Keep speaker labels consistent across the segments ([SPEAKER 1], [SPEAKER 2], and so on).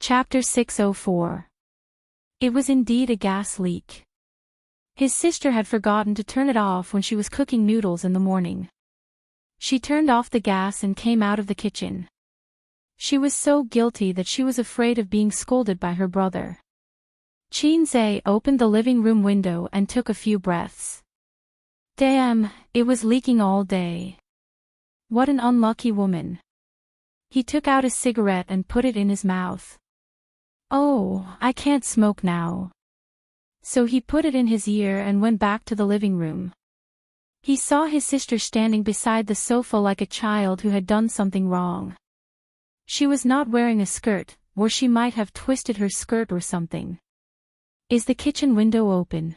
[SPEAKER 1] Chapter 604. It was indeed a gas leak. His sister had forgotten to turn it off when she was cooking noodles in the morning. She turned off the gas and came out of the kitchen. She was so guilty that she was afraid of being scolded by her brother. Qinze opened the living room window and took a few breaths. Damn, it was leaking all day. What an unlucky woman. He took out a cigarette and put it in his mouth. Oh, I can't smoke now. So he put it in his ear and went back to the living room. He saw his sister standing beside the sofa like a child who had done something wrong. She was not wearing a skirt, or she might have twisted her skirt or something. Is the kitchen window open?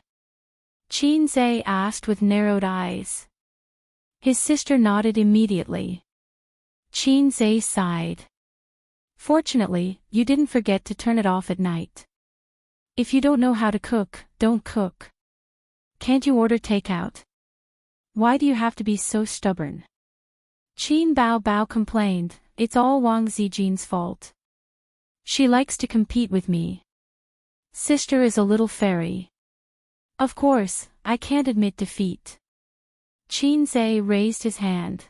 [SPEAKER 1] Qinze asked with narrowed eyes. His sister nodded immediately. Qinze sighed. Fortunately, you didn't forget to turn it off at night. If you don't know how to cook, don't cook. Can't you order takeout? Why do you have to be so stubborn? Qin Bao complained, it's all Wang Zijin's fault. She likes to compete with me. Sister is a little fairy. Of course, I can't admit defeat. Qinze raised his hand.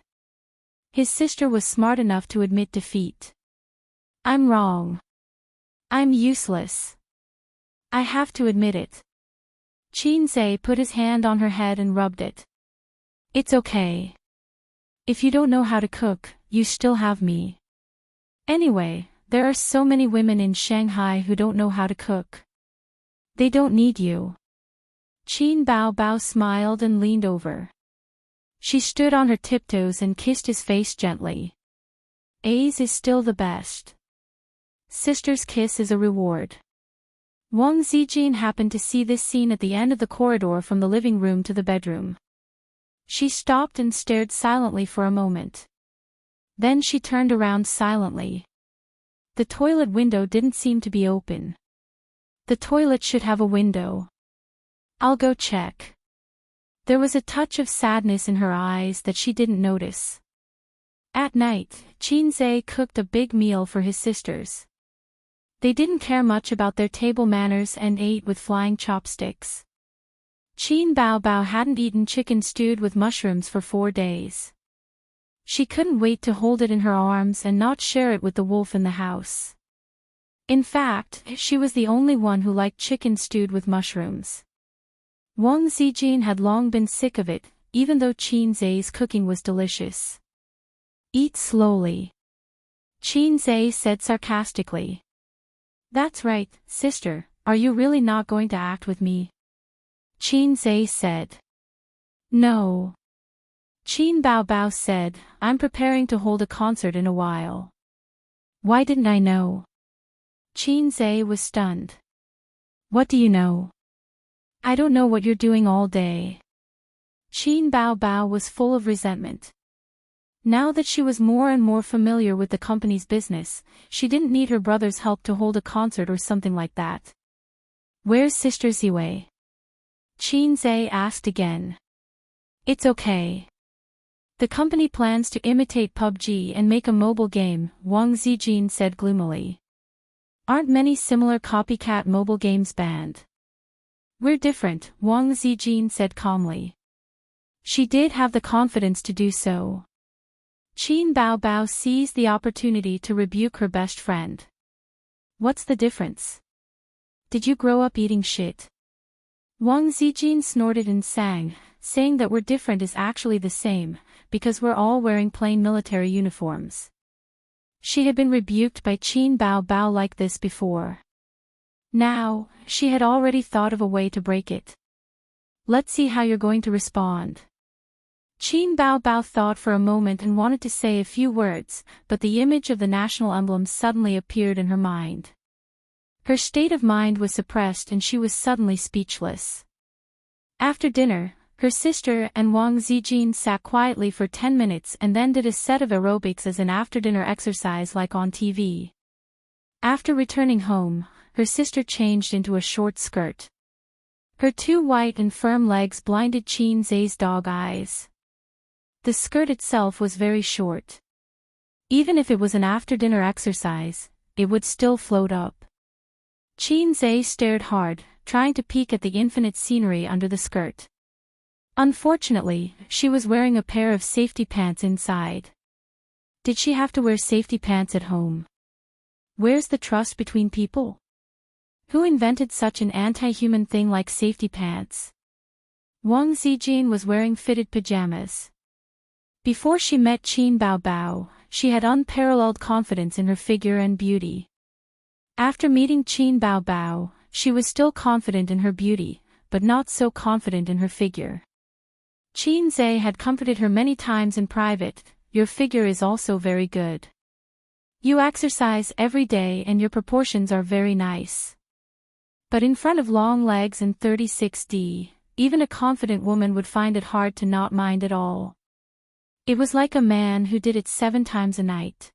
[SPEAKER 1] His sister was smart enough to admit defeat. I'm wrong. I'm useless. I have to admit it. Qinze put his hand on her head and rubbed it. It's okay. If you don't know how to cook, you still have me. Anyway, there are so many women in Shanghai who don't know how to cook. They don't need you. Qin Bao smiled and leaned over. She stood on her tiptoes and kissed his face gently. A's is still the best. Sister's kiss is a reward. Wang Zijin happened to see this scene at the end of the corridor from the living room to the bedroom. She stopped and stared silently for a moment. Then she turned around silently. The toilet window didn't seem to be open. The toilet should have a window. I'll go check. There was a touch of sadness in her eyes that she didn't notice. At night, Qinze cooked a big meal for his sisters. They didn't care much about their table manners and ate with flying chopsticks. Qin Bao hadn't eaten chicken stewed with mushrooms for 4 days. She couldn't wait to hold it in her arms and not share it with the wolf in the house. In fact, she was the only one who liked chicken stewed with mushrooms. Wang Zijin had long been sick of it, even though Qinze's cooking was delicious. Eat slowly. Qinze said sarcastically. That's right, sister, are you really not going to act with me? Qinze said. No. Qin Bao said, I'm preparing to hold a concert in a while. Why didn't I know? Qinze was stunned. What do you know? I don't know what you're doing all day. Qin Bao was full of resentment. Now that she was more and more familiar with the company's business, she didn't need her brother's help to hold a concert or something like that. Where's Sister Ziwei? Qinze asked again. It's okay. The company plans to imitate PUBG and make a mobile game, Wang Zijin said gloomily. Aren't many similar copycat mobile games banned? We're different, Wang Zijin said calmly. She did have the confidence to do so. Qin Bao seized the opportunity to rebuke her best friend. What's the difference? Did you grow up eating shit? Wang Zijin snorted and sang, saying that we're different is actually the same, because we're all wearing plain military uniforms. She had been rebuked by Qin Bao like this before. Now, she had already thought of a way to break it. Let's see how you're going to respond. Qin Bao thought for a moment and wanted to say a few words, but the image of the national emblem suddenly appeared in her mind. Her state of mind was suppressed and she was suddenly speechless. After dinner, her sister and Wang Zijin sat quietly for 10 minutes and then did a set of aerobics as an after-dinner exercise like on TV. After returning home, her sister changed into a short skirt. Her 2 white and firm legs blinded Qinze's dog eyes. The skirt itself was very short. Even if it was an after-dinner exercise, it would still float up. Qin Zhe stared hard, trying to peek at the infinite scenery under the skirt. Unfortunately, she was wearing a pair of safety pants inside. Did she have to wear safety pants at home? Where's the trust between people? Who invented such an anti-human thing like safety pants? Wang Zijin was wearing fitted pajamas. Before she met Qin Baobao, she had unparalleled confidence in her figure and beauty. After meeting Qin Baobao, she was still confident in her beauty, but not so confident in her figure. Qin Zhe had comforted her many times in private. Your figure is also very good. You exercise every day and your proportions are very nice. But in front of long legs and 36D, even a confident woman would find it hard to not mind at all. It was like a man who did it 7 times a night.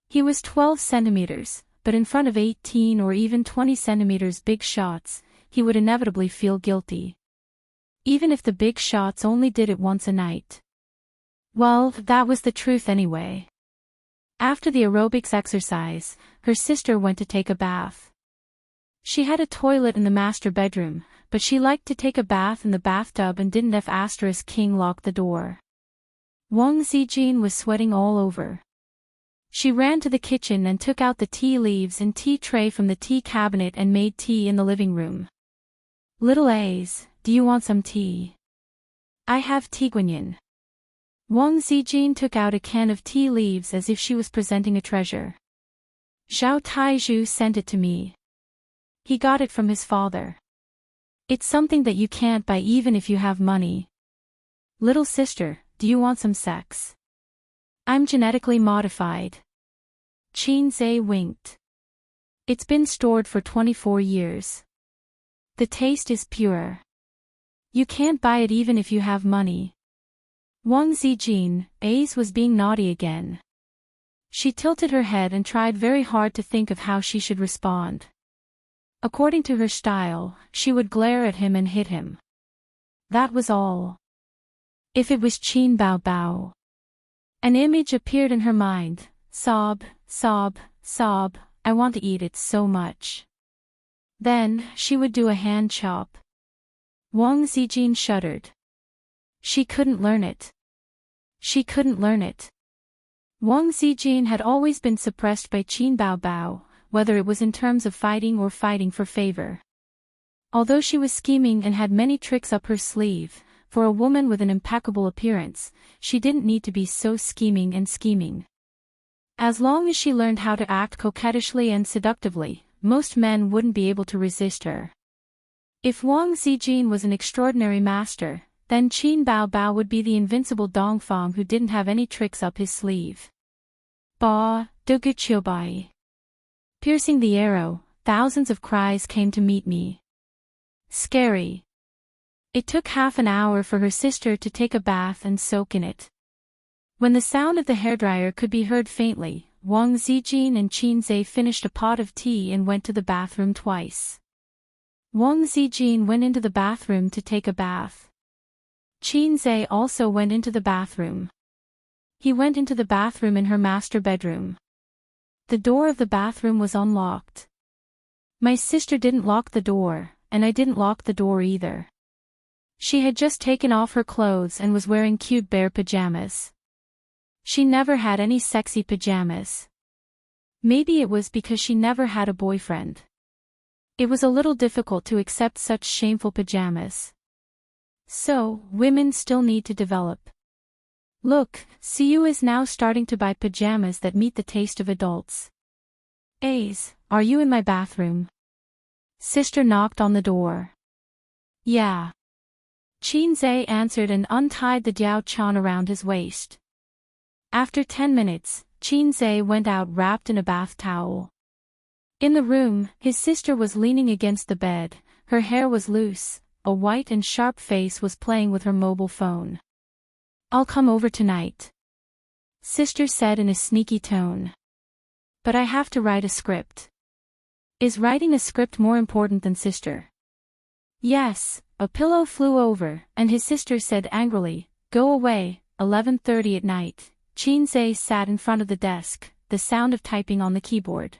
[SPEAKER 1] He was 12 centimeters, but in front of 18 or even 20 centimeters big shots, he would inevitably feel guilty. Even if the big shots only did it once a night. Well, that was the truth anyway. After the aerobics exercise, her sister went to take a bath. She had a toilet in the master bedroom, but she liked to take a bath in the bathtub and didn't have King lock the door. Wang Zijin was sweating all over. She ran to the kitchen and took out the tea leaves and tea tray from the tea cabinet and made tea in the living room. Little A's, do you want some tea? I have tea guanyin. Wang Zijin took out a can of tea leaves as if she was presenting a treasure. Zhao Taizhu sent it to me. He got it from his father. It's something that you can't buy even if you have money. Little sister, do you want some sex? I'm genetically modified. Qin Zhe winked. It's been stored for 24 years. The taste is pure. You can't buy it even if you have money. Wang Zijin, Ace was being naughty again. She tilted her head and tried very hard to think of how she should respond. According to her style, she would glare at him and hit him. That was all. If it was Qin Baobao. An image appeared in her mind. Sob, sob, sob, I want to eat it so much. Then, she would do a hand chop. Wang Zijin shuddered. She couldn't learn it. She couldn't learn it. Wang Zijin had always been suppressed by Qin Baobao, whether it was in terms of fighting or fighting for favor. Although she was scheming and had many tricks up her sleeve, for a woman with an impeccable appearance, she didn't need to be so scheming and scheming. As long as she learned how to act coquettishly and seductively, most men wouldn't be able to resist her. If Wang Zijin was an extraordinary master, then Qin Baobao would be the invincible Dongfang who didn't have any tricks up his sleeve. Ba, Doguchiobai. Piercing the arrow, thousands of cries came to meet me. Scary. It took half an hour for her sister to take a bath and soak in it. When the sound of the hairdryer could be heard faintly, Wang Zijin and Qin Zhe finished a pot of tea and went to the bathroom twice. Wang Zijin went into the bathroom to take a bath. Qin Zhe also went into the bathroom. He went into the bathroom in her master bedroom. The door of the bathroom was unlocked. My sister didn't lock the door, and I didn't lock the door either. She had just taken off her clothes and was wearing cute bear pajamas. She never had any sexy pajamas. Maybe it was because she never had a boyfriend. It was a little difficult to accept such shameful pajamas. So, women still need to develop. Look, Siu is now starting to buy pajamas that meet the taste of adults. Ace, are you in my bathroom? Sister knocked on the door. Yeah. Qin Zhe answered and untied the Diao Chan around his waist. After 10 minutes, Qin Zhe went out wrapped in a bath towel. In the room, his sister was leaning against the bed, her hair was loose, a white and sharp face was playing with her mobile phone. I'll come over tonight. Sister said in a sneaky tone. But I have to write a script. Is writing a script more important than sister? Yes, a pillow flew over, and his sister said angrily, Go away, 11:30 at night. Qin Zhe sat in front of the desk, the sound of typing on the keyboard.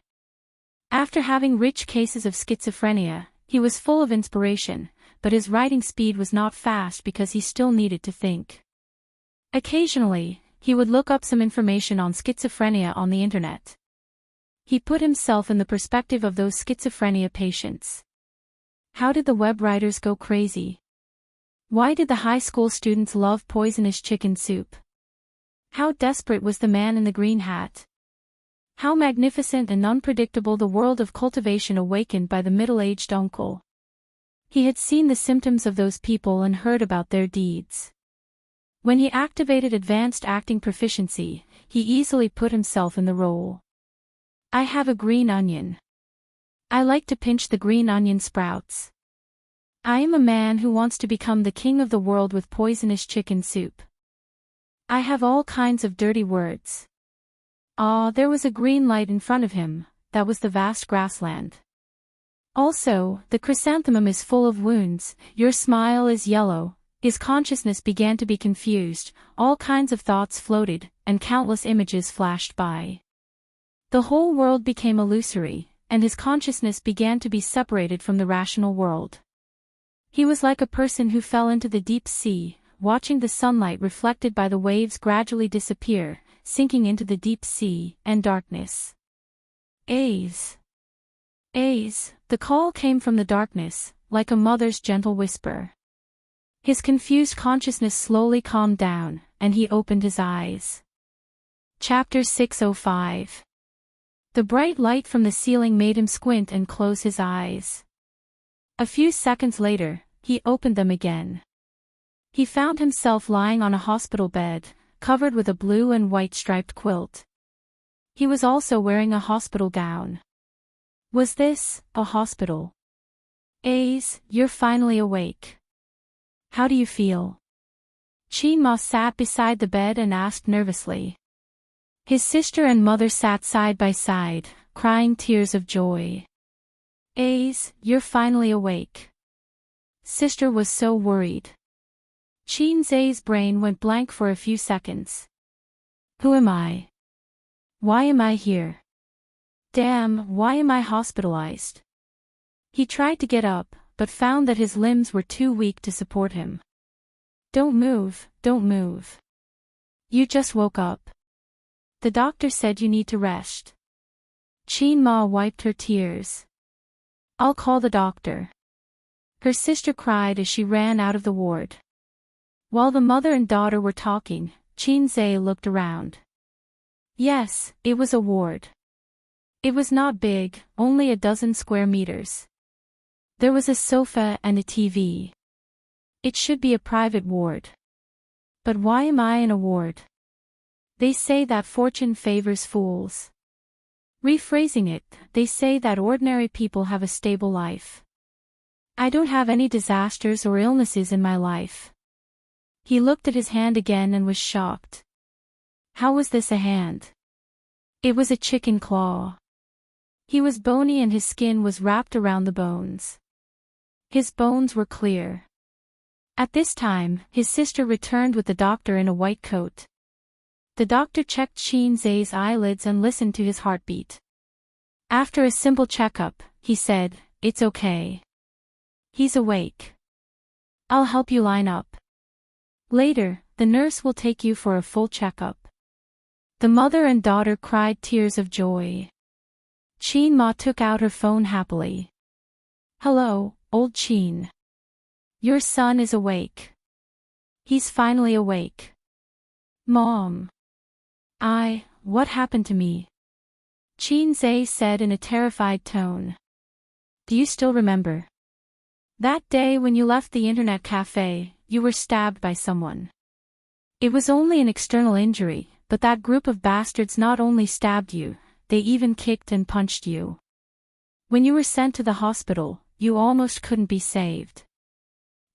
[SPEAKER 1] After having rich cases of schizophrenia, he was full of inspiration, but his writing speed was not fast because he still needed to think. Occasionally, he would look up some information on schizophrenia on the internet. He put himself in the perspective of those schizophrenia patients. How did the web writers go crazy? Why did the high school students love poisonous chicken soup? How desperate was the man in the green hat? How magnificent and unpredictable the world of cultivation awakened by the middle-aged uncle. He had seen the symptoms of those people and heard about their deeds. When he activated advanced acting proficiency, he easily put himself in the role. I have a green onion. I like to pinch the green onion sprouts. I am a man who wants to become the king of the world with poisonous chicken soup. I have all kinds of dirty words. Ah, there was a green light in front of him, that was the vast grassland. Also, the chrysanthemum is full of wounds, your smile is yellow. His consciousness began to be confused, all kinds of thoughts floated, and countless images flashed by. The whole world became illusory, and his consciousness began to be separated from the rational world. He was like a person who fell into the deep sea, watching the sunlight reflected by the waves gradually disappear, sinking into the deep sea and darkness. A's. A's, the call came from the darkness, like a mother's gentle whisper. His confused consciousness slowly calmed down, and he opened his eyes. Chapter 605. The bright light from the ceiling made him squint and close his eyes. A few seconds later, he opened them again. He found himself lying on a hospital bed, covered with a blue and white striped quilt. He was also wearing a hospital gown. Was this a hospital? Ace, you're finally awake. How do you feel? Qin Ma sat beside the bed and asked nervously. His sister and mother sat side by side, crying tears of joy. Ace, you're finally awake. Sister was so worried. Qin Zai's brain went blank for a few seconds. Who am I? Why am I here? Damn, why am I hospitalized? He tried to get up, but found that his limbs were too weak to support him. Don't move, don't move. You just woke up. The doctor said you need to rest. Qin Ma wiped her tears. I'll call the doctor. Her sister cried as she ran out of the ward. While the mother and daughter were talking, Qin Zai looked around. Yes, it was a ward. It was not big, only a dozen square meters. There was a sofa and a TV. It should be a private ward. But why am I in a ward? They say that fortune favors fools. Rephrasing it, they say that ordinary people have a stable life. I don't have any disasters or illnesses in my life. He looked at his hand again and was shocked. How was this a hand? It was a chicken claw. He was bony and his skin was wrapped around the bones. His bones were clear. At this time, his sister returned with the doctor in a white coat. The doctor checked Qin Zai's eyelids and listened to his heartbeat. After a simple checkup, he said, "It's okay. He's awake. I'll help you line up. Later, the nurse will take you for a full checkup." The mother and daughter cried tears of joy. Qin Ma took out her phone happily. Hello, old Qin. Your son is awake. He's finally awake. Mom. What happened to me? Qin Zai said in a terrified tone. Do you still remember? That day when you left the internet cafe, you were stabbed by someone. It was only an external injury, but that group of bastards not only stabbed you, they even kicked and punched you. When you were sent to the hospital, you almost couldn't be saved.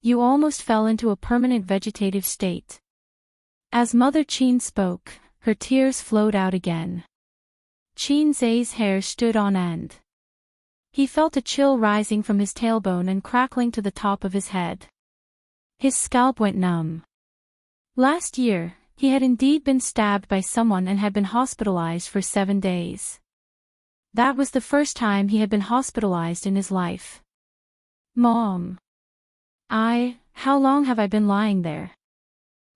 [SPEAKER 1] You almost fell into a permanent vegetative state. As Mother Qin spoke, her tears flowed out again. Qin Zai's hair stood on end. He felt a chill rising from his tailbone and crackling to the top of his head. His scalp went numb. Last year, he had indeed been stabbed by someone and had been hospitalized for 7 days. That was the first time he had been hospitalized in his life. Mom. How long have I been lying there?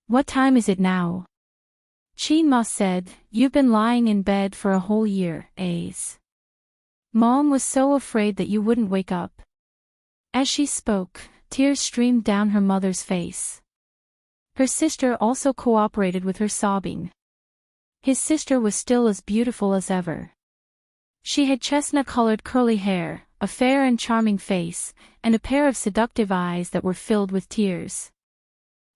[SPEAKER 1] What time is it now? Qin Ma said, you've been lying in bed for a whole year, Ace. Mom was so afraid that you wouldn't wake up. As she spoke, tears streamed down her mother's face. Her sister also cooperated with her sobbing. His sister was still as beautiful as ever. She had chestnut-colored curly hair, a fair and charming face, and a pair of seductive eyes that were filled with tears.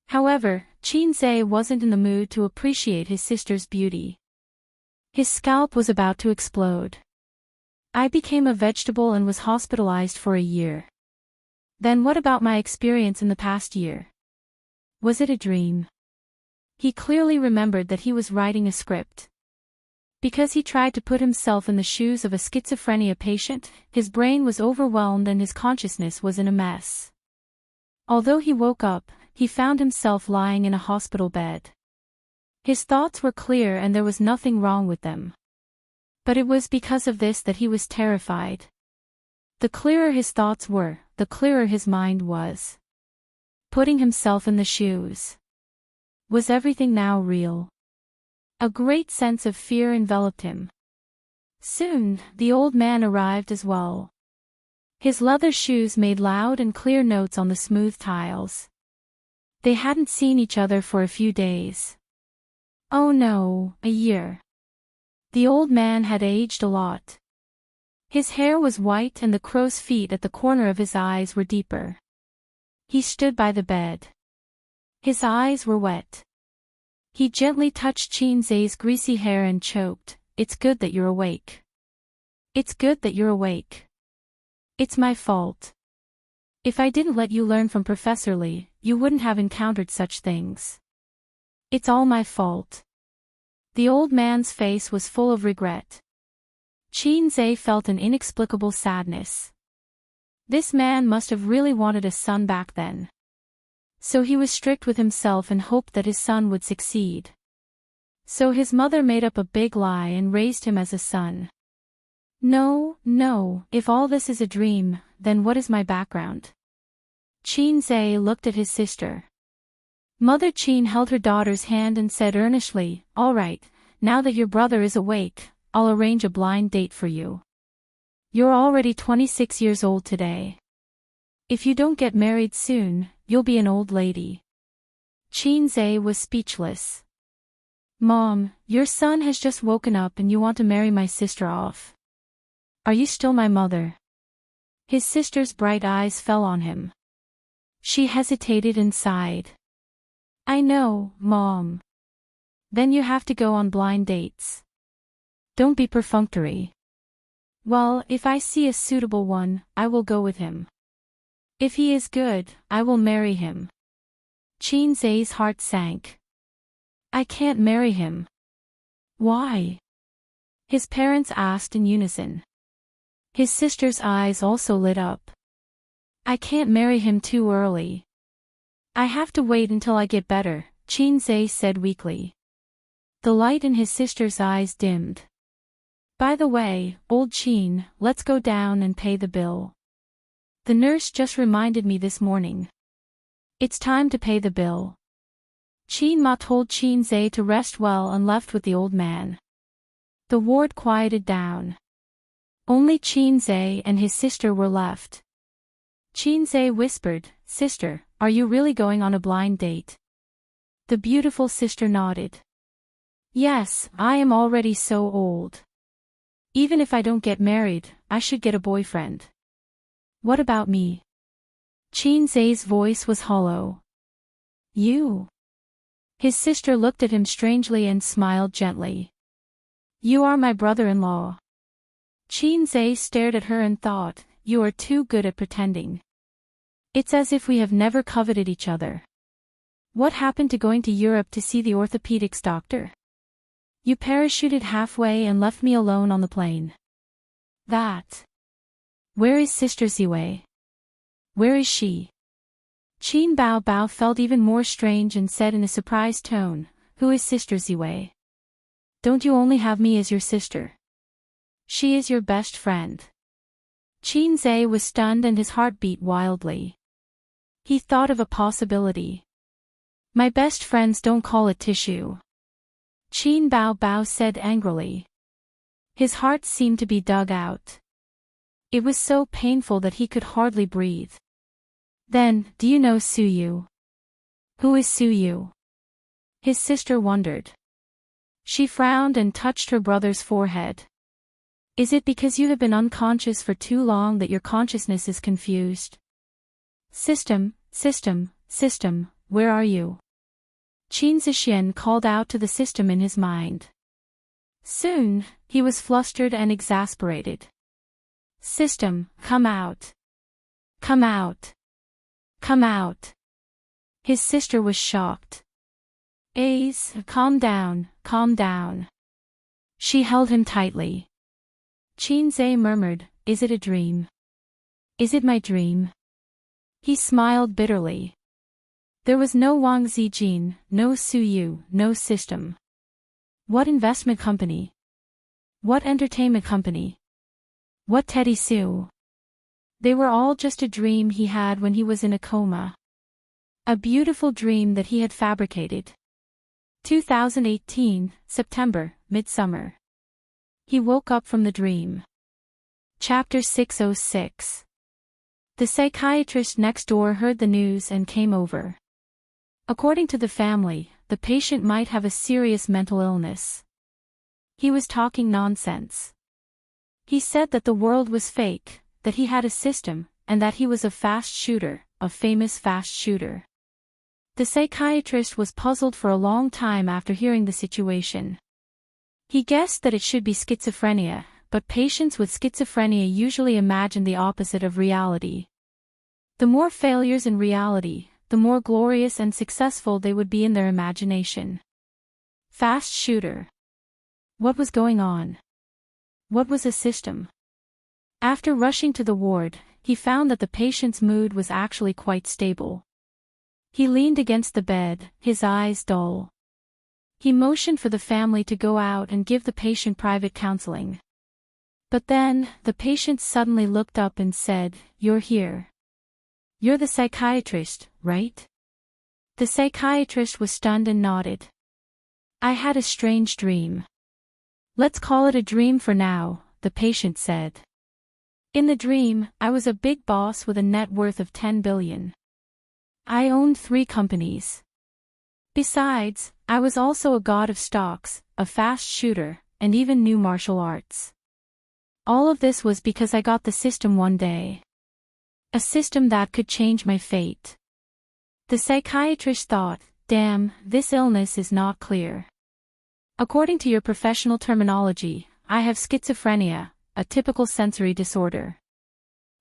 [SPEAKER 1] However, Qin Zhe wasn't in the mood to appreciate his sister's beauty. His scalp was about to explode. I became a vegetable and was hospitalized for a year. Then what about my experience in the past year? Was it a dream? He clearly remembered that he was writing a script. Because he tried to put himself in the shoes of a schizophrenia patient, his brain was overwhelmed and his consciousness was in a mess. Although he woke up, he found himself lying in a hospital bed. His thoughts were clear and there was nothing wrong with them. But it was because of this that he was terrified. The clearer his thoughts were, the clearer his mind was. Putting himself in the shoes. Was everything now real? A great sense of fear enveloped him. Soon, the old man arrived as well. His leather shoes made loud and clear notes on the smooth tiles. They hadn't seen each other for a few days. Oh no, a year. The old man had aged a lot. His hair was white and the crow's feet at the corner of his eyes were deeper. He stood by the bed. His eyes were wet. He gently touched Qin Zhe's greasy hair and choked, "It's good that you're awake. It's good that you're awake. It's my fault. If I didn't let you learn from Professor Li, you wouldn't have encountered such things. It's all my fault." The old man's face was full of regret. Qin Zhe felt an inexplicable sadness. This man must have really wanted a son back then. So he was strict with himself and hoped that his son would succeed. So his mother made up a big lie and raised him as a son. No, if all this is a dream, then what is my background? Qin Zhe looked at his sister. Mother Qin held her daughter's hand and said earnestly, "All right, now that your brother is awake, I'll arrange a blind date for you. You're already 26 years old today. If you don't get married soon, you'll be an old lady." Qin Zhe was speechless. "Mom, your son has just woken up and you want to marry my sister off. Are you still my mother?" His sister's bright eyes fell on him. She hesitated and sighed. "I know, Mom." "Then you have to go on blind dates. Don't be perfunctory." "Well, if I see a suitable one, I will go with him. If he is good, I will marry him." Qin Zhe's heart sank. "I can't marry him." "Why?" his parents asked in unison. His sister's eyes also lit up. "I can't marry him too early. I have to wait until I get better," Qin Zhe said weakly. The light in his sister's eyes dimmed. "By the way, old Qin, let's go down and pay the bill. The nurse just reminded me this morning. It's time to pay the bill." Qin Ma told Qin Zhe to rest well and left with the old man. The ward quieted down. Only Qin Zhe and his sister were left. Qin Zhe whispered, "Sister, are you really going on a blind date?" The beautiful sister nodded. "Yes, I am already so old. Even if I don't get married, I should get a boyfriend." "What about me?" Qin Zhe's voice was hollow. "You?" His sister looked at him strangely and smiled gently. "You are my brother-in-law." Qin Zhe stared at her and thought, "You are too good at pretending. It's as if we have never coveted each other. What happened to going to Europe to see the orthopedics doctor? You parachuted halfway and left me alone on the plane. That. Where is Sister Ziwei? Where is she?" Qin Bao Bao felt even more strange and said in a surprised tone, "Who is Sister Ziwei? Don't you only have me as your sister?" She is your best friend. Qin Zhe was stunned and his heart beat wildly. He thought of a possibility. My best friends don't call it tissue. Qin Bao said angrily. His heart seemed to be dug out. It was so painful that he could hardly breathe. Then, do you know Su Yu? Who is Su Yu? His sister wondered. She frowned and touched her brother's forehead. Is it because you have been unconscious for too long that your consciousness is confused? System, where are you? Qin Zhixian called out to the system in his mind. Soon, he was flustered and exasperated. System, come out. Come out. Come out. His sister was shocked. Ace, calm down, calm down. She held him tightly. Qin Zhe murmured, is it a dream? Is it my dream? He smiled bitterly. There was no Wang Zijin, no Su Yu, no system. What investment company? What entertainment company? What Teddy Sue? They were all just a dream he had when he was in a coma. A beautiful dream that he had fabricated. 2018, September, midsummer. He woke up from the dream. Chapter 606. The psychiatrist next door heard the news and came over. According to the family, the patient might have a serious mental illness. He was talking nonsense. He said that the world was fake, that he had a system, and that he was a fast shooter, a famous fast shooter. The psychiatrist was puzzled for a long time after hearing the situation. He guessed that it should be schizophrenia, but patients with schizophrenia usually imagine the opposite of reality. The more failures in reality, the more glorious and successful they would be in their imagination. Fast shooter. What was going on? What was a system? After rushing to the ward, he found that the patient's mood was actually quite stable. He leaned against the bed, his eyes dull. He motioned for the family to go out and give the patient private counseling. But then, the patient suddenly looked up and said, "You're here. You're the psychiatrist, right?" The psychiatrist was stunned and nodded. "I had a strange dream." "Let's call it a dream for now," the patient said. "In the dream, I was a big boss with a net worth of 10 billion. I owned 3 companies. Besides, I was also a god of stocks, a fast shooter, and even knew martial arts. All of this was because I got the system one day. A system that could change my fate." The psychiatrist thought, damn, this illness is not clear. According to your professional terminology, I have schizophrenia, a typical sensory disorder.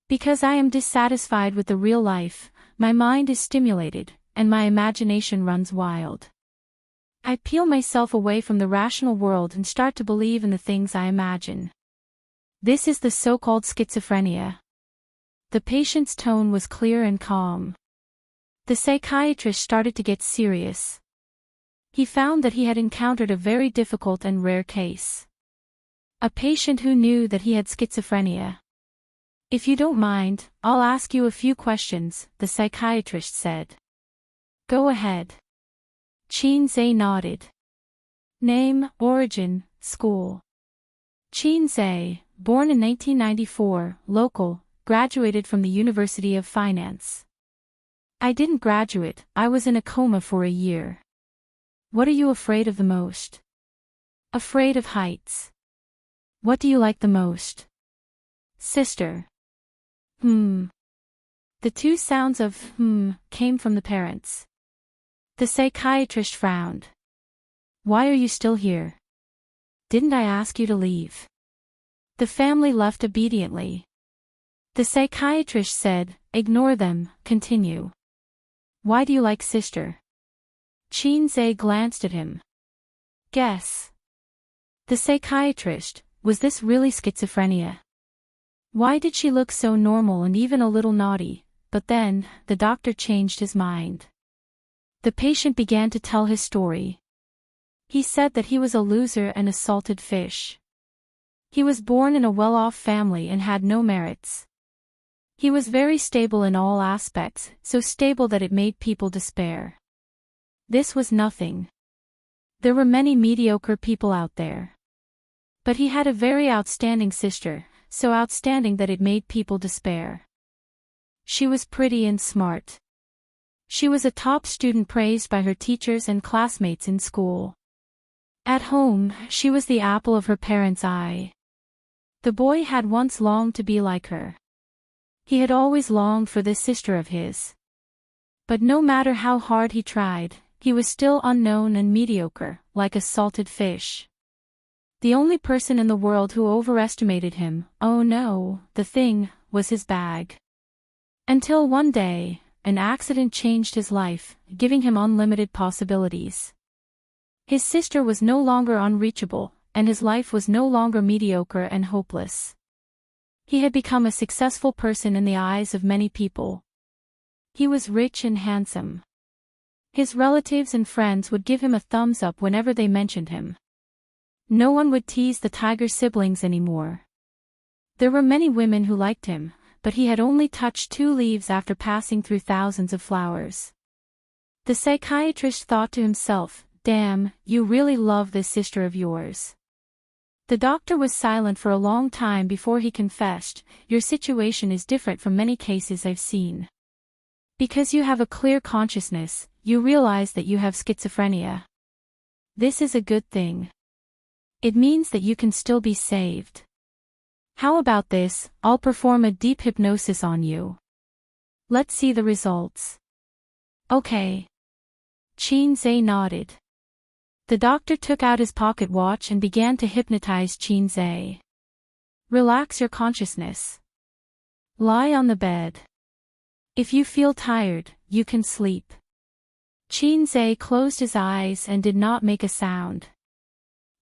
[SPEAKER 1] Because I am dissatisfied with the real life, my mind is stimulated, and my imagination runs wild. I peel myself away from the rational world and start to believe in the things I imagine. This is the so-called schizophrenia. The patient's tone was clear and calm. The psychiatrist started to get serious. He found that he had encountered a very difficult and rare case. A patient who knew that he had schizophrenia. "If you don't mind, I'll ask you a few questions," the psychiatrist said. "Go ahead." Qin Zhe nodded. Name, origin, school. Qin Zhe, born in 1994, local, graduated from the University of Finance. "I didn't graduate, I was in a coma for a year." "What are you afraid of the most?" "Afraid of heights." "What do you like the most?" "Sister." The 2 sounds of came from the parents. The psychiatrist frowned. "Why are you still here? Didn't I ask you to leave?" The family left obediently. The psychiatrist said, "Ignore them, continue. Why do you like sister?" Qin Zhe glanced at him. "Guess." The psychiatrist, was this really schizophrenia? Why did she look so normal and even a little naughty? But then, the doctor changed his mind. The patient began to tell his story. He said that he was a loser and a salted fish. He was born in a well-off family and had no merits. He was very stable in all aspects, so stable that it made people despair. This was nothing. There were many mediocre people out there. But he had a very outstanding sister, so outstanding that it made people despair. She was pretty and smart. She was a top student praised by her teachers and classmates in school. At home, she was the apple of her parents' eye. The boy had once longed to be like her. He had always longed for this sister of his. But no matter how hard he tried, he was still unknown and mediocre, like a salted fish. The only person in the world who overestimated him, oh no, the thing, was his bag. Until one day, an accident changed his life, giving him unlimited possibilities. His sister was no longer unreachable, and his life was no longer mediocre and hopeless. He had become a successful person in the eyes of many people. He was rich and handsome. His relatives and friends would give him a thumbs up whenever they mentioned him. No one would tease the tiger siblings anymore. There were many women who liked him, but he had only touched 2 leaves after passing through thousands of flowers. The psychiatrist thought to himself, "Damn, you really love this sister of yours." The doctor was silent for a long time before he confessed, "Your situation is different from many cases I've seen. Because you have a clear consciousness, you realize that you have schizophrenia. This is a good thing. It means that you can still be saved. How about this, I'll perform a deep hypnosis on you. Let's see the results." "Okay." Qin nodded. The doctor took out his pocket watch and began to hypnotize Qin. "Relax your consciousness. Lie on the bed. If you feel tired, you can sleep." Qin closed his eyes and did not make a sound.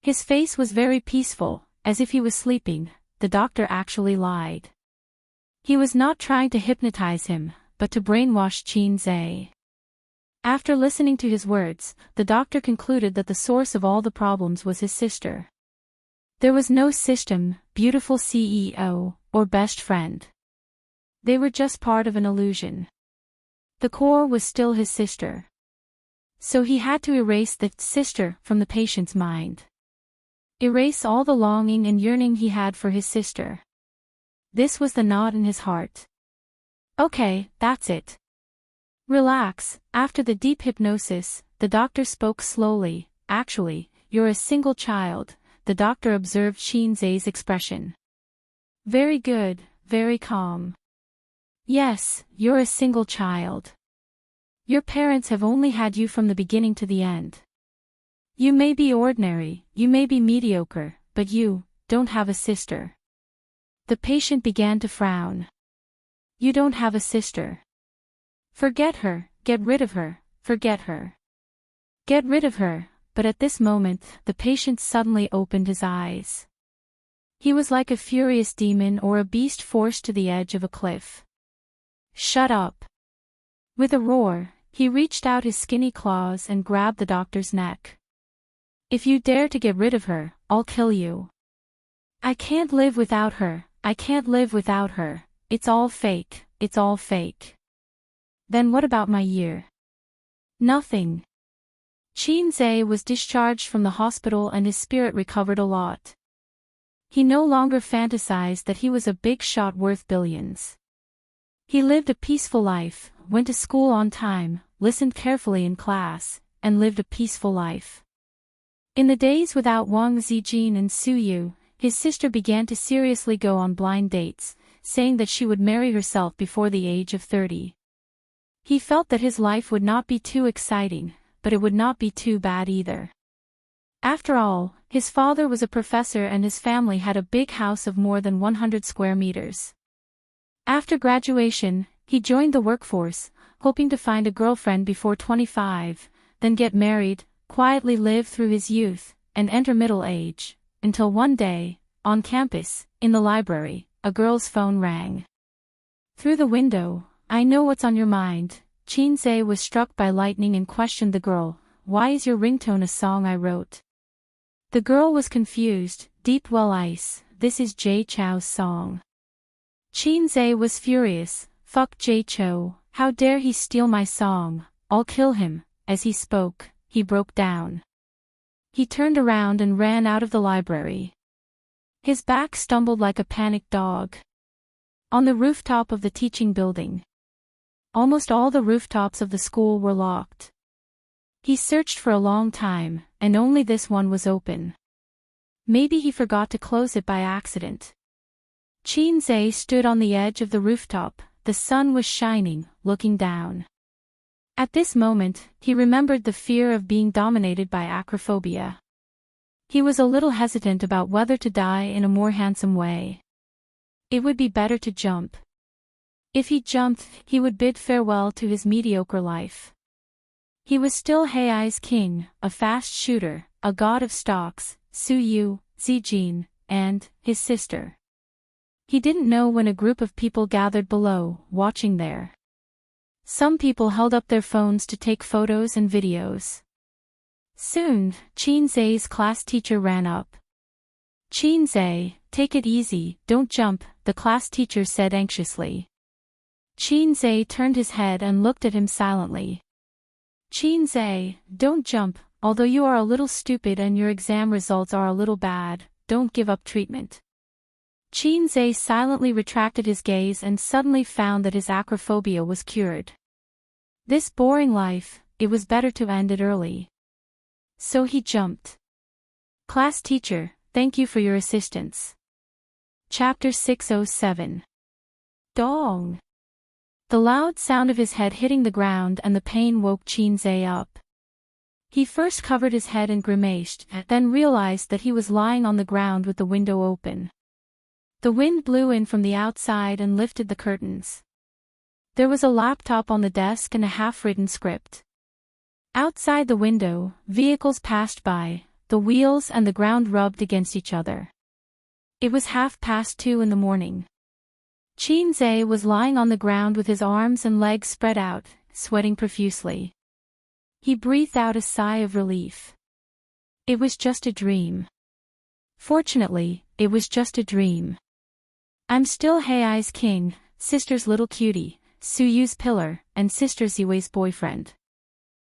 [SPEAKER 1] His face was very peaceful, as if he was sleeping. The doctor actually lied. He was not trying to hypnotize him, but to brainwash Qin. After listening to his words, the doctor concluded that the source of all the problems was his sister. There was no system, beautiful CEO, or best friend. They were just part of an illusion. The core was still his sister. So he had to erase the sister from the patient's mind. Erase all the longing and yearning he had for his sister. This was the knot in his heart. "Okay, that's it. Relax." After the deep hypnosis, the doctor spoke slowly. "Actually, you're a single child." The doctor observed Qin's expression. "Very good, very calm. Yes, you're a single child. Your parents have only had you from the beginning to the end. You may be ordinary, you may be mediocre, but you don't have a sister." The patient began to frown. "You don't have a sister. Forget her, get rid of her, forget her. Get rid of her." But at this moment, the patient suddenly opened his eyes. He was like a furious demon or a beast forced to the edge of a cliff. "Shut up." With a roar, he reached out his skinny claws and grabbed the doctor's neck. "If you dare to get rid of her, I'll kill you. I can't live without her, I can't live without her. It's all fake, it's all fake." "Then what about my year?" "Nothing." Qin was discharged from the hospital and his spirit recovered a lot. He no longer fantasized that he was a big shot worth billions. He lived a peaceful life, went to school on time, listened carefully in class, and lived a peaceful life. In the days without Wang Zijin and Su Yu, his sister began to seriously go on blind dates, saying that she would marry herself before the age of 30. He felt that his life would not be too exciting, but it would not be too bad either. After all, his father was a professor and his family had a big house of more than 100 square meters. After graduation, he joined the workforce, hoping to find a girlfriend before 25, then get married, quietly live through his youth, and enter middle age, until one day, on campus, in the library, a girl's phone rang. Through the window, "I know what's on your mind." Qin was struck by lightning and questioned the girl, "Why is your ringtone a song I wrote?" The girl was confused. "Deep well ice, this is Jay Chou's song. Qin Zhe was furious. Fuck Jay Chou, how dare he steal my song, I'll kill him. As he spoke, he broke down. He turned around and ran out of the library. His back stumbled like a panicked dog. On the rooftop of the teaching building. Almost all the rooftops of the school were locked. He searched for a long time, and only this one was open. Maybe he forgot to close it by accident. Qin Zhe stood on the edge of the rooftop, the sun was shining, looking down. At this moment, he remembered the fear of being dominated by acrophobia. He was a little hesitant about whether to die in a more handsome way. It would be better to jump. If he jumped, he would bid farewell to his mediocre life. He was still Hei's king, a fast shooter, a god of stocks, Su Yu, Zijin, and his sister. He didn't know when a group of people gathered below, watching there. Some people held up their phones to take photos and videos. Soon, Qin Zhe's class teacher ran up. Qin Zhe, take it easy, don't jump, the class teacher said anxiously. Qin Zhe turned his head and looked at him silently. Qin Zhe, don't jump, although you are a little stupid and your exam results are a little bad, don't give up treatment. Qin Zhe silently retracted his gaze and suddenly found that his acrophobia was cured. This boring life, it was better to end it early. So he jumped. Class teacher, thank you for your assistance. Chapter 607. Dong. The loud sound of his head hitting the ground and the pain woke Qin Zhe up. He first covered his head and grimaced, then realized that he was lying on the ground with the window open. The wind blew in from the outside and lifted the curtains. There was a laptop on the desk and a half-written script. Outside the window, vehicles passed by, the wheels and the ground rubbed against each other. It was 2:30 in the morning. Qin Zhe was lying on the ground with his arms and legs spread out, sweating profusely. He breathed out a sigh of relief. It was just a dream. Fortunately, it was just a dream. I'm still Hei's king, sister's little cutie, Su Yu's pillar, and sister Ziwei's boyfriend.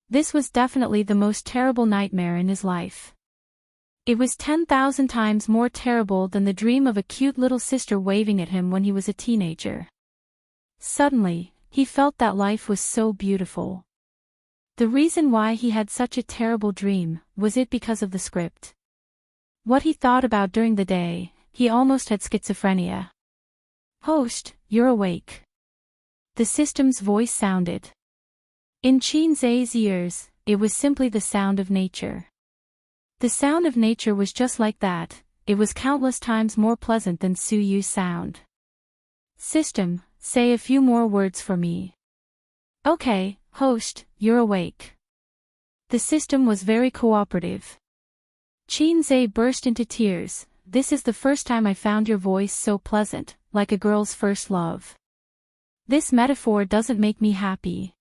[SPEAKER 1] This was definitely the most terrible nightmare in his life. It was 10,000 times more terrible than the dream of a cute little sister waving at him when he was a teenager. Suddenly, he felt that life was so beautiful. The reason why he had such a terrible dream, was it because of the script? What he thought about during the day, he almost had schizophrenia. Host, you're awake. The system's voice sounded. In Qin Zhe's ears, it was simply the sound of nature. The sound of nature was just like that, it was countless times more pleasant than Su Yu's sound. System, say a few more words for me. Okay, host, you're awake. The system was very cooperative. Qin Zhe burst into tears. This is the first time I found your voice so pleasant, like a girl's first love. This metaphor doesn't make me happy.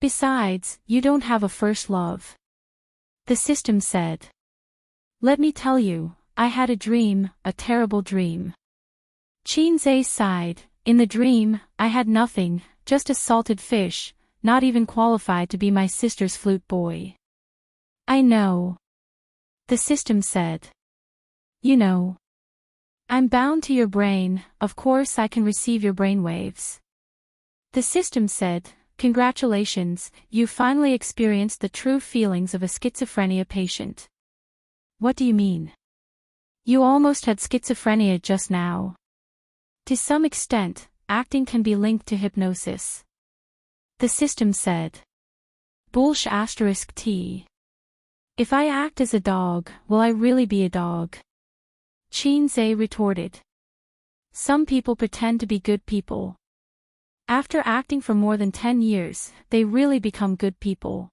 [SPEAKER 1] Besides, you don't have a first love. The system said. Let me tell you, I had a dream, a terrible dream. Qin Zhe sighed. In the dream, I had nothing, just a salted fish, not even qualified to be my sister's flute boy. I know. The system said. You know. I'm bound to your brain, of course I can receive your brainwaves. The system said, congratulations, you finally experienced the true feelings of a schizophrenia patient. What do you mean? You almost had schizophrenia just now. To some extent, acting can be linked to hypnosis. The system said. Bullsh*T. If I act as a dog, will I really be a dog? Qin Zhe retorted. Some people pretend to be good people. After acting for more than 10 years, they really become good people.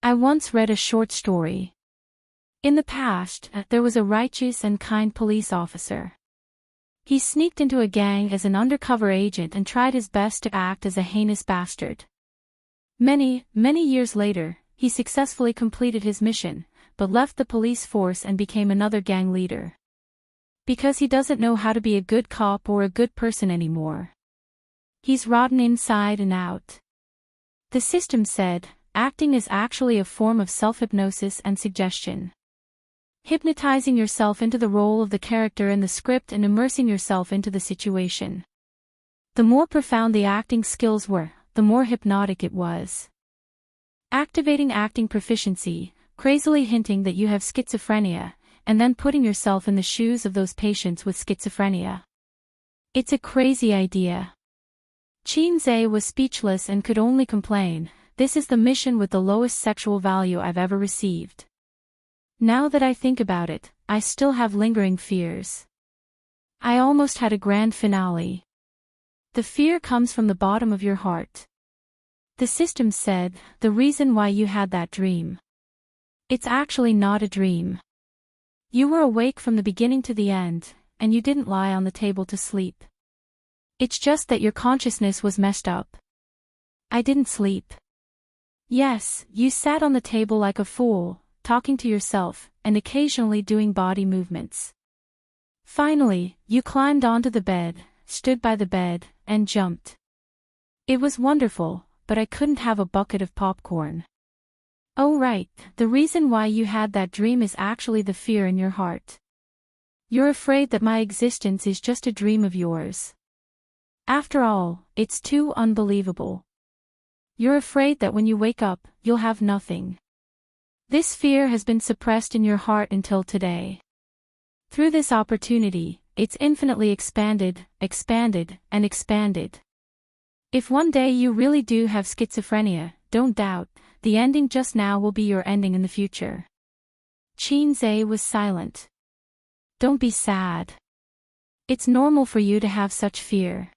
[SPEAKER 1] I once read a short story. In the past, there was a righteous and kind police officer. He sneaked into a gang as an undercover agent and tried his best to act as a heinous bastard. Many years later, he successfully completed his mission, but left the police force and became another gang leader. Because he doesn't know how to be a good cop or a good person anymore. He's rotten inside and out. The system said, acting is actually a form of self-hypnosis and suggestion. Hypnotizing yourself into the role of the character in the script and immersing yourself into the situation. The more profound the acting skills were, the more hypnotic it was. Activating acting proficiency, crazily hinting that you have schizophrenia, and then putting yourself in the shoes of those patients with schizophrenia. It's a crazy idea. Qinze was speechless and could only complain, this is the mission with the lowest sexual value I've ever received. Now that I think about it, I still have lingering fears. I almost had a grand finale. The fear comes from the bottom of your heart. The system said, the reason why you had that dream. It's actually not a dream. You were awake from the beginning to the end, and you didn't lie on the table to sleep. It's just that your consciousness was messed up. I didn't sleep. Yes, you sat on the table like a fool, talking to yourself, and occasionally doing body movements. Finally, you climbed onto the bed, stood by the bed, and jumped. It was wonderful, but I couldn't have a bucket of popcorn. Oh right, the reason why you had that dream is actually the fear in your heart. You're afraid that my existence is just a dream of yours. After all, it's too unbelievable. You're afraid that when you wake up, you'll have nothing. This fear has been suppressed in your heart until today. Through this opportunity, it's infinitely expanded, and expanded. If one day you really do have schizophrenia, don't doubt, the ending just now will be your ending in the future. Qinze was silent. Don't be sad. It's normal for you to have such fear.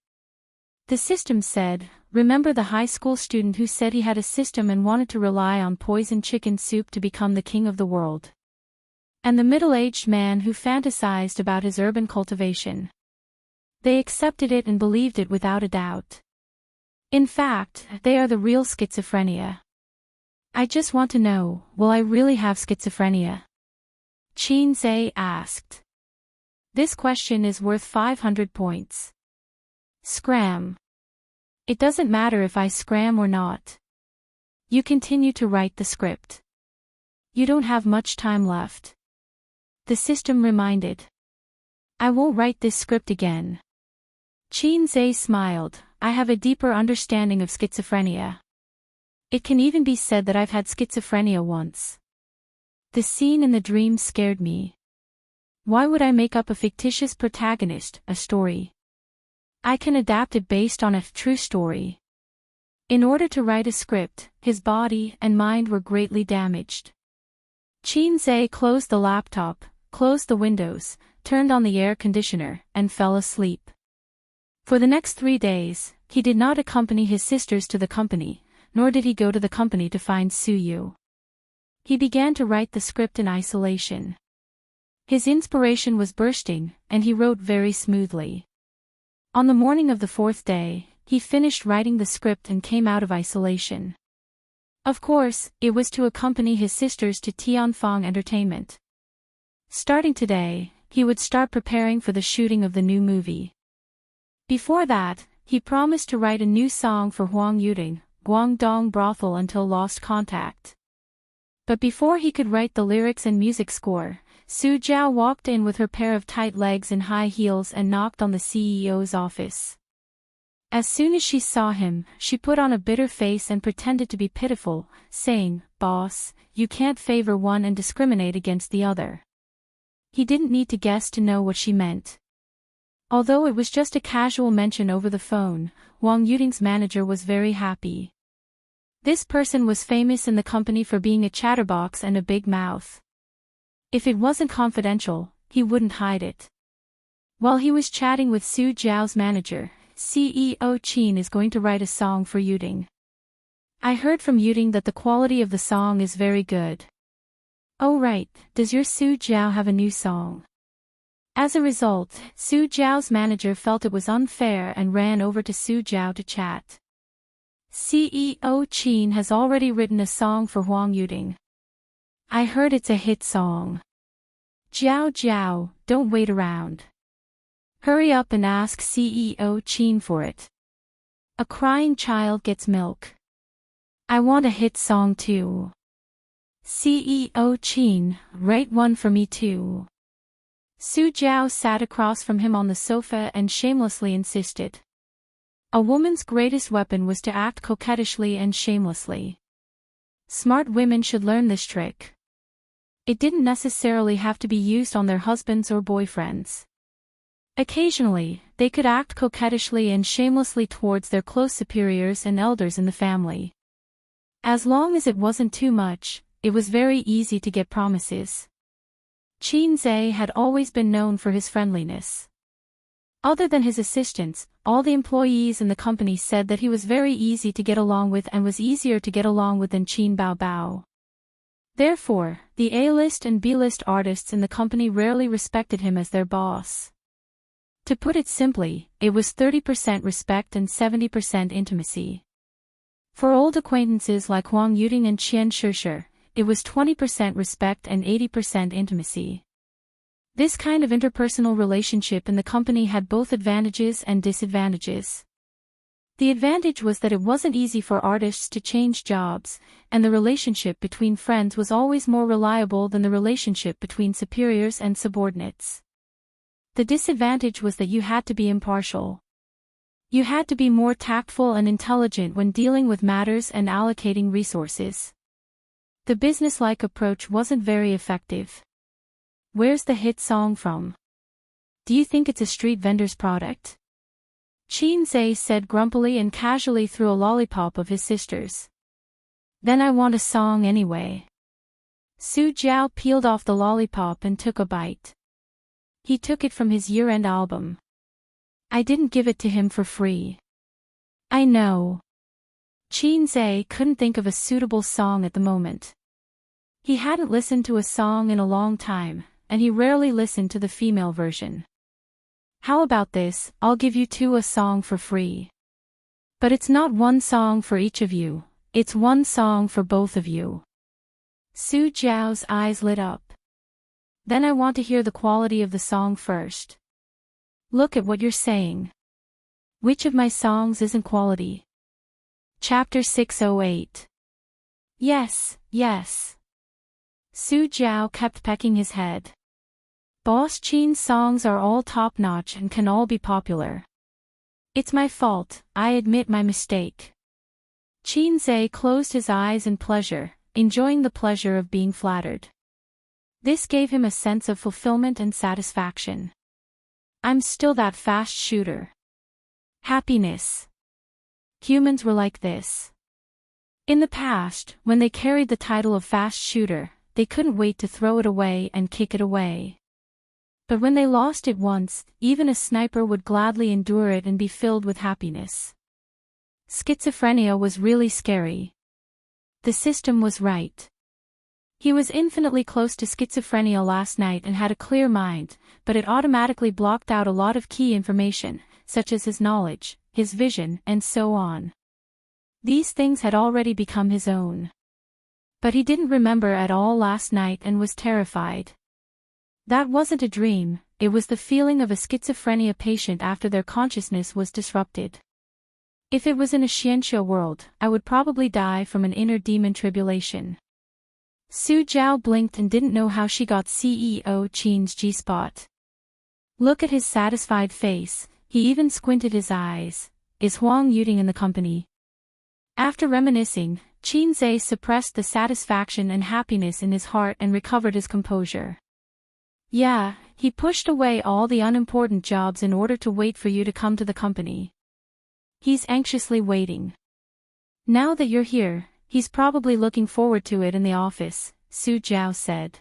[SPEAKER 1] The system said, remember the high school student who said he had a system and wanted to rely on poisoned chicken soup to become the king of the world? And the middle-aged man who fantasized about his urban cultivation. They accepted it and believed it without a doubt. In fact, they are the real schizophrenia. I just want to know, will I really have schizophrenia? Qinze asked. This question is worth 500 points. Scram. It doesn't matter if I scram or not. You continue to write the script. You don't have much time left. The system reminded. I won't write this script again. Qinze smiled, I have a deeper understanding of schizophrenia. It can even be said that I've had schizophrenia once. The scene in the dream scared me. Why would I make up a fictitious protagonist, a story? I can adapt it based on a true story. In order to write a script, his body and mind were greatly damaged. Qinze closed the laptop, closed the windows, turned on the air conditioner, and fell asleep. For the next 3 days, he did not accompany his sisters to the company, nor did he go to the company to find Suyu. He began to write the script in isolation. His inspiration was bursting, and he wrote very smoothly. On the morning of the 4th day, he finished writing the script and came out of isolation. Of course, it was to accompany his sisters to Tianfang Entertainment. Starting today, he would start preparing for the shooting of the new movie. Before that, he promised to write a new song for Huang Yuding, Guangdong Brothel until lost contact. But before he could write the lyrics and music score, Su Jiao walked in with her pair of tight legs and high heels and knocked on the CEO's office. As soon as she saw him, she put on a bitter face and pretended to be pitiful, saying, "Boss, you can't favor one and discriminate against the other." He didn't need to guess to know what she meant. Although it was just a casual mention over the phone, Wang Yuding's manager was very happy. This person was famous in the company for being a chatterbox and a big mouth. If it wasn't confidential, he wouldn't hide it. While he was chatting with Su Jiao's manager, CEO Qin is going to write a song for Yuding. I heard from Yuding that the quality of the song is very good. Oh right, does your Su Jiao have a new song? As a result, Su Jiao's manager felt it was unfair and ran over to Su Jiao to chat. CEO Qin has already written a song for Huang Yuding. I heard it's a hit song. Jiao Jiao, don't wait around. Hurry up and ask CEO Qin for it. A crying child gets milk. I want a hit song too. CEO Qin, write one for me too. Su Jiao sat across from him on the sofa and shamelessly insisted. A woman's greatest weapon was to act coquettishly and shamelessly. Smart women should learn this trick. It didn't necessarily have to be used on their husbands or boyfriends. Occasionally, they could act coquettishly and shamelessly towards their close superiors and elders in the family. As long as it wasn't too much, it was very easy to get promises. Qin Zhe had always been known for his friendliness. Other than his assistants, all the employees in the company said that he was very easy to get along with and was easier to get along with than Qin Bao Bao. Therefore, the A-list and B-list artists in the company rarely respected him as their boss. To put it simply, it was 30% respect and 70% intimacy. For old acquaintances like Huang Yuding and Qian Shishir, it was 20% respect and 80% intimacy. This kind of interpersonal relationship in the company had both advantages and disadvantages. The advantage was that it wasn't easy for artists to change jobs, and the relationship between friends was always more reliable than the relationship between superiors and subordinates. The disadvantage was that you had to be impartial. You had to be more tactful and intelligent when dealing with matters and allocating resources. The business-like approach wasn't very effective. Where's the hit song from? Do you think it's a street vendor's product? Qin Zhe said grumpily and casually threw a lollipop of his sister's. Then I want a song anyway. Su Jiao peeled off the lollipop and took a bite. He took it from his year-end album. I didn't give it to him for free. I know. Qin Zhe couldn't think of a suitable song at the moment. He hadn't listened to a song in a long time, and he rarely listened to the female version. How about this, I'll give you two a song for free. But it's not one song for each of you, it's one song for both of you. Su Jiao's eyes lit up. Then I want to hear the quality of the song first. Look at what you're saying. Which of my songs isn't quality? Chapter 608. Yes, yes. Su Jiao kept pecking his head. Boss Qin's songs are all top-notch and can all be popular. It's my fault, I admit my mistake. Qin Zhe closed his eyes in pleasure, enjoying the pleasure of being flattered. This gave him a sense of fulfillment and satisfaction. I'm still that fast shooter. Happiness. Humans were like this. In the past, when they carried the title of fast shooter, they couldn't wait to throw it away and kick it away. But when they lost it once, even a sniper would gladly endure it and be filled with happiness. Schizophrenia was really scary. The system was right. He was infinitely close to schizophrenia last night and had a clear mind, but it automatically blocked out a lot of key information, such as his knowledge, his vision, and so on. These things had already become his own. But he didn't remember at all last night and was terrified. That wasn't a dream, it was the feeling of a schizophrenia patient after their consciousness was disrupted. If it was in a Xianxia world, I would probably die from an inner demon tribulation. Su Jiao blinked and didn't know how she got CEO Qin's G-spot. Look at his satisfied face, he even squinted his eyes. Is Huang Yuding in the company? After reminiscing, Qin Zhe suppressed the satisfaction and happiness in his heart and recovered his composure. Yeah, he pushed away all the unimportant jobs in order to wait for you to come to the company. He's anxiously waiting. Now that you're here, he's probably looking forward to it in the office, Su Jiao said.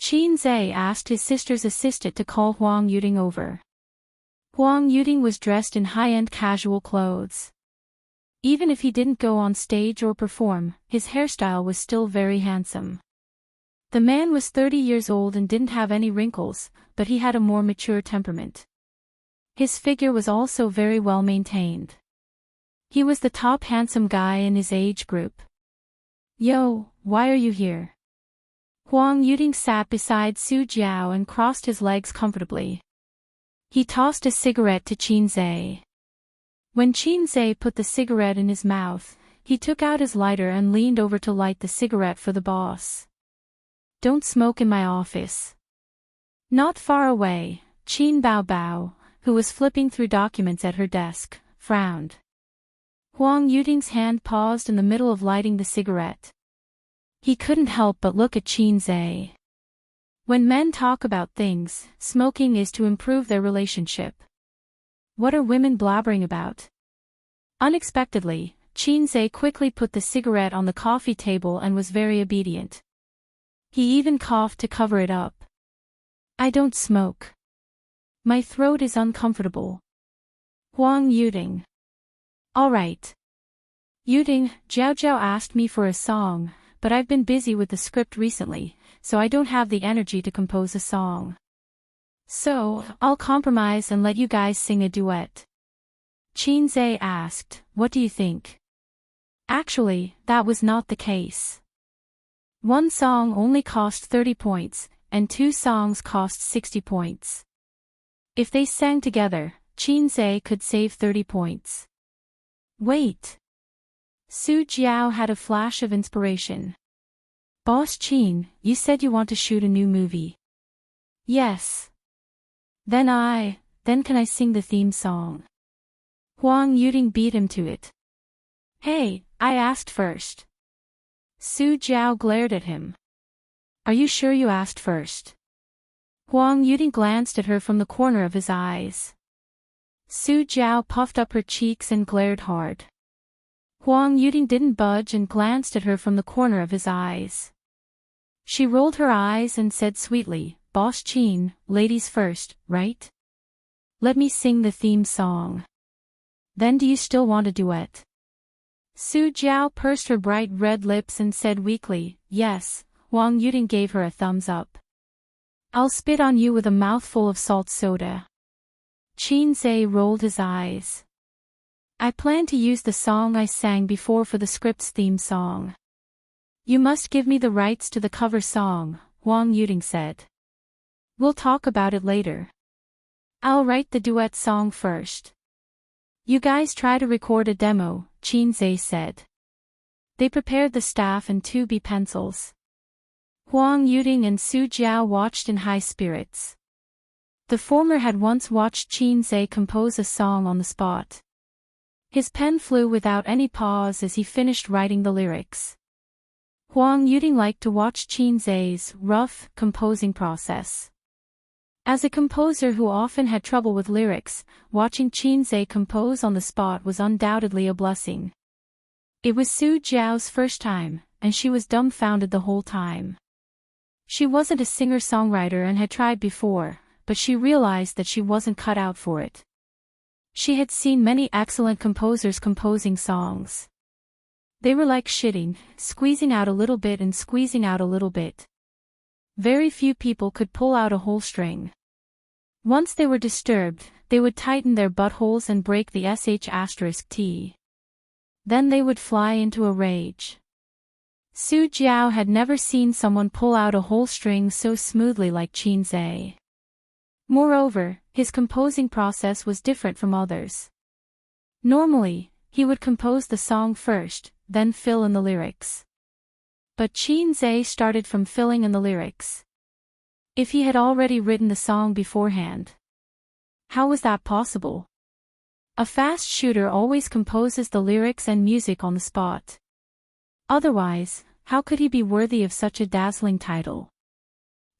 [SPEAKER 1] Qin Zhe asked his sister's assistant to call Huang Yuding over. Huang Yuding was dressed in high-end casual clothes. Even if he didn't go on stage or perform, his hairstyle was still very handsome. The man was 30 years old and didn't have any wrinkles, but he had a more mature temperament. His figure was also very well maintained. He was the top handsome guy in his age group. Yo, why are you here? Huang Yuding sat beside Su Jiao and crossed his legs comfortably. He tossed a cigarette to Qin Zhe. When Qin Zhe put the cigarette in his mouth, he took out his lighter and leaned over to light the cigarette for the boss. "Don't smoke in my office." Not far away, Qin Bao, who was flipping through documents at her desk, frowned. Huang Yuding's hand paused in the middle of lighting the cigarette. He couldn't help but look at Qin Zhe. When men talk about things, smoking is to improve their relationship. What are women blabbering about? Unexpectedly, Qin Zhe quickly put the cigarette on the coffee table and was very obedient. He even coughed to cover it up. "I don't smoke. My throat is uncomfortable." Huang Yuding. "All right. Yuding, Jiao asked me for a song, but I've been busy with the script recently, so I don't have the energy to compose a song. So, I'll compromise and let you guys sing a duet." Qin Zhe asked, "What do you think?" Actually, that was not the case. One song only cost 30 points, and 2 songs cost 60 points. If they sang together, Qin Zhe could save 30 points. Wait. Su Jiao had a flash of inspiration. "Boss Qin, you said you want to shoot a new movie." "Yes." Then can I sing the theme song?" Huang Yuding beat him to it. "Hey, I asked first." Su Jiao glared at him. "Are you sure you asked first?" Huang Yuding glanced at her from the corner of his eyes. Su Jiao puffed up her cheeks and glared hard. Huang Yuding didn't budge and glanced at her from the corner of his eyes. She rolled her eyes and said sweetly, "Boss Qin, ladies first, right? Let me sing the theme song. Then do you still want a duet?" Su Jiao pursed her bright red lips and said weakly, "Yes." Huang Yuding gave her a thumbs up. "I'll spit on you with a mouthful of salt soda." Qin Zhe rolled his eyes. "I plan to use the song I sang before for the script's theme song." "You must give me the rights to the cover song," Huang Yuding said. "We'll talk about it later. I'll write the duet song first." "You guys try to record a demo," Qin Zhe said. They prepared the staff and 2B pencils. Huang Yuding and Su Jiao watched in high spirits. The former had once watched Qin Zhe compose a song on the spot. His pen flew without any pause as he finished writing the lyrics. Huang Yuding liked to watch Qin Zhe's rough composing process. As a composer who often had trouble with lyrics, watching Qin Zhe compose on the spot was undoubtedly a blessing. It was Su Jiao's first time, and she was dumbfounded the whole time. She wasn't a singer-songwriter and had tried before, but she realized that she wasn't cut out for it. She had seen many excellent composers composing songs. They were like shitting, squeezing out a little bit and squeezing out a little bit. Very few people could pull out a whole string. Once they were disturbed, they would tighten their buttholes and break the sh*t. Then they would fly into a rage. Su Jiao had never seen someone pull out a whole string so smoothly like Qin Zhe. Moreover, his composing process was different from others. Normally, he would compose the song first, then fill in the lyrics. But Qin Zhe started from filling in the lyrics. If he had already written the song beforehand. How was that possible? A fast shooter always composes the lyrics and music on the spot. Otherwise, how could he be worthy of such a dazzling title?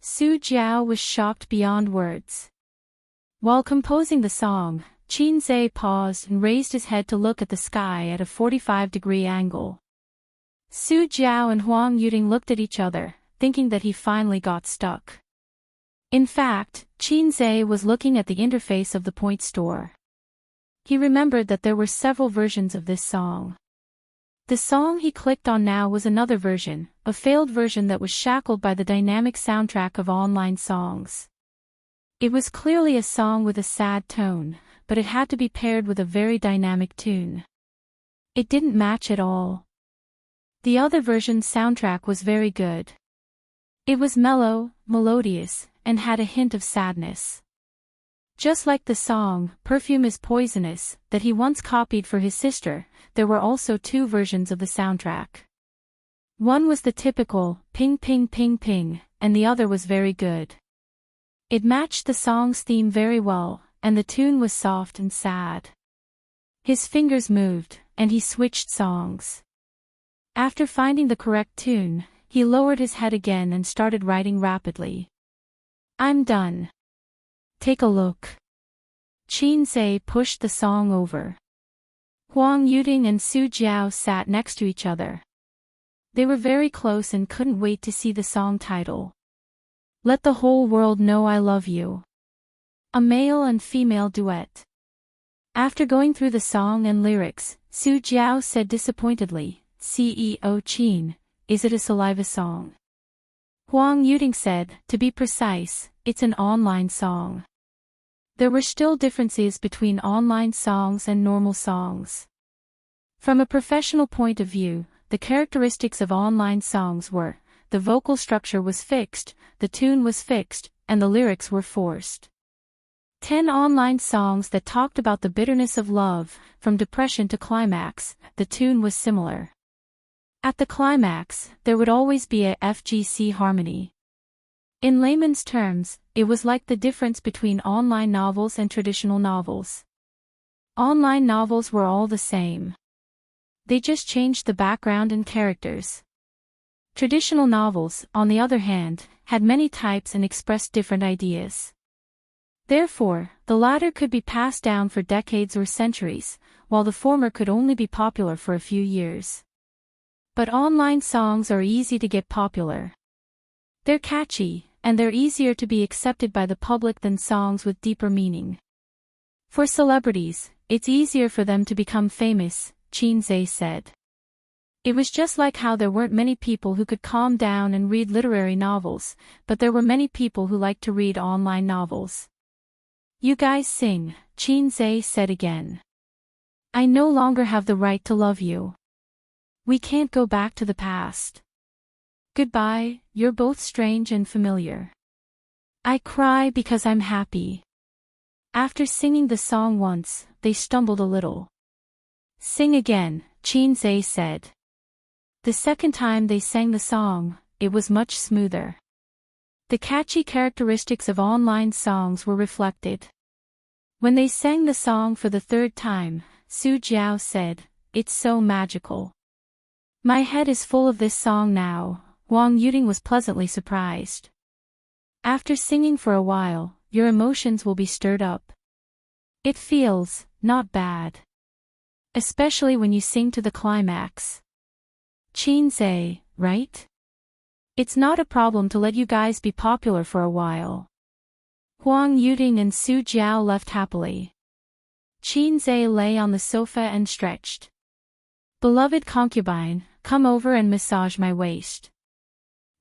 [SPEAKER 1] Su Jiao was shocked beyond words. While composing the song, Qin Zhe paused and raised his head to look at the sky at a 45-degree angle. Su Jiao and Huang Yuding looked at each other, thinking that he finally got stuck. In fact, Qin Zhe was looking at the interface of the point store. He remembered that there were several versions of this song. The song he clicked on now was another version, a failed version that was shackled by the dynamic soundtrack of online songs. It was clearly a song with a sad tone, but it had to be paired with a very dynamic tune. It didn't match at all. The other version's soundtrack was very good. It was mellow, melodious, and had a hint of sadness. Just like the song, Perfume is Poisonous, that he once copied for his sister, there were also two versions of the soundtrack. One was the typical, ping ping ping ping, and the other was very good. It matched the song's theme very well, and the tune was soft and sad. His fingers moved, and he switched songs. After finding the correct tune, he lowered his head again and started writing rapidly. I'm done. Take a look. Qin Zhe pushed the song over. Huang Yuding and Su Jiao sat next to each other. They were very close and couldn't wait to see the song title. Let the whole world know I love you. A male and female duet. After going through the song and lyrics, Su Jiao said disappointedly, CEO Qin, is it a saliva song? Huang Yuding said, to be precise, it's an online song. There were still differences between online songs and normal songs. From a professional point of view, the characteristics of online songs were, the vocal structure was fixed, the tune was fixed, and the lyrics were forced. 10 online songs that talked about the bitterness of love, from depression to climax, the tune was similar. At the climax, there would always be a FGC harmony. In layman's terms, it was like the difference between online novels and traditional novels. Online novels were all the same. They just changed the background and characters. Traditional novels, on the other hand, had many types and expressed different ideas. Therefore, the latter could be passed down for decades or centuries, while the former could only be popular for a few years. But online songs are easy to get popular. They're catchy, and they're easier to be accepted by the public than songs with deeper meaning. For celebrities, it's easier for them to become famous, Qin Zhe said. It was just like how there weren't many people who could calm down and read literary novels, but there were many people who liked to read online novels. You guys sing, Qin Zhe said again. I no longer have the right to love you. We can't go back to the past. Goodbye, you're both strange and familiar. I cry because I'm happy. After singing the song once, they stumbled a little. Sing again, Qin Zhe said. The second time they sang the song, it was much smoother. The catchy characteristics of online songs were reflected. When they sang the song for the third time, Su Jiao said, it's so magical. My head is full of this song now. Huang Yuding was pleasantly surprised. After singing for a while, your emotions will be stirred up. It feels, not bad. Especially when you sing to the climax. Qin Zhe, right? It's not a problem to let you guys be popular for a while. Huang Yuding and Su Jiao left happily. Qin Zhe lay on the sofa and stretched. Beloved concubine, come over and massage my waist.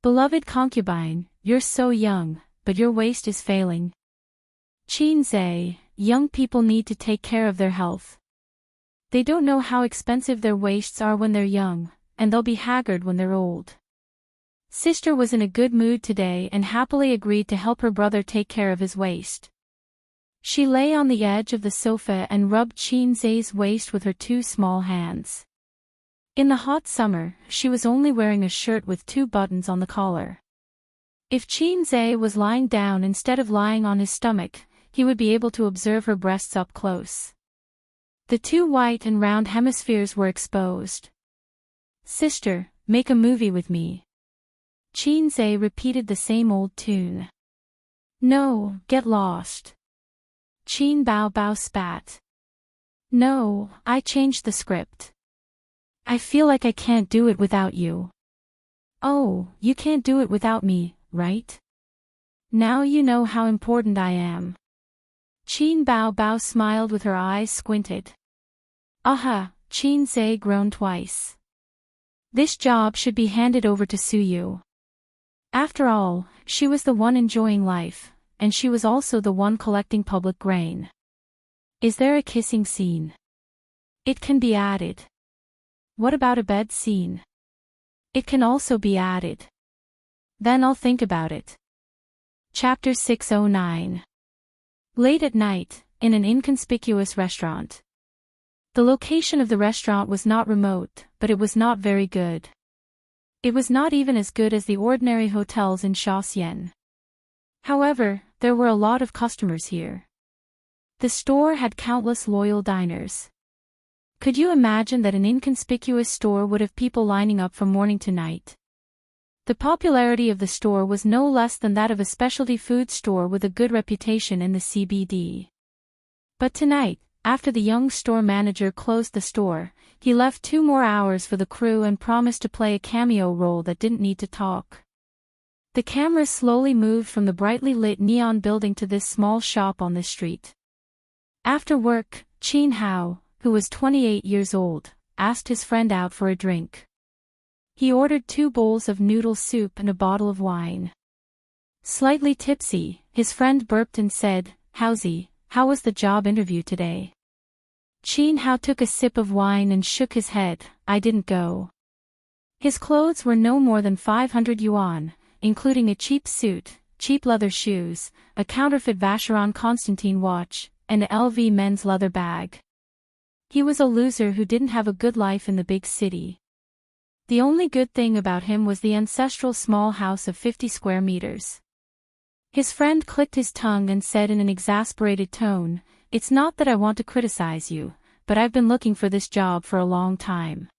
[SPEAKER 1] Beloved concubine, you're so young, but your waist is failing. Qin Zhe, young people need to take care of their health. They don't know how expensive their waists are when they're young, and they'll be haggard when they're old. Sister was in a good mood today and happily agreed to help her brother take care of his waist. She lay on the edge of the sofa and rubbed Qin Zhe's waist with her two small hands. In the hot summer, she was only wearing a shirt with 2 buttons on the collar. If Qin Zhe was lying down instead of lying on his stomach, he would be able to observe her breasts up close. The 2 white and round hemispheres were exposed. Sister, make a movie with me. Qin Zhe repeated the same old tune. No, get lost. Qin Bao Bao spat. No, I changed the script. I feel like I can't do it without you. Oh, you can't do it without me, right? Now you know how important I am. Qin Bao Bao smiled with her eyes squinted. Aha, Qin Zhe groaned twice. This job should be handed over to Su Yu. After all, she was the one enjoying life, and she was also the one collecting public grain. Is there a kissing scene? It can be added. What about a bed scene? It can also be added. Then I'll think about it. Chapter 609. Late at night, in an inconspicuous restaurant. The location of the restaurant was not remote, but it was not very good. It was not even as good as the ordinary hotels in Shaoxian. However, there were a lot of customers here. The store had countless loyal diners. Could you imagine that an inconspicuous store would have people lining up from morning to night? The popularity of the store was no less than that of a specialty food store with a good reputation in the CBD. But tonight, after the young store manager closed the store, he left 2 more hours for the crew and promised to play a cameo role that didn't need to talk. The camera slowly moved from the brightly lit neon building to this small shop on the street. After work, Qin Hao, who was 28 years old, asked his friend out for a drink. He ordered 2 bowls of noodle soup and a bottle of wine. Slightly tipsy, his friend burped and said, "Howsy, how was the job interview today?" Qin Hao took a sip of wine and shook his head. "I didn't go." His clothes were no more than 500 yuan, including a cheap suit, cheap leather shoes, a counterfeit Vacheron Constantine watch, and an LV men's leather bag. He was a loser who didn't have a good life in the big city. The only good thing about him was the ancestral small house of 50 square meters. His friend clicked his tongue and said in an exasperated tone, "It's not that I want to criticize you, but I've been looking for this job for a long time.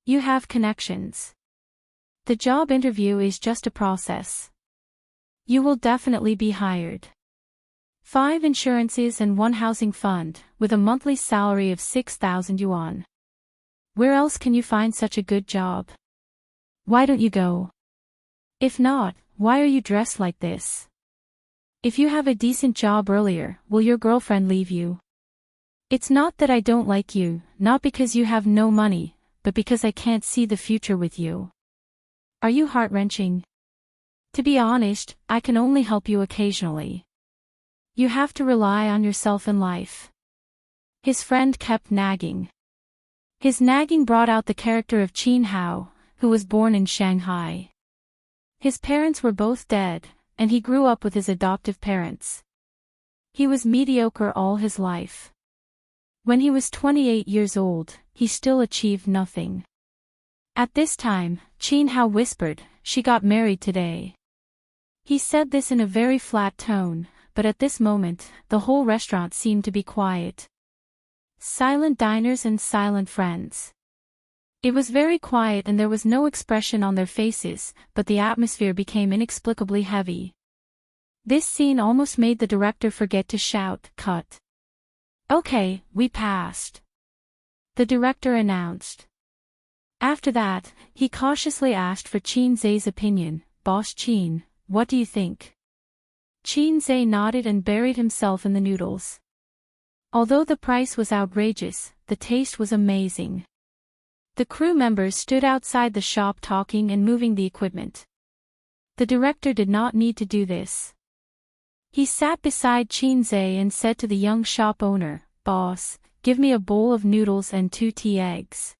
[SPEAKER 1] You have connections. The job interview is just a process. You will definitely be hired. 5 insurances and 1 housing fund, with a monthly salary of 6,000 yuan. Where else can you find such a good job? Why don't you go? If not, why are you dressed like this? If you have a decent job earlier, will your girlfriend leave you? It's not that I don't like you, not because you have no money, but because I can't see the future with you. Are you heart-wrenching? To be honest, I can only help you occasionally. You have to rely on yourself in life." His friend kept nagging. His nagging brought out the character of Qin Hao, who was born in Shanghai. His parents were both dead, and he grew up with his adoptive parents. He was mediocre all his life. When he was 28 years old, he still achieved nothing. At this time, Qin Hao whispered, "She got married today." He said this in a very flat tone, but at this moment, the whole restaurant seemed to be quiet. Silent diners and silent friends. It was very quiet and there was no expression on their faces, but the atmosphere became inexplicably heavy. This scene almost made the director forget to shout, "Cut." "Okay, we passed," the director announced. After that, he cautiously asked for Qin Zai's opinion. "Boss Qin, what do you think?" Qin Zai nodded and buried himself in the noodles. Although the price was outrageous, the taste was amazing. The crew members stood outside the shop talking and moving the equipment. The director did not need to do this. He sat beside Qin Zai and said to the young shop owner, "Boss, give me a bowl of noodles and 2 tea eggs.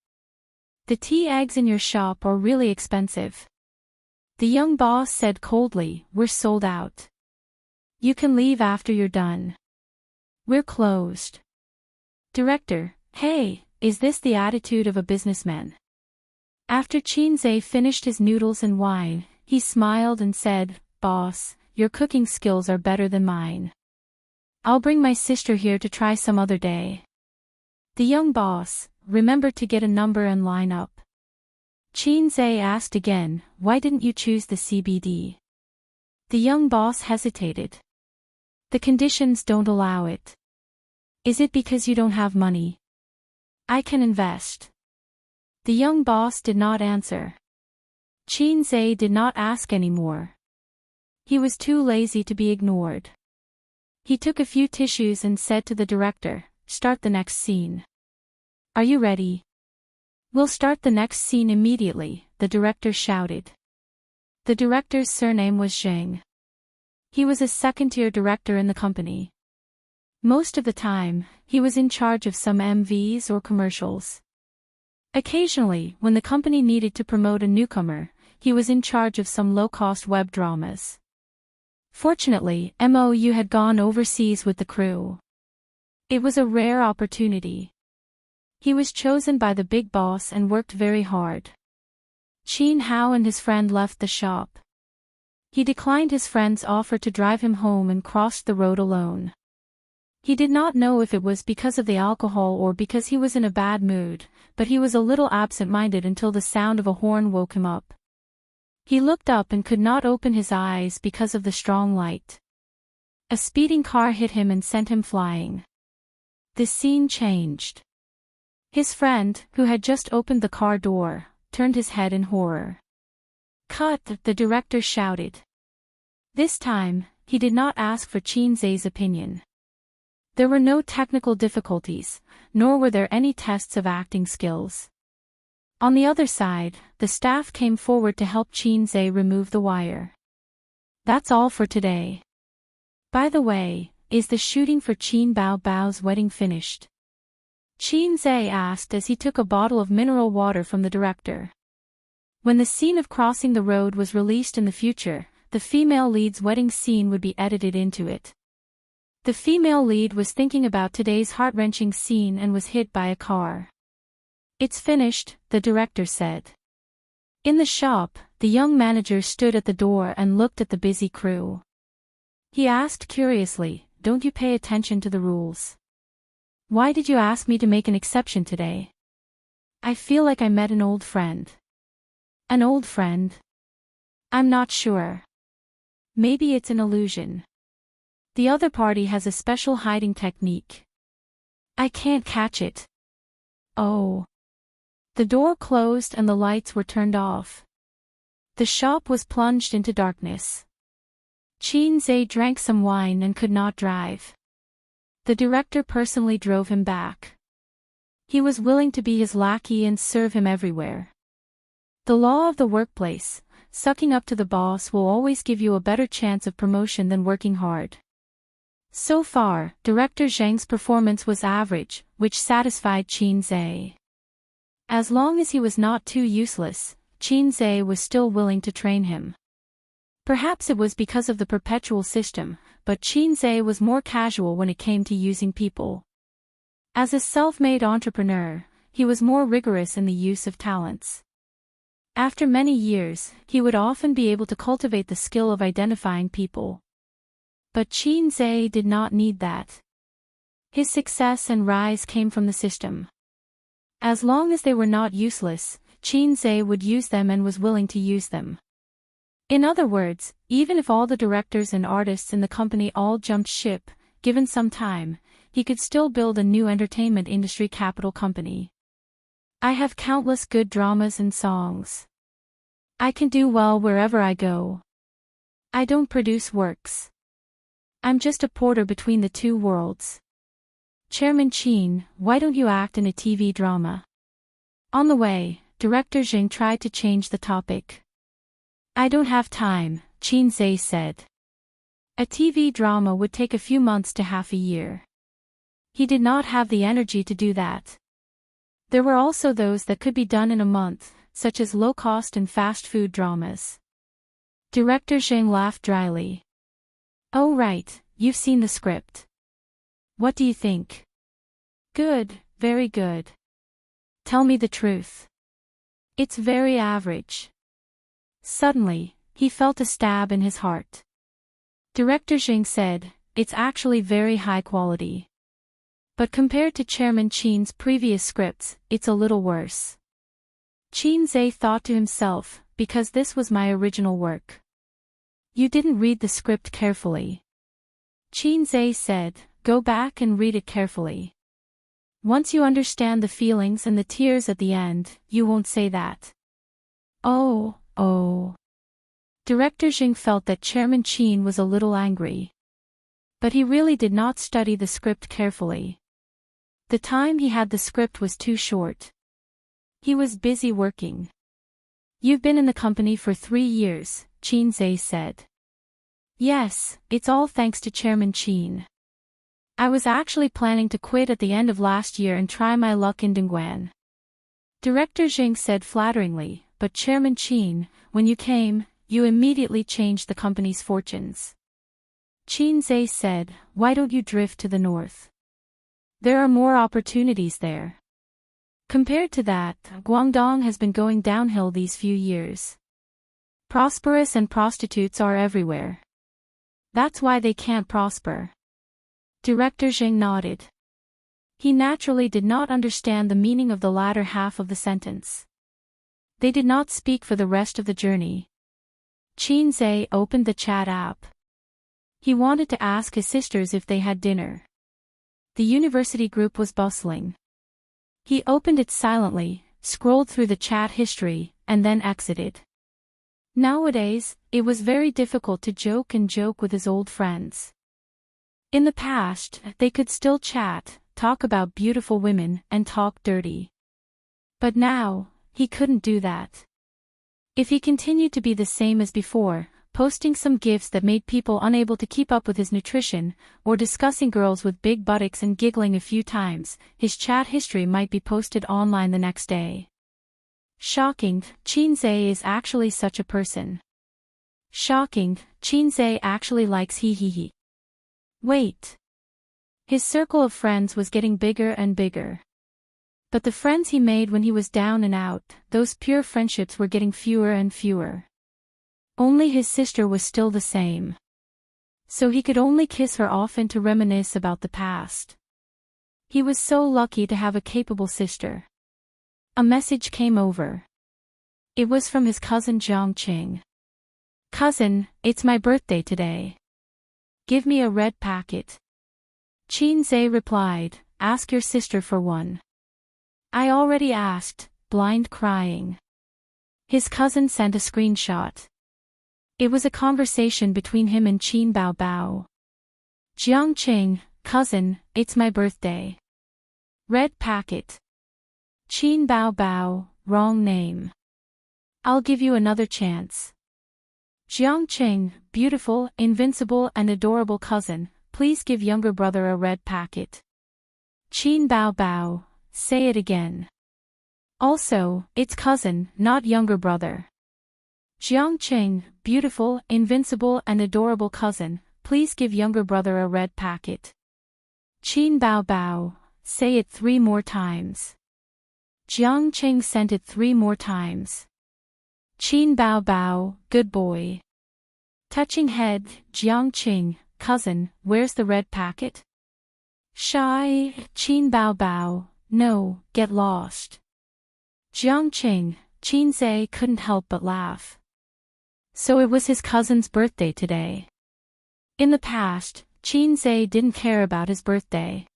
[SPEAKER 1] The tea eggs in your shop are really expensive." The young boss said coldly, "We're sold out. You can leave after you're done. We're closed." Director, "Hey, is this the attitude of a businessman?" After Qin Zai finished his noodles and wine, he smiled and said, "Boss, your cooking skills are better than mine. I'll bring my sister here to try some other day." The young boss, "Remember to get a number and line up." Qin Zai asked again, "Why didn't you choose the CBD?" The young boss hesitated. "The conditions don't allow it." "Is it because you don't have money?" "I can invest." The young boss did not answer. Qin Zai did not ask anymore. He was too lazy to be ignored. He took a few tissues and said to the director, "Start the next scene." "Are you ready?" "We'll start the next scene immediately," the director shouted. The director's surname was Zheng. He was a second-tier director in the company. Most of the time, he was in charge of some MVs or commercials. Occasionally, when the company needed to promote a newcomer, he was in charge of some low-cost web dramas. Fortunately, Mou had gone overseas with the crew. It was a rare opportunity. He was chosen by the big boss and worked very hard. Qin Hao and his friend left the shop. He declined his friend's offer to drive him home and crossed the road alone. He did not know if it was because of the alcohol or because he was in a bad mood, but he was a little absent-minded until the sound of a horn woke him up. He looked up and could not open his eyes because of the strong light. A speeding car hit him and sent him flying. The scene changed. His friend, who had just opened the car door, turned his head in horror. "Cut!" the director shouted. This time, he did not ask for Qin Zai's opinion. There were no technical difficulties, nor were there any tests of acting skills. On the other side, the staff came forward to help Qin Zai remove the wire. "That's all for today. By the way, is the shooting for Qin Bao Bao's wedding finished?" Qin Zai asked as he took a bottle of mineral water from the director. When the scene of crossing the road was released in the future, the female lead's wedding scene would be edited into it. The female lead was thinking about today's heart-wrenching scene and was hit by a car. "It's finished," the director said. In the shop, the young manager stood at the door and looked at the busy crew. He asked curiously, "Don't you pay attention to the rules? Why did you ask me to make an exception today? I feel like I met an old friend." "An old friend?" "I'm not sure. Maybe it's an illusion. The other party has a special hiding technique. I can't catch it." "Oh." The door closed and the lights were turned off. The shop was plunged into darkness. Qin Zai drank some wine and could not drive. The director personally drove him back. He was willing to be his lackey and serve him everywhere. The law of the workplace, sucking up to the boss will always give you a better chance of promotion than working hard. So far, Director Zheng's performance was average, which satisfied Qin Zai. As long as he was not too useless, Qin Zai was still willing to train him. Perhaps it was because of the perpetual system, but Qin Zai was more casual when it came to using people. As a self-made entrepreneur, he was more rigorous in the use of talents. After many years, he would often be able to cultivate the skill of identifying people. But Qin Zai did not need that. His success and rise came from the system. As long as they were not useless, Qin Zai would use them and was willing to use them. In other words, even if all the directors and artists in the company all jumped ship, given some time, he could still build a new entertainment industry capital company. "I have countless good dramas and songs. I can do well wherever I go. I don't produce works. I'm just a porter between the two worlds. Chairman Qin, why don't you act in a TV drama?" On the way, Director Zheng tried to change the topic. "I don't have time," Qin Zai said. A TV drama would take a few months to half a year. He did not have the energy to do that. There were also those that could be done in a month, such as low-cost and fast food dramas. Director Zheng laughed dryly. "Oh right, you've seen the script. What do you think?" "Good, very good. Tell me the truth." "It's very average." Suddenly, he felt a stab in his heart. Director Zheng said, "It's actually very high quality. But compared to Chairman Qin's previous scripts, it's a little worse." Qin Zai thought to himself, because this was my original work. "You didn't read the script carefully." Qin Zai said, "Go back and read it carefully. Once you understand the feelings and the tears at the end, you won't say that." Oh. Director Zheng felt that Chairman Qin was a little angry. But he really did not study the script carefully. The time he had the script was too short. He was busy working. "You've been in the company for 3 years, Qin Zai said. "Yes, it's all thanks to Chairman Qin. I was actually planning to quit at the end of last year and try my luck in Dongguan." Director Zheng said flatteringly, but Chairman Qin, when you came, you immediately changed the company's fortunes. Qin Zhe said, why don't you drift to the north? There are more opportunities there. Compared to that, Guangdong has been going downhill these few years. Prosperous and prostitutes are everywhere. That's why they can't prosper. Director Zheng nodded. He naturally did not understand the meaning of the latter half of the sentence. They did not speak for the rest of the journey. Qin Zhe opened the chat app. He wanted to ask his sisters if they had dinner. The university group was bustling. He opened it silently, scrolled through the chat history, and then exited. Nowadays, it was very difficult to joke with his old friends. In the past, they could still chat, talk about beautiful women, and talk dirty. But now, he couldn't do that. If he continued to be the same as before, posting some gifs that made people unable to keep up with his nutrition, or discussing girls with big buttocks and giggling a few times, his chat history might be posted online the next day. Shocking, Qin Zhe is actually such a person. Shocking, Qin Zhe actually likes he. Wait. His circle of friends was getting bigger and bigger. But the friends he made when he was down and out, those pure friendships were getting fewer and fewer. Only his sister was still the same. So he could only kiss her often to reminisce about the past. He was so lucky to have a capable sister. A message came over. It was from his cousin Jiang Qing. Cousin, it's my birthday today. Give me a red packet. Qin Zhe replied, ask your sister for one. I already asked, blind crying. His cousin sent a screenshot. It was a conversation between him and Qin Bao Bao. Jiang Qing, cousin, it's my birthday. Red packet. Qin Bao Bao, wrong name. I'll give you another chance. Jiang Qing, beautiful, invincible and adorable cousin, please give younger brother a red packet. Qin Bao Bao, say it again. Also, it's cousin, not younger brother. Jiang Qing, beautiful, invincible and adorable cousin, please give younger brother a red packet. Qin Bao Bao, say it 3 more times. Jiang Qing sent it 3 more times. Qin Bao Bao, good boy. Touching head, Jiang Qing, cousin, where's the red packet? Shy, Qin Bao Bao, no, get lost. Jiang Qing, Qin Zhe couldn't help but laugh. So it was his cousin's birthday today. In the past, Qin Zhe didn't care about his birthday.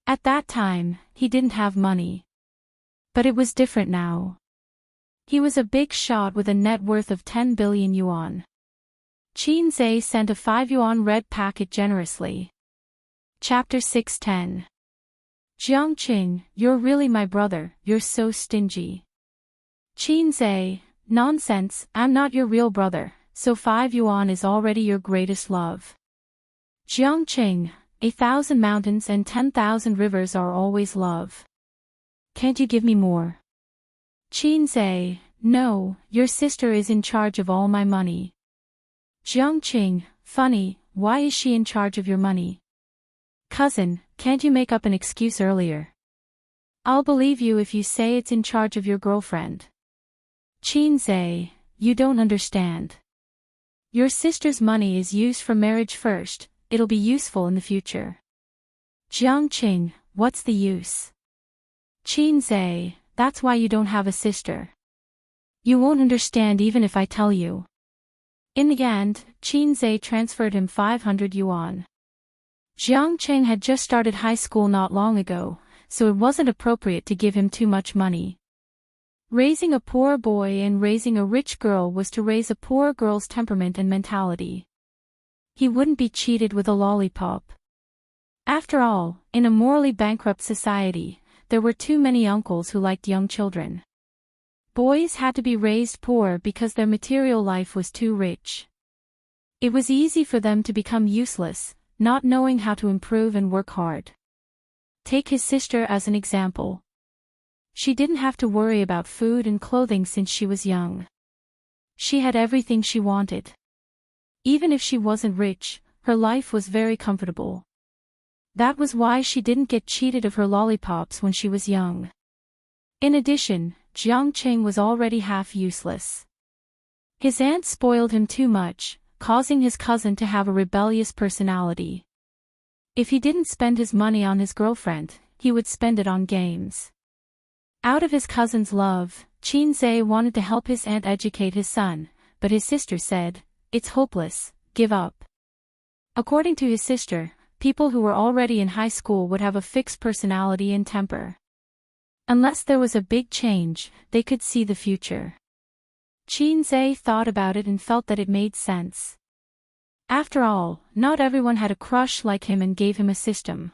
[SPEAKER 1] At that time, he didn't have money. But it was different now. He was a big shot with a net worth of 10 billion yuan. Qin Zhe sent a 5 yuan red packet generously. Chapter 610. Jiang Qing, you're really my brother, you're so stingy. Qin Zhe, nonsense, I'm not your real brother, so 5 yuan is already your greatest love. Jiang Qing, 1,000 mountains and 10,000 rivers are always love. Can't you give me more? Qin Zhe, no, your sister is in charge of all my money. Jiang Qing, funny, why is she in charge of your money? Cousin, can't you make up an excuse earlier? I'll believe you if you say it's in charge of your girlfriend. Qin Zhe, you don't understand. Your sister's money is used for marriage first, it'll be useful in the future. Jiang Qing, what's the use? Qin Zhe, that's why you don't have a sister. You won't understand even if I tell you. In the end, Qin Zhe transferred him 500 yuan. Jiang Qing had just started high school not long ago, so it wasn't appropriate to give him too much money. Raising a poor boy and raising a rich girl was to raise a poor girl's temperament and mentality. He wouldn't be cheated with a lollipop. After all, in a morally bankrupt society, there were too many uncles who liked young children. Boys had to be raised poor because their material life was too rich. It was easy for them to become useless, not knowing how to improve and work hard. Take his sister as an example. She didn't have to worry about food and clothing since she was young. She had everything she wanted. Even if she wasn't rich, her life was very comfortable. That was why she didn't get cheated of her lollipops when she was young. In addition, Jiang Qing was already half useless. His aunt spoiled him too much, causing his cousin to have a rebellious personality. If he didn't spend his money on his girlfriend, he would spend it on games. Out of his cousin's love, Qin Zhe wanted to help his aunt educate his son, but his sister said, "It's hopeless, give up." According to his sister, people who were already in high school would have a fixed personality and temper. Unless there was a big change, they could see the future. Qin Zhe thought about it and felt that it made sense. After all, not everyone had a crush like him and gave him a system.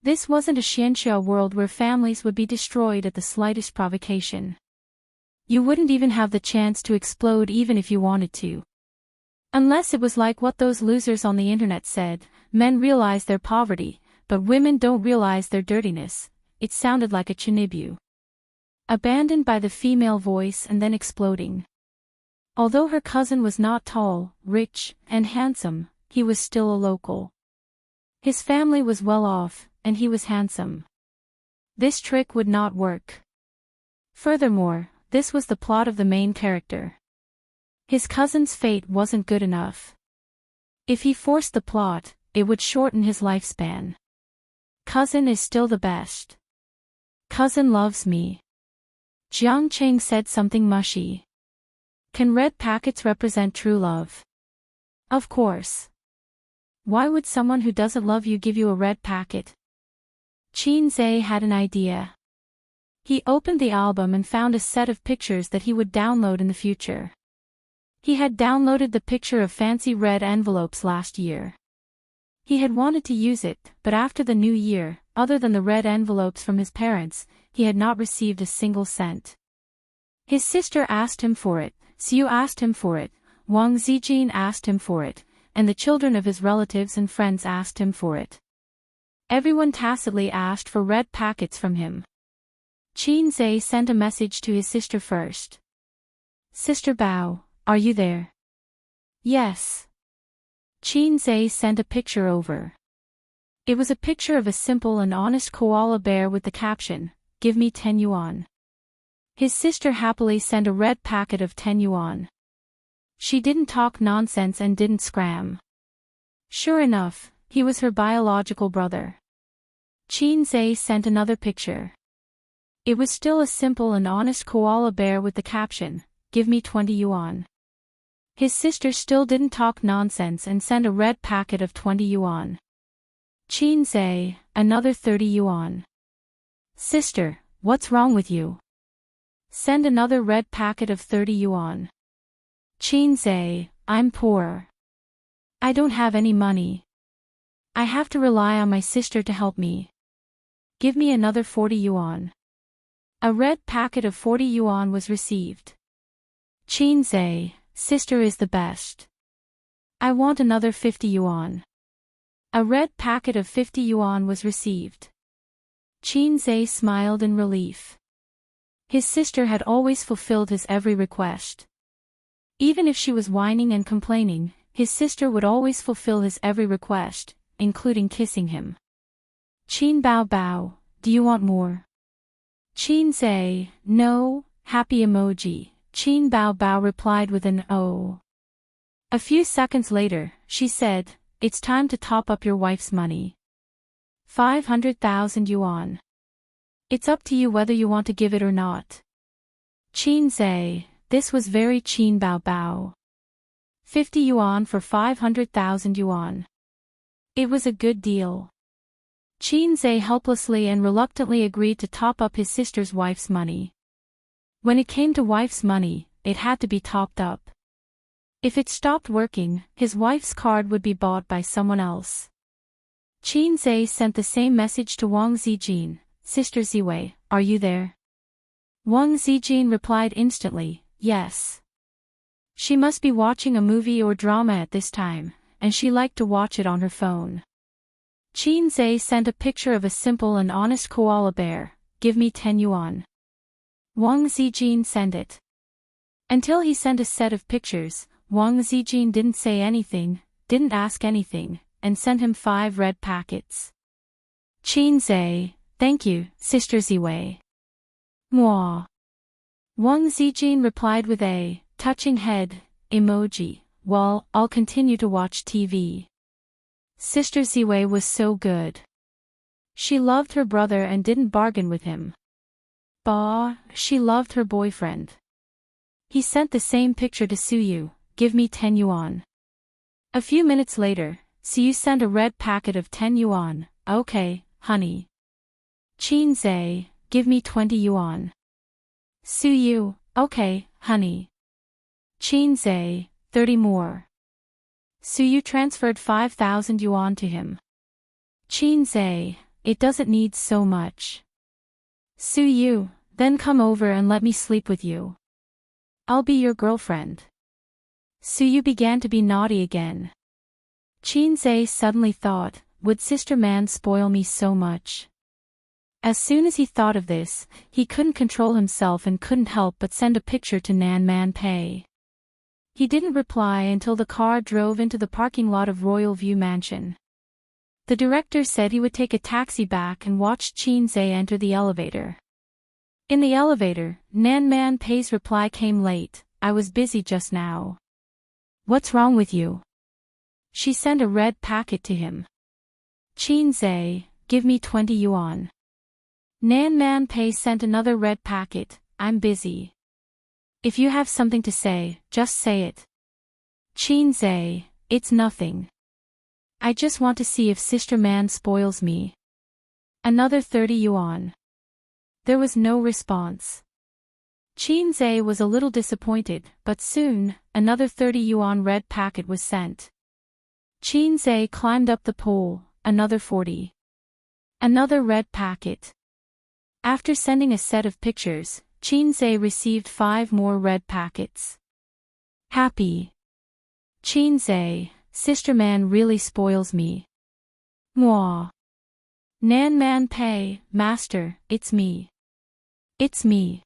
[SPEAKER 1] This wasn't a Xianxia world where families would be destroyed at the slightest provocation. You wouldn't even have the chance to explode even if you wanted to. Unless it was like what those losers on the internet said, men realize their poverty, but women don't realize their dirtiness. It sounded like a chinibu. Abandoned by the female voice and then exploding. Although her cousin was not tall, rich, and handsome, he was still a local. His family was well off, and he was handsome. This trick would not work. Furthermore, this was the plot of the main character. His cousin's fate wasn't good enough. If he forced the plot, it would shorten his lifespan. Cousin is still the best. Cousin loves me. Jiang Qing said something mushy. Can red packets represent true love? Of course. Why would someone who doesn't love you give you a red packet? Qin Zhe had an idea. He opened the album and found a set of pictures that he would download in the future. He had downloaded the picture of fancy red envelopes last year. He had wanted to use it, but after the new year, other than the red envelopes from his parents, he had not received a single cent. His sister asked him for it, Xiu asked him for it, Wang Zijin asked him for it, and the children of his relatives and friends asked him for it. Everyone tacitly asked for red packets from him. Qin Zhe sent a message to his sister first. Sister Bao, are you there? Yes. Qin Zhe sent a picture over. It was a picture of a simple and honest koala bear with the caption, "Give me 10 yuan." His sister happily sent a red packet of 10 yuan. She didn't talk nonsense and didn't scram. Sure enough, he was her biological brother. Qin Zhe sent another picture. It was still a simple and honest koala bear with the caption, "Give me 20 yuan." His sister still didn't talk nonsense and sent a red packet of 20 yuan. Qin Zhe, another 30 yuan. Sister, what's wrong with you? Send another red packet of 30 yuan. Qin Zhe, I'm poor. I don't have any money. I have to rely on my sister to help me. Give me another 40 yuan. A red packet of 40 yuan was received. Qin Zhe, sister is the best. I want another 50 yuan. A red packet of 50 yuan was received. Qin Zhe smiled in relief. His sister had always fulfilled his every request. Even if she was whining and complaining, his sister would always fulfill his every request, including kissing him. Qin Bao Bao, do you want more? Qin Zhe, no, happy emoji. Qin Bao Bao replied with an "oh." A few seconds later, she said, "It's time to top up your wife's money. 500,000 yuan. It's up to you whether you want to give it or not." Qin Zhe, this was very Qin Bao Bao. 50 yuan for 500,000 yuan. It was a good deal. Qin Zhe helplessly and reluctantly agreed to top up his sister's wife's money. When it came to wife's money, it had to be topped up. If it stopped working, his wife's card would be bought by someone else. Qin Zhe sent the same message to Wang Zijin, Sister Ziwei, are you there? Wang Zijin replied instantly, yes. She must be watching a movie or drama at this time, and she liked to watch it on her phone. Qin Zhe sent a picture of a simple and honest koala bear, give me 10 yuan. Wang Zijin sent it. Until he sent a set of pictures, Wang Zijin didn't say anything, didn't ask anything, and sent him 5 red packets. Qin Zai, thank you, Sister Ziwei. Moi. Wang Zijin replied with a touching head emoji. Well, I'll continue to watch TV. Sister Ziwei was so good. She loved her brother and didn't bargain with him. Bah, she loved her boyfriend. He sent the same picture to Suyu, give me 10 yuan. A few minutes later, Suyu sent a red packet of 10 yuan, okay, honey. Qin Zai, give me 20 yuan. Suyu, okay, honey. Qin Zai, 30 more. Suyu transferred 5,000 yuan to him. Qin Zai, it doesn't need so much. Suyu, then come over and let me sleep with you. I'll be your girlfriend. Suyu began to be naughty again. Qin Zai suddenly thought, would Sister Man spoil me so much? As soon as he thought of this, he couldn't control himself and couldn't help but send a picture to Nan Man Pei. He didn't reply until the car drove into the parking lot of Royal View Mansion. The director said he would take a taxi back and watched Qin Zai enter the elevator. In the elevator, Nan Man Pei's reply came late, I was busy just now. What's wrong with you? She sent a red packet to him. Qin Zai, give me 20 yuan. Nan Man Pei sent another red packet, I'm busy. If you have something to say, just say it. Qin Zai, it's nothing. I just want to see if Sister Man spoils me. Another 30 yuan. There was no response. Qin Zai was a little disappointed, but soon, another 30 yuan red packet was sent. Qin Zai climbed up the pole, another 40. Another red packet. After sending a set of pictures, Qin Zai received 5 more red packets. Happy. Qin Zai, Sister Man really spoils me. Moi. Nan Man Pei, Master, it's me. It's me.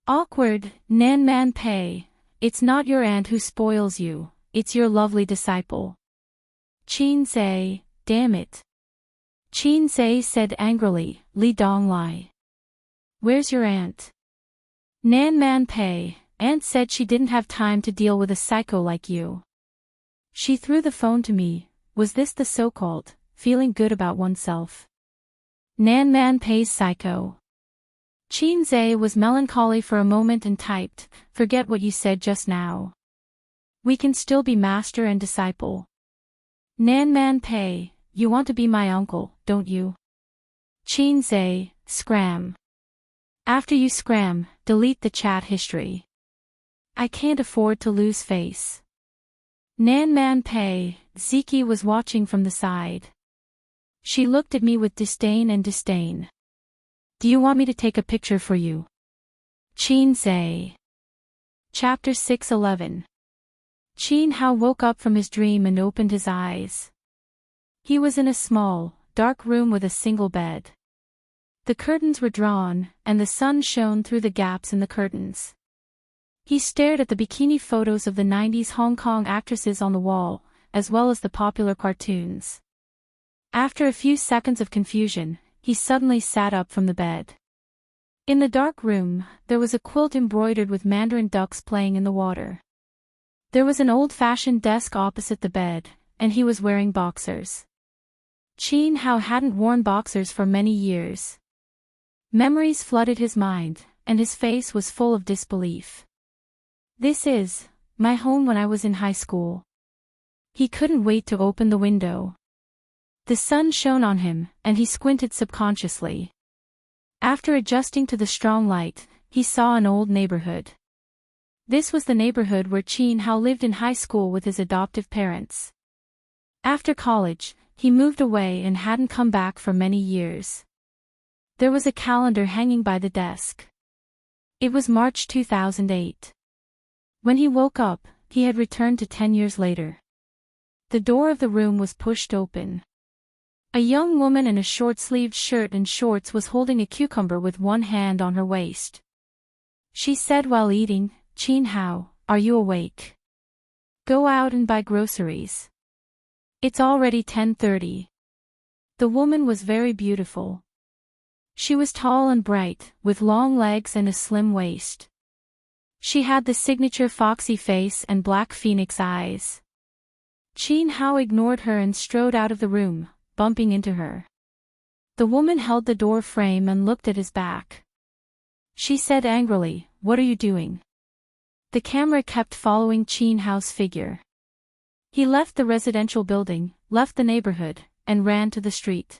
[SPEAKER 1] Awkward, Nan Man Pei, it's not your aunt who spoils you, it's your lovely disciple. Qin Zai, damn it. Qin Zai said angrily, Li Donglai. Where's your aunt? Nan Man Pei, aunt said she didn't have time to deal with a psycho like you. She threw the phone to me, was this the so-called, feeling good about oneself? Nan Man Pei's psycho. Qin Zai was melancholy for a moment and typed, forget what you said just now. We can still be master and disciple. Nan Man Pei, you want to be my uncle, don't you? Qin Zai, scram. After you scram, delete the chat history. I can't afford to lose face. Nan Man Pei, Ziki was watching from the side. She looked at me with disdain and disdain. Do you want me to take a picture for you? Qin Zai. Chapter 6:11. Qin Hao woke up from his dream and opened his eyes. He was in a small, dark room with a single bed. The curtains were drawn, and the sun shone through the gaps in the curtains. He stared at the bikini photos of the 90s Hong Kong actresses on the wall, as well as the popular cartoons. After a few seconds of confusion, he suddenly sat up from the bed. In the dark room, there was a quilt embroidered with mandarin ducks playing in the water. There was an old-fashioned desk opposite the bed, and he was wearing boxers. Qin Hao hadn't worn boxers for many years. Memories flooded his mind, and his face was full of disbelief. This is my home when I was in high school. He couldn't wait to open the window. The sun shone on him, and he squinted subconsciously. After adjusting to the strong light, he saw an old neighborhood. This was the neighborhood where Qin Hao lived in high school with his adoptive parents. After college, he moved away and hadn't come back for many years. There was a calendar hanging by the desk. It was March 2008. When he woke up, he had returned to 10 years later. The door of the room was pushed open. A young woman in a short-sleeved shirt and shorts was holding a cucumber with one hand on her waist. She said while eating, "Qin Hao, are you awake? Go out and buy groceries. It's already 10:30. The woman was very beautiful. She was tall and bright, with long legs and a slim waist. She had the signature foxy face and black phoenix eyes. Qin Hao ignored her and strode out of the room, bumping into her. The woman held the door frame and looked at his back. She said angrily, "What are you doing?" The camera kept following Qin Hao's figure. He left the residential building, left the neighborhood, and ran to the street.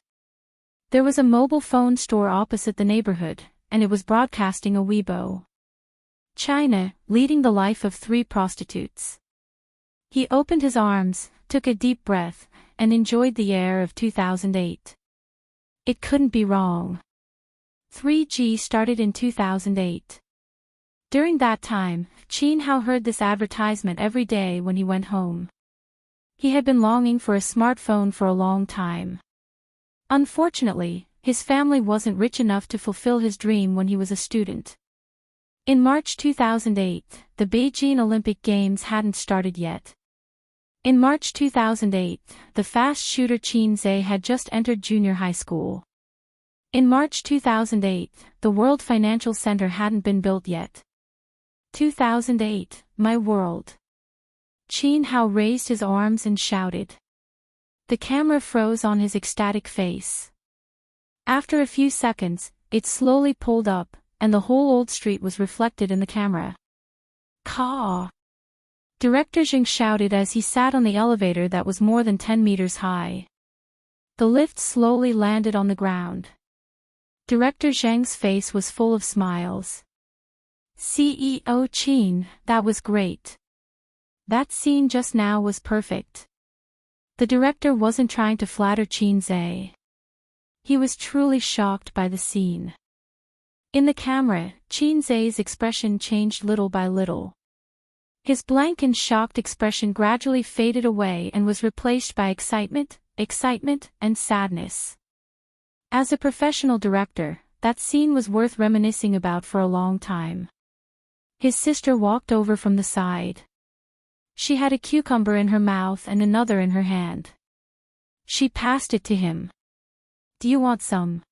[SPEAKER 1] There was a mobile phone store opposite the neighborhood, and it was broadcasting a Weibo. China, leading the life of 3 prostitutes. He opened his arms, took a deep breath, and enjoyed the air of 2008. It couldn't be wrong. 3G started in 2008. During that time, Qin Hao heard this advertisement every day when he went home. He had been longing for a smartphone for a long time. Unfortunately, his family wasn't rich enough to fulfill his dream when he was a student. In March 2008, the Beijing Olympic Games hadn't started yet. In March 2008, the fast shooter Qin Zhe had just entered junior high school. In March 2008, the World Financial Center hadn't been built yet. 2008, my world. Qin Hao raised his arms and shouted. The camera froze on his ecstatic face. After a few seconds, it slowly pulled up, and the whole old street was reflected in the camera. Caw! Director Zheng shouted as he sat on the elevator that was more than 10 meters high. The lift slowly landed on the ground. Director Zheng's face was full of smiles. CEO Qin, that was great. That scene just now was perfect. The director wasn't trying to flatter Qin Zhe. He was truly shocked by the scene. In the camera, Qin Zhe's expression changed little by little. His blank and shocked expression gradually faded away and was replaced by excitement, and sadness. As a professional director, that scene was worth reminiscing about for a long time. His sister walked over from the side. She had a cucumber in her mouth and another in her hand. She passed it to him. "Do you want some?"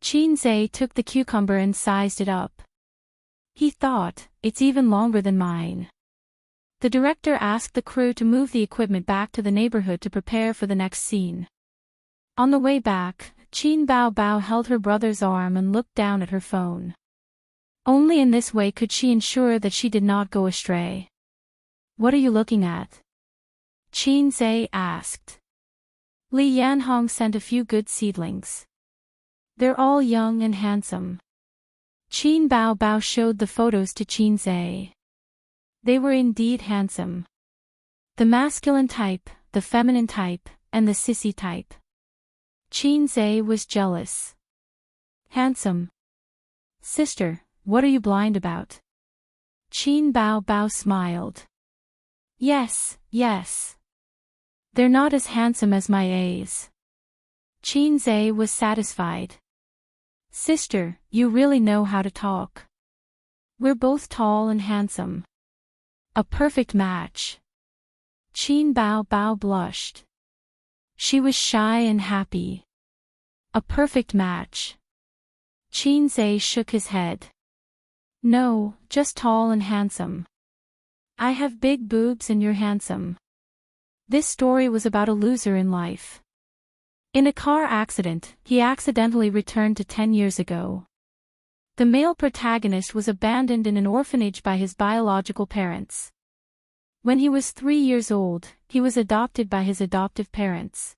[SPEAKER 1] Qin Zhe took the cucumber and sized it up. He thought, "It's even longer than mine." The director asked the crew to move the equipment back to the neighborhood to prepare for the next scene. On the way back, Qin Bao held her brother's arm and looked down at her phone. Only in this way could she ensure that she did not go astray. "What are you looking at?" Qin Zhe asked. "Li Yanhong sent a few good seedlings. They're all young and handsome." Qin Bao showed the photos to Qin Zhe. They were indeed handsome. The masculine type, the feminine type, and the sissy type. Qin Zhe was jealous. "Handsome. Sister, what are you blind about?" Qin Bao smiled. Yes. They're not as handsome as my A's." Qin Zhe was satisfied. "Sister, you really know how to talk. We're both tall and handsome. A perfect match." Qin Bao blushed. She was shy and happy. "A perfect match." Qin Zhe shook his head. "No, just tall and handsome. I have big boobs and you're handsome." This story was about a loser in life. In a car accident, he accidentally returned to 10 years ago. The male protagonist was abandoned in an orphanage by his biological parents. When he was 3 years old, he was adopted by his adoptive parents.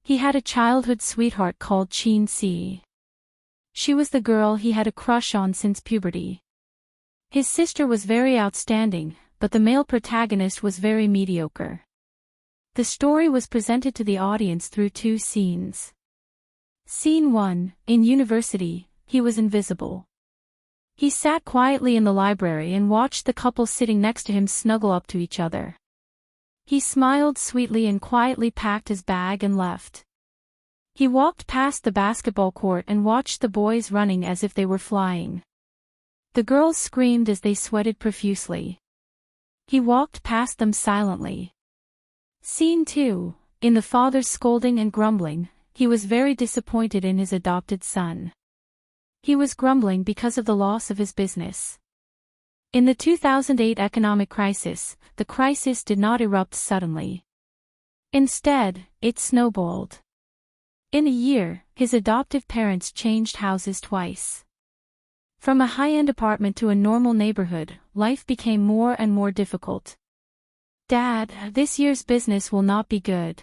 [SPEAKER 1] He had a childhood sweetheart called Qin Si. She was the girl he had a crush on since puberty. His sister was very outstanding, but the male protagonist was very mediocre. The story was presented to the audience through 2 scenes. Scene 1, in university, he was invisible. He sat quietly in the library and watched the couple sitting next to him snuggle up to each other. He smiled sweetly and quietly packed his bag and left. He walked past the basketball court and watched the boys running as if they were flying. The girls screamed as they sweated profusely. He walked past them silently. Scene 2. In the father's scolding and grumbling, he was very disappointed in his adopted son. He was grumbling because of the loss of his business. In the 2008 economic crisis, the crisis did not erupt suddenly. Instead, it snowballed. In a year, his adoptive parents changed houses twice. From a high-end apartment to a normal neighborhood, life became more and more difficult. "Dad, this year's business will not be good.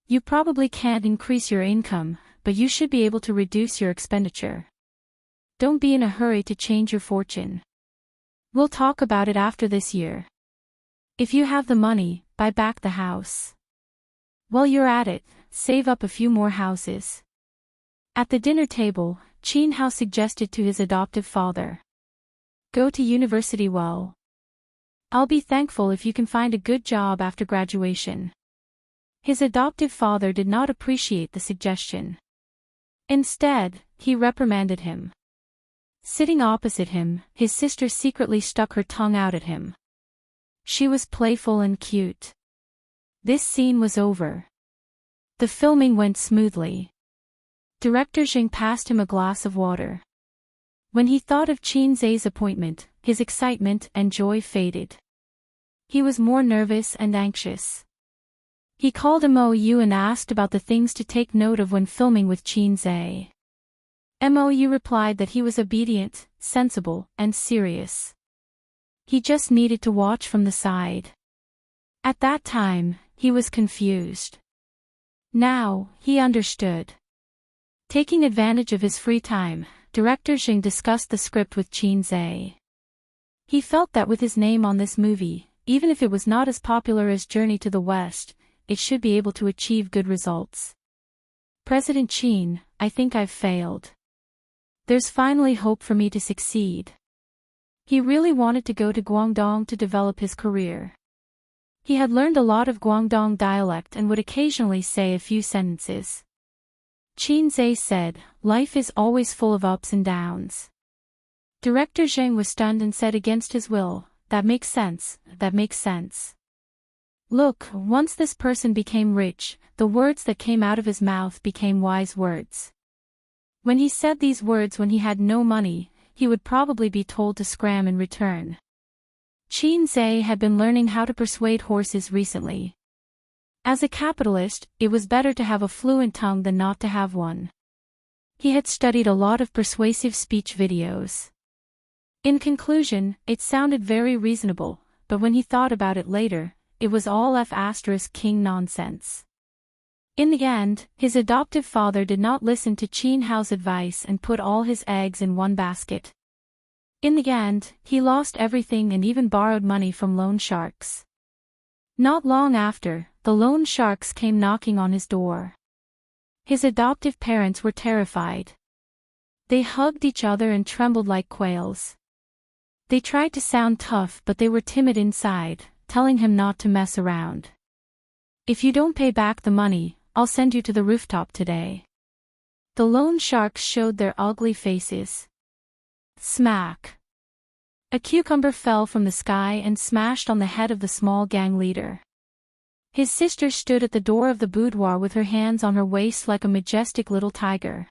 [SPEAKER 1] You probably can't increase your income, but you should be able to reduce your expenditure. Don't be in a hurry to change your fortune. We'll talk about it after this year. If you have the money, buy back the house. While you're at it, save up a few more houses." At the dinner table, Qin Hao suggested to his adoptive father, "Go to university well. I'll be thankful if you can find a good job after graduation." His adoptive father did not appreciate the suggestion. Instead, he reprimanded him. Sitting opposite him, his sister secretly stuck her tongue out at him. She was playful and cute. This scene was over. The filming went smoothly. Director Zheng passed him a glass of water. When he thought of Qin Zai's appointment, his excitement and joy faded. He was more nervous and anxious. He called Mou and asked about the things to take note of when filming with Qin Zai. Mou replied that he was obedient, sensible, and serious. He just needed to watch from the side. At that time, he was confused. Now, he understood. Taking advantage of his free time, Director Zheng discussed the script with Qin Zai. He felt that with his name on this movie, even if it was not as popular as Journey to the West, it should be able to achieve good results. "President Qin, I think I've failed. There's finally hope for me to succeed." He really wanted to go to Guangdong to develop his career. He had learned a lot of Guangdong dialect and would occasionally say a few sentences. Qin Zai said, "Life is always full of ups and downs." Director Zheng was stunned and said against his will, "That makes sense, that makes sense." Look, once this person became rich, the words that came out of his mouth became wise words. When he said these words when he had no money, he would probably be told to scram in return. Qin Zai had been learning how to persuade horses recently. As a capitalist, it was better to have a fluent tongue than not to have one. He had studied a lot of persuasive speech videos. In conclusion, it sounded very reasonable, but when he thought about it later, it was all F***king nonsense. In the end, his adoptive father did not listen to Qin Hao's advice and put all his eggs in one basket. In the end, he lost everything and even borrowed money from loan sharks. Not long after, the loan sharks came knocking on his door. His adoptive parents were terrified. They hugged each other and trembled like quails. They tried to sound tough but they were timid inside, telling him not to mess around. "If you don't pay back the money, I'll send you to the rooftop today." The loan sharks showed their ugly faces. Smack! A cucumber fell from the sky and smashed on the head of the small gang leader. His sister stood at the door of the boudoir with her hands on her waist like a majestic little tiger.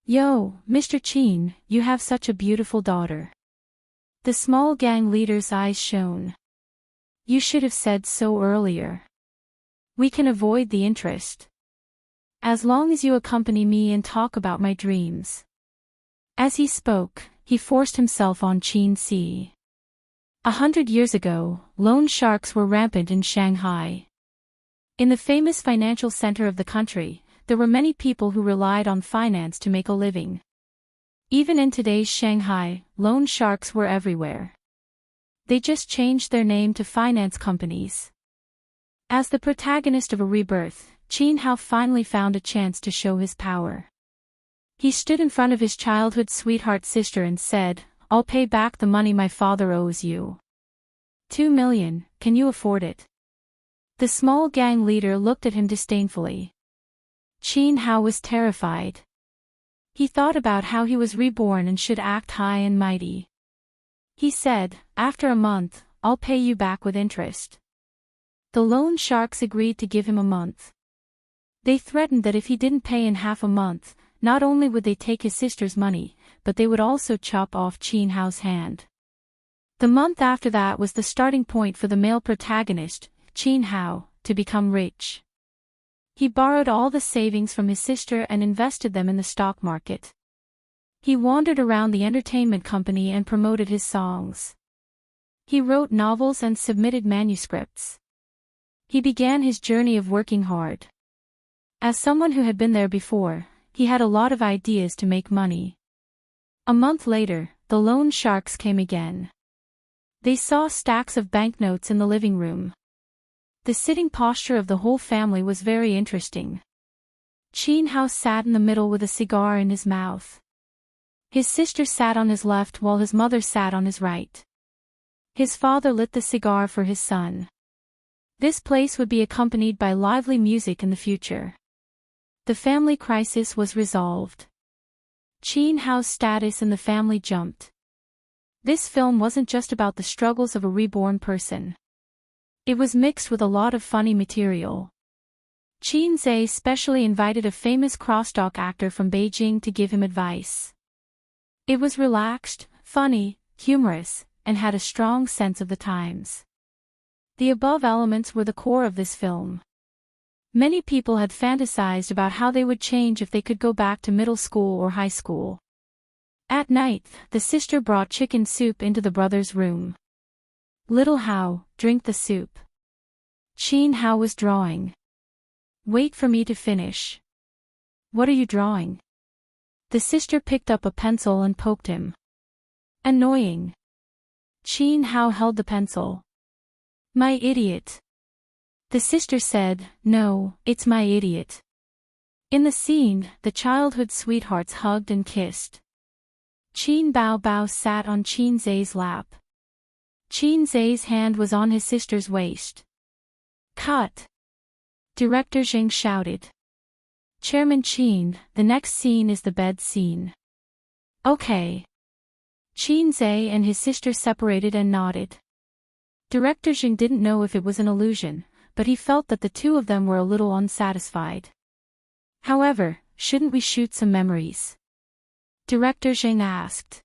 [SPEAKER 1] "Yo, Mr. Qin, you have such a beautiful daughter." The small gang leader's eyes shone. "You should have said so earlier. We can avoid the interest. As long as you accompany me and talk about my dreams." As he spoke, he forced himself on Qin Si. 100 years ago, loan sharks were rampant in Shanghai. In the famous financial center of the country, there were many people who relied on finance to make a living. Even in today's Shanghai, loan sharks were everywhere. They just changed their name to finance companies. As the protagonist of a rebirth, Qin Hao finally found a chance to show his power. He stood in front of his childhood sweetheart sister and said, "I'll pay back the money my father owes you. 2 million, can you afford it?" The small gang leader looked at him disdainfully. Qin Hao was terrified. He thought about how he was reborn and should act high and mighty. He said, "After a month, I'll pay you back with interest." The loan sharks agreed to give him a month. They threatened that if he didn't pay in half a month, not only would they take his sister's money, but they would also chop off Qin Hao's hand. The month after that was the starting point for the male protagonist, Qin Hao, to become rich. He borrowed all the savings from his sister and invested them in the stock market. He wandered around the entertainment company and promoted his songs. He wrote novels and submitted manuscripts. He began his journey of working hard. As someone who had been there before, he had a lot of ideas to make money. A month later, the loan sharks came again. They saw stacks of banknotes in the living room. The sitting posture of the whole family was very interesting. Qin Hao sat in the middle with a cigar in his mouth. His sister sat on his left while his mother sat on his right. His father lit the cigar for his son. This place would be accompanied by lively music in the future. The family crisis was resolved. Qin Hao's status in the family jumped. This film wasn't just about the struggles of a reborn person. It was mixed with a lot of funny material. Qin Zhe specially invited a famous crosstalk actor from Beijing to give him advice. It was relaxed, funny, humorous, and had a strong sense of the times. The above elements were the core of this film. Many people had fantasized about how they would change if they could go back to middle school or high school. At night, the sister brought chicken soup into the brother's room. "Little Hao, drink the soup." Qin Hao was drawing. "Wait for me to finish." "What are you drawing?" The sister picked up a pencil and poked him. "Annoying." Qin Hao held the pencil. "My idiot." The sister said, "No, it's my idiot." In the scene, the childhood sweethearts hugged and kissed. Qin Bao sat on Qin Zhe's lap. Qin Zhe's hand was on his sister's waist. "Cut!" Director Zheng shouted. "Chairman Qin, the next scene is the bed scene." "Okay." Qin Zhe and his sister separated and nodded. Director Zheng didn't know if it was an illusion, but he felt that the two of them were a little unsatisfied. "However, shouldn't we shoot some memories?" Director Zheng asked.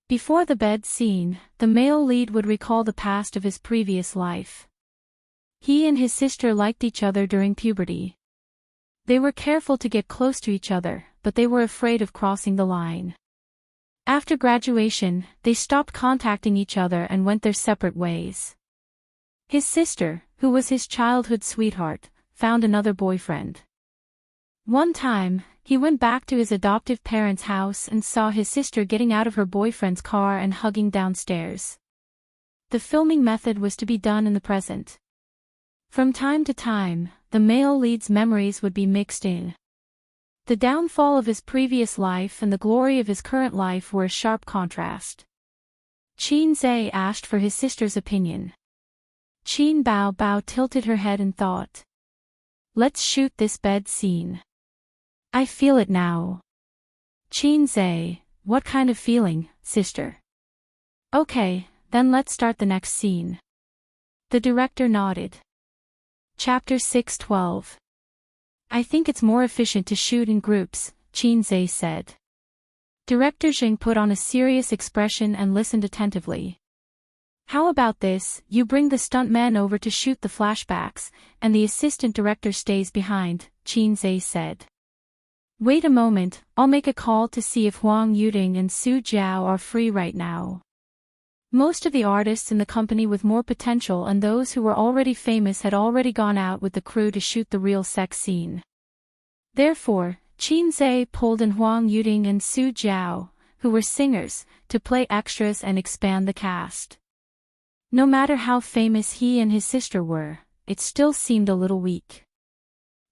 [SPEAKER 1] Before the bed scene, the male lead would recall the past of his previous life. He and his sister liked each other during puberty. They were careful to get close to each other, but they were afraid of crossing the line. After graduation, they stopped contacting each other and went their separate ways. His sister, who was his childhood sweetheart, found another boyfriend. One time, he went back to his adoptive parents' house and saw his sister getting out of her boyfriend's car and hugging downstairs. The filming method was to be done in the present. From time to time, the male lead's memories would be mixed in. The downfall of his previous life and the glory of his current life were a sharp contrast. Qin Zhe asked for his sister's opinion. Qin Bao tilted her head and thought. "Let's shoot this bed scene." "I feel it now." Qin Zhe, "What kind of feeling, sister?" "Okay, then let's start the next scene." The director nodded. Chapter 6:12. "I think it's more efficient to shoot in groups," Qin Zhe said. Director Zheng put on a serious expression and listened attentively. "How about this, you bring the stuntman over to shoot the flashbacks, and the assistant director stays behind," Qin Zhe said. "Wait a moment, I'll make a call to see if Huang Yuding and Su Jiao are free right now." Most of the artists in the company with more potential and those who were already famous had already gone out with the crew to shoot the real sex scene. Therefore, Qin Zhe pulled in Huang Yuding and Su Jiao, who were singers, to play extras and expand the cast. No matter how famous he and his sister were, it still seemed a little weak.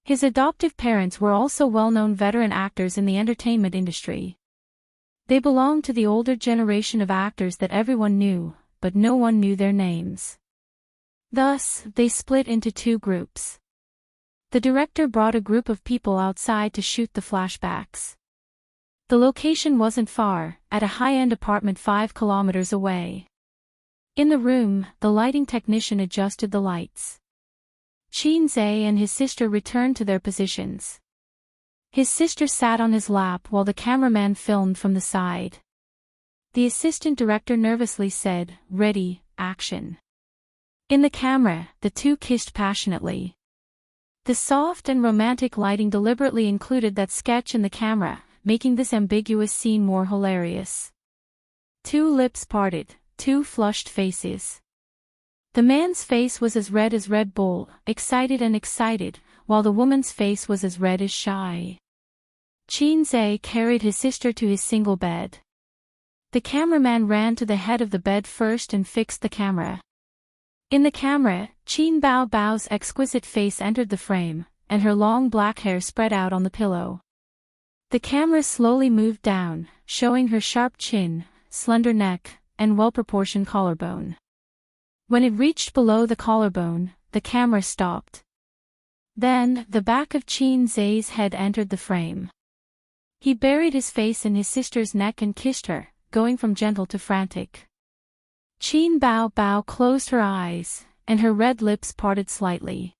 [SPEAKER 1] His adoptive parents were also well-known veteran actors in the entertainment industry. They belonged to the older generation of actors that everyone knew, but no one knew their names. Thus, they split into two groups. The director brought a group of people outside to shoot the flashbacks. The location wasn't far, at a high-end apartment 5 kilometers away. In the room, the lighting technician adjusted the lights. Qin Zhe and his sister returned to their positions. His sister sat on his lap while the cameraman filmed from the side. The assistant director nervously said, "Ready, action." In the camera, the two kissed passionately. The soft and romantic lighting deliberately included that sketch in the camera, making this ambiguous scene more hilarious. Two lips parted, two flushed faces. The man's face was as Red Bull, excited, while the woman's face was as red as shy. Qin Zhe carried his sister to his single bed. The cameraman ran to the head of the bed first and fixed the camera. In the camera, Qin Bao's exquisite face entered the frame, and her long black hair spread out on the pillow. The camera slowly moved down, showing her sharp chin, slender neck, and well-proportioned collarbone. When it reached below the collarbone, the camera stopped. Then, the back of Qin Zhe's head entered the frame. He buried his face in his sister's neck and kissed her, going from gentle to frantic. Qin Bao closed her eyes, and her red lips parted slightly.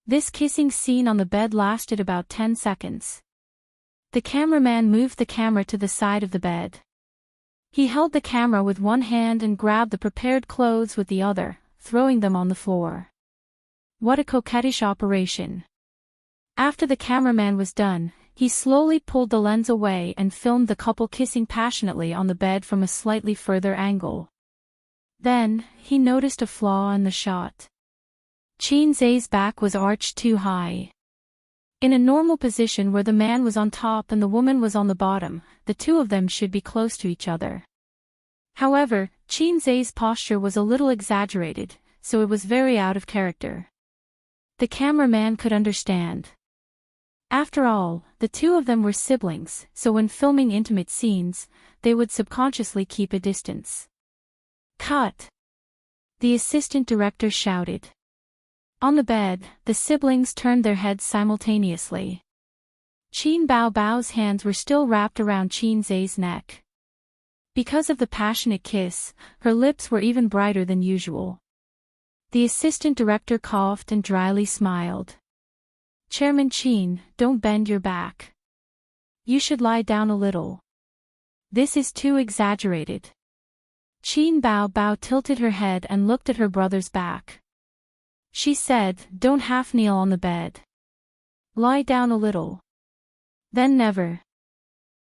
[SPEAKER 1] This kissing scene on the bed lasted about 10 seconds. The cameraman moved the camera to the side of the bed. He held the camera with one hand and grabbed the prepared clothes with the other, throwing them on the floor. What a coquettish operation. After the cameraman was done, he slowly pulled the lens away and filmed the couple kissing passionately on the bed from a slightly further angle. Then, he noticed a flaw in the shot. Qin Zhe's back was arched too high. In a normal position where the man was on top and the woman was on the bottom, the two of them should be close to each other. However, Qin Zhe's posture was a little exaggerated, so it was very out of character. The cameraman could understand. After all, the two of them were siblings, so when filming intimate scenes, they would subconsciously keep a distance. "Cut!" the assistant director shouted. On the bed, the siblings turned their heads simultaneously. Qin Bao's hands were still wrapped around Qin Zhe's neck. Because of the passionate kiss, her lips were even brighter than usual. The assistant director coughed and dryly smiled. "Chairman Qin, don't bend your back. You should lie down a little. This is too exaggerated." Qin Bao tilted her head and looked at her brother's back. She said, "Don't half kneel on the bed. Lie down a little." "Then never?"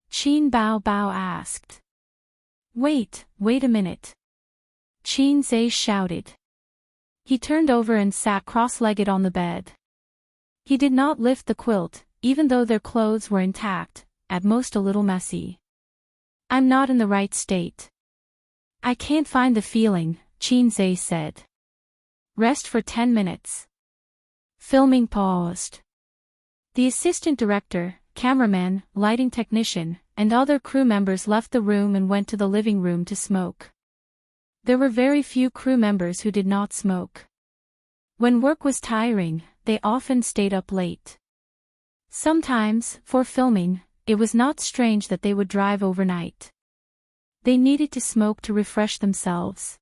[SPEAKER 1] Qin Bao asked. Wait a minute." Qin Zhe shouted. He turned over and sat cross-legged on the bed. He did not lift the quilt, even though their clothes were intact, at most a little messy. "I'm not in the right state. I can't find the feeling," Qin Zhe said. "Rest for 10 minutes. Filming paused. The assistant director, cameraman, lighting technician, and other crew members left the room and went to the living room to smoke. There were very few crew members who did not smoke. When work was tiring, they often stayed up late. Sometimes, for filming, it was not strange that they would drive overnight. They needed to smoke to refresh themselves.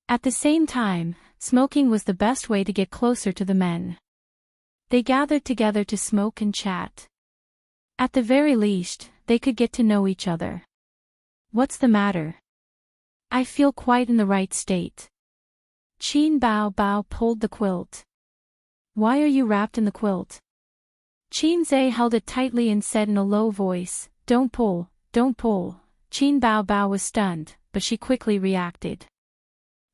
[SPEAKER 1] At the same time, smoking was the best way to get closer to the men. They gathered together to smoke and chat. At the very least, they could get to know each other. "What's the matter?" "I feel quite in the right state." Qin Bao pulled the quilt. "Why are you wrapped in the quilt?" Qin Zhe held it tightly and said in a low voice, "Don't pull, don't pull." Qin Bao was stunned, but she quickly reacted.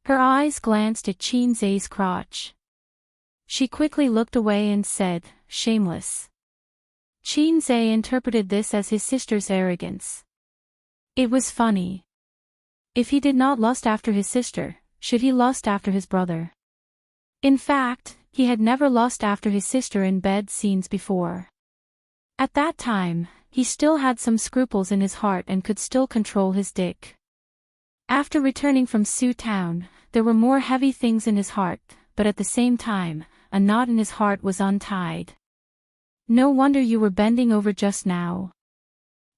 [SPEAKER 1] Her eyes glanced at Qin Zhe's crotch. She quickly looked away and said, "Shameless." Qin Zhe interpreted this as his sister's arrogance. It was funny. If he did not lust after his sister, should he lust after his brother? In fact, he had never lust after his sister in bed scenes before. At that time, he still had some scruples in his heart and could still control his dick. After returning from Sioux Town, there were more heavy things in his heart, but at the same time, a knot in his heart was untied. No wonder you were bending over just now.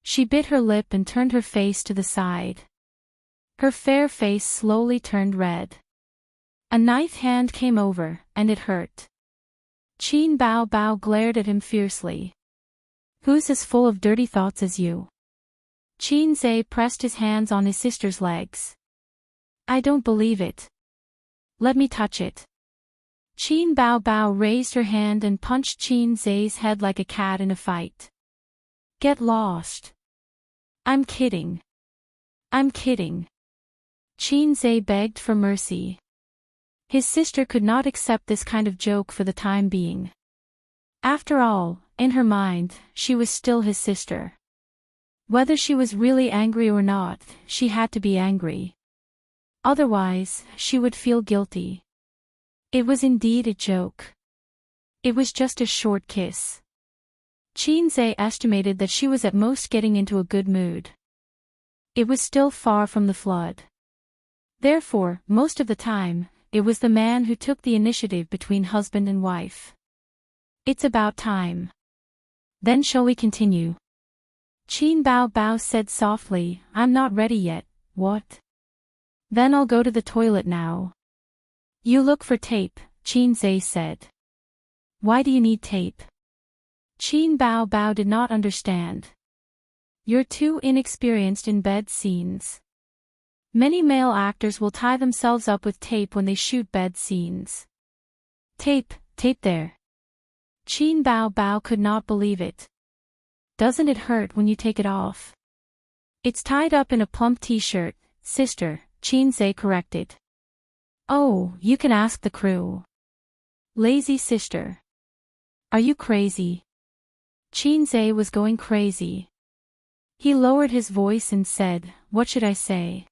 [SPEAKER 1] She bit her lip and turned her face to the side. Her fair face slowly turned red. A knife hand came over, and it hurt. Qin Bao Bao glared at him fiercely. Who's as full of dirty thoughts as you? Qin Zhe pressed his hands on his sister's legs. I don't believe it. Let me touch it. Qin Bao Bao raised her hand and punched Qin Zhe's head like a cat in a fight. Get lost. I'm kidding. I'm kidding. Qin Zhe begged for mercy. His sister could not accept this kind of joke for the time being. After all, in her mind, she was still his sister. Whether she was really angry or not, she had to be angry. Otherwise, she would feel guilty. It was indeed a joke. It was just a short kiss. Qin Zhe estimated that she was at most getting into a good mood. It was still far from the flood. Therefore, most of the time, it was the man who took the initiative between husband and wife. It's about time. Then shall we continue? Qin Bao Bao said softly, I'm not ready yet, what? Then I'll go to the toilet now. You look for tape, Qin Zhe said. Why do you need tape? Qin Bao Bao did not understand. You're too inexperienced in bed scenes. Many male actors will tie themselves up with tape when they shoot bed scenes. Tape there. Qin Bao Bao could not believe it. Doesn't it hurt when you take it off? It's tied up in a plump t-shirt, sister, Qin Zhe corrected. Oh, you can ask the crew. Lazy sister. Are you crazy? Qin Zhe was going crazy. He lowered his voice and said, what should I say?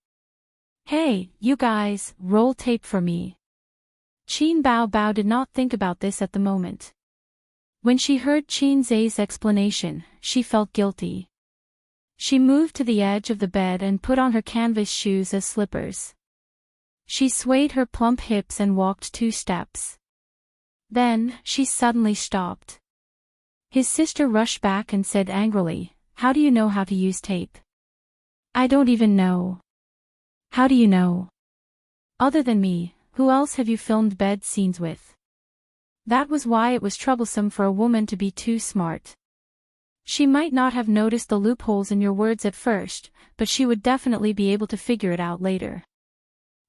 [SPEAKER 1] Hey, you guys, roll tape for me. Qin Bao Bao did not think about this at the moment. When she heard Qin Zhe's explanation, she felt guilty. She moved to the edge of the bed and put on her canvas shoes as slippers. She swayed her plump hips and walked 2 steps. Then, she suddenly stopped. His sister rushed back and said angrily, how do you know how to use tape? I don't even know. How do you know? Other than me, who else have you filmed bed scenes with? That was why it was troublesome for a woman to be too smart. She might not have noticed the loopholes in your words at first, but she would definitely be able to figure it out later.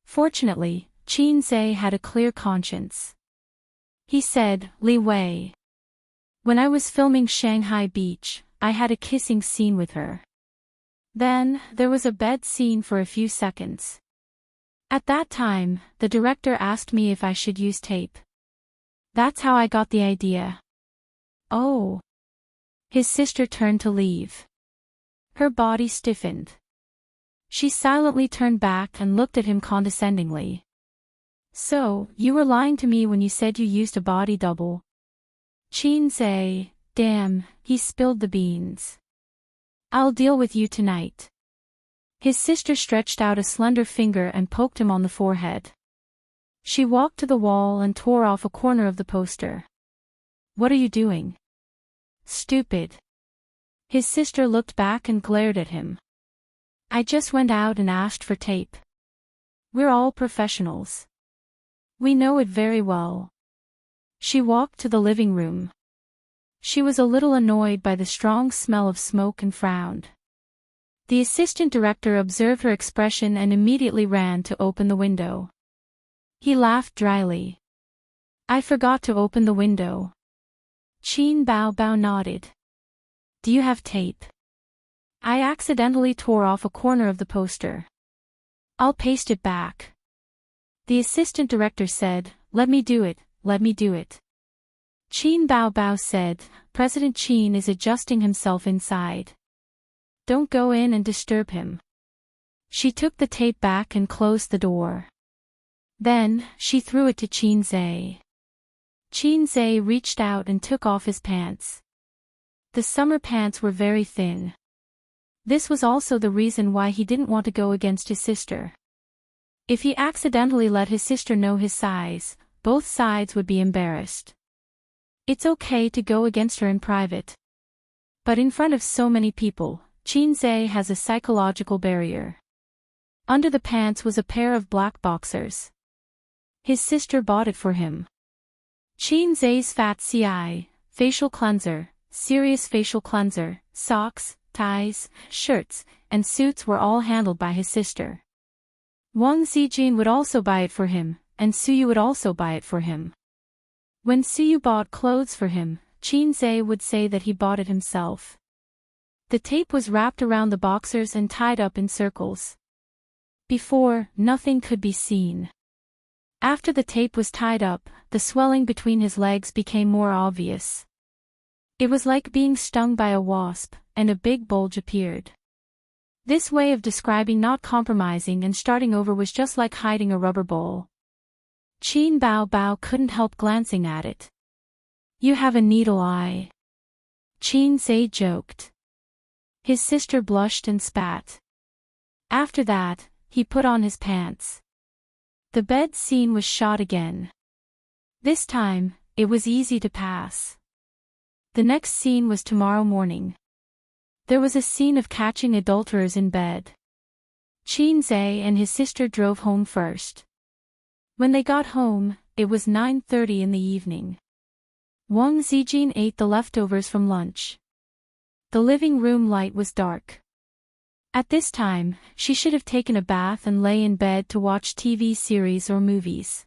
[SPEAKER 1] Fortunately, Qin Zhe had a clear conscience. He said, Li Wei. When I was filming Shanghai Beach, I had a kissing scene with her. Then, there was a bed scene for a few seconds. At that time, the director asked me if I should use tape. That's how I got the idea. Oh. His sister turned to leave. Her body stiffened. She silently turned back and looked at him condescendingly. So, you were lying to me when you said you used a body double? Qin Zhe, damn, he spilled the beans. I'll deal with you tonight. His sister stretched out a slender finger and poked him on the forehead. She walked to the wall and tore off a corner of the poster. What are you doing? Stupid. His sister looked back and glared at him. I just went out and asked for tape. We're all professionals. We know it very well. She walked to the living room. She was a little annoyed by the strong smell of smoke and frowned. The assistant director observed her expression and immediately ran to open the window. He laughed dryly. I forgot to open the window. Qin Bao Bao nodded. Do you have tape? I accidentally tore off a corner of the poster. I'll paste it back. The assistant director said, let me do it, let me do it. Qin Bao Bao said, President Qin is adjusting himself inside. Don't go in and disturb him. She took the tape back and closed the door. Then, she threw it to Qin Zhe. Qin Zhe reached out and took off his pants. The summer pants were very thin. This was also the reason why he didn't want to go against his sister. If he accidentally let his sister know his size, both sides would be embarrassed. It's okay to go against her in private. But in front of so many people, Qin has a psychological barrier. Under the pants was a pair of black boxers. His sister bought it for him. Qin's fat CI, facial cleanser, serious facial cleanser, socks, ties, shirts, and suits were all handled by his sister. Wang Zijin would also buy it for him, and Suyu would also buy it for him. When Suyu bought clothes for him, Qin would say that he bought it himself. The tape was wrapped around the boxers and tied up in circles. Before, nothing could be seen. After the tape was tied up, the swelling between his legs became more obvious. It was like being stung by a wasp, and a big bulge appeared. This way of describing not compromising and starting over was just like hiding a rubber ball. Qin Bao couldn't help glancing at it. "You have a needle eye," Qin joked. His sister blushed and spat. After that, he put on his pants. The bed scene was shot again. This time, it was easy to pass. The next scene was tomorrow morning. There was a scene of catching adulterers in bed. Qin and his sister drove home first. When they got home, it was 9:30 in the evening. Wang Zijin ate the leftovers from lunch. The living room light was dark. At this time, she should have taken a bath and lay in bed to watch TV series or movies.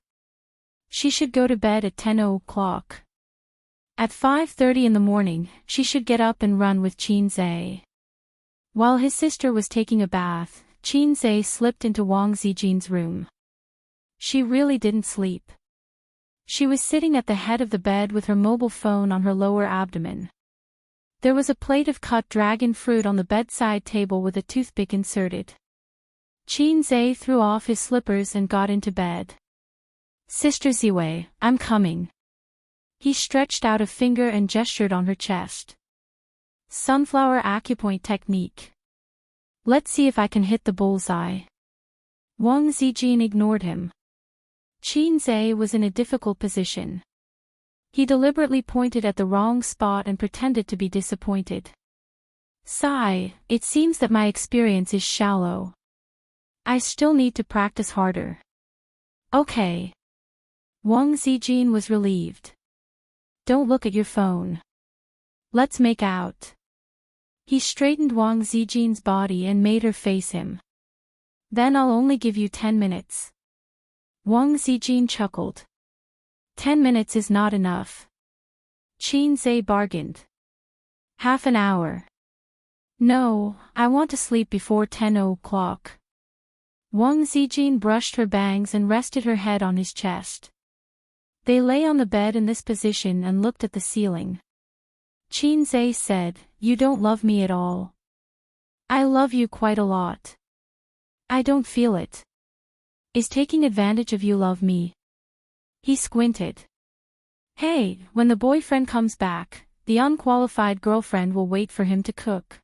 [SPEAKER 1] She should go to bed at 10 o'clock. At 5:30 in the morning, she should get up and run with Qin. While his sister was taking a bath, Qin slipped into Wang Zijin's room. She really didn't sleep. She was sitting at the head of the bed with her mobile phone on her lower abdomen. There was a plate of cut dragon fruit on the bedside table with a toothpick inserted. Qin threw off his slippers and got into bed. "Sister Ziwei, I'm coming." He stretched out a finger and gestured on her chest. "Sunflower acupoint technique. Let's see if I can hit the bullseye." Wang Zijin ignored him. Qin was in a difficult position. He deliberately pointed at the wrong spot and pretended to be disappointed. "Sigh, it seems that my experience is shallow. I still need to practice harder." "Okay." Wang Zijin was relieved. "Don't look at your phone. Let's make out." He straightened Wang Zijin's body and made her face him. "Then I'll only give you 10 minutes. Wang Zijin chuckled. 10 minutes is not enough. Qin bargained. "Half an hour." "No, I want to sleep before 10 o'clock. Wang Zijin brushed her bangs and rested her head on his chest. They lay on the bed in this position and looked at the ceiling. Qin said, "You don't love me at all." "I love you quite a lot." "I don't feel it." "Is taking advantage of you love me?" He squinted. "Hey, when the boyfriend comes back, the unqualified girlfriend will wait for him to cook.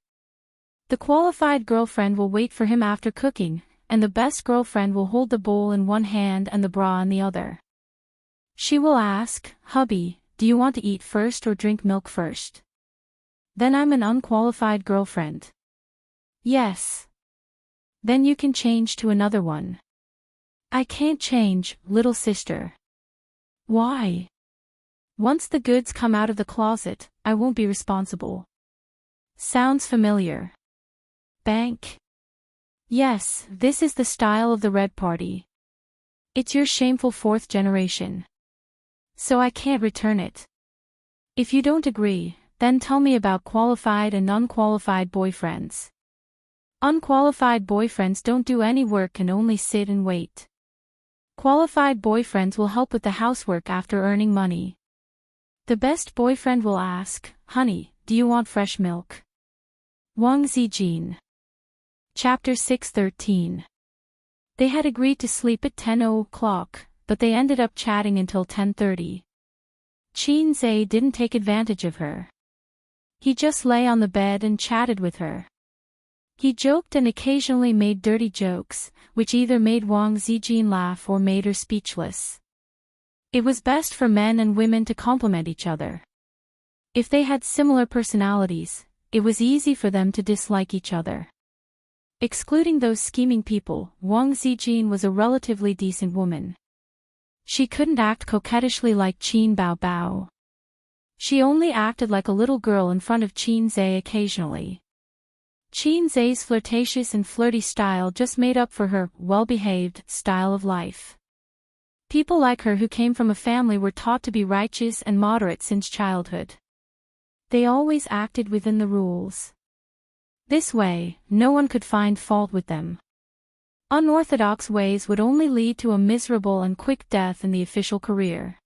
[SPEAKER 1] The qualified girlfriend will wait for him after cooking, and the best girlfriend will hold the bowl in one hand and the bra in the other. She will ask, 'Hubby, do you want to eat first or drink milk first?' Then I'm an unqualified girlfriend." "Yes." "Then you can change to another one." "I can't change, little sister." "Why?" "Once the goods come out of the closet, I won't be responsible." "Sounds familiar." "Bank?" "Yes, this is the style of the Red Party. It's your shameful fourth generation. So I can't return it. If you don't agree, then tell me about qualified and unqualified boyfriends." "Unqualified boyfriends don't do any work and only sit and wait. Qualified boyfriends will help with the housework after earning money. The best boyfriend will ask, 'Honey, do you want fresh milk?'" Wang Zijin. Chapter 613. They had agreed to sleep at 10 o'clock, but they ended up chatting until 10:30. Qin didn't take advantage of her. He just lay on the bed and chatted with her. He joked and occasionally made dirty jokes, which either made Wang Zijin laugh or made her speechless. It was best for men and women to complement each other. If they had similar personalities, it was easy for them to dislike each other. Excluding those scheming people, Wang Zijin was a relatively decent woman. She couldn't act coquettishly like Qin Baobao. She only acted like a little girl in front of Qin Zhe occasionally. Qin Zhe's flirtatious and flirty style just made up for her well-behaved style of life. People like her who came from a family were taught to be righteous and moderate since childhood. They always acted within the rules. This way, no one could find fault with them. Unorthodox ways would only lead to a miserable and quick death in the official career.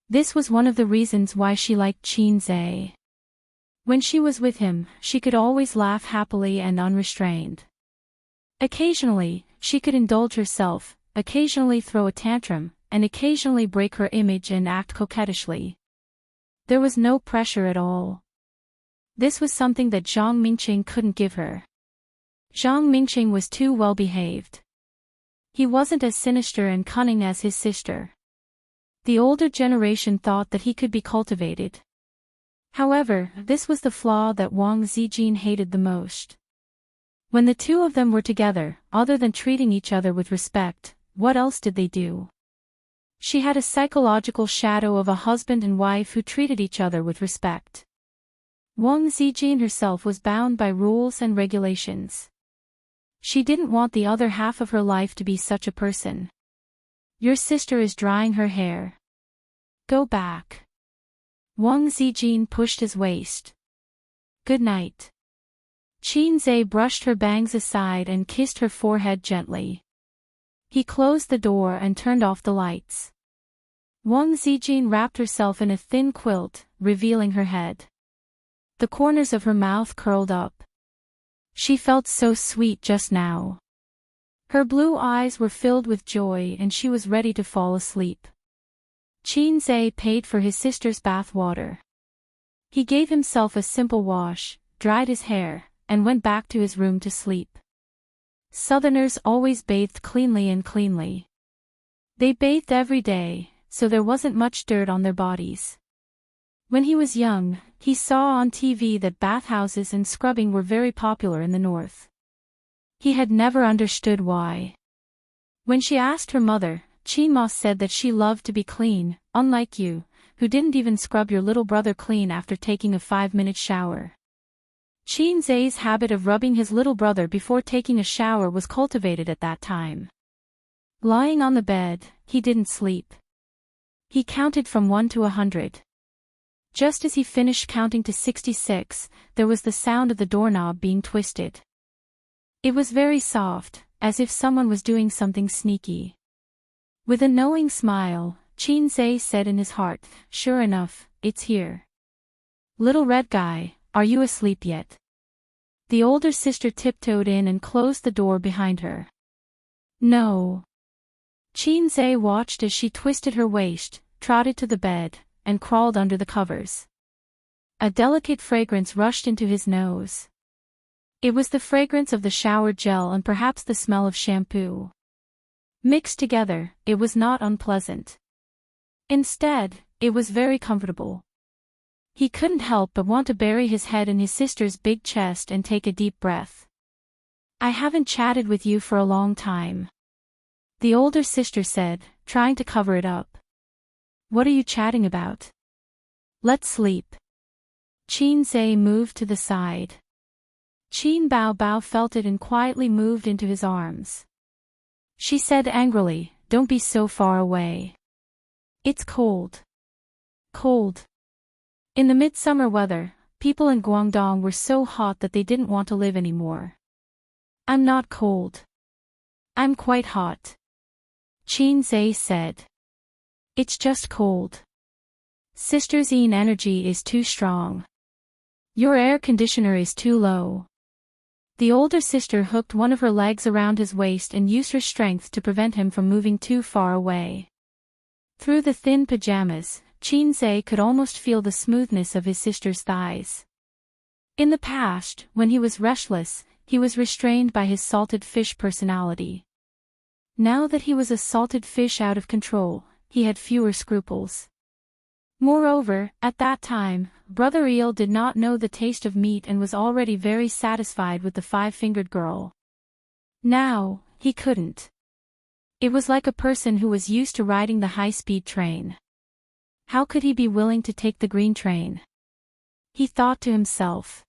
[SPEAKER 1] This was one of the reasons why she liked Qin Zhe. When she was with him, she could always laugh happily and unrestrained. Occasionally, she could indulge herself, occasionally throw a tantrum, and occasionally break her image and act coquettishly. There was no pressure at all. This was something that Zhang Mingqing couldn't give her. Zhang Mingqing was too well-behaved. He wasn't as sinister and cunning as his sister. The older generation thought that he could be cultivated. However, this was the flaw that Wang Zijin hated the most. When the two of them were together, other than treating each other with respect, what else did they do? She had a psychological shadow of a husband and wife who treated each other with respect. Wang Zijin herself was bound by rules and regulations. She didn't want the other half of her life to be such a person. Your sister is drying her hair. Go back. Wang Zijin pushed his waist. Good night. Qin Zhe brushed her bangs aside and kissed her forehead gently. He closed the door and turned off the lights. Wang Zijin wrapped herself in a thin quilt, revealing her head. The corners of her mouth curled up. She felt so sweet just now. Her blue eyes were filled with joy and she was ready to fall asleep. Qin Zhe paid for his sister's bath water. He gave himself a simple wash, dried his hair, and went back to his room to sleep. Southerners always bathed cleanly and cleanly. They bathed every day, so there wasn't much dirt on their bodies. When he was young, he saw on TV that bathhouses and scrubbing were very popular in the north. He had never understood why. When she asked her mother, Qin Ma said that she loved to be clean, unlike you, who didn't even scrub your little brother clean after taking a 5-minute shower. Qin Zhe's habit of rubbing his little brother before taking a shower was cultivated at that time. Lying on the bed, he didn't sleep. He counted from 1 to 100. Just as he finished counting to 66, there was the sound of the doorknob being twisted. It was very soft, as if someone was doing something sneaky. With a knowing smile, Qin Zhe said in his heart, "Sure enough, it's here. Little red guy, are you asleep yet?" The older sister tiptoed in and closed the door behind her. No. Qin Zhe watched as she twisted her waist, trotted to the bed, and crawled under the covers. A delicate fragrance rushed into his nose. It was the fragrance of the shower gel and perhaps the smell of shampoo. Mixed together, it was not unpleasant. Instead, it was very comfortable. He couldn't help but want to bury his head in his sister's big chest and take a deep breath. "I haven't chatted with you for a long time," the older sister said, trying to cover it up. "What are you chatting about?" "Let's sleep." Qin Zhe moved to the side. Qin Baobao felt it and quietly moved into his arms. She said angrily, "Don't be so far away. It's cold." Cold. In the midsummer weather, people in Guangdong were so hot that they didn't want to live anymore. "I'm not cold. I'm quite hot," Qin Zhe said. "It's just cold. Sister Zine energy is too strong. Your air conditioner is too low." The older sister hooked one of her legs around his waist and used her strength to prevent him from moving too far away. Through the thin pajamas, Qin Zhe could almost feel the smoothness of his sister's thighs. In the past, when he was restless, he was restrained by his salted fish personality. Now that he was a salted fish out of control, he had fewer scruples. Moreover, at that time, Brother Eel did not know the taste of meat and was already very satisfied with the five-fingered girl. Now, he couldn't. It was like a person who was used to riding the high-speed train. How could he be willing to take the green train? He thought to himself.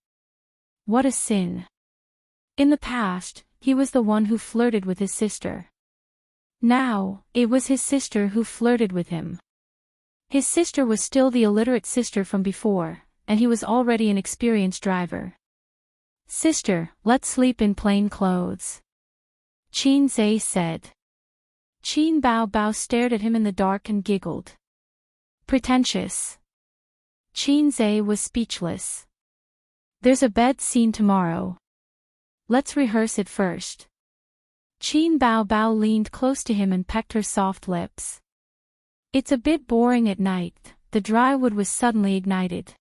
[SPEAKER 1] What a sin. In the past, he was the one who flirted with his sister. Now, it was his sister who flirted with him. His sister was still the illiterate sister from before, and he was already an experienced driver. Sister, let's sleep in plain clothes. Qin Zhe said. Qin Bao Bao stared at him in the dark and giggled. Pretentious. Qin Zhe was speechless. There's a bed scene tomorrow. Let's rehearse it first. Qin Bao Bao leaned close to him and pecked her soft lips. It's a bit boring at night, the dry wood was suddenly ignited.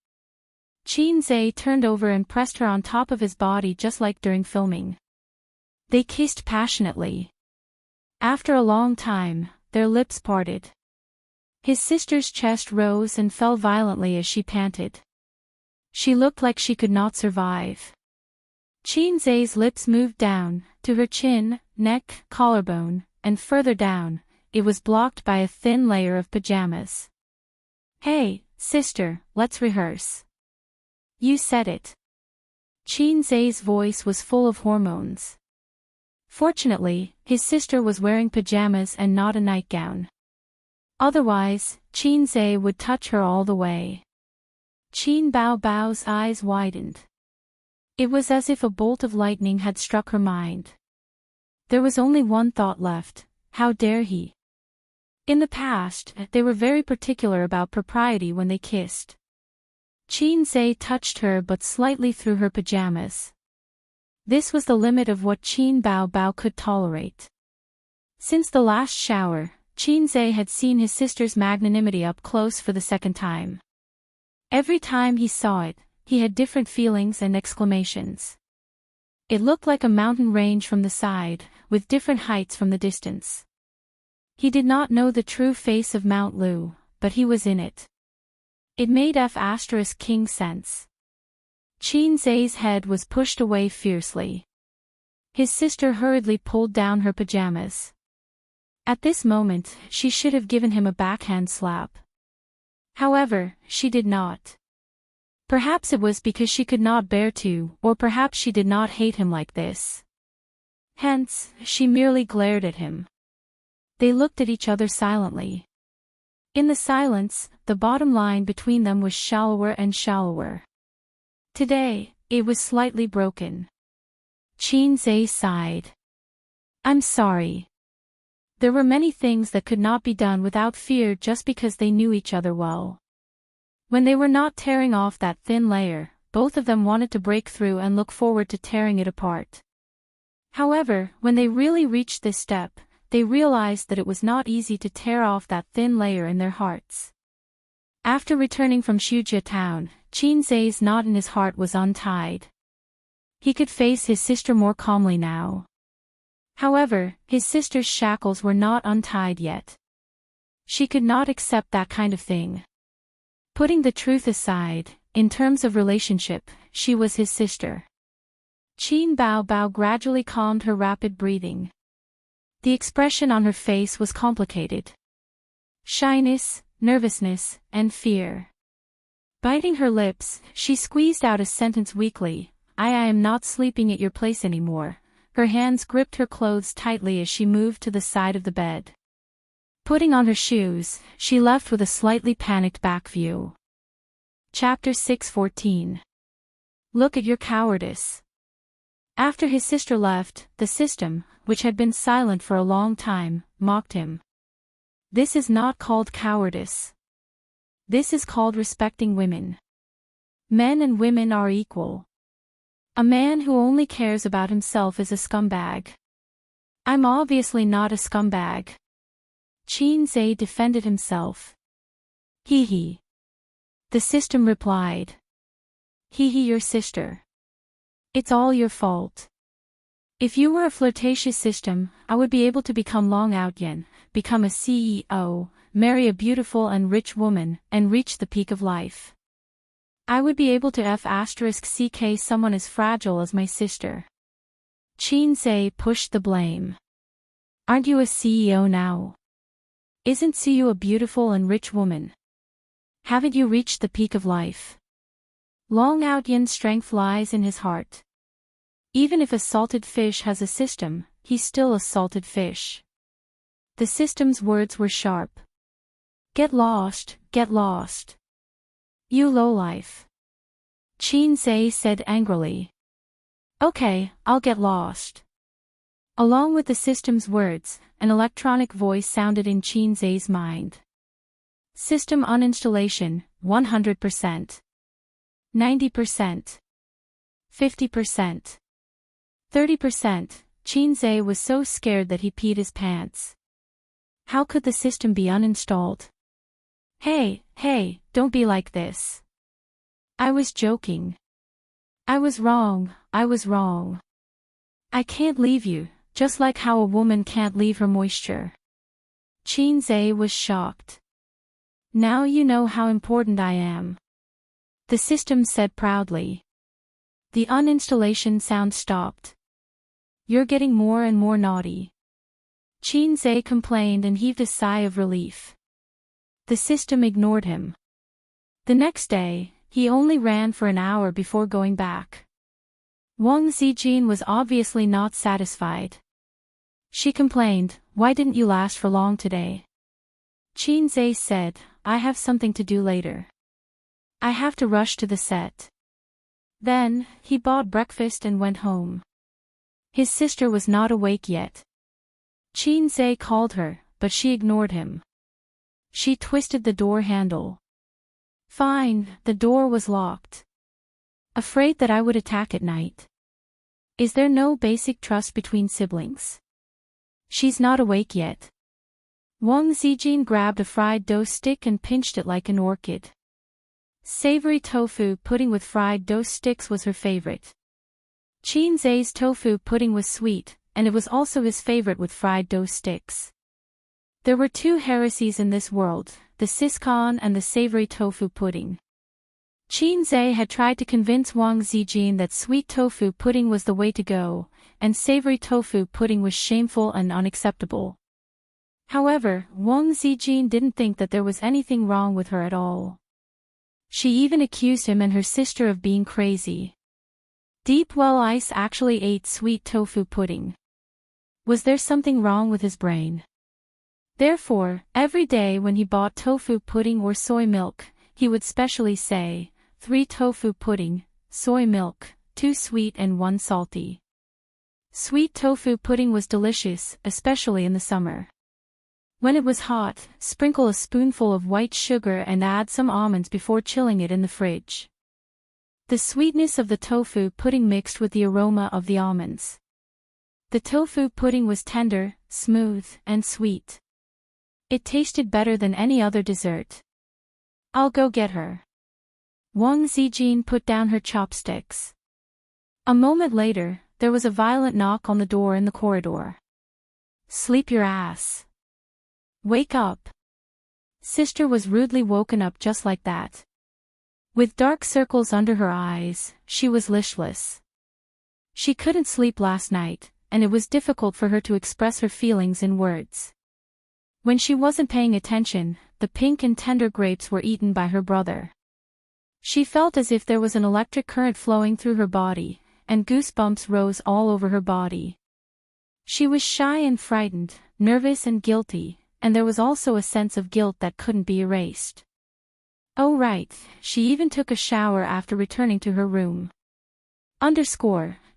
[SPEAKER 1] Qin Zhe turned over and pressed her on top of his body just like during filming. They kissed passionately. After a long time, their lips parted. His sister's chest rose and fell violently as she panted. She looked like she could not survive. Qin Zhe's lips moved down, to her chin, neck, collarbone, and further down. It was blocked by a thin layer of pajamas. Hey, sister, let's rehearse. You said it. Qin Zhe's voice was full of hormones. Fortunately, his sister was wearing pajamas and not a nightgown. Otherwise, Qin Zhe would touch her all the way. Qin Bao Bao's eyes widened. It was as if a bolt of lightning had struck her mind. There was only one thought left, how dare he? In the past, they were very particular about propriety when they kissed. Qin Zhe touched her but slightly through her pajamas. This was the limit of what Qin Bao Bao could tolerate. Since the last shower, Qin Zhe had seen his sister's magnanimity up close for the second time. Every time he saw it, he had different feelings and exclamations. It looked like a mountain range from the side, with different heights from the distance. He did not know the true face of Mount Lu, but he was in it. It made King sense. Qin Zhe's head was pushed away fiercely. His sister hurriedly pulled down her pajamas. At this moment, she should have given him a backhand slap. However, she did not. Perhaps it was because she could not bear to, or perhaps she did not hate him like this. Hence, she merely glared at him. They looked at each other silently. In the silence, the bottom line between them was shallower and shallower. Today, it was slightly broken. Qin Zhe sighed. I'm sorry. There were many things that could not be done without fear just because they knew each other well. When they were not tearing off that thin layer, both of them wanted to break through and look forward to tearing it apart. However, when they really reached this step, they realized that it was not easy to tear off that thin layer in their hearts. After returning from Shujia town, Qin Zhe's knot in his heart was untied. He could face his sister more calmly now. However, his sister's shackles were not untied yet. She could not accept that kind of thing. Putting the truth aside, in terms of relationship, she was his sister. Qin Bao Bao gradually calmed her rapid breathing. The expression on her face was complicated. Shyness, nervousness, and fear. Biting her lips, she squeezed out a sentence weakly, I am not sleeping at your place anymore. Her hands gripped her clothes tightly as she moved to the side of the bed. Putting on her shoes, she left with a slightly panicked back view. Chapter 6:14. Look at your cowardice. After his sister left, the system, which had been silent for a long time, mocked him. This is not called cowardice. This is called respecting women. Men and women are equal. A man who only cares about himself is a scumbag. I'm obviously not a scumbag. Qin Zhe defended himself. Hee hee. The system replied. Hee hee, your sister. It's all your fault. If you were a flirtatious system, I would be able to become Long Outyen, become a CEO, marry a beautiful and rich woman, and reach the peak of life. I would be able to *ck someone as fragile as my sister. Qinze pushed the blame. Aren't you a CEO now? Isn't Siyu a beautiful and rich woman? Haven't you reached the peak of life? Long Outyan's strength lies in his heart. Even if a salted fish has a system, he's still a salted fish. The system's words were sharp. Get lost, get lost. You lowlife. Qinze said angrily. Okay, I'll get lost. Along with the system's words, an electronic voice sounded in Qinze's mind. System uninstallation, 100%. 90%. 50%. 30%. Qinze was so scared that he peed his pants. How could the system be uninstalled? Hey, don't be like this. I was joking. I was wrong. I can't leave you, just like how a woman can't leave her moisture. Qinze was shocked. Now you know how important I am. The system said proudly. The uninstallation sound stopped. You're getting more and more naughty. Qinze complained and heaved a sigh of relief. The system ignored him. The next day, he only ran for an hour before going back. Wang Zijin was obviously not satisfied. She complained, "Why didn't you last for long today?" Qinze said, "I have something to do later. I have to rush to the set." Then, he bought breakfast and went home. His sister was not awake yet. Qinze called her, but she ignored him. She twisted the door handle. Fine, the door was locked. Afraid that I would attack at night. Is there no basic trust between siblings? She's not awake yet. Wang Zijin grabbed a fried dough stick and pinched it like an orchid. Savory tofu pudding with fried dough sticks was her favorite. Qinze's tofu pudding was sweet, and it was also his favorite with fried dough sticks. There were two heresies in this world, the siscon and the savory tofu pudding. Qinze had tried to convince Wang Zijin that sweet tofu pudding was the way to go, and savory tofu pudding was shameful and unacceptable. However, Wang Zijin didn't think that there was anything wrong with her at all. She even accused him and her sister of being crazy. Deep Well Ice actually ate sweet tofu pudding. Was there something wrong with his brain? Therefore, every day when he bought tofu pudding or soy milk, he would specially say, 3 tofu pudding, soy milk, 2 sweet and 1 salty. Sweet tofu pudding was delicious, especially in the summer. When it was hot, sprinkle a spoonful of white sugar and add some almonds before chilling it in the fridge. The sweetness of the tofu pudding mixed with the aroma of the almonds. The tofu pudding was tender, smooth, and sweet. It tasted better than any other dessert. I'll go get her. Wang Zijin put down her chopsticks. A moment later, there was a violent knock on the door in the corridor. Sleep your ass. Wake up. Sister was rudely woken up just like that. With dark circles under her eyes, she was listless. She couldn't sleep last night, and it was difficult for her to express her feelings in words. When she wasn't paying attention, the pink and tender grapes were eaten by her brother. She felt as if there was an electric current flowing through her body, and goosebumps rose all over her body. She was shy and frightened, nervous and guilty, and there was also a sense of guilt that couldn't be erased. Oh right, she even took a shower after returning to her room.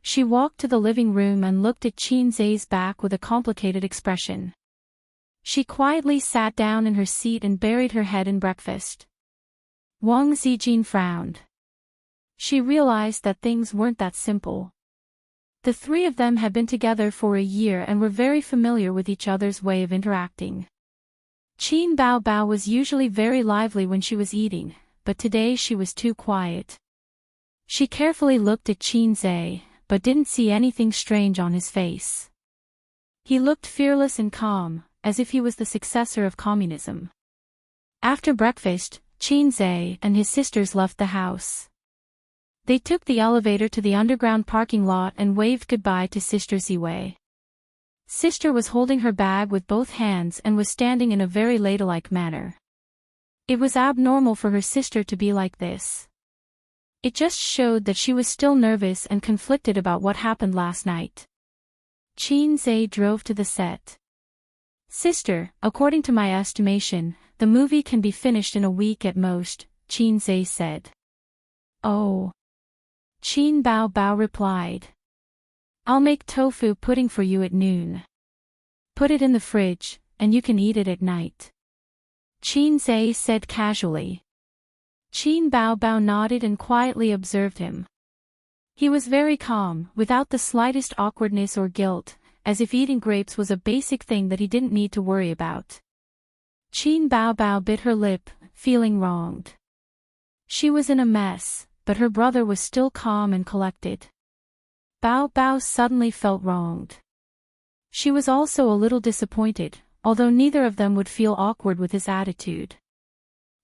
[SPEAKER 1] She walked to the living room and looked at Qinze's back with a complicated expression. She quietly sat down in her seat and buried her head in breakfast. Wang Zijin frowned. She realized that things weren't that simple. The three of them had been together for a year and were very familiar with each other's way of interacting. Qin Bao Bao was usually very lively when she was eating, but today she was too quiet. She carefully looked at Qinze, but didn't see anything strange on his face. He looked fearless and calm, as if he was the successor of communism. After breakfast, Qinze and his sisters left the house. They took the elevator to the underground parking lot and waved goodbye to Sister Ziwei. Sister was holding her bag with both hands and was standing in a very ladylike manner. It was abnormal for her sister to be like this. It just showed that she was still nervous and conflicted about what happened last night. Qinze drove to the set. Sister, according to my estimation, the movie can be finished in a week at most, Qinze said. Oh. Qin Bao Bao replied. I'll make tofu pudding for you at noon. Put it in the fridge, and you can eat it at night. Qinze said casually. Qin Bao Bao nodded and quietly observed him. He was very calm, without the slightest awkwardness or guilt, as if eating grapes was a basic thing that he didn't need to worry about. Qin Bao Bao bit her lip, feeling wronged. She was in a mess, but her brother was still calm and collected. Bao Bao suddenly felt wronged. She was also a little disappointed, although neither of them would feel awkward with his attitude.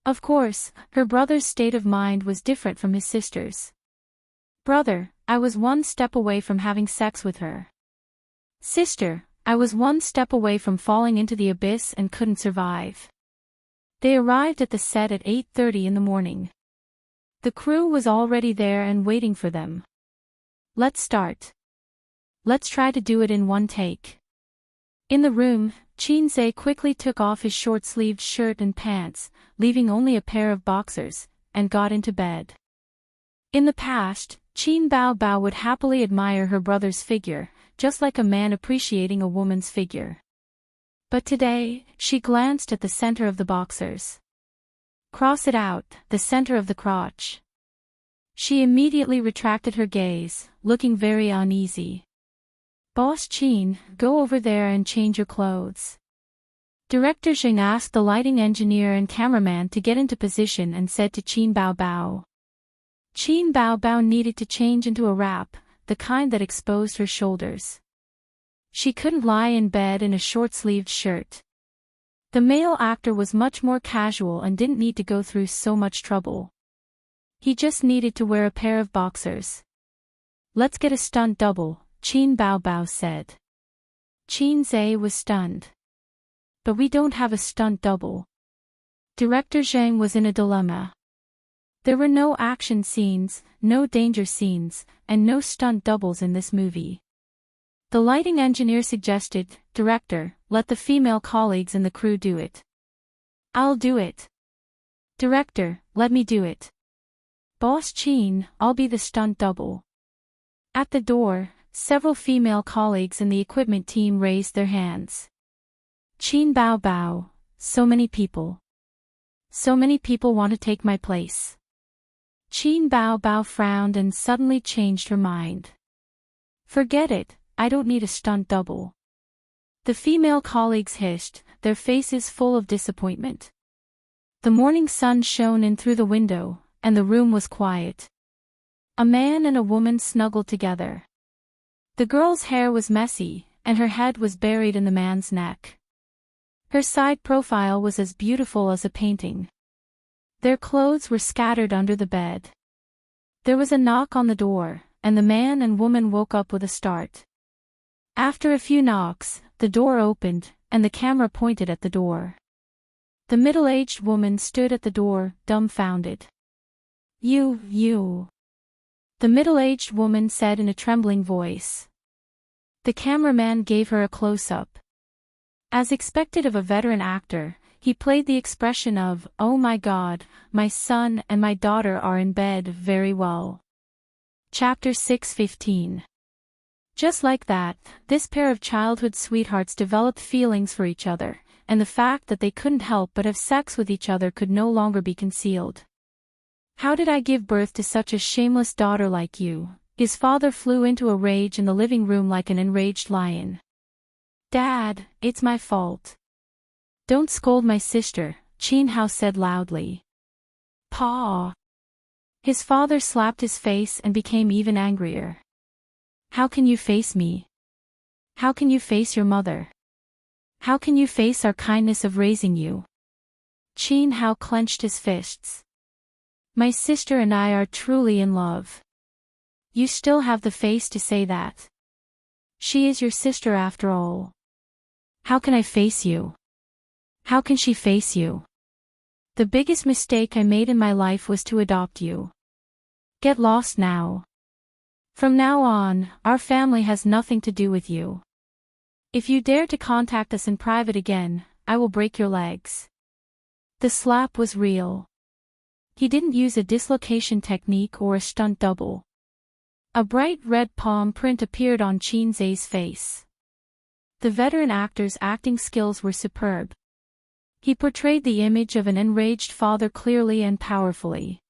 [SPEAKER 1] Of course, her brother's state of mind was different from his sister's. Brother, I was one step away from having sex with her. Sister, I was one step away from falling into the abyss and couldn't survive. They arrived at the set at 8:30 in the morning. The crew was already there and waiting for them. Let's start. Let's try to do it in one take. In the room, Qinze quickly took off his short-sleeved shirt and pants, leaving only a pair of boxers, and got into bed. In the past, Qin Bao Bao would happily admire her brother's figure, just like a man appreciating a woman's figure. But today, she glanced at the center of the boxers. Cross it out, the center of the crotch. She immediately retracted her gaze, looking very uneasy. Boss Qin, go over there and change your clothes. Director Zheng asked the lighting engineer and cameraman to get into position and said to Qin Bao Bao. Qin Bao Bao needed to change into a wrap, the kind that exposed her shoulders. She couldn't lie in bed in a short-sleeved shirt. The male actor was much more casual and didn't need to go through so much trouble. He just needed to wear a pair of boxers. Let's get a stunt double, Qin Bao Bao said. Qinze was stunned. But we don't have a stunt double. Director Zheng was in a dilemma. There were no action scenes, no danger scenes, and no stunt doubles in this movie. The lighting engineer suggested, Director, let the female colleagues in the crew do it. I'll do it. Director, let me do it. Boss Qin, I'll be the stunt double. At the door, several female colleagues in the equipment team raised their hands. Qin Bao Bao, so many people. So many people want to take my place. Qin Bao Bao frowned and suddenly changed her mind. Forget it, I don't need a stunt double. The female colleagues hissed, their faces full of disappointment. The morning sun shone in through the window, and the room was quiet. A man and a woman snuggled together. The girl's hair was messy, and her head was buried in the man's neck. Her side profile was as beautiful as a painting. Their clothes were scattered under the bed. There was a knock on the door, and the man and woman woke up with a start. After a few knocks, the door opened, and the camera pointed at the door. The middle-aged woman stood at the door, dumbfounded. You. The middle-aged woman said in a trembling voice. The cameraman gave her a close-up. As expected of a veteran actor, he played the expression of, "Oh my God, my son and my daughter are in bed," very well. Chapter 6:15. Just like that, this pair of childhood sweethearts developed feelings for each other, and the fact that they couldn't help but have sex with each other could no longer be concealed. How did I give birth to such a shameless daughter like you? His father flew into a rage in the living room like an enraged lion. Dad, it's my fault. Don't scold my sister, Qin Hao said loudly. Pa. His father slapped his face and became even angrier. How can you face me? How can you face your mother? How can you face our kindness of raising you? Qin Hao clenched his fists. My sister and I are truly in love. You still have the face to say that. She is your sister after all. How can I face you? How can she face you? The biggest mistake I made in my life was to adopt you. Get lost now. From now on, our family has nothing to do with you. If you dare to contact us in private again, I will break your legs. The slap was real. He didn't use a dislocation technique or a stunt double. A bright red palm print appeared on Qin Zhe's face. The veteran actor's acting skills were superb. He portrayed the image of an enraged father clearly and powerfully.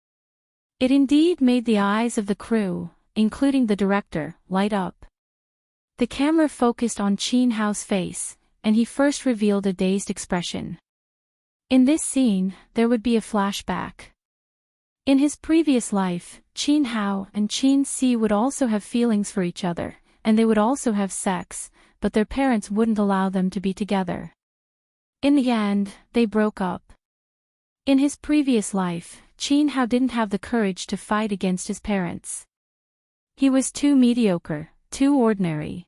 [SPEAKER 1] It indeed made the eyes of the crew, including the director, light up. The camera focused on Qin Hao's face, and he first revealed a dazed expression. In this scene, there would be a flashback. In his previous life, Qin Hao and Qin Si would also have feelings for each other, and they would also have sex, but their parents wouldn't allow them to be together. In the end, they broke up. In his previous life, Qin Hao didn't have the courage to fight against his parents. He was too mediocre, too ordinary.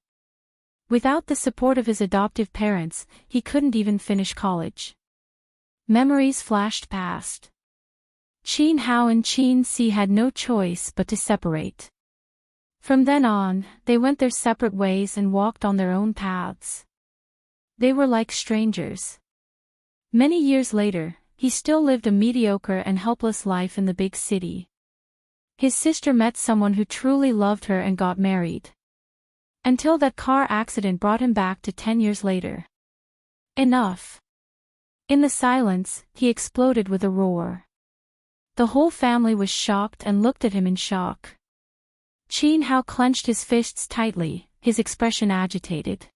[SPEAKER 1] Without the support of his adoptive parents, he couldn't even finish college. Memories flashed past. Qin Hao and Qin Si had no choice but to separate. From then on, they went their separate ways and walked on their own paths. They were like strangers. Many years later, he still lived a mediocre and helpless life in the big city. His sister met someone who truly loved her and got married. Until that car accident brought him back to 10 years later. Enough. In the silence, he exploded with a roar. The whole family was shocked and looked at him in shock. Qin Hao clenched his fists tightly, his expression agitated.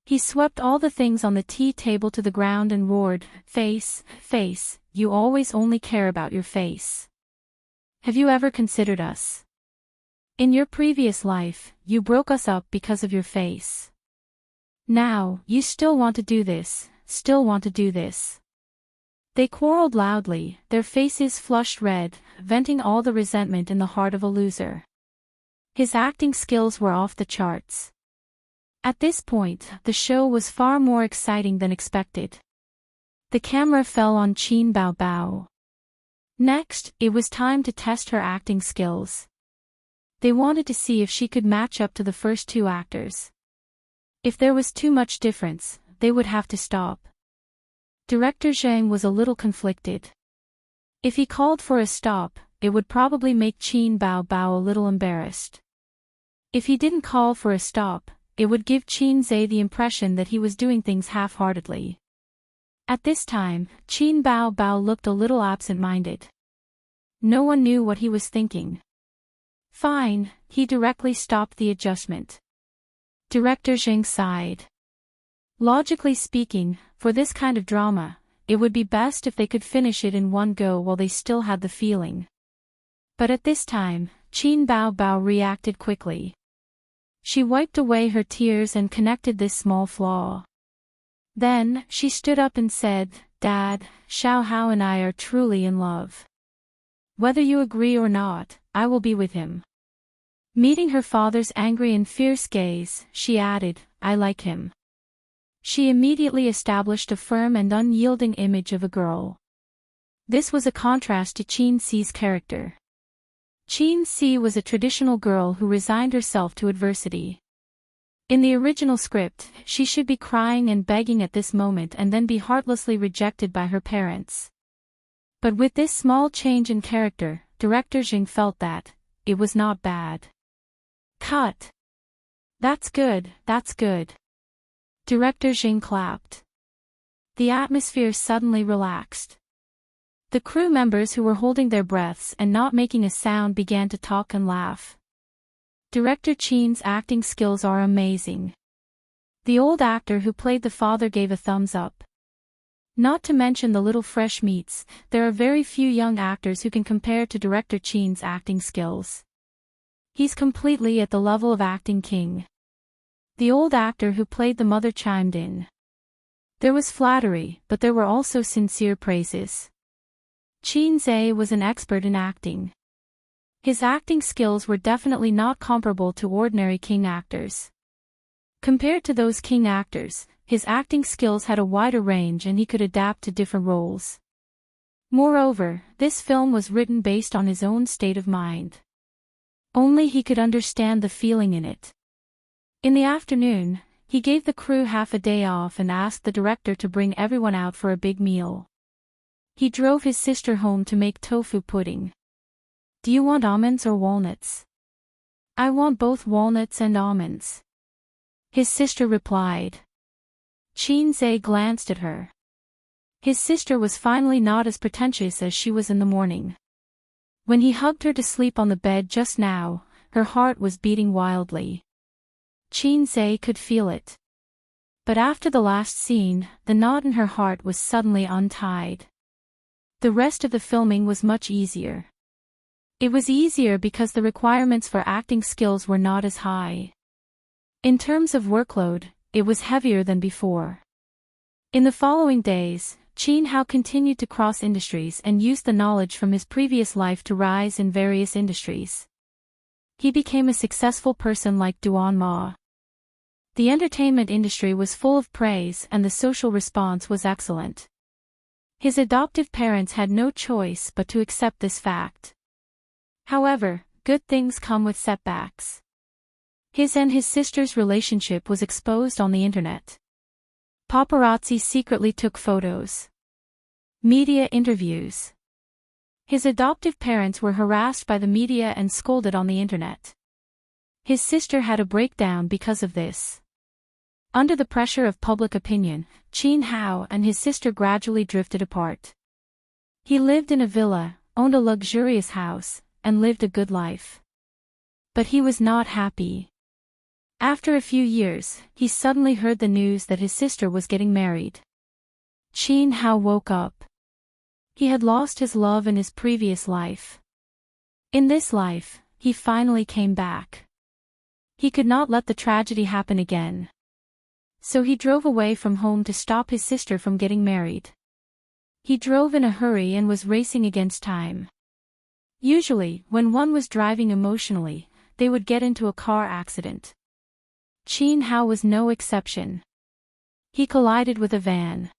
[SPEAKER 1] He swept all the things on the tea table to the ground and roared, "Face, face, you always only care about your face. Have you ever considered us? In your previous life, you broke us up because of your face. Now, you still want to do this, still want to do this." They quarreled loudly, their faces flushed red, venting all the resentment in the heart of a loser. His acting skills were off the charts. At this point, the show was far more exciting than expected. The camera fell on Qin Bao Bao. Next, it was time to test her acting skills. They wanted to see if she could match up to the first two actors. If there was too much difference, they would have to stop. Director Zhang was a little conflicted. If he called for a stop, it would probably make Qin Bao Bao a little embarrassed. If he didn't call for a stop, it would give Qin Zhe the impression that he was doing things half-heartedly. At this time, Qin Bao Bao looked a little absent-minded. No one knew what he was thinking. Fine, he directly stopped the adjustment. Director Zhang sighed. Logically speaking, for this kind of drama, it would be best if they could finish it in one go while they still had the feeling. But at this time, Qin Bao Bao reacted quickly. She wiped away her tears and connected this small flaw. Then, she stood up and said, "Dad, Xiao Hao and I are truly in love. Whether you agree or not, I will be with him." Meeting her father's angry and fierce gaze, she added, "I like him." She immediately established a firm and unyielding image of a girl. This was a contrast to Qin Si's character. Qin Si was a traditional girl who resigned herself to adversity. In the original script, she should be crying and begging at this moment and then be heartlessly rejected by her parents. But with this small change in character, director Zhang felt that it was not bad. Cut. That's good, that's good. Director Zhang clapped. The atmosphere suddenly relaxed. The crew members who were holding their breaths and not making a sound began to talk and laugh. Director Qin's acting skills are amazing. The old actor who played the father gave a thumbs up. Not to mention the little fresh meats, there are very few young actors who can compare to Director Qin's acting skills. He's completely at the level of acting king. The old actor who played the mother chimed in. There was flattery, but there were also sincere praises. Qin Zhe was an expert in acting. His acting skills were definitely not comparable to ordinary king actors. Compared to those king actors, his acting skills had a wider range and he could adapt to different roles. Moreover, this film was written based on his own state of mind. Only he could understand the feeling in it. In the afternoon, he gave the crew half a day off and asked the director to bring everyone out for a big meal. He drove his sister home to make tofu pudding. "Do you want almonds or walnuts?" "I want both walnuts and almonds," his sister replied. Qin Zhe glanced at her. His sister was finally not as pretentious as she was in the morning. When he hugged her to sleep on the bed just now, her heart was beating wildly. Qin Zhe could feel it. But after the last scene, the knot in her heart was suddenly untied. The rest of the filming was much easier. It was easier because the requirements for acting skills were not as high. In terms of workload, it was heavier than before. In the following days, Qin Hao continued to cross industries and used the knowledge from his previous life to rise in various industries. He became a successful person like Duan Ma. The entertainment industry was full of praise and the social response was excellent. His adoptive parents had no choice but to accept this fact. However, good things come with setbacks. His and his sister's relationship was exposed on the internet. Paparazzi secretly took photos. Media interviews. His adoptive parents were harassed by the media and scolded on the internet. His sister had a breakdown because of this. Under the pressure of public opinion, Qin Hao and his sister gradually drifted apart. He lived in a villa, owned a luxurious house, and lived a good life. But he was not happy. After a few years, he suddenly heard the news that his sister was getting married. Qin Hao woke up. He had lost his love in his previous life. In this life, he finally came back. He could not let the tragedy happen again. So he drove away from home to stop his sister from getting married. He drove in a hurry and was racing against time. Usually, when one was driving emotionally, they would get into a car accident. Qin Hao was no exception. He collided with a van.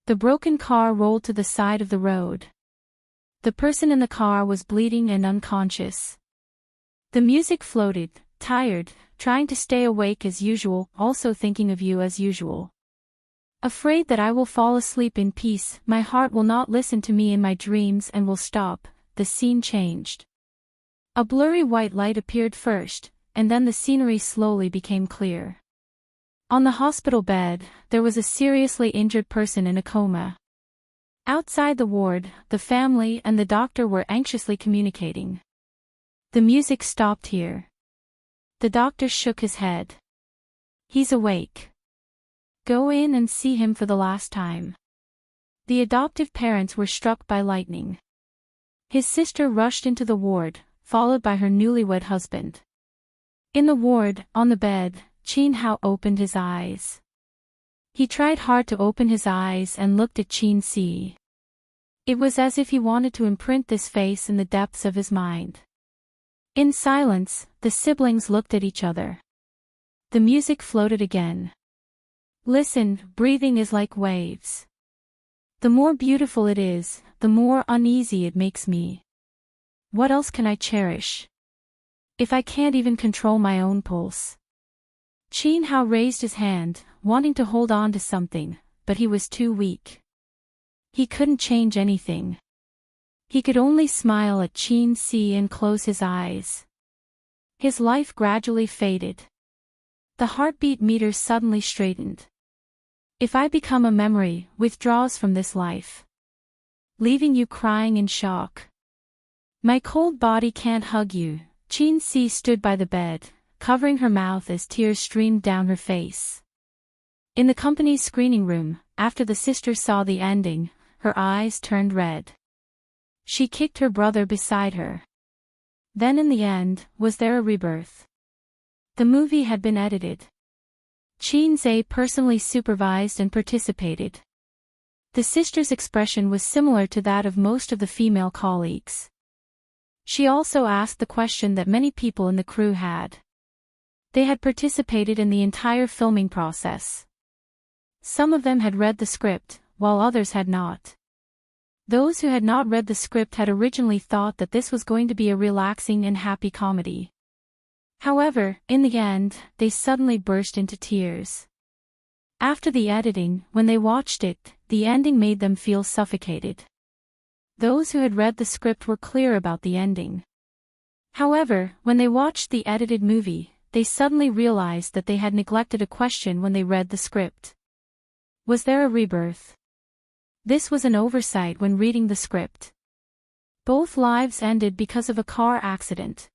[SPEAKER 1] The broken car rolled to the side of the road. The person in the car was bleeding and unconscious. The music floated, tired, trying to stay awake as usual, also thinking of you as usual. Afraid that I will fall asleep in peace, my heart will not listen to me in my dreams and will stop. The scene changed. A blurry white light appeared first, and then the scenery slowly became clear. On the hospital bed, there was a seriously injured person in a coma. Outside the ward, the family and the doctor were anxiously communicating. The music stopped here. The doctor shook his head. "He's awake. Go in and see him for the last time." The adoptive parents were struck by lightning. His sister rushed into the ward, followed by her newlywed husband. In the ward, on the bed, Qin Hao opened his eyes. He tried hard to open his eyes and looked at Qin Si. It was as if he wanted to imprint this face in the depths of his mind. In silence, the siblings looked at each other. The music floated again. "Listen, breathing is like waves. The more beautiful it is, the more uneasy it makes me. What else can I cherish? If I can't even control my own pulse." Qin Hao raised his hand, wanting to hold on to something, but he was too weak. He couldn't change anything. He could only smile at Qin Si and close his eyes. His life gradually faded. The heartbeat meter suddenly straightened. "If I become a memory, withdraws from this life, leaving you crying in shock. My cold body can't hug you." Qin Si stood by the bed, covering her mouth as tears streamed down her face. In the company's screening room, after the sister saw the ending, her eyes turned red. She kicked her brother beside her. Then in the end, was there a rebirth? The movie had been edited. Qin personally supervised and participated. The sister's expression was similar to that of most of the female colleagues. She also asked the question that many people in the crew had. They had participated in the entire filming process. Some of them had read the script, while others had not. Those who had not read the script had originally thought that this was going to be a relaxing and happy comedy. However, in the end, they suddenly burst into tears. After the editing, when they watched it, the ending made them feel suffocated. Those who had read the script were clear about the ending. However, when they watched the edited movie, they suddenly realized that they had neglected a question when they read the script. Was there a rebirth? This was an oversight when reading the script. Both lives ended because of a car accident.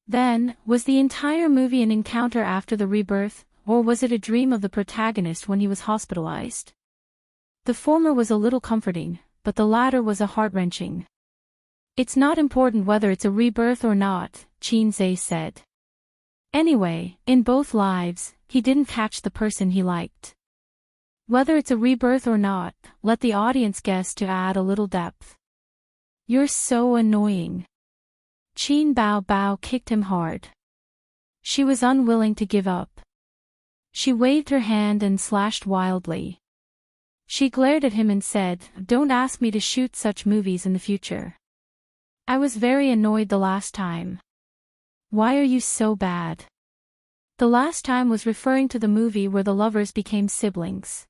[SPEAKER 1] Then, was the entire movie an encounter after the rebirth, or was it a dream of the protagonist when he was hospitalized? The former was a little comforting, but the latter was a heart-wrenching. It's not important whether it's a rebirth or not, Qin said. Anyway, in both lives, he didn't catch the person he liked. Whether it's a rebirth or not, let the audience guess to add a little depth. You're so annoying. Qin Bao kicked him hard. She was unwilling to give up. She waved her hand and slashed wildly. She glared at him and said, "Don't ask me to shoot such movies in the future. I was very annoyed the last time. Why are you so bad?" The last time was referring to the movie where the lovers became siblings.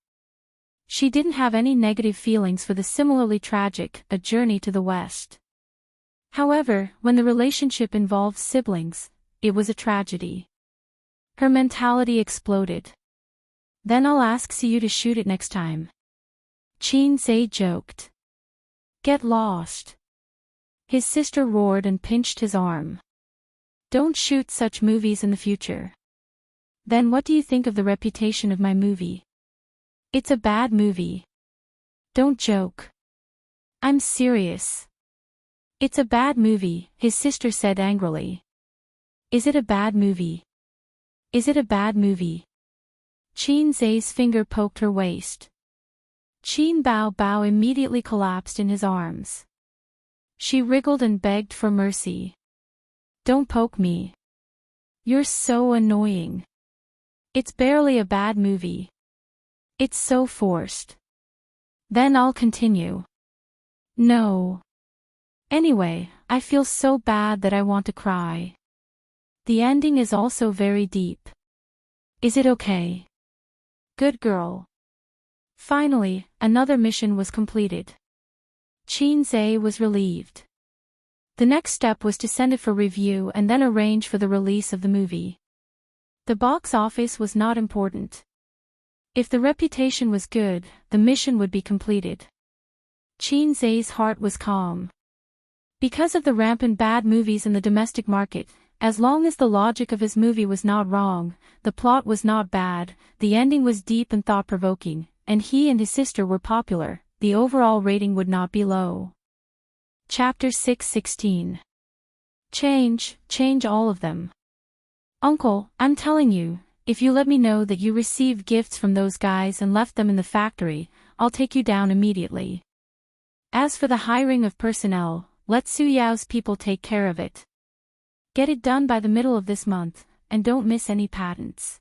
[SPEAKER 1] She didn't have any negative feelings for the similarly tragic A Journey to the West. However, when the relationship involved siblings, it was a tragedy. Her mentality exploded. "Then I'll ask you to shoot it next time." Qin joked. "Get lost." His sister roared and pinched his arm. "Don't shoot such movies in the future." "Then what do you think of the reputation of my movie?" "It's a bad movie." "Don't joke." "I'm serious." "It's a bad movie," his sister said angrily. "Is it a bad movie? Is it a bad movie?" Qin's finger poked her waist. Qin Bao immediately collapsed in his arms. She wriggled and begged for mercy. "Don't poke me. You're so annoying. It's barely a bad movie. It's so forced." "Then I'll continue." "No. Anyway, I feel so bad that I want to cry. The ending is also very deep. Is it okay?" "Good girl." Finally, another mission was completed. Qin was relieved. The next step was to send it for review and then arrange for the release of the movie. The box office was not important. If the reputation was good, the mission would be completed. Qin's heart was calm. Because of the rampant bad movies in the domestic market, as long as the logic of his movie was not wrong, the plot was not bad, the ending was deep and thought-provoking, and he and his sister were popular, the overall rating would not be low. Chapter 6:16. Change all of them. "Uncle, I'm telling you, if you let me know that you received gifts from those guys and left them in the factory, I'll take you down immediately. As for the hiring of personnel, let Su Yao's people take care of it. Get it done by the middle of this month, and don't miss any patents."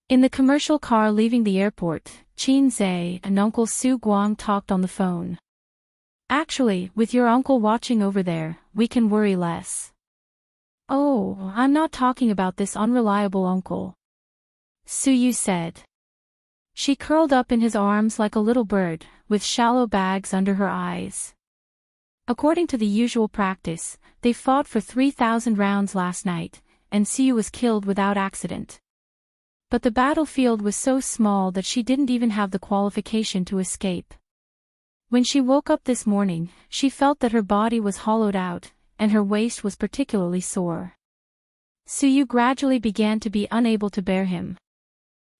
[SPEAKER 1] In the commercial car leaving the airport, Qin and Uncle Su Guang talked on the phone. "Actually, with your uncle watching over there, we can worry less." "Oh, I'm not talking about this unreliable uncle," Suyu said. She curled up in his arms like a little bird, with shallow bags under her eyes. According to the usual practice, they fought for 3,000 rounds last night, and Suyu was killed without accident. But the battlefield was so small that she didn't even have the qualification to escape. When she woke up this morning, she felt that her body was hollowed out, and her waist was particularly sore. Suyu gradually began to be unable to bear him.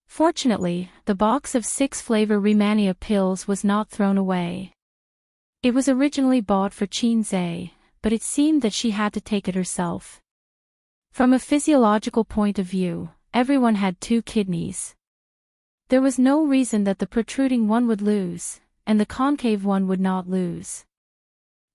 [SPEAKER 1] Fortunately, the box of 6-flavor Rehmannia pills was not thrown away. It was originally bought for Qin, but it seemed that she had to take it herself. From a physiological point of view, everyone had 2 kidneys. There was no reason that the protruding one would lose, and the concave one would not lose.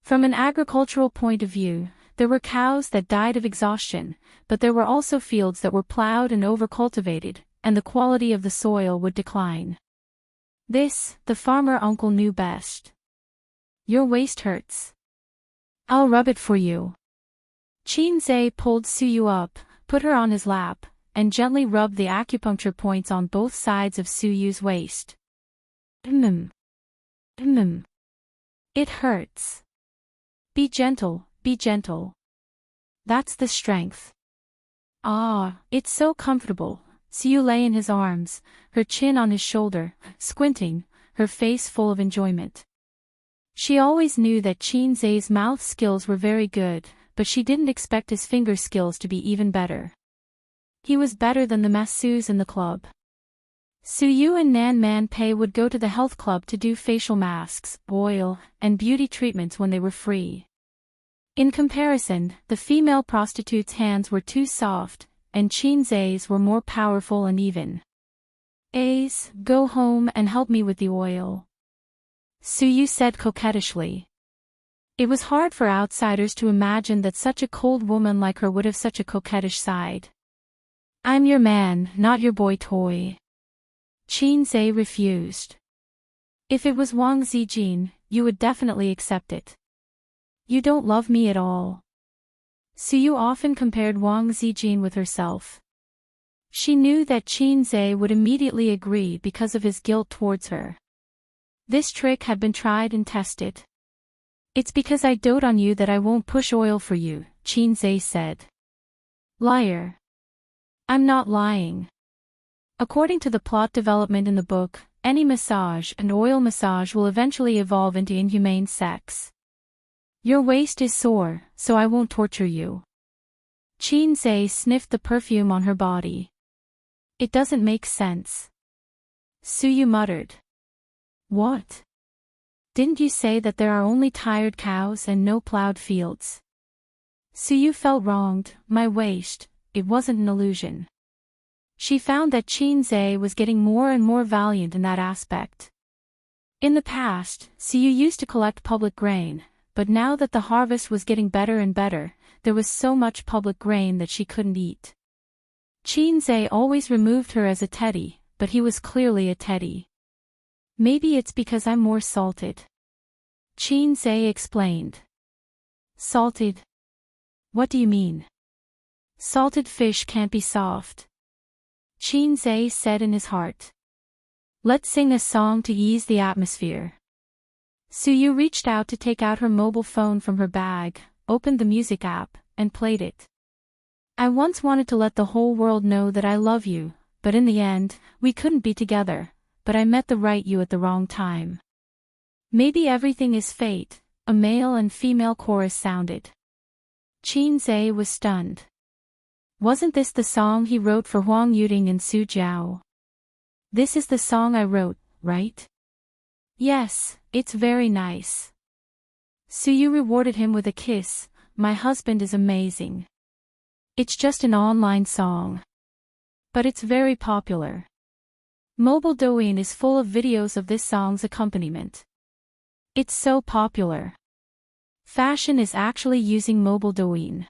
[SPEAKER 1] From an agricultural point of view, there were cows that died of exhaustion, but there were also fields that were plowed and overcultivated, and the quality of the soil would decline. This, the farmer uncle knew best. Your waist hurts. I'll rub it for you. Qinze pulled Suyu up, put her on his lap, and gently rubbed the acupuncture points on both sides of Suyu's waist. It hurts. Be gentle, be gentle. That's the strength. Ah, it's so comfortable. Suyu lay in his arms, her chin on his shoulder, squinting, her face full of enjoyment. She always knew that Qinze's mouth skills were very good, but she didn't expect his finger skills to be even better. He was better than the masseuses in the club. Suyu and Nan Man Pei would go to the health club to do facial masks, oil, and beauty treatments when they were free. In comparison, the female prostitutes' hands were too soft, and Qinze's were more powerful and even. Ace, go home and help me with the oil. Suyu said coquettishly. It was hard for outsiders to imagine that such a cold woman like her would have such a coquettish side. I'm your man, not your boy toy. Qinze refused. If it was Wang Zijin, you would definitely accept it. You don't love me at all. Suyu often compared Wang Zijin with herself. She knew that Qinze would immediately agree because of his guilt towards her. This trick had been tried and tested. It's because I dote on you that I won't push oil for you, Qinze said. Liar. I'm not lying. According to the plot development in the book, any massage and oil massage will eventually evolve into inhumane sex. Your waist is sore, so I won't torture you. Qinze sniffed the perfume on her body. It doesn't make sense. Suyu muttered. What? Didn't you say that there are only tired cows and no plowed fields? Suyu felt wronged. My waist, it wasn't an illusion. She found that Qinze was getting more and more valiant in that aspect. In the past, Suyu used to collect public grain, but now that the harvest was getting better and better, there was so much public grain that she couldn't eat. Qinze always removed her as a teddy, but he was clearly a teddy. Maybe it's because I'm more salted. Qinze explained. Salted? What do you mean? Salted fish can't be soft. Qinze said in his heart. Let's sing a song to ease the atmosphere. Suyu reached out to take out her mobile phone from her bag, opened the music app, and played it. I once wanted to let the whole world know that I love you, but in the end, we couldn't be together, but I met the right you at the wrong time. Maybe everything is fate, a male and female chorus sounded. Qinze was stunned. Wasn't this the song he wrote for Huang Yuting and Su Jiao? This is the song I wrote, right? Yes, it's very nice. Suyu rewarded him with a kiss. My husband is amazing. It's just an online song. But it's very popular. Mobile Douyin is full of videos of this song's accompaniment. It's so popular. Fashion is actually using Mobile Douyin.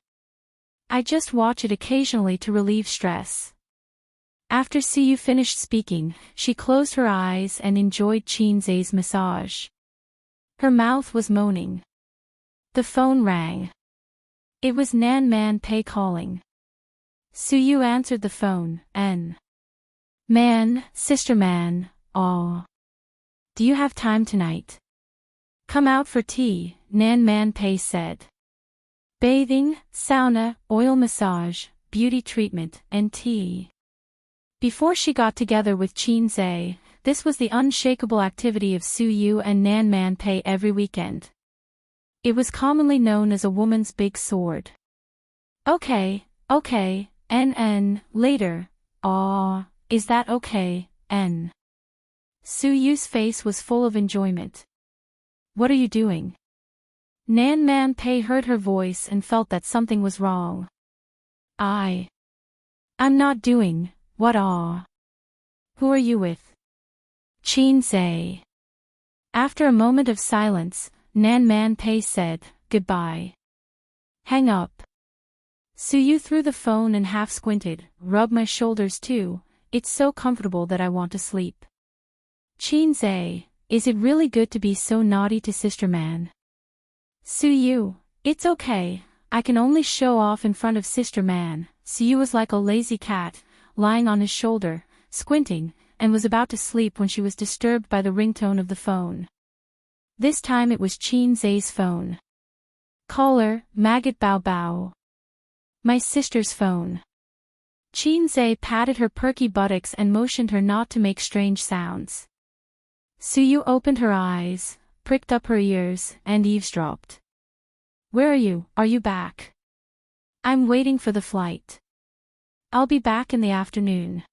[SPEAKER 1] I just watch it occasionally to relieve stress. After Suyu finished speaking, she closed her eyes and enjoyed Qinze's massage. Her mouth was moaning. The phone rang. It was Nan Man Pei calling. Suyu answered the phone, Man, sister man, aw. Do you have time tonight? Come out for tea, Nan Man Pei said. Bathing, sauna, oil massage, beauty treatment, and tea. Before she got together with Qinze, this was the unshakable activity of Suyu and Nan Man Pei every weekend. It was commonly known as a woman's big sword. Okay, later, aw, is that okay, Suyu's face was full of enjoyment. What are you doing? Nan Man Pei heard her voice and felt that something was wrong. I'm not doing, What aw? Who are you with? Chin say. After a moment of silence, Nan Man Pei said, goodbye. Hang up. Suyu threw the phone and half squinted, rub my shoulders too, it's so comfortable that I want to sleep. Chin say, is it really good to be so naughty to Sister Man? Suyu, it's okay, I can only show off in front of Sister Man. Suyu was like a lazy cat, lying on his shoulder, squinting, and was about to sleep when she was disturbed by the ringtone of the phone. This time it was Chin Zay's phone. Caller, Maggot Bao Bao. My sister's phone. Chin Zay patted her perky buttocks and motioned her not to make strange sounds. Suyu opened her eyes, pricked up her ears, and eavesdropped. Where are you? Are you back? I'm waiting for the flight. I'll be back in the afternoon.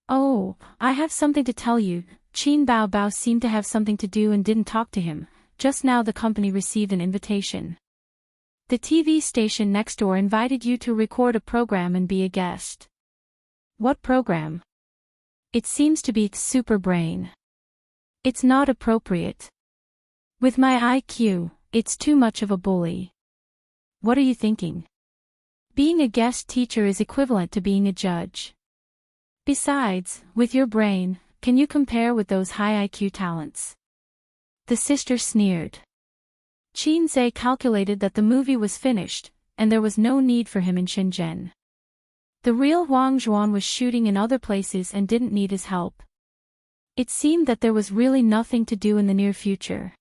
[SPEAKER 1] Oh, I have something to tell you. Chin Bao Bao seemed to have something to do and didn't talk to him. Just now the company received an invitation. The TV station next door invited you to record a program and be a guest. What program? It seems to be Super Brain. It's not appropriate. With my IQ, it's too much of a bully. What are you thinking? Being a guest teacher is equivalent to being a judge. Besides, with your brain, can you compare with those high IQ talents? The sister sneered. Chin Zay calculated that the movie was finished, and there was no need for him in Shenzhen. The real Wang Zhuan was shooting in other places and didn't need his help. It seemed that there was really nothing to do in the near future.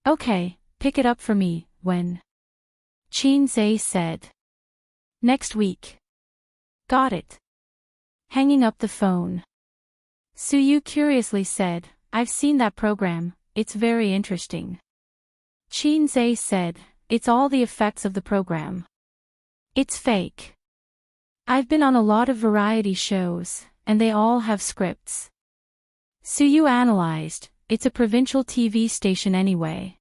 [SPEAKER 1] Okay, pick it up for me, when? Chin Zay said. Next week. Got it. Hanging up the phone. Suyu curiously said, I've seen that program, it's very interesting. Chin Zay said, it's all the effects of the program. It's fake. I've been on a lot of variety shows, and they all have scripts. Suyu analyzed, it's a provincial TV station anyway.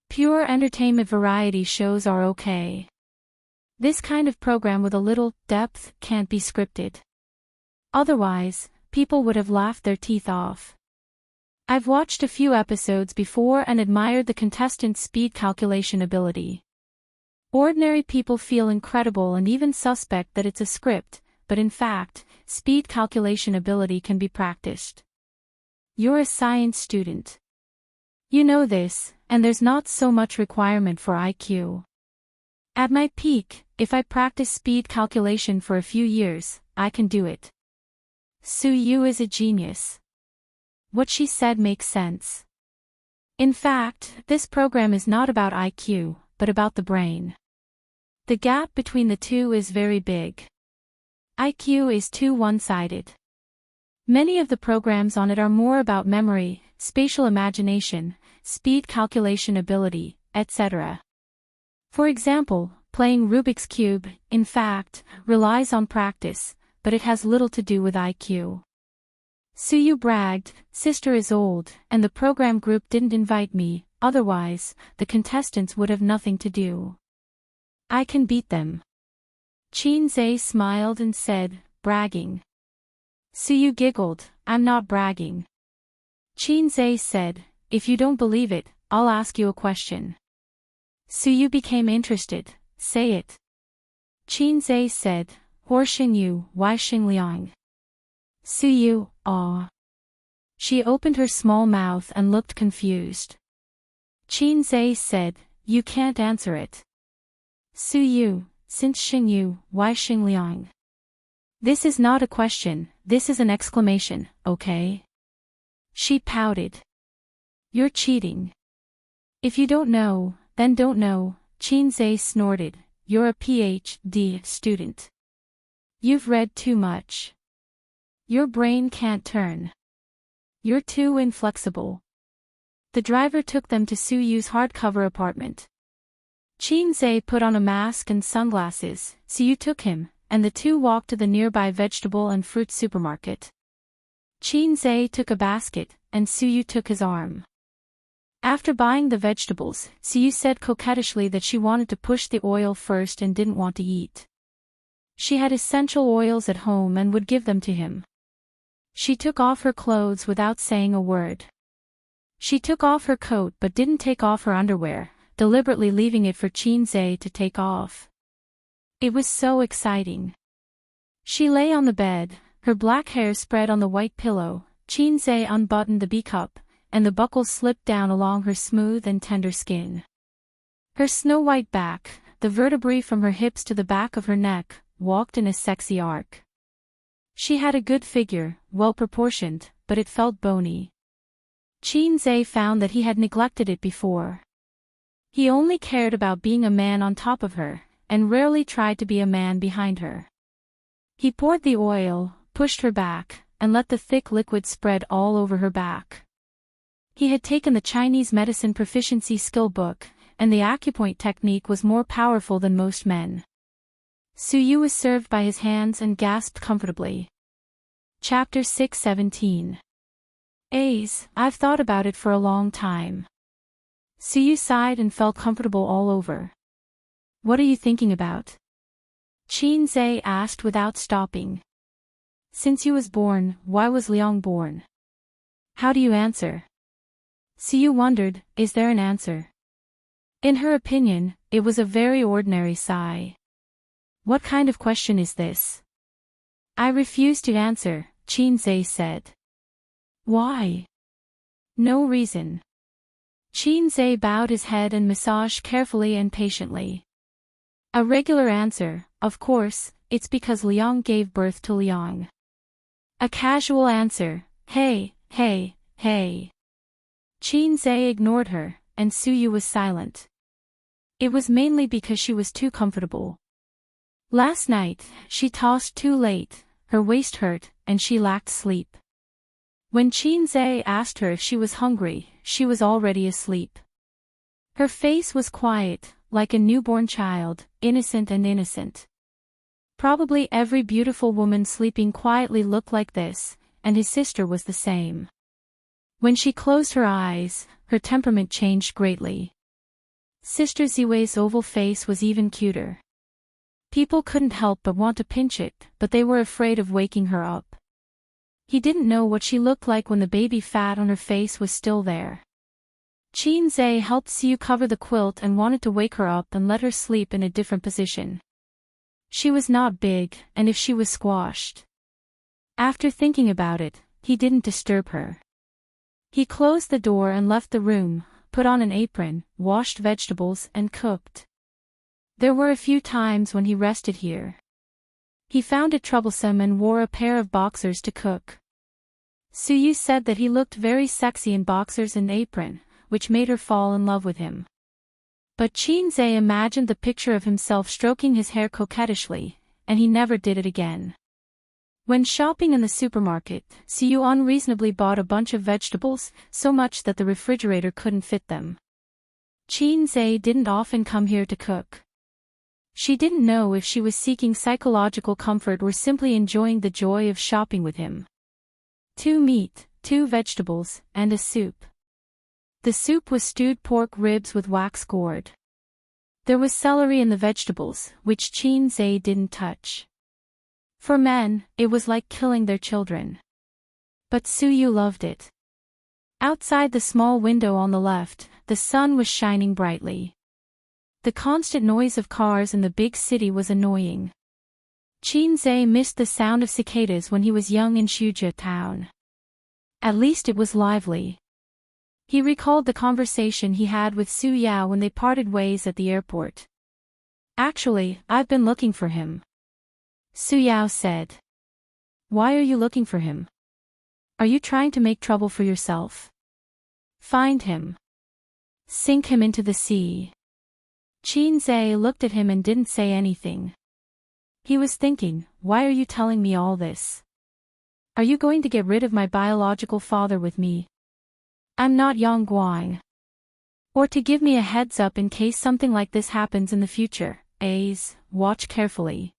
[SPEAKER 1] Pure entertainment variety shows are okay. This kind of program with a little depth can't be scripted. Otherwise, people would have laughed their teeth off. I've watched a few episodes before and admired the contestants' speed calculation ability. Ordinary people feel incredible and even suspect that it's a script, but in fact, speed calculation ability can be practiced. You're a science student. You know this, and there's not so much requirement for IQ. At my peak, if I practice speed calculation for a few years, I can do it. Suyu is a genius. What she said makes sense. In fact, this program is not about IQ, but about the brain. The gap between the two is very big. IQ is too one-sided. Many of the programs on it are more about memory, spatial imagination, speed calculation ability, etc. For example, playing Rubik's Cube, in fact, relies on practice, but it has little to do with IQ. Suyu bragged, sister is old, and the program group didn't invite me, otherwise, the contestants would have nothing to do. I can beat them. Chin Zay smiled and said, bragging. Suyu giggled, I'm not bragging. Chin Zay said, if you don't believe it, I'll ask you a question. Suyu became interested, say it. Chin Zay said, Hor Xing Yu, Wai Xing Liang. Suyu, aw. She opened her small mouth and looked confused. Chin Zay said, you can't answer it. Suyu, since Xing Yu, Wai Xing Liang. This is not a question, this is an exclamation, okay? She pouted. You're cheating. If you don't know, then don't know, Chin Zay snorted, you're a PhD student. You've read too much. Your brain can't turn. You're too inflexible. The driver took them to Suyu's hardcover apartment. Chin Zay put on a mask and sunglasses, Suyu took him, and the two walked to the nearby vegetable and fruit supermarket. Chin Zay took a basket, and Suyu took his arm. After buying the vegetables, Suyu said coquettishly that she wanted to push the oil first and didn't want to eat. She had essential oils at home and would give them to him. She took off her clothes without saying a word. She took off her coat but didn't take off her underwear, deliberately leaving it for Qinze to take off. It was so exciting. She lay on the bed, her black hair spread on the white pillow. Qinze unbuttoned the B-cup, and the buckles slipped down along her smooth and tender skin. Her snow-white back, the vertebrae from her hips to the back of her neck, walked in a sexy arc. She had a good figure, well-proportioned, but it felt bony. Qinze found that he had neglected it before. He only cared about being a man on top of her, and rarely tried to be a man behind her. He poured the oil, pushed her back, and let the thick liquid spread all over her back. He had taken the Chinese medicine proficiency skill book, and the acupoint technique was more powerful than most men. Suyu was served by his hands and gasped comfortably. Chapter 6:17. I've thought about it for a long time. Suyu sighed and felt comfortable all over. What are you thinking about? Qinze asked without stopping. Since you was born, why was Liang born? How do you answer? Suyu wondered, is there an answer? In her opinion, it was a very ordinary sigh. What kind of question is this? I refuse to answer, Qinze said. Why? No reason. Qinze bowed his head and massaged carefully and patiently. A regular answer, of course, it's because Liang gave birth to Liang. A casual answer, hey. Qinze ignored her, and Suyu was silent. It was mainly because she was too comfortable. Last night, she tossed too late, her waist hurt, and she lacked sleep. When Qinze asked her if she was hungry, she was already asleep. Her face was quiet, like a newborn child, innocent. Probably every beautiful woman sleeping quietly looked like this, and his sister was the same. When she closed her eyes, her temperament changed greatly. Sister Ziwei's oval face was even cuter. People couldn't help but want to pinch it, but they were afraid of waking her up. He didn't know what she looked like when the baby fat on her face was still there. Qinze helped Suyu cover the quilt and wanted to wake her up and let her sleep in a different position. She was not big, and if she was squashed. After thinking about it, he didn't disturb her. He closed the door and left the room, put on an apron, washed vegetables and cooked. There were a few times when he rested here. He found it troublesome and wore a pair of boxers to cook. Suyu said that he looked very sexy in boxers and apron, which made her fall in love with him. But Qinze imagined the picture of himself stroking his hair coquettishly, and he never did it again. When shopping in the supermarket, Suyu unreasonably bought a bunch of vegetables, so much that the refrigerator couldn't fit them. Qinze didn't often come here to cook. She didn't know if she was seeking psychological comfort or simply enjoying the joy of shopping with him. 2 meat, 2 vegetables, and a soup. The soup was stewed pork ribs with wax gourd. There was celery in the vegetables, which Qinze didn't touch. For men, it was like killing their children. But Suyu loved it. Outside the small window on the left, the sun was shining brightly. The constant noise of cars in the big city was annoying. Qinze missed the sound of cicadas when he was young in Shujia town. At least it was lively. He recalled the conversation he had with Su Yao when they parted ways at the airport. Actually, I've been looking for him. Su Yao said. Why are you looking for him? Are you trying to make trouble for yourself? Find him. Sink him into the sea. Qinze looked at him and didn't say anything. He was thinking, why are you telling me all this? Are you going to get rid of my biological father with me? I'm not Yang Guang. Or to give me a heads up in case something like this happens in the future, watch carefully.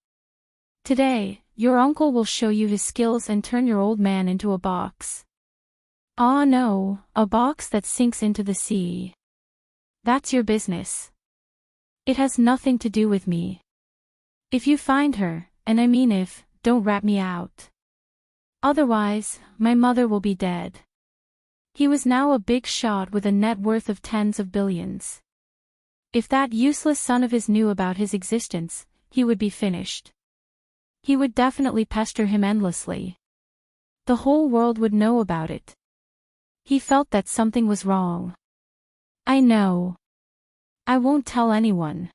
[SPEAKER 1] Today, your uncle will show you his skills and turn your old man into a box. Ah no, a box that sinks into the sea. That's your business. It has nothing to do with me. If you find her, and I mean if, don't rat me out. Otherwise, my mother will be dead. He was now a big shot with a net worth of tens of billions. If that useless son of his knew about his existence, he would be finished. He would definitely pester him endlessly. The whole world would know about it. He felt that something was wrong. I know. I won't tell anyone.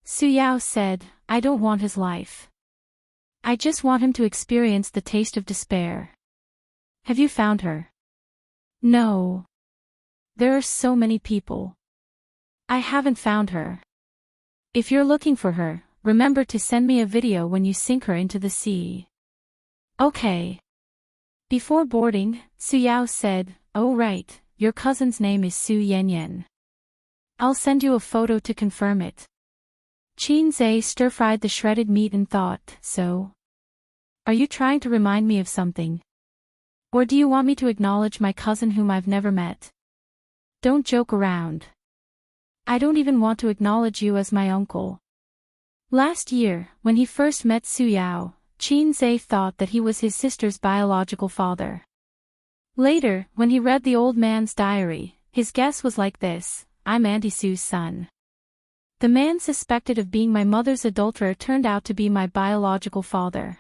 [SPEAKER 1] Su Yao said, I don't want his life. I just want him to experience the taste of despair. Have you found her? No. There are so many people. I haven't found her. If you're looking for her, remember to send me a video when you sink her into the sea. Okay. Before boarding, Su Yao said, oh right, your cousin's name is Su Yanyan. I'll send you a photo to confirm it. Qin Zhe stir-fried the shredded meat and thought, so? Are you trying to remind me of something? Or do you want me to acknowledge my cousin whom I've never met? Don't joke around. I don't even want to acknowledge you as my uncle. Last year, when he first met Su Yao, Qin Zhe thought that he was his sister's biological father. Later, when he read the old man's diary, his guess was like this, I'm Auntie Su's son. The man suspected of being my mother's adulterer turned out to be my biological father.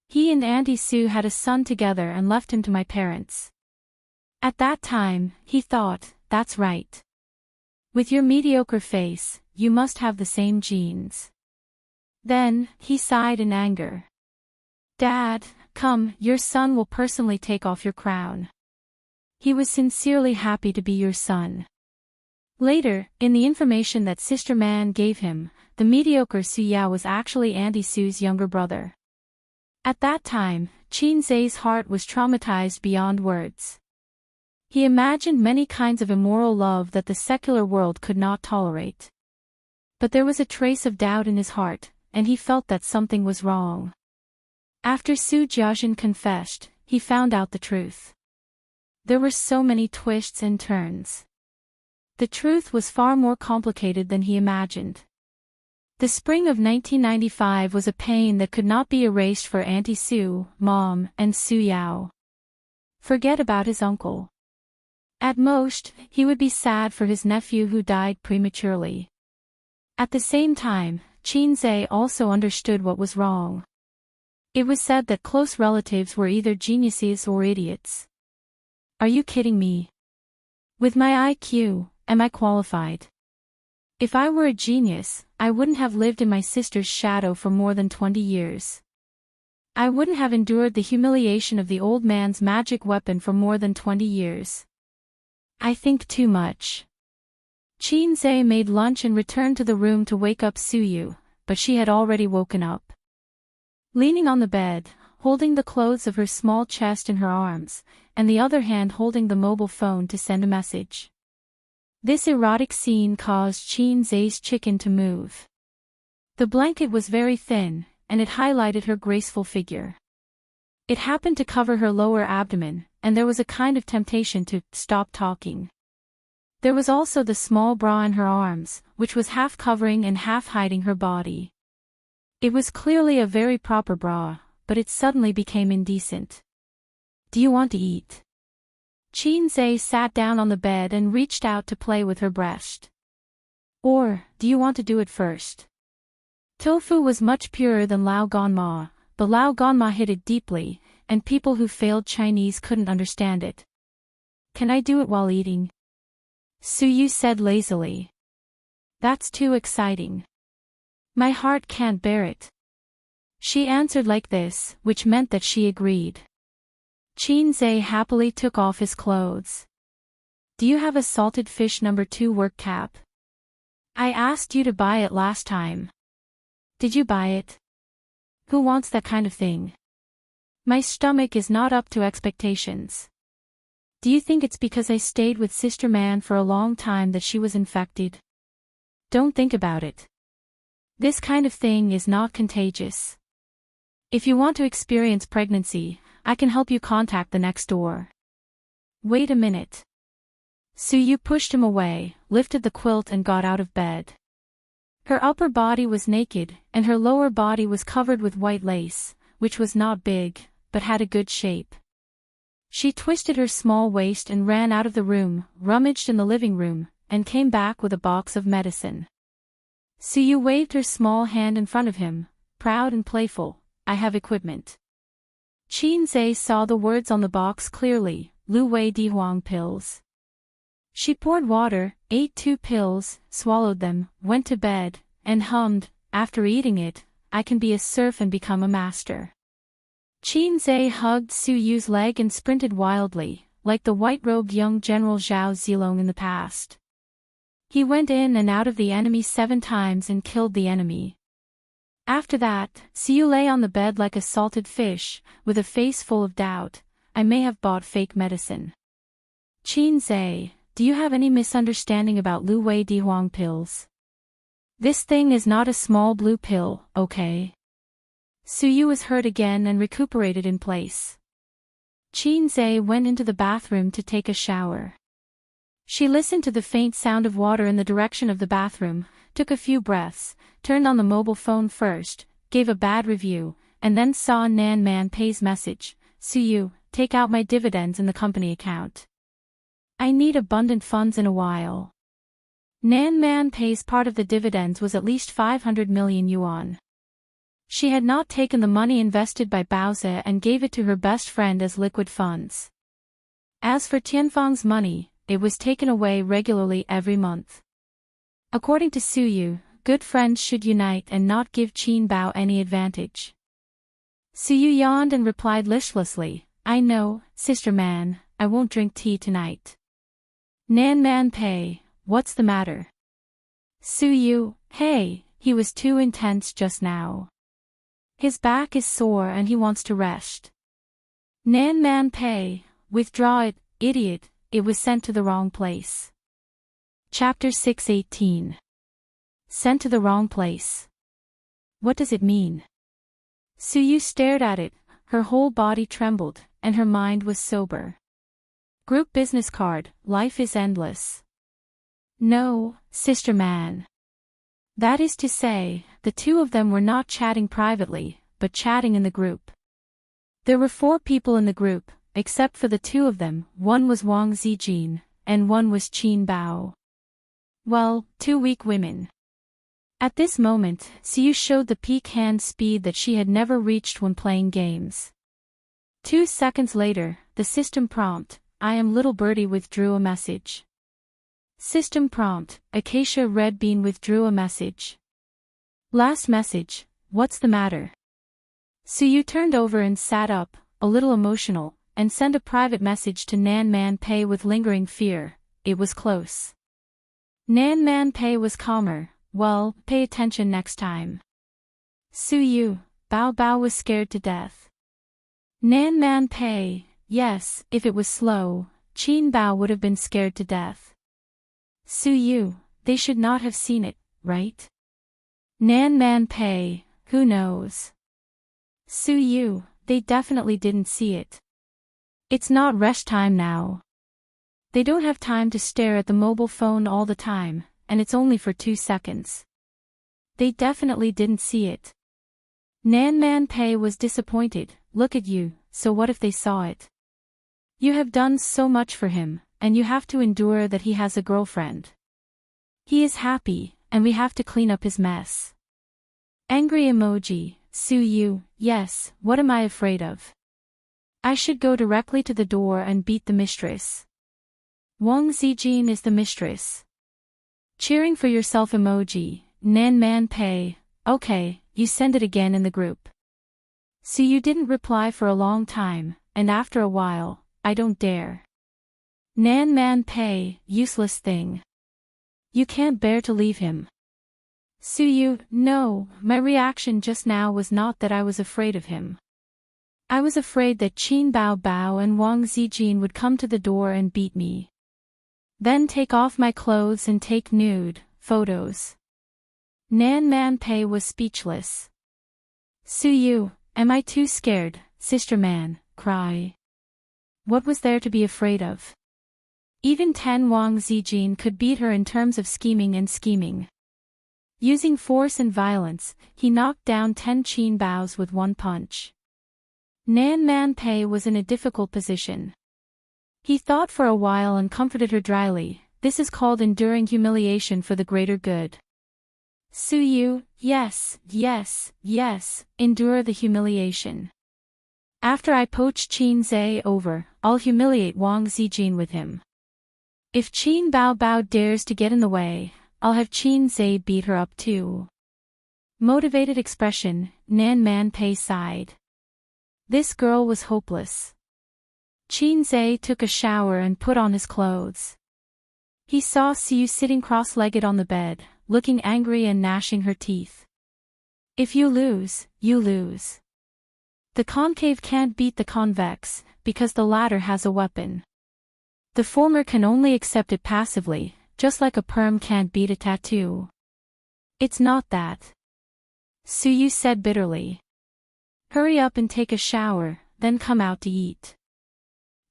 [SPEAKER 1] He and Auntie Su had a son together and left him to my parents. At that time, he thought, that's right. With your mediocre face, you must have the same genes. Then, he sighed in anger. Dad, come, your son will personally take off your crown. He was sincerely happy to be your son. Later, in the information that Sister Man gave him, the mediocre Su Yao was actually Auntie Su's younger brother. At that time, Qin Zhe's heart was traumatized beyond words. He imagined many kinds of immoral love that the secular world could not tolerate. But there was a trace of doubt in his heart, and he felt that something was wrong. After Su Jiaxin confessed, he found out the truth. There were so many twists and turns. The truth was far more complicated than he imagined. The spring of 1995 was a pain that could not be erased for Auntie Su, Mom, and Su Yao. Forget about his uncle. At most, he would be sad for his nephew who died prematurely. At the same time, Qin Zhe also understood what was wrong. It was said that close relatives were either geniuses or idiots. Are you kidding me? With my IQ, am I qualified? If I were a genius, I wouldn't have lived in my sister's shadow for more than 20 years. I wouldn't have endured the humiliation of the old man's magic weapon for more than 20 years. I think too much. Qin Zhe made lunch and returned to the room to wake up Su Yu, but she had already woken up. Leaning on the bed, holding the clothes of her small chest in her arms, and the other hand holding the mobile phone to send a message. This erotic scene caused Qin Zhe's chicken to move. The blanket was very thin, and it highlighted her graceful figure. It happened to cover her lower abdomen, and there was a kind of temptation to stop talking. There was also the small bra in her arms, which was half covering and half hiding her body. It was clearly a very proper bra, but it suddenly became indecent. Do you want to eat? Qin Zhe sat down on the bed and reached out to play with her breast. Or, do you want to do it first? Tofu was much purer than Lao Ganma, but Lao Ganma hid it deeply, and people who failed Chinese couldn't understand it. Can I do it while eating? Su Yu said lazily. That's too exciting. My heart can't bear it. She answered like this, which meant that she agreed. Qin Zhe happily took off his clothes. Do you have a salted fish No. 2 work cap? I asked you to buy it last time. Did you buy it? Who wants that kind of thing? My stomach is not up to expectations. Do you think it's because I stayed with Sister Man for a long time that she was infected? Don't think about it. This kind of thing is not contagious. If you want to experience pregnancy, I can help you contact the next door. Wait a minute. Su Yu pushed him away, lifted the quilt and got out of bed. Her upper body was naked, and her lower body was covered with white lace, which was not big, but had a good shape. She twisted her small waist and ran out of the room, rummaged in the living room, and came back with a box of medicine. Suyu waved her small hand in front of him, proud and playful. I have equipment. Qin Zhe saw the words on the box clearly, Lu Wei Di Huang pills. She poured water, ate 2 pills, swallowed them, went to bed, and hummed, after eating it, I can be a serf and become a master. Qin Zhe hugged Suyu's leg and sprinted wildly, like the white-robed young General Zhao Zilong in the past. He went in and out of the enemy 7 times and killed the enemy. After that, Suyu lay on the bed like a salted fish, with a face full of doubt. I may have bought fake medicine. Qin Zhe, do you have any misunderstanding about Lu Wei Di Huang pills? This thing is not a small blue pill, okay? Suyu was hurt again and recuperated in place. Qin Zhe went into the bathroom to take a shower. She listened to the faint sound of water in the direction of the bathroom, took a few breaths, turned on the mobile phone first, gave a bad review, and then saw Nan Man Pei's message, Suyu, take out my dividends in the company account. I need abundant funds in a while. Nan Man Pei's part of the dividends was at least 500 million yuan. She had not taken the money invested by Baozi and gave it to her best friend as liquid funds. As for Tianfang's money, it was taken away regularly every month. According to Suyu, good friends should unite and not give Qin Bao any advantage. Suyu yawned and replied listlessly, I know, sister man, I won't drink tea tonight. Nan Man Pei, what's the matter? Suyu, hey, he was too intense just now. His back is sore and he wants to rest. Nan Man Pei, withdraw it, idiot, it was sent to the wrong place. Chapter 6:18. Sent to the wrong place. What does it mean? Suyu stared at it, her whole body trembled, and her mind was sober. Group business card, life is endless. No, sister man. That is to say, the two of them were not chatting privately, but chatting in the group. There were 4 people in the group, except for the 2 of them, one was Wang Zijin, and one was Qin Bao. Well, 2 weak women. At this moment, Suyu showed the peak hand speed that she had never reached when playing games. 2 seconds later, the system prompt, I am little birdie withdrew a message. System prompt, Acacia Red Bean withdrew a message. Last message, what's the matter? Suyu turned over and sat up, a little emotional, and sent a private message to Nan Man Pei with lingering fear. It was close. Nan Man Pei was calmer. Well, pay attention next time. Suyu, Bao Bao was scared to death. Nan Man Pei, yes, if it was slow, Qin Bao would have been scared to death. Suyu, they should not have seen it, right? Nan Man Pei, who knows? Suyu, they definitely didn't see it. It's not rest time now. They don't have time to stare at the mobile phone all the time, and it's only for 2 seconds. They definitely didn't see it. Nan Man Pei was disappointed. Look at you, so what if they saw it? You have done so much for him, and you have to endure that he has a girlfriend. He is happy, and we have to clean up his mess. Angry emoji, Suyu, yes, what am I afraid of? I should go directly to the door and beat the mistress. Wang Zijin is the mistress. Cheering for yourself emoji, Nan Man Pei, okay, you send it again in the group. Suyu didn't reply for a long time, and after a while, I don't dare. Nan Man Pei, useless thing. You can't bear to leave him. Suyu, no, my reaction just now was not that I was afraid of him. I was afraid that Qin Bao Bao and Wang Zijin would come to the door and beat me. Then take off my clothes and take nude photos. Nan Man Pei was speechless. Suyu, am I too scared, sister man, cry. What was there to be afraid of? Even 10 Wang Zijin could beat her in terms of scheming and scheming. Using force and violence, he knocked down 10 Qin Baos with one punch. Nan Man Pei was in a difficult position. He thought for a while and comforted her dryly. This is called enduring humiliation for the greater good. Su Yu, yes, endure the humiliation. After I poach Qin Zhe over, I'll humiliate Wang Zijin with him. If Qin Bao Bao dares to get in the way, I'll have Qin Zhe beat her up too. Motivated expression, Nan Man Pei sighed. This girl was hopeless. Qin Zhe took a shower and put on his clothes. He saw Siu sitting cross-legged on the bed, looking angry and gnashing her teeth. If you lose, you lose. The concave can't beat the convex, because the latter has a weapon. The former can only accept it passively, just like a perm can't beat a tattoo. It's not that. Su Yu said bitterly. Hurry up and take a shower, then come out to eat.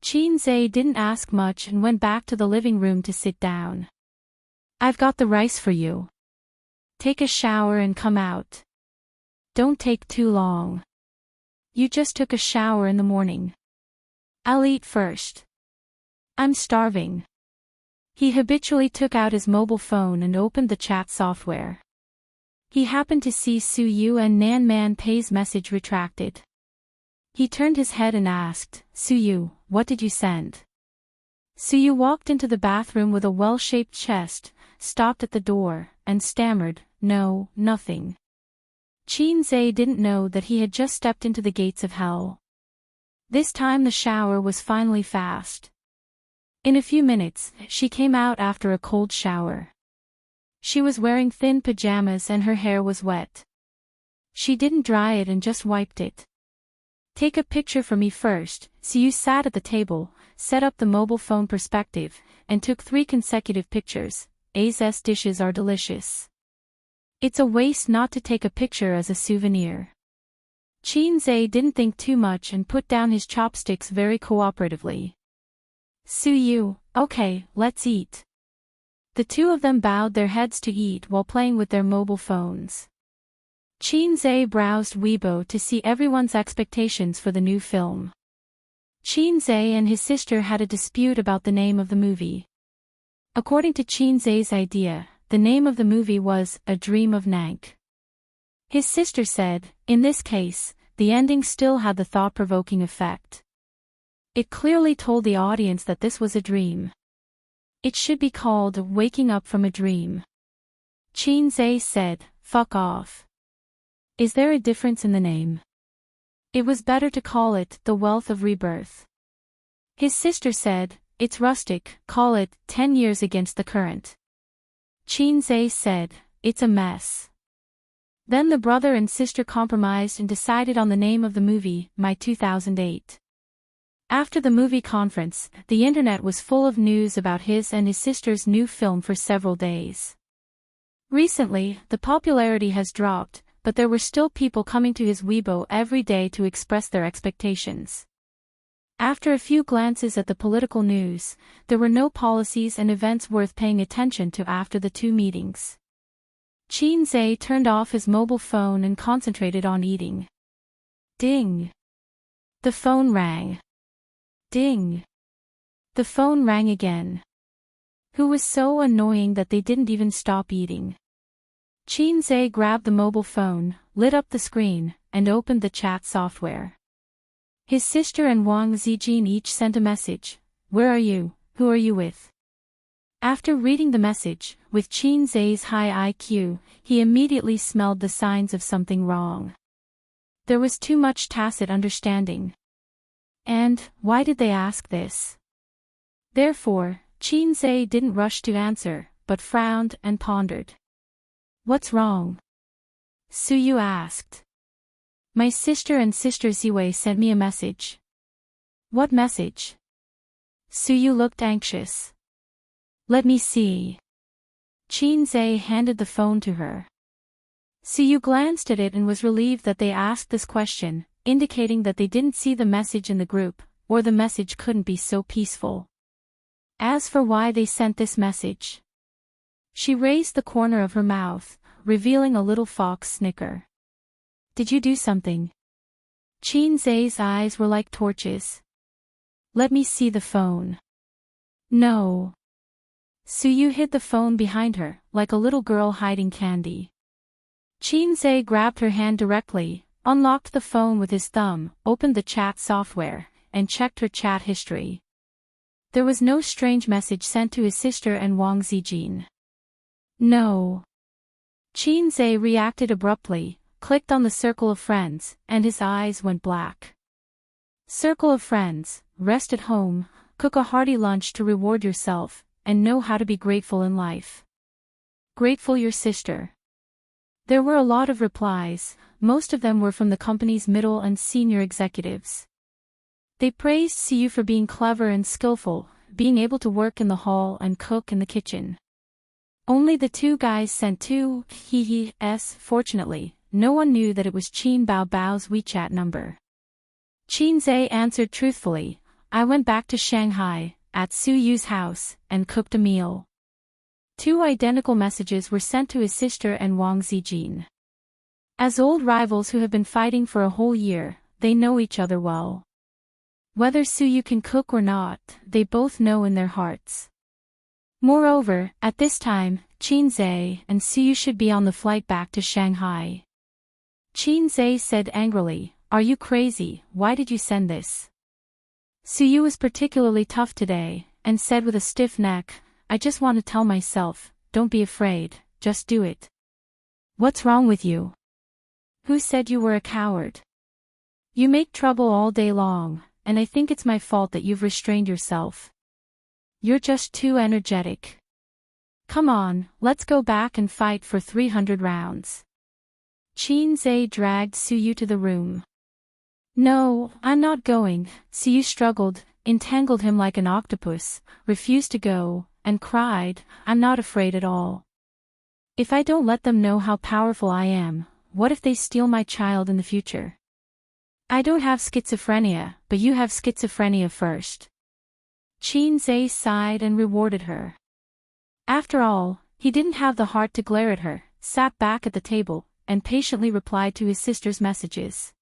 [SPEAKER 1] Qin Zhe didn't ask much and went back to the living room to sit down. I've got the rice for you. Take a shower and come out. Don't take too long. You just took a shower in the morning. I'll eat first. I'm starving. He habitually took out his mobile phone and opened the chat software. He happened to see Su Yu and Nan Man Pei's message retracted. He turned his head and asked, Su Yu, what did you send? Su Yu walked into the bathroom with a well-shaped chest, stopped at the door, and stammered, No, nothing. Qin Zhe didn't know that he had just stepped into the gates of hell. This time the shower was finally fast. In a few minutes, she came out after a cold shower. She was wearing thin pajamas and her hair was wet. She didn't dry it and just wiped it. Take a picture for me first. Siu sat at the table, set up the mobile phone perspective, and took 3 consecutive pictures. A's dishes are delicious. It's a waste not to take a picture as a souvenir. Qin Zhe didn't think too much and put down his chopsticks very cooperatively. Su Yu, okay, let's eat. The two of them bowed their heads to eat while playing with their mobile phones. Qin Zhe browsed Weibo to see everyone's expectations for the new film. Qin Zhe and his sister had a dispute about the name of the movie. According to Qin Zhe's idea, the name of the movie was A Dream of Nank. His sister said, in this case, the ending still had the thought-provoking effect. It clearly told the audience that this was a dream. It should be called Waking Up from a Dream. Qin Zhe said, fuck off. Is there a difference in the name? It was better to call it The Wealth of Rebirth. His sister said, it's rustic, call it 10 Years Against the Current. Qin Zhe said, it's a mess. Then the brother and sister compromised and decided on the name of the movie, My 2008. After the movie conference, the internet was full of news about his and his sister's new film for several days. Recently, the popularity has dropped, but there were still people coming to his Weibo every day to express their expectations. After a few glances at the political news, there were no policies and events worth paying attention to after the 2 meetings. Qin Zhe turned off his mobile phone and concentrated on eating. Ding! The phone rang. Ding! The phone rang again. Who was so annoying that they didn't even stop eating. Qin Zhe grabbed the mobile phone, lit up the screen, and opened the chat software. His sister and Wang Zijin each sent a message. Where are you? Who are you with? After reading the message, with Qin Zhe's high IQ, he immediately smelled the signs of something wrong. There was too much tacit understanding. And, why did they ask this? Therefore, Qin Zhe didn't rush to answer, but frowned and pondered. What's wrong? Su Yu asked. My sister and Sister Ziwei sent me a message. What message? Su Yu looked anxious. Let me see. Qin Zhe handed the phone to her. Su Yu glanced at it and was relieved that they asked this question, indicating that they didn't see the message in the group, or the message couldn't be so peaceful. As for why they sent this message, she raised the corner of her mouth, revealing a little fox snicker. Did you do something? Qin Zai's eyes were like torches. Let me see the phone. No. Suyu hid the phone behind her, like a little girl hiding candy. Qin Zai grabbed her hand directly, unlocked the phone with his thumb, opened the chat software, and checked her chat history. There was no strange message sent to his sister and Wang Zijin. No. Qin Zai reacted abruptly, clicked on the circle of friends, and his eyes went black. Circle of friends, rest at home, cook a hearty lunch to reward yourself, and know how to be grateful in life. Grateful your sister. There were a lot of replies, most of them were from the company's middle and senior executives. They praised Siyu for being clever and skillful, being able to work in the hall and cook in the kitchen. Only the two guys sent two he-he-s. Fortunately, no one knew that it was Qin Bao Bao's WeChat number. Qin Zai answered truthfully, I went back to Shanghai, at Su Yu's house, and cooked a meal. Two identical messages were sent to his sister and Wang Zijin. As old rivals who have been fighting for a whole year, they know each other well. Whether Su Yu can cook or not, they both know in their hearts. Moreover, at this time, Qin Zai and Su Yu should be on the flight back to Shanghai. Qin Zai said angrily, Are you crazy? Why did you send this? Su Yu was particularly tough today, and said with a stiff neck, I just want to tell myself, don't be afraid, just do it. What's wrong with you? Who said you were a coward? You make trouble all day long, and I think it's my fault that you've restrained yourself. You're just too energetic. Come on, let's go back and fight for 300 rounds. Qin Zai dragged Su Yu to the room. No, I'm not going. Su Yu struggled, entangled him like an octopus, refused to go, and cried, I'm not afraid at all. If I don't let them know how powerful I am, what if they steal my child in the future? I don't have schizophrenia, but you have schizophrenia first. Qin Zai sighed and rewarded her. After all, he didn't have the heart to glare at her, sat back at the table, and patiently replied to his sister's messages.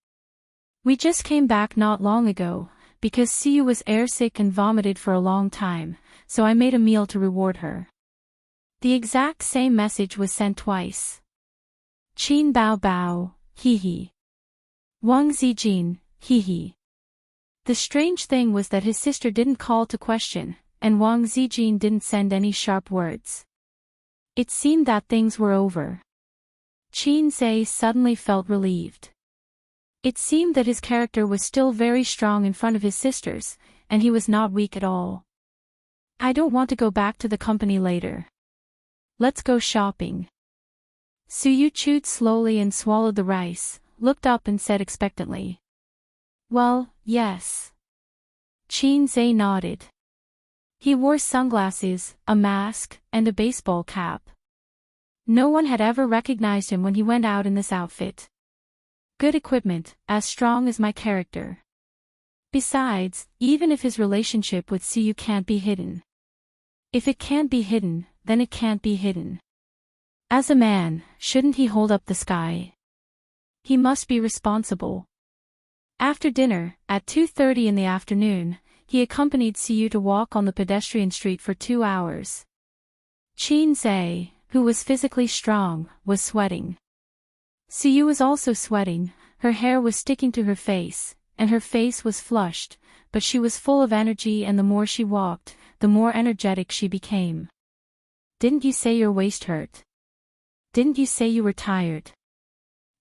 [SPEAKER 1] We just came back not long ago, because Siyu was airsick and vomited for a long time, so I made a meal to reward her. The exact same message was sent twice. Qin Bao Bao, hee. Wang Zijin, hee. The strange thing was that his sister didn't call to question, and Wang Zijin didn't send any sharp words. It seemed that things were over. Qin Zai suddenly felt relieved. It seemed that his character was still very strong in front of his sisters, and he was not weak at all. I don't want to go back to the company later. Let's go shopping. Su Yu chewed slowly and swallowed the rice, looked up and said expectantly. Well, yes. Qin Zai nodded. He wore sunglasses, a mask, and a baseball cap. No one had ever recognized him when he went out in this outfit. Good equipment, as strong as my character. Besides, even if his relationship with Siyu can't be hidden. If it can't be hidden, then it can't be hidden. As a man, shouldn't he hold up the sky? He must be responsible. After dinner, at 2:30 in the afternoon, he accompanied Siyu to walk on the pedestrian street for 2 hours. Qin Zai, who was physically strong, was sweating. Siyu was also sweating, her hair was sticking to her face, and her face was flushed, but she was full of energy, and the more she walked, the more energetic she became. Didn't you say your waist hurt? Didn't you say you were tired?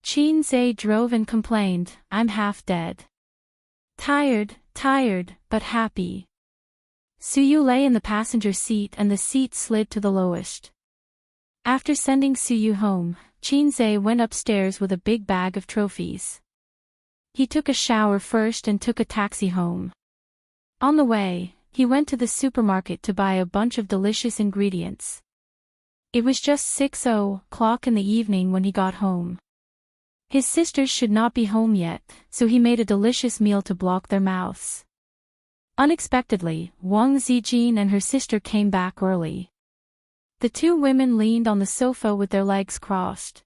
[SPEAKER 1] Qin Zai drove and complained, I'm half dead. Tired, but happy. Suyu lay in the passenger seat and the seat slid to the lowest. After sending Suyu home, Qin Zai went upstairs with a big bag of trophies. He took a shower first and took a taxi home. On the way, he went to the supermarket to buy a bunch of delicious ingredients. It was just 6:00 in the evening when he got home. His sisters should not be home yet, so he made a delicious meal to block their mouths. Unexpectedly, Wang Zijin and her sister came back early. The two women leaned on the sofa with their legs crossed.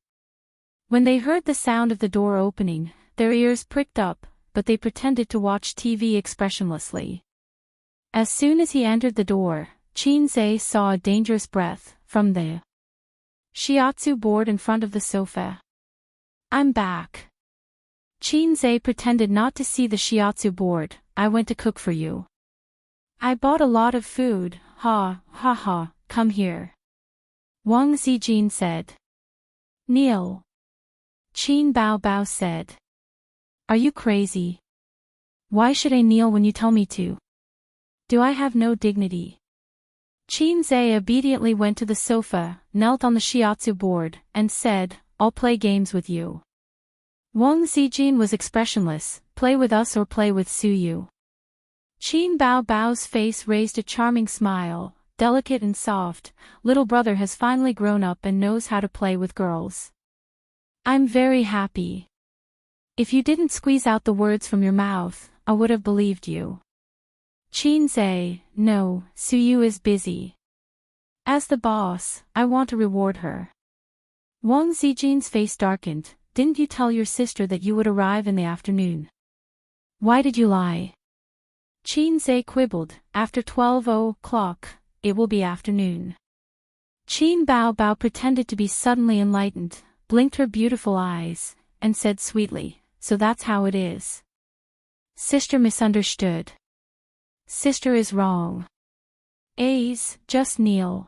[SPEAKER 1] When they heard the sound of the door opening, their ears pricked up, but they pretended to watch TV expressionlessly. As soon as he entered the door, Qinzhe saw a dangerous breath from the shiatsu board in front of the sofa. "I'm back." Qinzhe pretended not to see the shiatsu board. "I went to cook for you. I bought a lot of food, ha, ha ha, come here." Wang Zijin said. "Kneel." Qin Bao Bao said. "Are you crazy? Why should I kneel when you tell me to? Do I have no dignity?" Qinzhe obediently went to the sofa, knelt on the shiatsu board, and said, "I'll play games with you." Wang Zijin was expressionless. "Play with us or play with Suyu." Qin Bao Bao's face raised a charming smile, delicate and soft. "Little brother has finally grown up and knows how to play with girls. I'm very happy. If you didn't squeeze out the words from your mouth, I would have believed you." Qinzhe, "No, Suyu is busy. As the boss, I want to reward her." Wang Zijin's face darkened. "Didn't you tell your sister that you would arrive in the afternoon? Why did you lie?" Qinzhe quibbled. "After 12 o'clock, it will be afternoon." Qin Bao Bao pretended to be suddenly enlightened, blinked her beautiful eyes, and said sweetly, "So that's how it is. Sister misunderstood. Sister is wrong. A's, just kneel."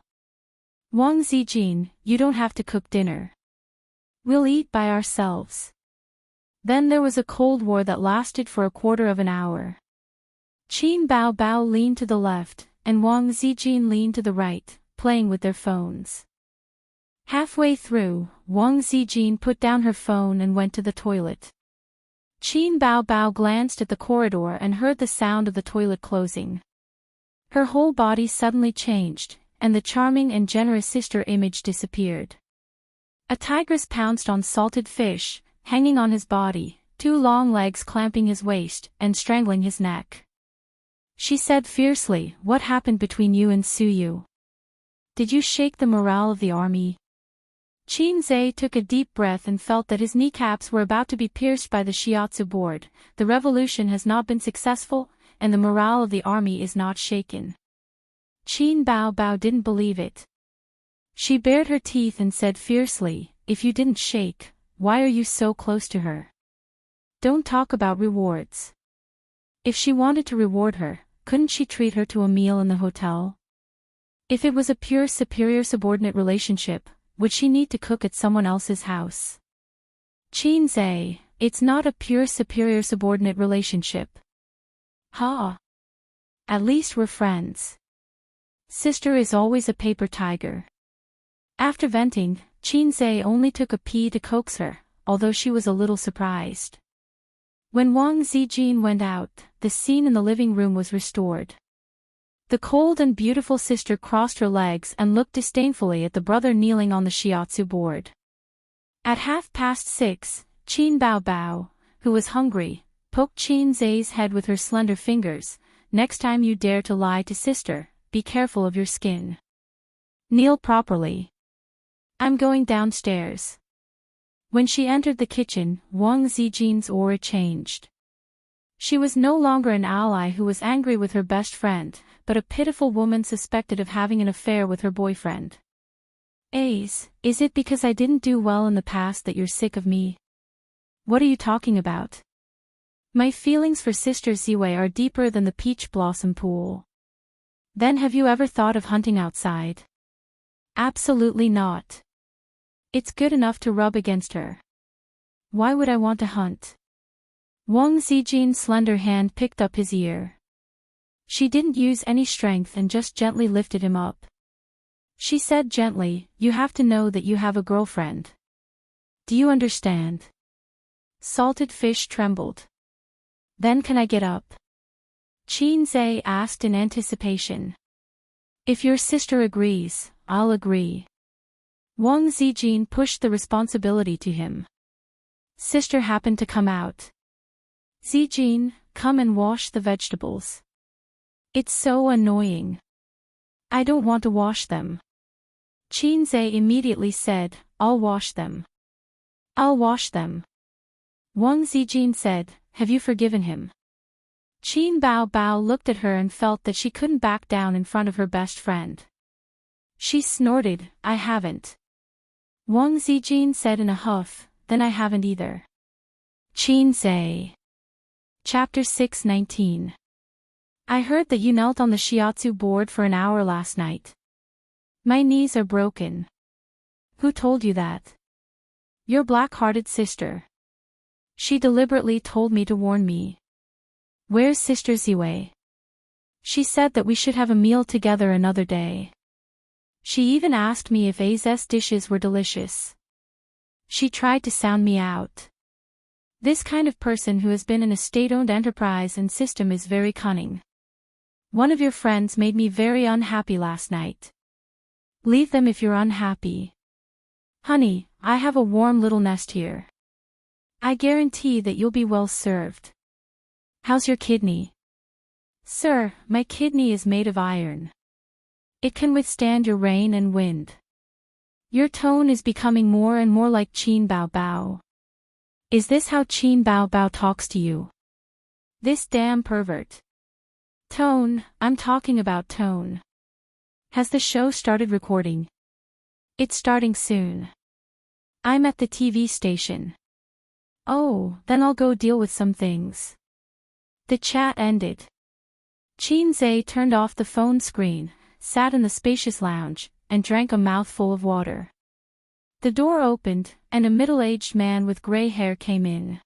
[SPEAKER 1] Wang Zijin, "You don't have to cook dinner. We'll eat by ourselves." Then there was a cold war that lasted for a quarter of an hour. Qin Bao Bao leaned to the left, and Wang Zijin leaned to the right, playing with their phones. Halfway through, Wang Zijin put down her phone and went to the toilet. Qin Bao Bao glanced at the corridor and heard the sound of the toilet closing. Her whole body suddenly changed, and the charming and generous sister image disappeared. A tigress pounced on salted fish, hanging on his body, two long legs clamping his waist and strangling his neck. She said fiercely, "What happened between you and Suyu? Did you shake the morale of the army?" Qinzhe took a deep breath and felt that his kneecaps were about to be pierced by the shiatsu board. "The revolution has not been successful, and the morale of the army is not shaken." Qin Bao Bao didn't believe it. She bared her teeth and said fiercely, "If you didn't shake, why are you so close to her? Don't talk about rewards. If she wanted to reward her, couldn't she treat her to a meal in the hotel? If it was a pure superior-subordinate relationship, would she need to cook at someone else's house?" Qinzhe, "It's not a pure superior-subordinate relationship. Ha! At least we're friends. Sister is always a paper tiger." After venting, Qinzhe only took a pee to coax her, although she was a little surprised. When Wang Zijin went out, the scene in the living room was restored. The cold and beautiful sister crossed her legs and looked disdainfully at the brother kneeling on the shiatsu board. At 6:30, Qin Bao Bao, who was hungry, poked Qinzhe's head with her slender fingers. "Next time you dare to lie to sister, be careful of your skin. Kneel properly. I'm going downstairs." When she entered the kitchen, Wang Zijin's aura changed. She was no longer an ally who was angry with her best friend, but a pitiful woman suspected of having an affair with her boyfriend. "Ace, is it because I didn't do well in the past that you're sick of me? What are you talking about? My feelings for Sister Ziwei are deeper than the peach blossom pool. Then have you ever thought of hunting outside?" "Absolutely not. It's good enough to rub against her. Why would I want to hunt?" Wang Zijin's slender hand picked up his ear. She didn't use any strength and just gently lifted him up. She said gently, "You have to know that you have a girlfriend. Do you understand?" Salted fish trembled. "Then can I get up?" Qinzhe asked in anticipation. "If your sister agrees, I'll agree." Wang Zijin pushed the responsibility to him. Sister happened to come out. "Zijin, come and wash the vegetables. It's so annoying. I don't want to wash them." Qinze immediately said, I'll wash them. I'll wash them. Wang Zijin said, have you forgiven him? Qin Bao Bao looked at her and felt that she couldn't back down in front of her best friend. She snorted, I haven't. Wang Zijin said in a huff, then I haven't either. Qinze. Chapter 6:19. I heard that you knelt on the shiatsu board for an hour last night. My knees are broken. Who told you that? Your black-hearted sister. She deliberately told me to warn me. Where's Sister Ziwei? She said that we should have a meal together another day. She even asked me if A's dishes were delicious. She tried to sound me out. This kind of person who has been in a state-owned enterprise and system is very cunning. One of your friends made me very unhappy last night. Leave them if you're unhappy. Honey, I have a warm little nest here. I guarantee that you'll be well served. How's your kidney? Sir, my kidney is made of iron. It can withstand your rain and wind. Your tone is becoming more and more like Qin Bao Bao. Is this how Qin Bao Bao talks to you? This damn pervert. Tone, I'm talking about tone. Has the show started recording? It's starting soon. I'm at the TV station. Oh, then I'll go deal with some things. The chat ended. Qinze turned off the phone screen, sat in the spacious lounge, and drank a mouthful of water. The door opened, and a middle-aged man with gray hair came in.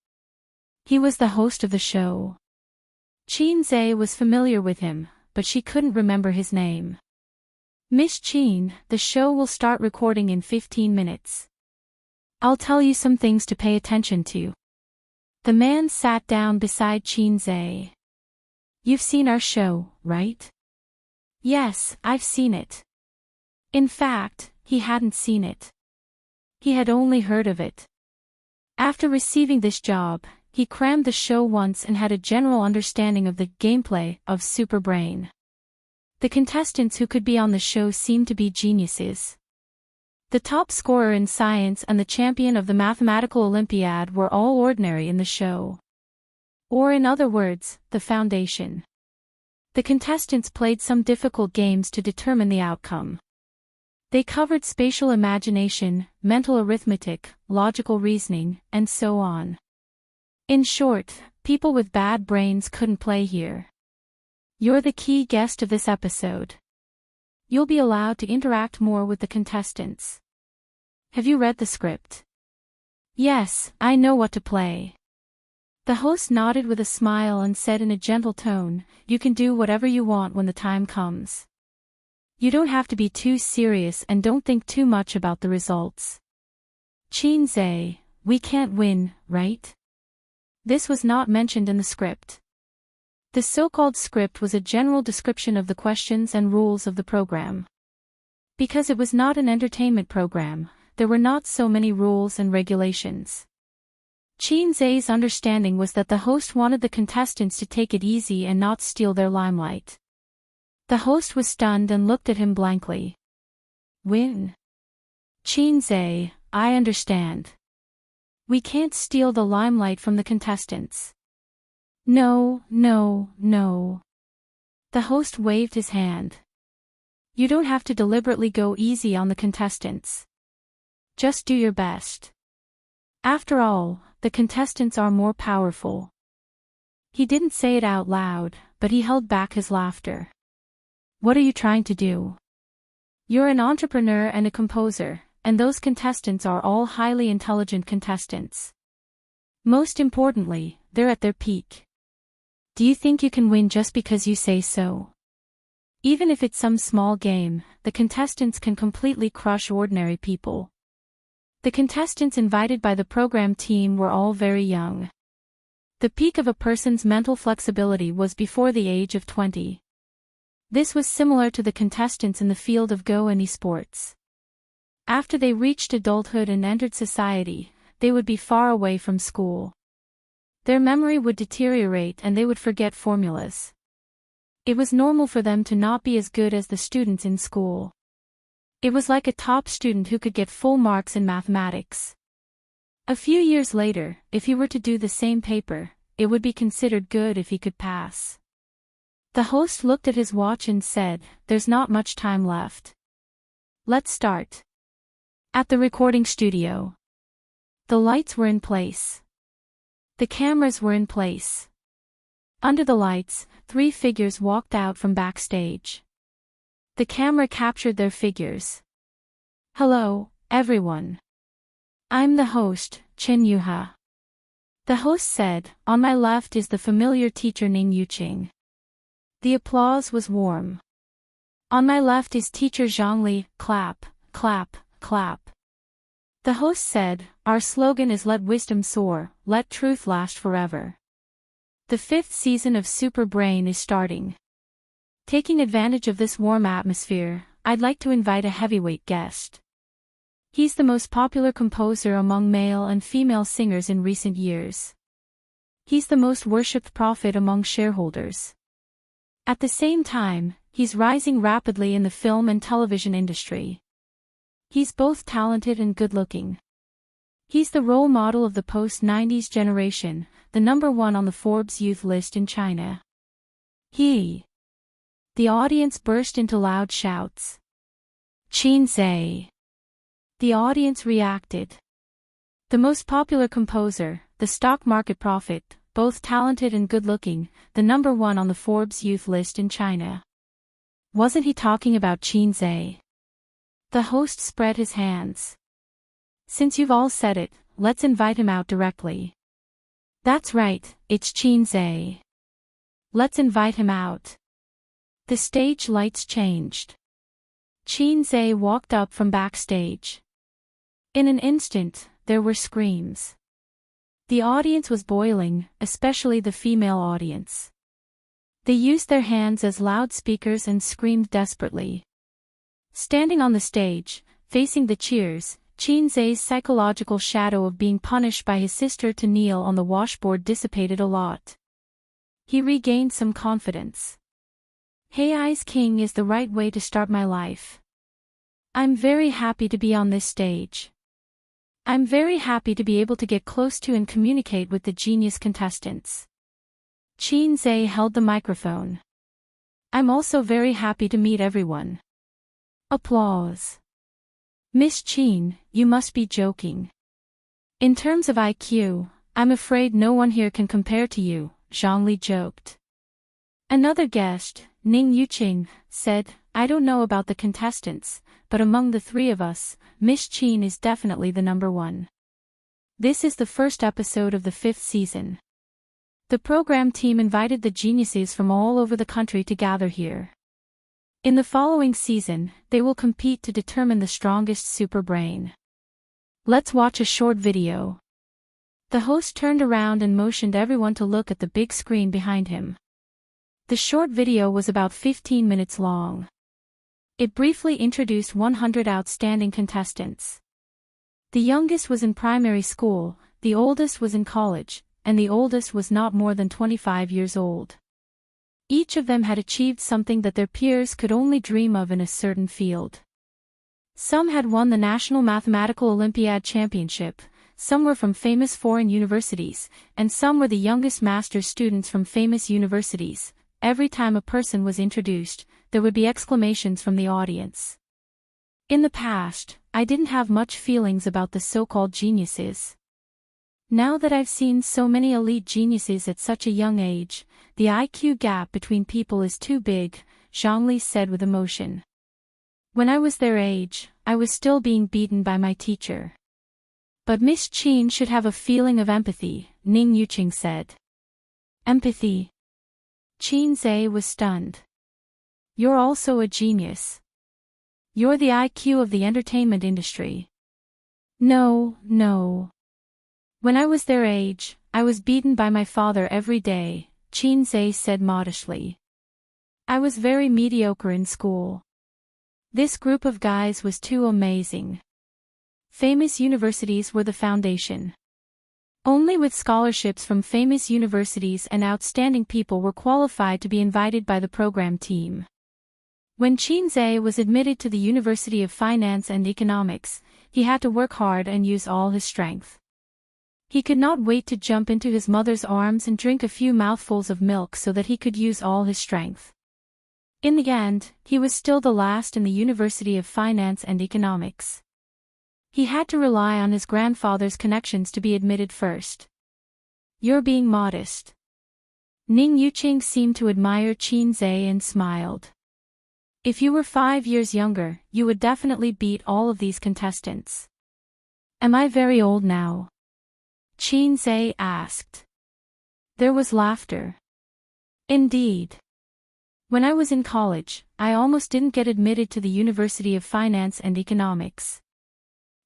[SPEAKER 1] He was the host of the show. Qinze was familiar with him, but she couldn't remember his name. Miss Qin, the show will start recording in 15 minutes. I'll tell you some things to pay attention to. The man sat down beside Qinze. You've seen our show, right? Yes, I've seen it. In fact, he hadn't seen it. He had only heard of it. After receiving this job, he crammed the show once and had a general understanding of the gameplay of Super Brain. The contestants who could be on the show seemed to be geniuses. The top scorer in science and the champion of the mathematical Olympiad were all ordinary in the show. Or in other words, the foundation. The contestants played some difficult games to determine the outcome. They covered spatial imagination, mental arithmetic, logical reasoning, and so on. In short, people with bad brains couldn't play here. You're the key guest of this episode. You'll be allowed to interact more with the contestants. Have you read the script? Yes, I know what to play. The host nodded with a smile and said in a gentle tone, you can do whatever you want when the time comes. You don't have to be too serious and don't think too much about the results. Qinze, we can't win, right? This was not mentioned in the script. The so-called script was a general description of the questions and rules of the program. Because it was not an entertainment program, there were not so many rules and regulations. Qinze's understanding was that the host wanted the contestants to take it easy and not steal their limelight. The host was stunned and looked at him blankly. Win? Qinze, I understand. We can't steal the limelight from the contestants. No, no, no. The host waved his hand. You don't have to deliberately go easy on the contestants. Just do your best. After all, the contestants are more powerful. He didn't say it out loud, but he held back his laughter. What are you trying to do? You're an entrepreneur and a composer, and those contestants are all highly intelligent contestants. Most importantly, they're at their peak. Do you think you can win just because you say so? Even if it's some small game, the contestants can completely crush ordinary people. The contestants invited by the program team were all very young. The peak of a person's mental flexibility was before the age of 20. This was similar to the contestants in the field of Go and esports. After they reached adulthood and entered society, they would be far away from school. Their memory would deteriorate and they would forget formulas. It was normal for them to not be as good as the students in school. It was like a top student who could get full marks in mathematics. A few years later, if he were to do the same paper, it would be considered good if he could pass. The host looked at his watch and said, "There's not much time left. Let's start." At the recording studio. The lights were in place. The cameras were in place. Under the lights, 3 figures walked out from backstage. The camera captured their figures. "Hello, everyone. I'm the host, Chen Yuha." The host said, "On my left is the familiar teacher Ning Yuqing." The applause was warm. "On my left is teacher Zhongli, clap, clap, clap." The host said, "Our slogan is let wisdom soar, let truth last forever." The 5th season of Super Brain is starting. Taking advantage of this warm atmosphere, I'd like to invite a heavyweight guest. He's the most popular composer among male and female singers in recent years. He's the most worshipped prophet among shareholders. At the same time, he's rising rapidly in the film and television industry. He's both talented and good-looking. He's the role model of the post-90s generation, the #1 on the Forbes youth list in China. The audience burst into loud shouts. "Qin Zhe!" The audience reacted. The most popular composer, the stock market prophet, both talented and good-looking, the #1 on the Forbes youth list in China. Wasn't he talking about Qin Zhe? The host spread his hands. "Since you've all said it, let's invite him out directly." "That's right, it's Qin Zhe. Let's invite him out." The stage lights changed. Qin Zhe walked up from backstage. In an instant, there were screams. The audience was boiling, especially the female audience. They used their hands as loudspeakers and screamed desperately. Standing on the stage, facing the cheers, Qin Zhe's psychological shadow of being punished by his sister to kneel on the washboard dissipated a lot. He regained some confidence. "Hei's King is the right way to start my life. I'm very happy to be on this stage. I'm very happy to be able to get close to and communicate with the genius contestants." Qin Zhe held the microphone. "I'm also very happy to meet everyone." Applause. "Miss Qin, you must be joking. In terms of IQ, I'm afraid no one here can compare to you," Zhongli joked. Another guest, Ning Yuqing, said, "I don't know about the contestants, but among the 3 of us, Miss Qin is definitely the #1. This is the first episode of the 5th season. The program team invited the geniuses from all over the country to gather here. In the following season, they will compete to determine the strongest super brain. Let's watch a short video." The host turned around and motioned everyone to look at the big screen behind him. The short video was about 15 minutes long. It briefly introduced 100 outstanding contestants. The youngest was in primary school, the oldest was in college, and the oldest was not more than 25 years old. Each of them had achieved something that their peers could only dream of in a certain field. Some had won the National Mathematical Olympiad Championship, some were from famous foreign universities, and some were the youngest master's students from famous universities. Every time a person was introduced, there would be exclamations from the audience. In the past, I didn't have much feelings about the so-called geniuses. Now that I've seen so many elite geniuses at such a young age, the IQ gap between people is too big, Zhongli said with emotion. When I was their age, I was still being beaten by my teacher. But Miss Qin should have a feeling of empathy, Ning Yuqing said. Empathy? Qin Zhe was stunned. You're also a genius. You're the IQ of the entertainment industry. No. When I was their age, I was beaten by my father every day, Qin Zhe said modestly. I was very mediocre in school. This group of guys was too amazing. Famous universities were the foundation. Only with scholarships from famous universities and outstanding people were qualified to be invited by the program team. When Qin Zhe was admitted to the University of Finance and Economics, he had to work hard and use all his strength. He could not wait to jump into his mother's arms and drink a few mouthfuls of milk so that he could use all his strength. In the end, he was still the last in the University of Finance and Economics. He had to rely on his grandfather's connections to be admitted first. "You're being modest." Ning Yuqing seemed to admire Qin Zhe and smiled. "If you were 5 years younger, you would definitely beat all of these contestants." "Am I very old now?" Qin Zhe asked. There was laughter. "Indeed. When I was in college, I almost didn't get admitted to the University of Finance and Economics.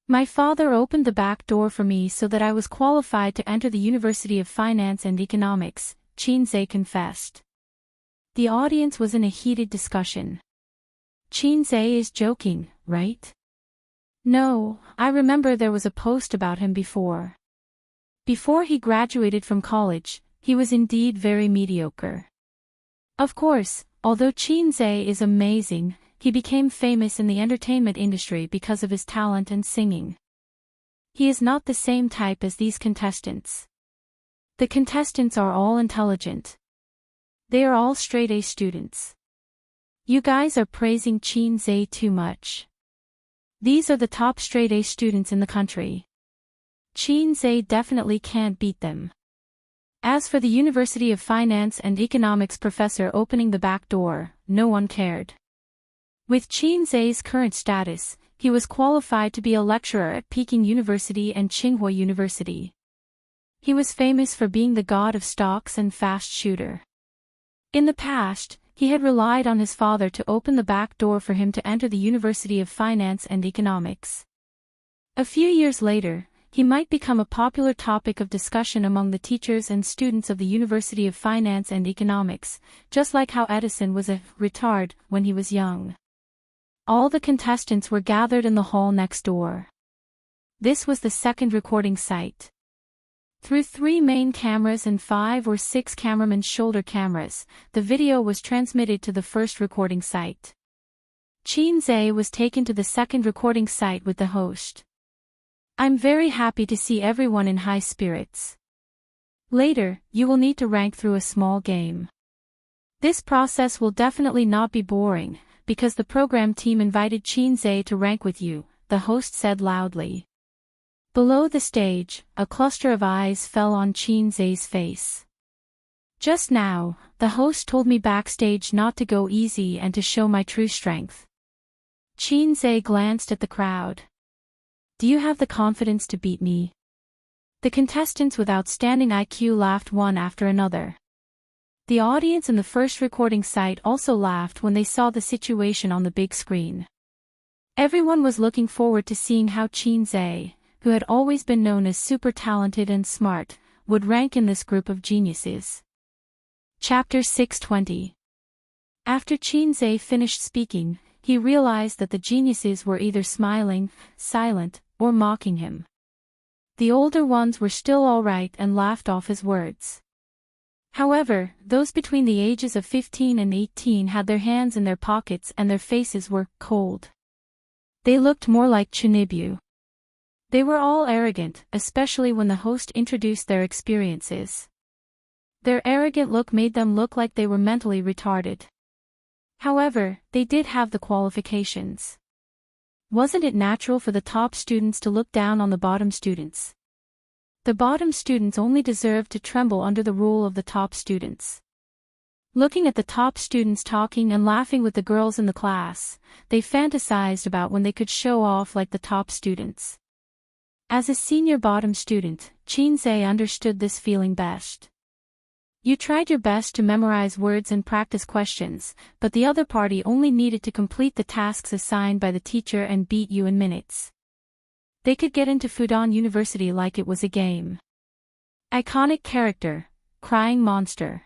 [SPEAKER 1] My father opened the back door for me so that I was qualified to enter the University of Finance and Economics," Qin Zhe confessed. The audience was in a heated discussion. "Qin Zhe is joking, right?" "No, I remember there was a post about him before. Before he graduated from college, he was indeed very mediocre." Of course, although Qin Zhe is amazing, he became famous in the entertainment industry because of his talent and singing. He is not the same type as these contestants. The contestants are all intelligent. They are all straight-A students. You guys are praising Qin Zhe too much. These are the top straight-A students in the country. Qin Zhe definitely can't beat them. As for the University of Finance and Economics professor opening the back door, no one cared. With Qin Zhe's current status, he was qualified to be a lecturer at Peking University and Tsinghua University. He was famous for being the god of stocks and fast shooter. In the past, he had relied on his father to open the back door for him to enter the University of Finance and Economics. A few years later, he might become a popular topic of discussion among the teachers and students of the University of Finance and Economics, just like how Edison was a retard when he was young. All the contestants were gathered in the hall next door. This was the second recording site. Through 3 main cameras and 5 or 6 cameramen's shoulder cameras, the video was transmitted to the first recording site. Qin Zhe was taken to the second recording site with the host. "I'm very happy to see everyone in high spirits. Later, you will need to rank through a small game. This process will definitely not be boring, because the program team invited Qin Zhe to rank with you," the host said loudly. Below the stage, a cluster of eyes fell on Qin Zhe's face. "Just now, the host told me backstage not to go easy and to show my true strength." Qin Zhe glanced at the crowd. "Do you have the confidence to beat me?" The contestants with outstanding IQ laughed one after another. The audience in the first recording site also laughed when they saw the situation on the big screen. Everyone was looking forward to seeing how Qin Zhe, who had always been known as super talented and smart, would rank in this group of geniuses. Chapter 620. After Qin Zhe finished speaking, he realized that the geniuses were either smiling, silent, or mocking him. The older ones were still all right and laughed off his words. However, those between the ages of 15 and 18 had their hands in their pockets and their faces were cold. They looked more like Chunibu. They were all arrogant, especially when the host introduced their experiences. Their arrogant look made them look like they were mentally retarded. However, they did have the qualifications. Wasn't it natural for the top students to look down on the bottom students? The bottom students only deserved to tremble under the rule of the top students. Looking at the top students talking and laughing with the girls in the class, they fantasized about when they could show off like the top students. As a senior bottom student, Qin Zhe understood this feeling best. You tried your best to memorize words and practice questions, but the other party only needed to complete the tasks assigned by the teacher and beat you in minutes. They could get into Fudan University like it was a game. Iconic character, crying monster.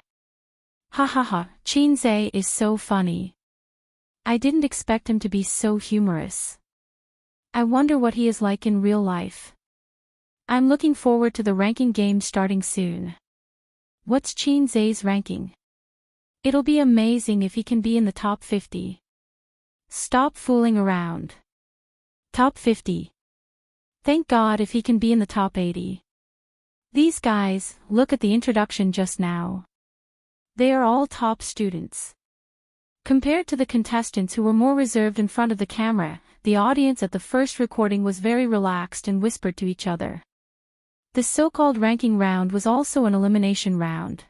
[SPEAKER 1] Ha ha ha, Qin Zhe is so funny. I didn't expect him to be so humorous. I wonder what he is like in real life. I'm looking forward to the ranking game starting soon. What's Qin Zhe's ranking? It'll be amazing if he can be in the top 50. Stop fooling around. Top 50. Thank God if he can be in the top 80. These guys, look at the introduction just now. They are all top students. Compared to the contestants who were more reserved in front of the camera, the audience at the first recording was very relaxed and whispered to each other. The so-called ranking round was also an elimination round.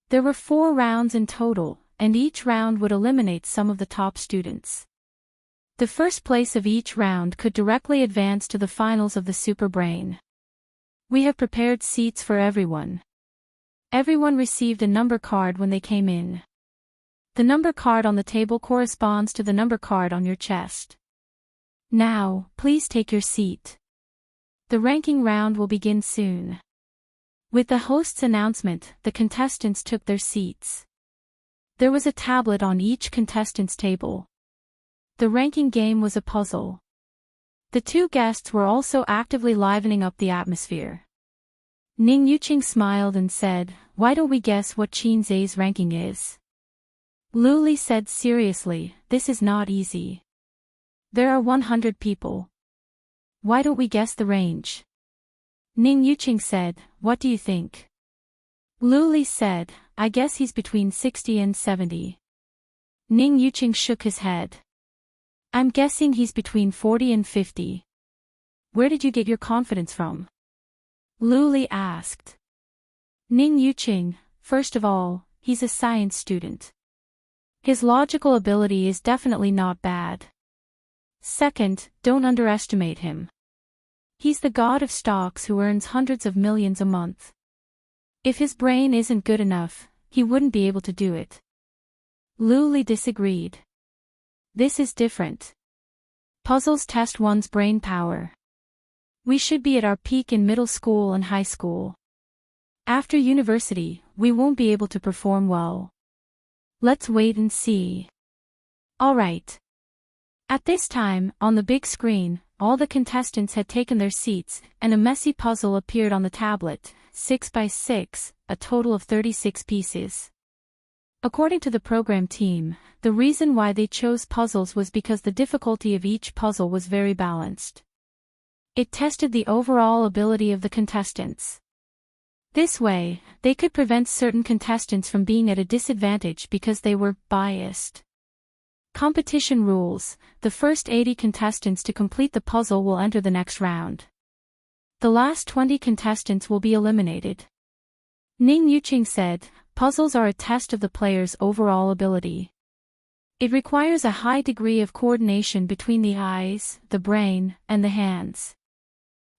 [SPEAKER 1] There were 4 rounds in total, and each round would eliminate some of the top students. The first place of each round could directly advance to the finals of the Super Brain. We have prepared seats for everyone. Everyone received a number card when they came in. The number card on the table corresponds to the number card on your chest. Now, please take your seat. The ranking round will begin soon. With the host's announcement, the contestants took their seats. There was a tablet on each contestant's table. The ranking game was a puzzle. The 2 guests were also actively livening up the atmosphere. Ning Yuqing smiled and said, "Why don't we guess what Qin Zai's ranking is?" Lu Li said seriously, "This is not easy. There are 100 people. Why don't we guess the range?" Ning Yuqing said, "What do you think?" Lu Li said, "I guess he's between 60 and 70. Ning Yuqing shook his head. "I'm guessing he's between 40 and 50. Where did you get your confidence from?" Lu Li asked. Ning Yuqing, "First of all, he's a science student. His logical ability is definitely not bad. Second, don't underestimate him. He's the god of stocks who earns hundreds of millions a month. If his brain isn't good enough, he wouldn't be able to do it." Lu Li disagreed. "This is different. Puzzles test one's brain power. We should be at our peak in middle school and high school. After university, we won't be able to perform well. Let's wait and see." All right. At this time, on the big screen, all the contestants had taken their seats, and a messy puzzle appeared on the tablet, 6 by 6, a total of 36 pieces. According to the program team, the reason why they chose puzzles was because the difficulty of each puzzle was very balanced. It tested the overall ability of the contestants. This way, they could prevent certain contestants from being at a disadvantage because they were biased. Competition rules: the first 80 contestants to complete the puzzle will enter the next round. The last 20 contestants will be eliminated. Ning Yuqing said, "Puzzles are a test of the player's overall ability. It requires a high degree of coordination between the eyes, the brain, and the hands.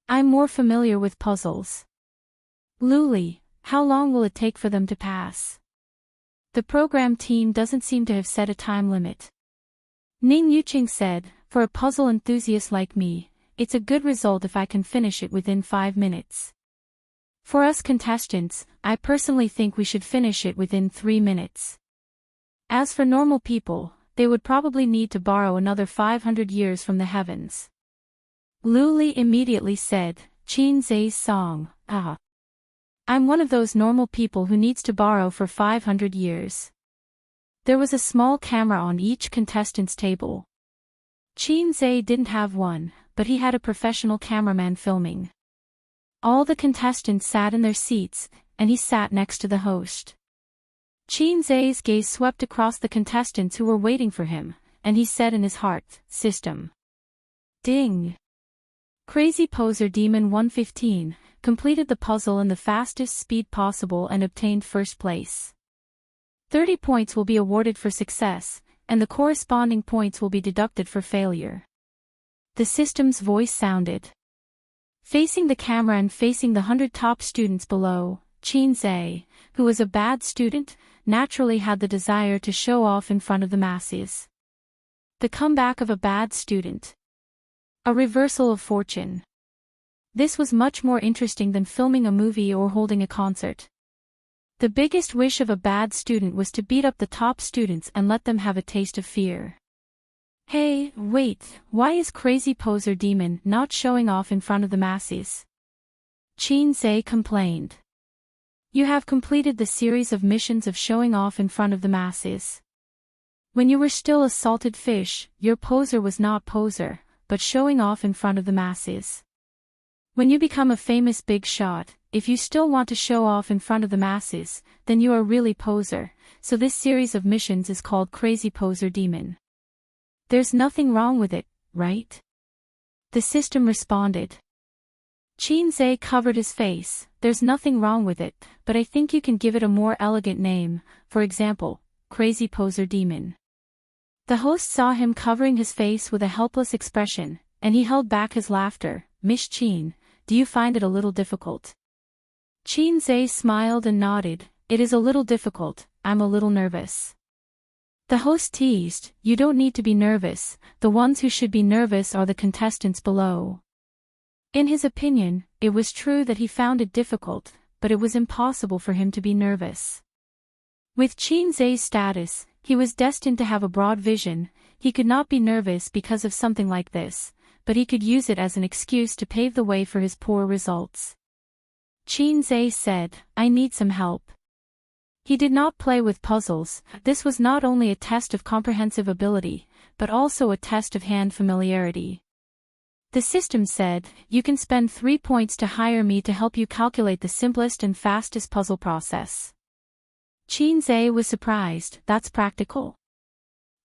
[SPEAKER 1] I'm more familiar with puzzles." Lu Li, how long will it take for them to pass? The program team doesn't seem to have set a time limit. Ning Yuqing said, "For a puzzle enthusiast like me, it's a good result if I can finish it within 5 minutes. For us contestants, I personally think we should finish it within 3 minutes. As for normal people, they would probably need to borrow another 500 years from the heavens." Lu Li immediately said, "Qin Zai's song, ah. I'm one of those normal people who needs to borrow for 500 years. There was a small camera on each contestant's table. Qin Zai didn't have one, but he had a professional cameraman filming. All the contestants sat in their seats, and he sat next to the host. Qin Zai's gaze swept across the contestants who were waiting for him, and he said in his heart, "System." Ding! Crazy Poser Demon 115 completed the puzzle in the fastest speed possible and obtained first place. 30 points will be awarded for success, and the corresponding points will be deducted for failure. The system's voice sounded. Facing the camera and facing the 100 top students below, Qin Zai, who was a bad student, naturally had the desire to show off in front of the masses. The comeback of a bad student. A reversal of fortune. This was much more interesting than filming a movie or holding a concert. The biggest wish of a bad student was to beat up the top students and let them have a taste of fear. Hey, wait, why is Crazy Poser Demon not showing off in front of the masses? Qin Zai complained. You have completed the series of missions of showing off in front of the masses. When you were still a salted fish, your poser was not poser, but showing off in front of the masses. When you become a famous big shot, if you still want to show off in front of the masses, then you are really poser, so this series of missions is called Crazy Poser Demon. There's nothing wrong with it, right? The system responded. Qin Zhe covered his face. There's nothing wrong with it, but I think you can give it a more elegant name, for example, Crazy Poser Demon. The host saw him covering his face with a helpless expression, and he held back his laughter. Miss Qin, do you find it a little difficult? Qin Zhe smiled and nodded. It is a little difficult, I'm a little nervous. The host teased, you don't need to be nervous, the ones who should be nervous are the contestants below. In his opinion, it was true that he found it difficult, but it was impossible for him to be nervous. With Qin Zhe's status, he was destined to have a broad vision. He could not be nervous because of something like this, but he could use it as an excuse to pave the way for his poor results. Qin Zhe said, I need some help. He did not play with puzzles. This was not only a test of comprehensive ability, but also a test of hand familiarity. The system said, you can spend 3 points to hire me to help you calculate the simplest and fastest puzzle process. Qin Zhe was surprised, that's practical.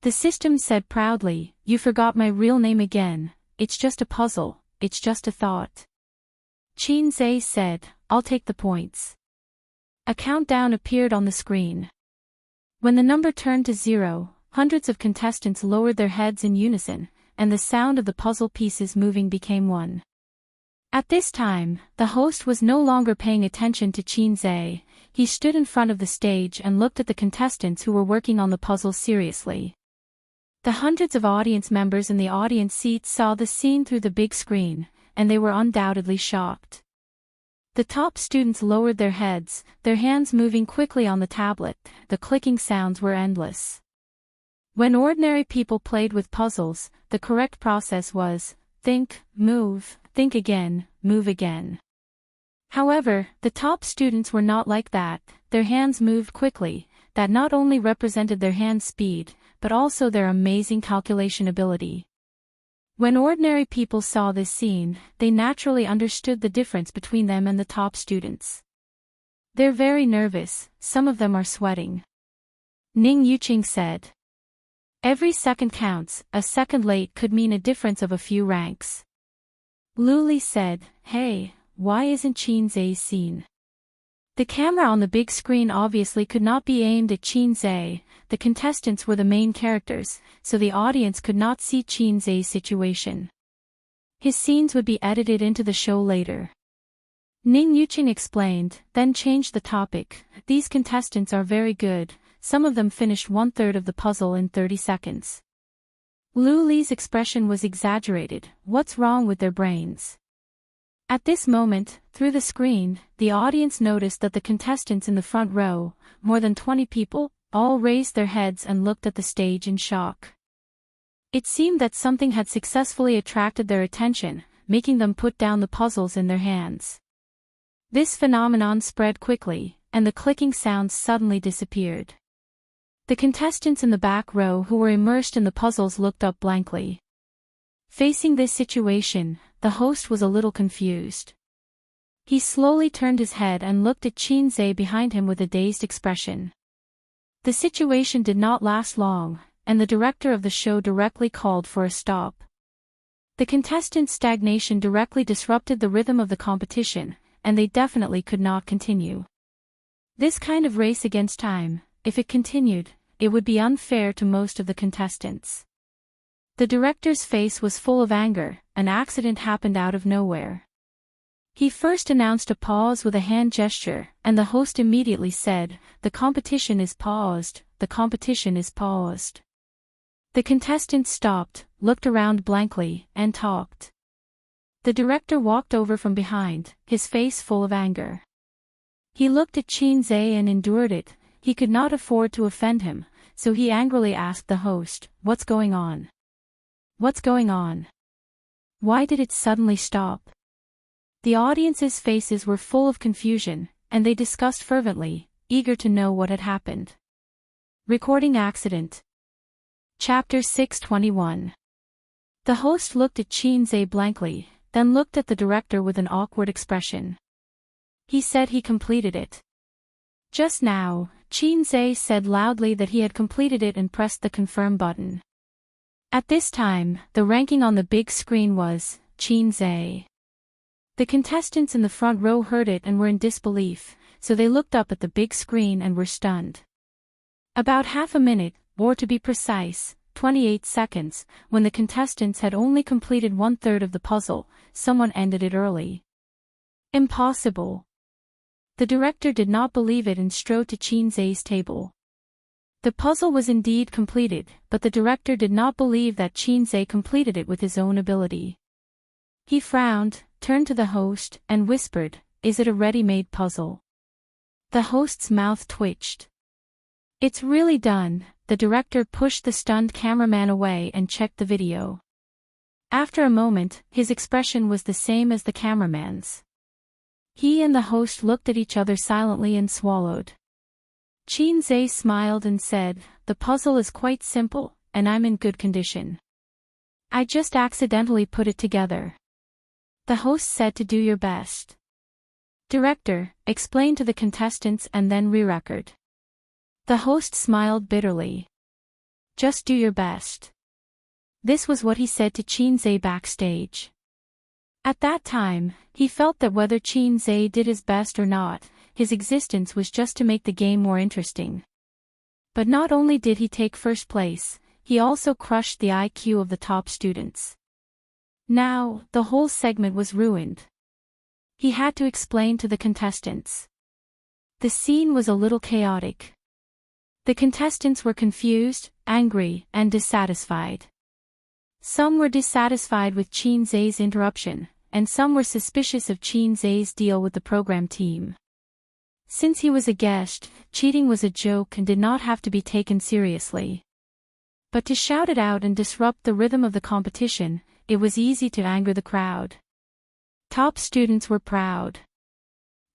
[SPEAKER 1] The system said proudly, you forgot my real name again, it's just a puzzle, it's just a thought. Qin Zhe said, I'll take the points. A countdown appeared on the screen. When the number turned to 0, hundreds of contestants lowered their heads in unison, and the sound of the puzzle pieces moving became one. At this time, the host was no longer paying attention to Qin Zhe. He stood in front of the stage and looked at the contestants who were working on the puzzle seriously. The hundreds of audience members in the audience seats saw the scene through the big screen, and they were undoubtedly shocked. The top students lowered their heads, their hands moving quickly on the tablet. The clicking sounds were endless. When ordinary people played with puzzles, the correct process was, think again, move again. However, the top students were not like that. Their hands moved quickly. That not only represented their hand speed, but also their amazing calculation ability. When ordinary people saw this scene, they naturally understood the difference between them and the top students. They're very nervous, some of them are sweating. Ning Yuqing said. Every second counts, a second late could mean a difference of a few ranks. Lu Li said, hey, why isn't Qin Zhe seen? The camera on the big screen obviously could not be aimed at Qin Zhe. The contestants were the main characters, so the audience could not see Qin Zhe's situation. His scenes would be edited into the show later. Ning Yuqing explained, then changed the topic. These contestants are very good, some of them finished 1/3 of the puzzle in 30 seconds. Lu Li's expression was exaggerated, what's wrong with their brains? At this moment, through the screen, the audience noticed that the contestants in the front row, more than 20 people, all raised their heads and looked at the stage in shock. It seemed that something had successfully attracted their attention, making them put down the puzzles in their hands. This phenomenon spread quickly, and the clicking sounds suddenly disappeared. The contestants in the back row who were immersed in the puzzles looked up blankly. Facing this situation, the host was a little confused. He slowly turned his head and looked at Qin Zhe behind him with a dazed expression. The situation did not last long, and the director of the show directly called for a stop. The contestants' stagnation directly disrupted the rhythm of the competition, and they definitely could not continue. This kind of race against time, if it continued, it would be unfair to most of the contestants. The director's face was full of anger. An accident happened out of nowhere. He first announced a pause with a hand gesture, and the host immediately said, the competition is paused, the competition is paused. The contestants stopped, looked around blankly, and talked. The director walked over from behind, his face full of anger. He looked at Qin Zhe and endured it. He could not afford to offend him, so he angrily asked the host, what's going on? What's going on? Why did it suddenly stop? The audience's faces were full of confusion, and they discussed fervently, eager to know what had happened. Recording accident. Chapter 621. The host looked at Qinze blankly, then looked at the director with an awkward expression. He said he completed it. Just now, Qinze said loudly that he had completed it and pressed the confirm button. At this time, the ranking on the big screen was, Qinze. The contestants in the front row heard it and were in disbelief, so they looked up at the big screen and were stunned. About half a minute, or to be precise, 28 seconds, when the contestants had only completed 1/3 of the puzzle, someone ended it early. Impossible. The director did not believe it and strode to Qinze's table. The puzzle was indeed completed, but the director did not believe that Qinze completed it with his own ability. He frowned, turned to the host, and whispered, "Is it a ready-made puzzle?" The host's mouth twitched. "It's really done." The director pushed the stunned cameraman away and checked the video. After a moment, his expression was the same as the cameraman's. He and the host looked at each other silently and swallowed. Qinze smiled and said, "The puzzle is quite simple, and I'm in good condition. I just accidentally put it together." The host said to do your best. Director, explain to the contestants and then re-record. The host smiled bitterly. Just do your best. This was what he said to Qinze backstage. At that time, he felt that whether Qinze did his best or not, his existence was just to make the game more interesting. But not only did he take first place, he also crushed the IQ of the top students. Now, the whole segment was ruined. He had to explain to the contestants. The scene was a little chaotic. The contestants were confused, angry, and dissatisfied. Some were dissatisfied with Qinze's interruption, and some were suspicious of Qinze's deal with the program team. Since he was a guest, cheating was a joke and did not have to be taken seriously. But to shout it out and disrupt the rhythm of the competition, it was easy to anger the crowd. Top students were proud.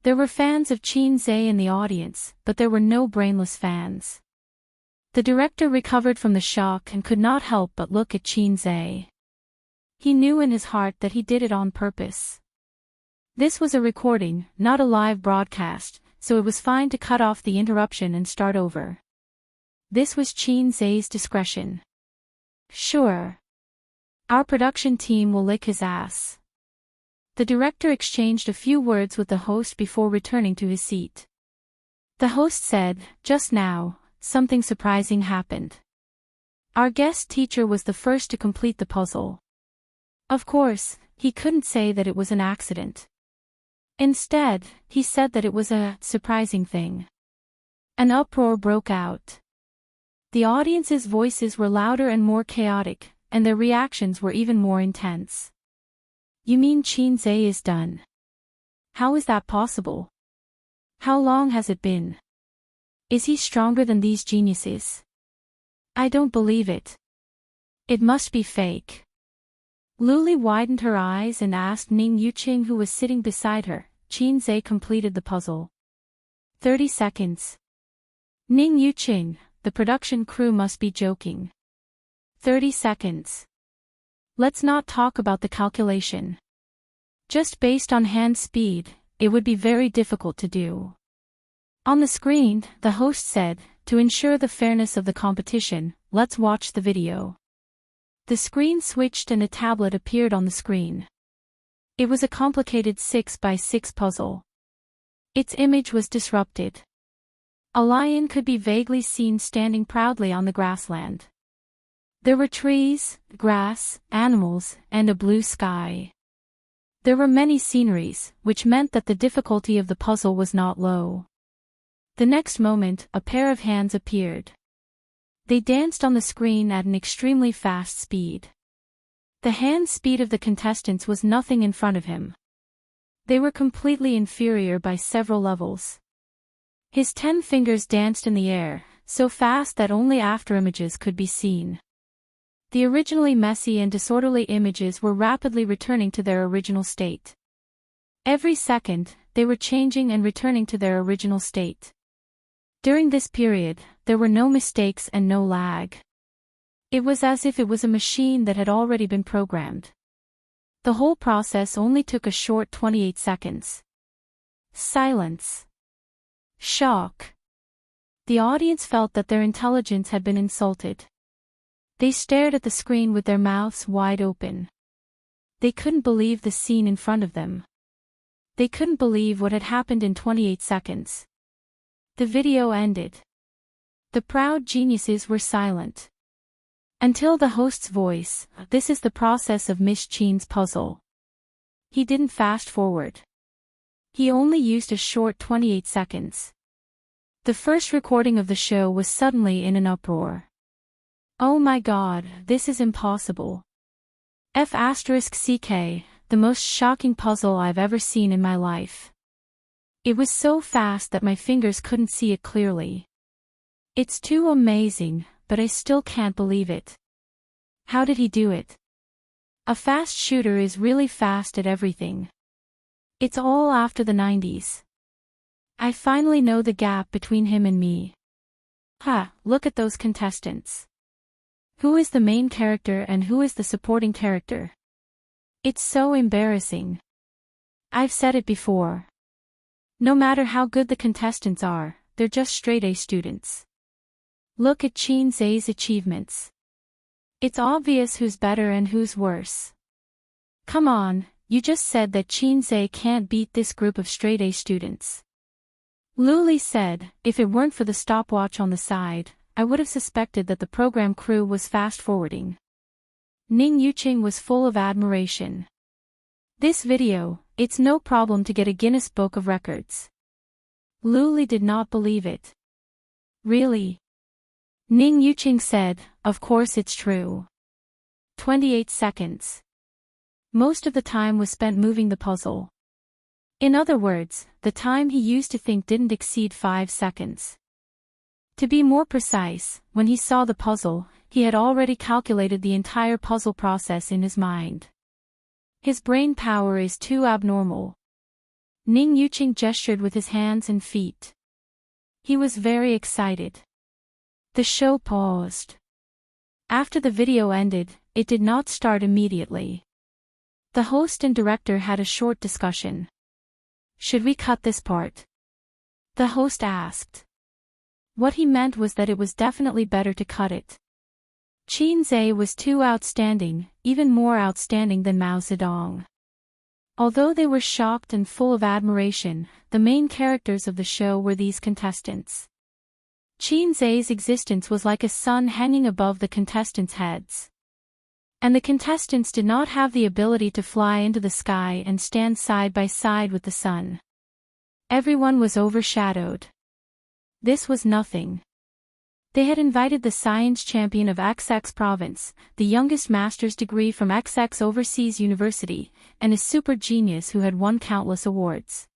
[SPEAKER 1] There were fans of Qinze in the audience, but there were no brainless fans. The director recovered from the shock and could not help but look at Qinze. He knew in his heart that he did it on purpose. This was a recording, not a live broadcast, so it was fine to cut off the interruption and start over. This was Qinze's discretion. Sure. Our production team will lick his ass. The director exchanged a few words with the host before returning to his seat. The host said, "Just now, something surprising happened. Our guest teacher was the first to complete the puzzle." Of course, he couldn't say that it was an accident. Instead, he said that it was a surprising thing. An uproar broke out. The audience's voices were louder and more chaotic, and their reactions were even more intense. "You mean Qinze is done? How is that possible? How long has it been? Is he stronger than these geniuses? I don't believe it. It must be fake." Luli widened her eyes and asked Ning Yuqing, who was sitting beside her. "Qinze completed the puzzle. 30 seconds. Ning Yuqing, the production crew must be joking. 30 seconds. Let's not talk about the calculation. Just based on hand speed, it would be very difficult to do." On the screen, the host said, "To ensure the fairness of the competition, let's watch the video." The screen switched and a tablet appeared on the screen. It was a complicated 6x6 puzzle. Its image was disrupted. A lion could be vaguely seen standing proudly on the grassland. There were trees, grass, animals, and a blue sky. There were many sceneries, which meant that the difficulty of the puzzle was not low. The next moment, a pair of hands appeared. They danced on the screen at an extremely fast speed. The hand speed of the contestants was nothing in front of him. They were completely inferior by several levels. His 10 fingers danced in the air, so fast that only afterimages could be seen. The originally messy and disorderly images were rapidly returning to their original state. Every second, they were changing and returning to their original state. During this period, there were no mistakes and no lag. It was as if it was a machine that had already been programmed. The whole process only took a short 28 seconds. Silence. Shock. The audience felt that their intelligence had been insulted. They stared at the screen with their mouths wide open. They couldn't believe the scene in front of them. They couldn't believe what had happened in 28 seconds. The video ended. The proud geniuses were silent. Until the host's voice, "This is the process of Miss Chen's puzzle." He didn't fast forward. He only used a short 28 seconds. The first recording of the show was suddenly in an uproar. "Oh my God, this is impossible. F***ck, the most shocking puzzle I've ever seen in my life. It was so fast that my fingers couldn't see it clearly. It's too amazing, but I still can't believe it. How did he do it? A fast shooter is really fast at everything. It's all after the 90s. I finally know the gap between him and me. Look at those contestants. Who is the main character and who is the supporting character? It's so embarrassing. I've said it before. No matter how good the contestants are, they're just straight-A students. Look at Chen Zhe's achievements. It's obvious who's better and who's worse. Come on, you just said that Chen Zhe can't beat this group of straight-A students." Luli said, "If it weren't for the stopwatch on the side, I would have suspected that the program crew was fast-forwarding." Ning Yuqing was full of admiration. "This video, it's no problem to get a Guinness Book of Records." Luli did not believe it. "Really?" Ning Yuqing said, "Of course it's true." 28 seconds. Most of the time was spent moving the puzzle. In other words, the time he used to think didn't exceed 5 seconds. To be more precise, when he saw the puzzle, he had already calculated the entire puzzle process in his mind. His brain power is too abnormal. Ning Yuqing gestured with his hands and feet. He was very excited. The show paused. After the video ended, it did not start immediately. The host and director had a short discussion. "Should we cut this part?" the host asked. What he meant was that it was definitely better to cut it. Chen Zhe was too outstanding, even more outstanding than Mao Zedong. Although they were shocked and full of admiration, the main characters of the show were these contestants. Chen Zhe's existence was like a sun hanging above the contestants' heads. And the contestants did not have the ability to fly into the sky and stand side by side with the sun. Everyone was overshadowed. This was nothing. They had invited the science champion of XX province, the youngest master's degree from XX overseas university, and a super genius who had won countless awards.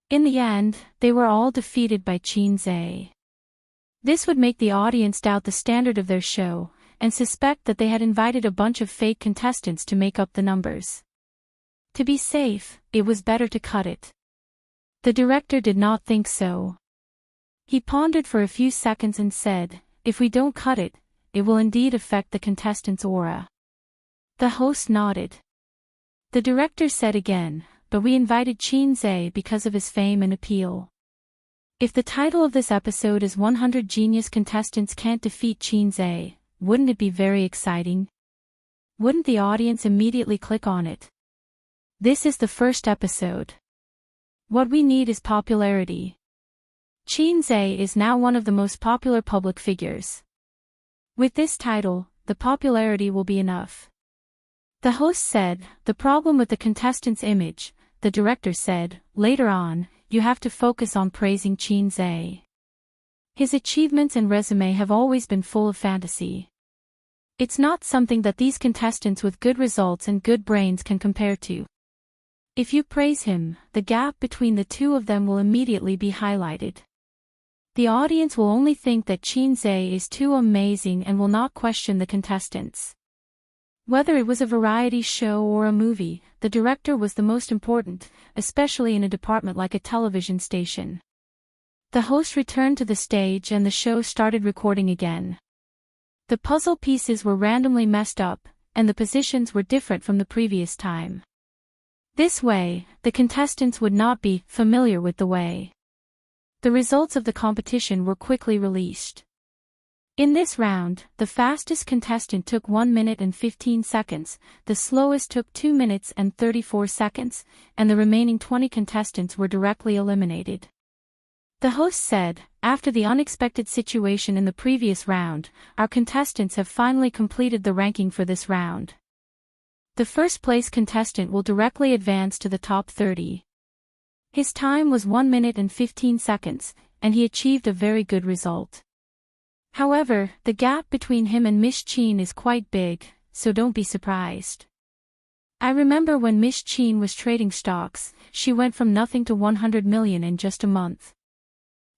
[SPEAKER 1] In the end, they were all defeated by Chen Zhe. This would make the audience doubt the standard of their show, and suspect that they had invited a bunch of fake contestants to make up the numbers. To be safe, it was better to cut it. The director did not think so. He pondered for a few seconds and said, "If we don't cut it, it will indeed affect the contestants' aura." The host nodded. The director said again, "But we invited Chen Zhe because of his fame and appeal. If the title of this episode is 100 Genius Contestants Can't Defeat Chen Zhe, wouldn't it be very exciting? Wouldn't the audience immediately click on it? This is the first episode. What we need is popularity. Chen Zhe is now one of the most popular public figures. With this title, the popularity will be enough." The host said, "The problem with the contestant's image," the director said, "later on, you have to focus on praising Chen Zhe. His achievements and resume have always been full of fantasy. It's not something that these contestants with good results and good brains can compare to. If you praise him, the gap between the two of them will immediately be highlighted. The audience will only think that Chen Zhe is too amazing and will not question the contestants." Whether it was a variety show or a movie, the director was the most important, especially in a department like a television station. The host returned to the stage and the show started recording again. The puzzle pieces were randomly messed up, and the positions were different from the previous time. This way, the contestants would not be familiar with the way. The results of the competition were quickly released. In this round, the fastest contestant took 1 minute and 15 seconds, the slowest took 2 minutes and 34 seconds, and the remaining 20 contestants were directly eliminated. The host said, "After the unexpected situation in the previous round, our contestants have finally completed the ranking for this round. The first place contestant will directly advance to the top 30. His time was 1 minute and 15 seconds, and he achieved a very good result. However, the gap between him and Miss Chin is quite big, so don't be surprised. I remember when Miss Chin was trading stocks, she went from nothing to 100 million in just a month.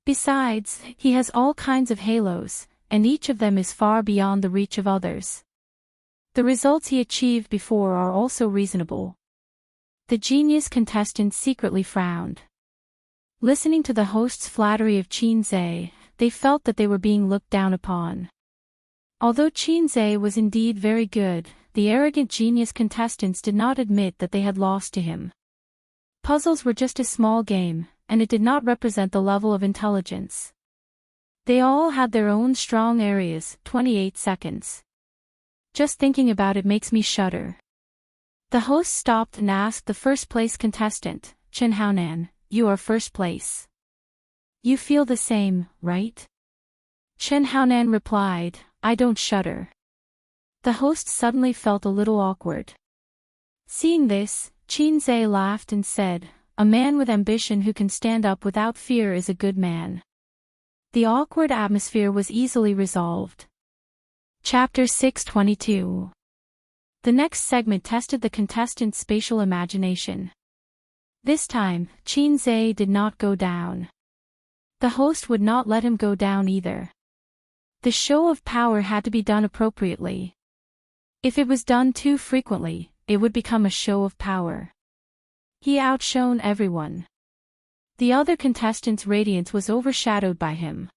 [SPEAKER 1] Besides, he has all kinds of halos, and each of them is far beyond the reach of others. The results he achieved before are also reasonable." The genius contestants secretly frowned. Listening to the host's flattery of Qin Zhe, they felt that they were being looked down upon. Although Qin Zhe was indeed very good, the arrogant genius contestants did not admit that they had lost to him. Puzzles were just a small game, and it did not represent the level of intelligence. They all had their own strong areas. 28 seconds. Just thinking about it makes me shudder. The host stopped and asked the first place contestant, Chen Haonan, "You are first place. You feel the same, right?" Chen Haonan replied, "I don't shudder." The host suddenly felt a little awkward. Seeing this, Qin Zhe laughed and said, "A man with ambition who can stand up without fear is a good man." The awkward atmosphere was easily resolved. Chapter 622. The next segment tested the contestants' spatial imagination. This time, Qin Zhe did not go down. The host would not let him go down either. The show of power had to be done appropriately. If it was done too frequently, it would become a show of power. He outshone everyone. The other contestants' radiance was overshadowed by him.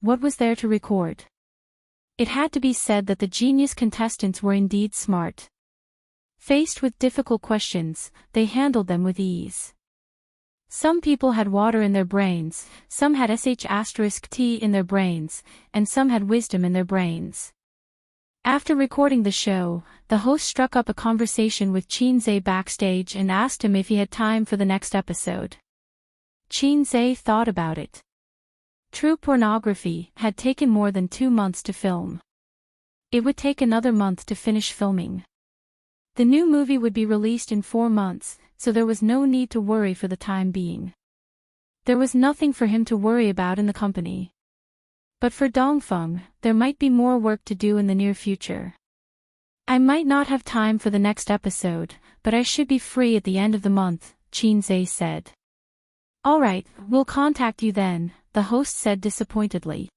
[SPEAKER 1] What was there to record? It had to be said that the genius contestants were indeed smart. Faced with difficult questions, they handled them with ease. Some people had water in their brains, some had sh*t in their brains, and some had wisdom in their brains. After recording the show, the host struck up a conversation with Qin Zhe backstage and asked him if he had time for the next episode. Qin Zhe thought about it. True Pornography had taken more than 2 months to film. It would take another month to finish filming. The new movie would be released in 4 months, so there was no need to worry for the time being. There was nothing for him to worry about in the company. But for Dongfeng, there might be more work to do in the near future. "I might not have time for the next episode, but I should be free at the end of the month," Qin Zhe said. "Alright, we'll contact you then," the host said disappointedly.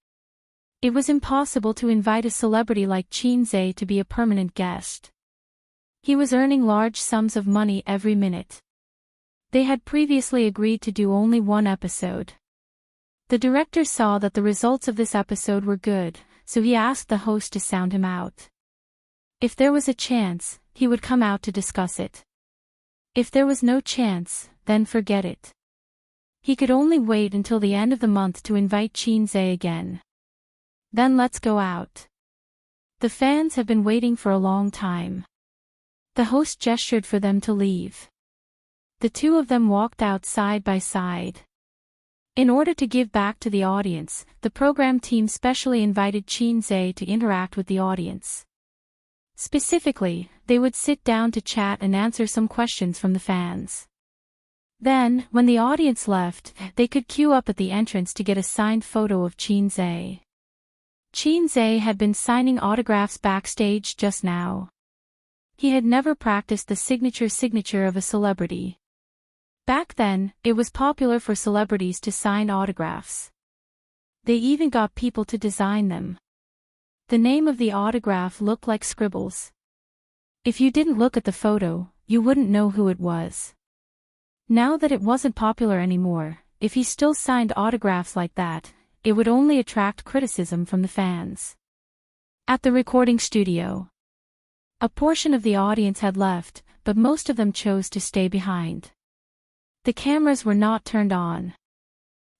[SPEAKER 1] It was impossible to invite a celebrity like Qin Zhe to be a permanent guest. He was earning large sums of money every minute. They had previously agreed to do only 1 episode. The director saw that the results of this episode were good, so he asked the host to sound him out. If there was a chance, he would come out to discuss it. If there was no chance, then forget it. He could only wait until the end of the month to invite Qin Zhe again. "Then let's go out. The fans have been waiting for a long time." The host gestured for them to leave. The two of them walked out side by side. In order to give back to the audience, the program team specially invited Qin Zhe to interact with the audience. Specifically, they would sit down to chat and answer some questions from the fans. Then, when the audience left, they could queue up at the entrance to get a signed photo of Qin Zhe. Qin Zhe had been signing autographs backstage just now. He had never practiced the signature of a celebrity. Back then, it was popular for celebrities to sign autographs. They even got people to design them. The name of the autograph looked like scribbles. If you didn't look at the photo, you wouldn't know who it was. Now that it wasn't popular anymore, if he still signed autographs like that, it would only attract criticism from the fans. At the recording studio, a portion of the audience had left, but most of them chose to stay behind. The cameras were not turned on.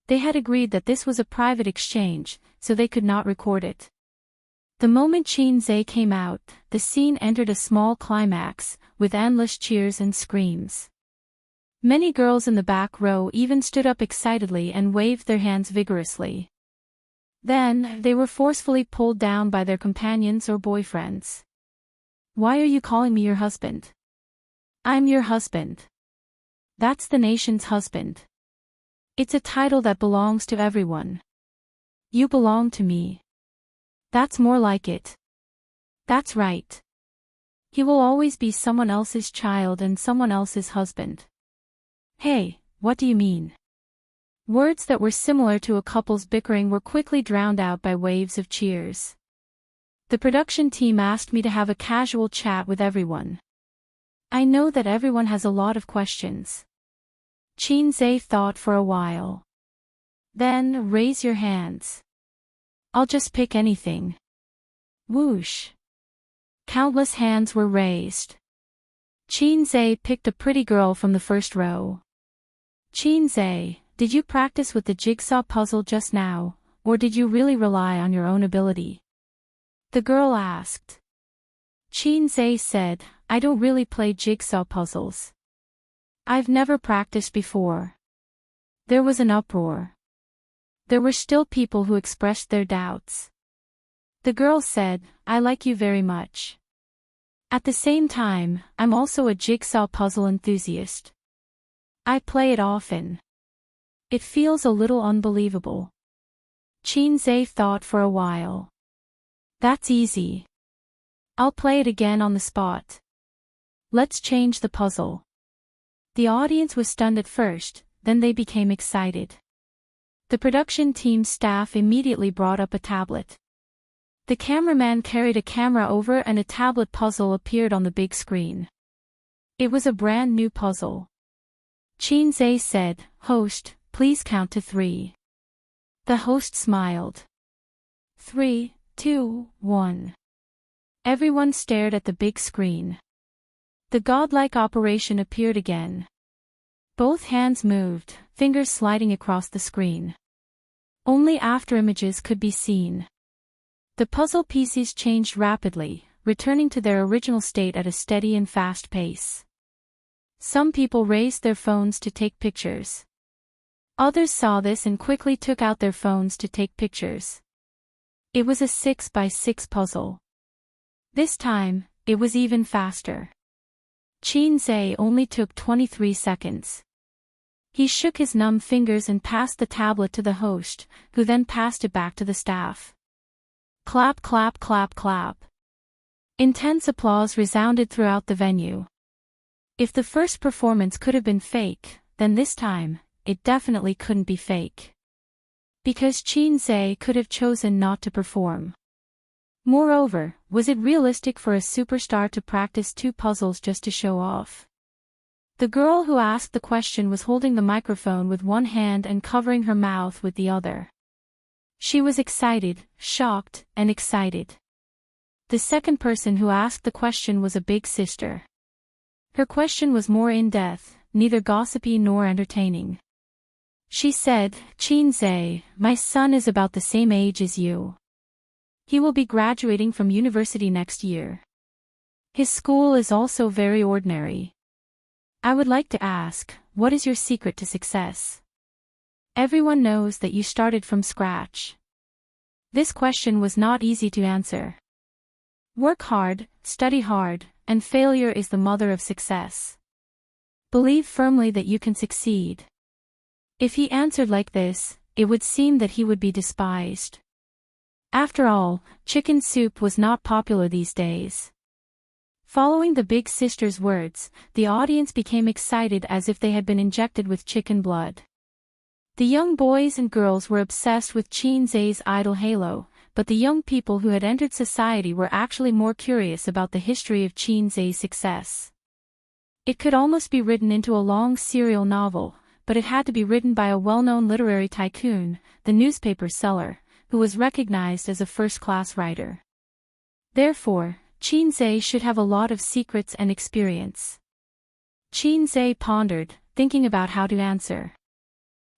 [SPEAKER 1] They had agreed that this was a private exchange, so they could not record it. The moment Qin Zhe came out, the scene entered a small climax, with endless cheers and screams. Many girls in the back row even stood up excitedly and waved their hands vigorously. Then, they were forcefully pulled down by their companions or boyfriends. "Why are you calling me your husband?" "I'm your husband. That's the nation's husband. It's a title that belongs to everyone. You belong to me. That's more like it. That's right. He will always be someone else's child and someone else's husband." "Hey, what do you mean?" Words that were similar to a couple's bickering were quickly drowned out by waves of cheers. The production team asked me to have a casual chat with everyone. I know that everyone has a lot of questions. Qin Zhe thought for a while. Then, raise your hands. I'll just pick anything. Whoosh. Countless hands were raised. Qin Zhe picked a pretty girl from the first row. "Qin Zhe, did you practice with the jigsaw puzzle just now, or did you really rely on your own ability?" The girl asked. Qin Zhe said, "I don't really play jigsaw puzzles. I've never practiced before." There was an uproar. There were still people who expressed their doubts. The girl said, "I like you very much. At the same time, I'm also a jigsaw puzzle enthusiast. I play it often. It feels a little unbelievable." Qin Zhe thought for a while. "That's easy. I'll play it again on the spot. Let's change the puzzle." The audience was stunned at first, then they became excited. The production team's staff immediately brought up a tablet. The cameraman carried a camera over and a tablet puzzle appeared on the big screen. It was a brand new puzzle. Qin Zhe said, "Host, please count to 3. The host smiled. 3, 2, 1. Everyone stared at the big screen. The godlike operation appeared again. Both hands moved, fingers sliding across the screen. Only after images could be seen. The puzzle pieces changed rapidly, returning to their original state at a steady and fast pace. Some people raised their phones to take pictures. Others saw this and quickly took out their phones to take pictures. It was a 6x6 puzzle. This time, it was even faster. Qin Zhe only took 23 seconds. He shook his numb fingers and passed the tablet to the host, who then passed it back to the staff. Clap, clap, clap, clap. Intense applause resounded throughout the venue. If the first performance could have been fake, then this time, it definitely couldn't be fake. Because Qin Zhe could have chosen not to perform. Moreover, was it realistic for a superstar to practice 2 puzzles just to show off? The girl who asked the question was holding the microphone with one hand and covering her mouth with the other. She was excited, shocked, and excited. The second person who asked the question was a big sister. Her question was more in-depth, neither gossipy nor entertaining. She said, "Qin Zhe, my son is about the same age as you. He will be graduating from university next year. His school is also very ordinary. I would like to ask, what is your secret to success? Everyone knows that you started from scratch." This question was not easy to answer. Work hard, study hard, and failure is the mother of success. Believe firmly that you can succeed. If he answered like this, it would seem that he would be despised. After all, chicken soup was not popular these days. Following the big sister's words, the audience became excited as if they had been injected with chicken blood. The young boys and girls were obsessed with Qin Zhe's idol halo, but the young people who had entered society were actually more curious about the history of Qin Zhe's success. It could almost be written into a long serial novel, but it had to be written by a well-known literary tycoon, the newspaper seller, who was recognized as a first-class writer. Therefore, Qinzhe should have a lot of secrets and experience. Qinzhe pondered, thinking about how to answer.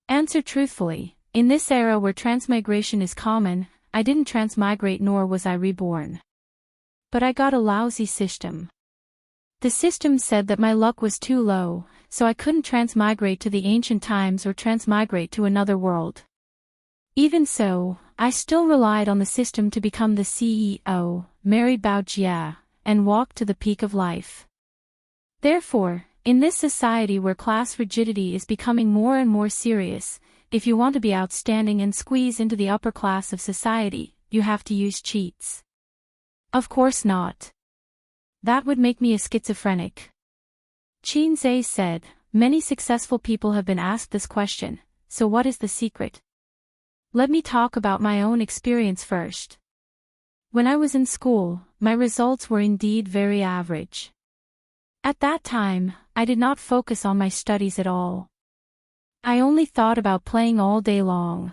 [SPEAKER 1] Answer truthfully. In this era where transmigration is common, I didn't transmigrate nor was I reborn. But I got a lousy system. The system said that my luck was too low, so I couldn't transmigrate to the ancient times or transmigrate to another world. Even so, I still relied on the system to become the CEO, married Baojia, and walked to the peak of life. Therefore, in this society where class rigidity is becoming more and more serious, if you want to be outstanding and squeeze into the upper class of society, you have to use cheats. Of course not. That would make me a schizophrenic. Qinzhe said, many successful people have been asked this question, so what is the secret? Let me talk about my own experience first. When I was in school, my results were indeed very average. At that time, I did not focus on my studies at all. I only thought about playing all day long.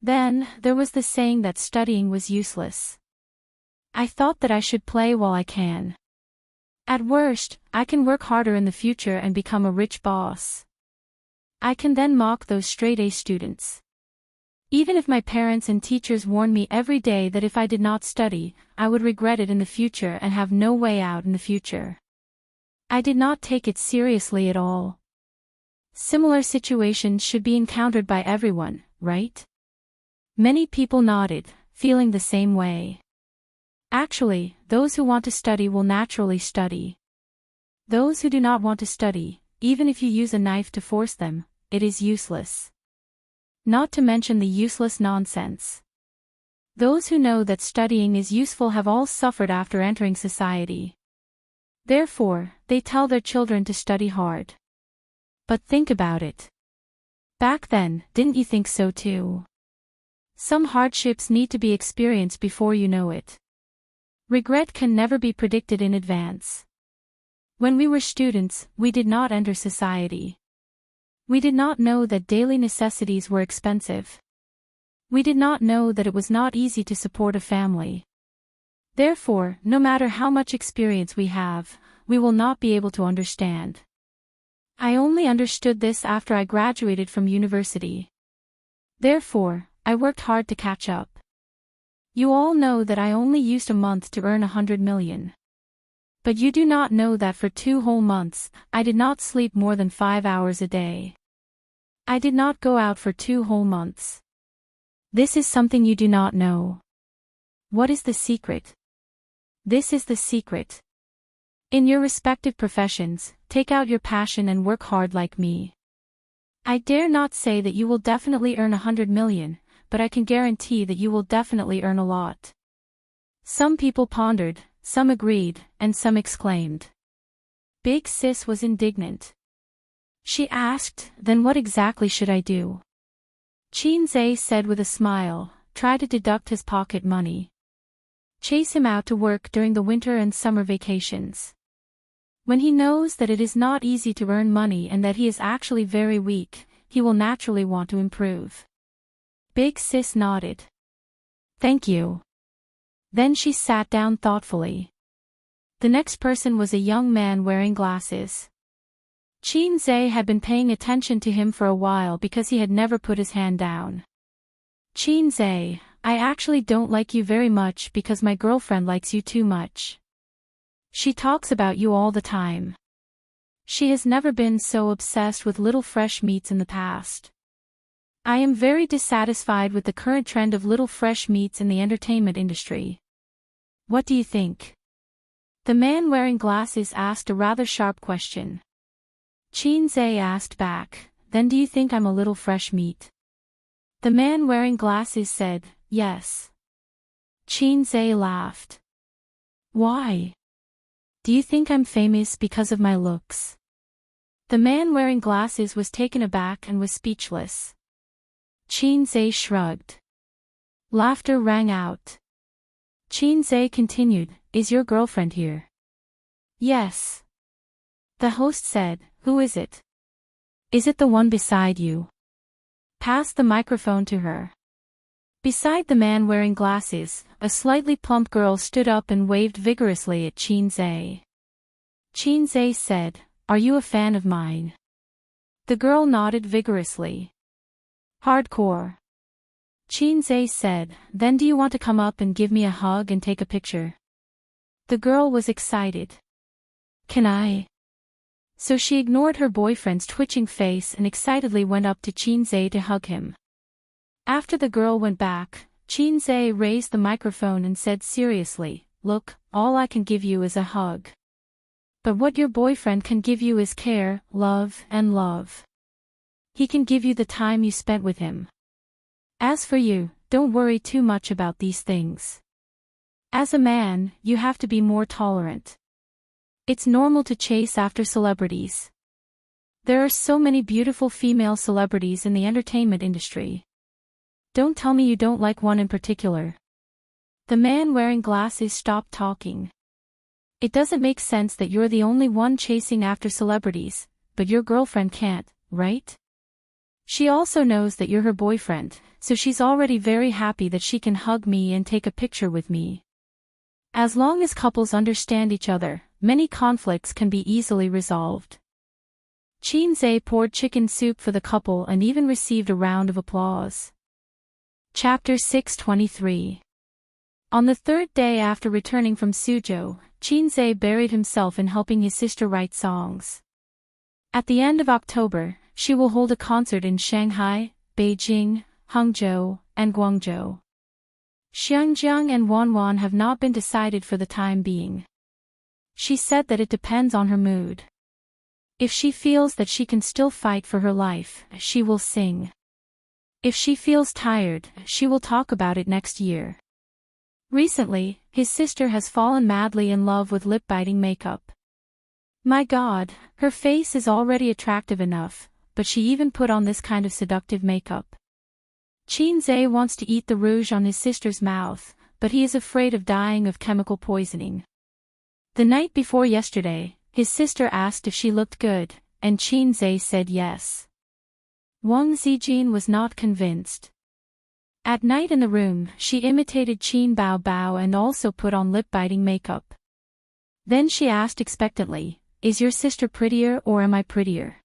[SPEAKER 1] Then, there was the saying that studying was useless. I thought that I should play while I can. At worst, I can work harder in the future and become a rich boss. I can then mock those straight-A students. Even if my parents and teachers warned me every day that if I did not study, I would regret it in the future and have no way out in the future. I did not take it seriously at all. Similar situations should be encountered by everyone, right? Many people nodded, feeling the same way. Actually, those who want to study will naturally study. Those who do not want to study, even if you use a knife to force them, it is useless. Not to mention the useless nonsense. Those who know that studying is useful have all suffered after entering society. Therefore, they tell their children to study hard. But think about it. Back then, didn't you think so too? Some hardships need to be experienced before you know it. Regret can never be predicted in advance. When we were students, we did not enter society. We did not know that daily necessities were expensive. We did not know that it was not easy to support a family. Therefore, no matter how much experience we have, we will not be able to understand. I only understood this after I graduated from university. Therefore, I worked hard to catch up. You all know that I only used a month to earn 100 million. But you do not know that for 2 whole months, I did not sleep more than 5 hours a day. I did not go out for 2 whole months. This is something you do not know. What is the secret? This is the secret. In your respective professions, take out your passion and work hard like me. I dare not say that you will definitely earn 100 million, but I can guarantee that you will definitely earn a lot. Some people pondered, some agreed, and some exclaimed. Big Sis was indignant. She asked, then what exactly should I do? Qinzhe said with a smile, try to deduct his pocket money. Chase him out to work during the winter and summer vacations. When he knows that it is not easy to earn money and that he is actually very weak, he will naturally want to improve. Big Sis nodded. Thank you. Then she sat down thoughtfully. The next person was a young man wearing glasses. Qinzhe had been paying attention to him for a while because he had never put his hand down. Qinzhe, I actually don't like you very much because my girlfriend likes you too much. She talks about you all the time. She has never been so obsessed with little fresh meats in the past. I am very dissatisfied with the current trend of little fresh meats in the entertainment industry. What do you think? The man wearing glasses asked a rather sharp question. Qinzhe asked back, then do you think I'm a little fresh meat? The man wearing glasses said, yes. Qinzhe laughed. Why? Do you think I'm famous because of my looks? The man wearing glasses was taken aback and was speechless. Qinzhe shrugged. Laughter rang out. Qinzhe continued, is your girlfriend here? Yes. The host said, who is it? Is it the one beside you? Pass the microphone to her. Beside the man wearing glasses, a slightly plump girl stood up and waved vigorously at Qin Zhe. Qin Zhe said, "Are you a fan of mine?" The girl nodded vigorously. "Hardcore." Qin Zhe said, "Then do you want to come up and give me a hug and take a picture?" The girl was excited. "Can I?" So she ignored her boyfriend's twitching face and excitedly went up to Qin Zhe to hug him. After the girl went back, Qin Zhe raised the microphone and said seriously, "Look, all I can give you is a hug. But what your boyfriend can give you is care, love, and love. He can give you the time you spent with him. As for you, don't worry too much about these things. As a man, you have to be more tolerant. It's normal to chase after celebrities. There are so many beautiful female celebrities in the entertainment industry. Don't tell me you don't like one in particular." The man wearing glasses stopped talking. "It doesn't make sense that you're the only one chasing after celebrities, but your girlfriend can't, right? She also knows that you're her boyfriend, so she's already very happy that she can hug me and take a picture with me. As long as couples understand each other, many conflicts can be easily resolved." Qin Zhe poured chicken soup for the couple and even received a round of applause. Chapter 623. On the third day after returning from Suzhou, Qin Zhe buried himself in helping his sister write songs. At the end of October, she will hold a concert in Shanghai, Beijing, Hangzhou, and Guangzhou. Xiangjiang and Wanwan have not been decided for the time being. She said that it depends on her mood. If she feels that she can still fight for her life, she will sing. If she feels tired, she will talk about it next year. Recently, his sister has fallen madly in love with lip-biting makeup. My God, her face is already attractive enough, but she even put on this kind of seductive makeup. Qin Zhe wants to eat the rouge on his sister's mouth, but he is afraid of dying of chemical poisoning. The night before yesterday, his sister asked if she looked good, and Qin Zhe said yes. Wang Zijin was not convinced. At night in the room, she imitated Qin Bao Bao and also put on lip-biting makeup. Then she asked expectantly, "Is your sister prettier or am I prettier?"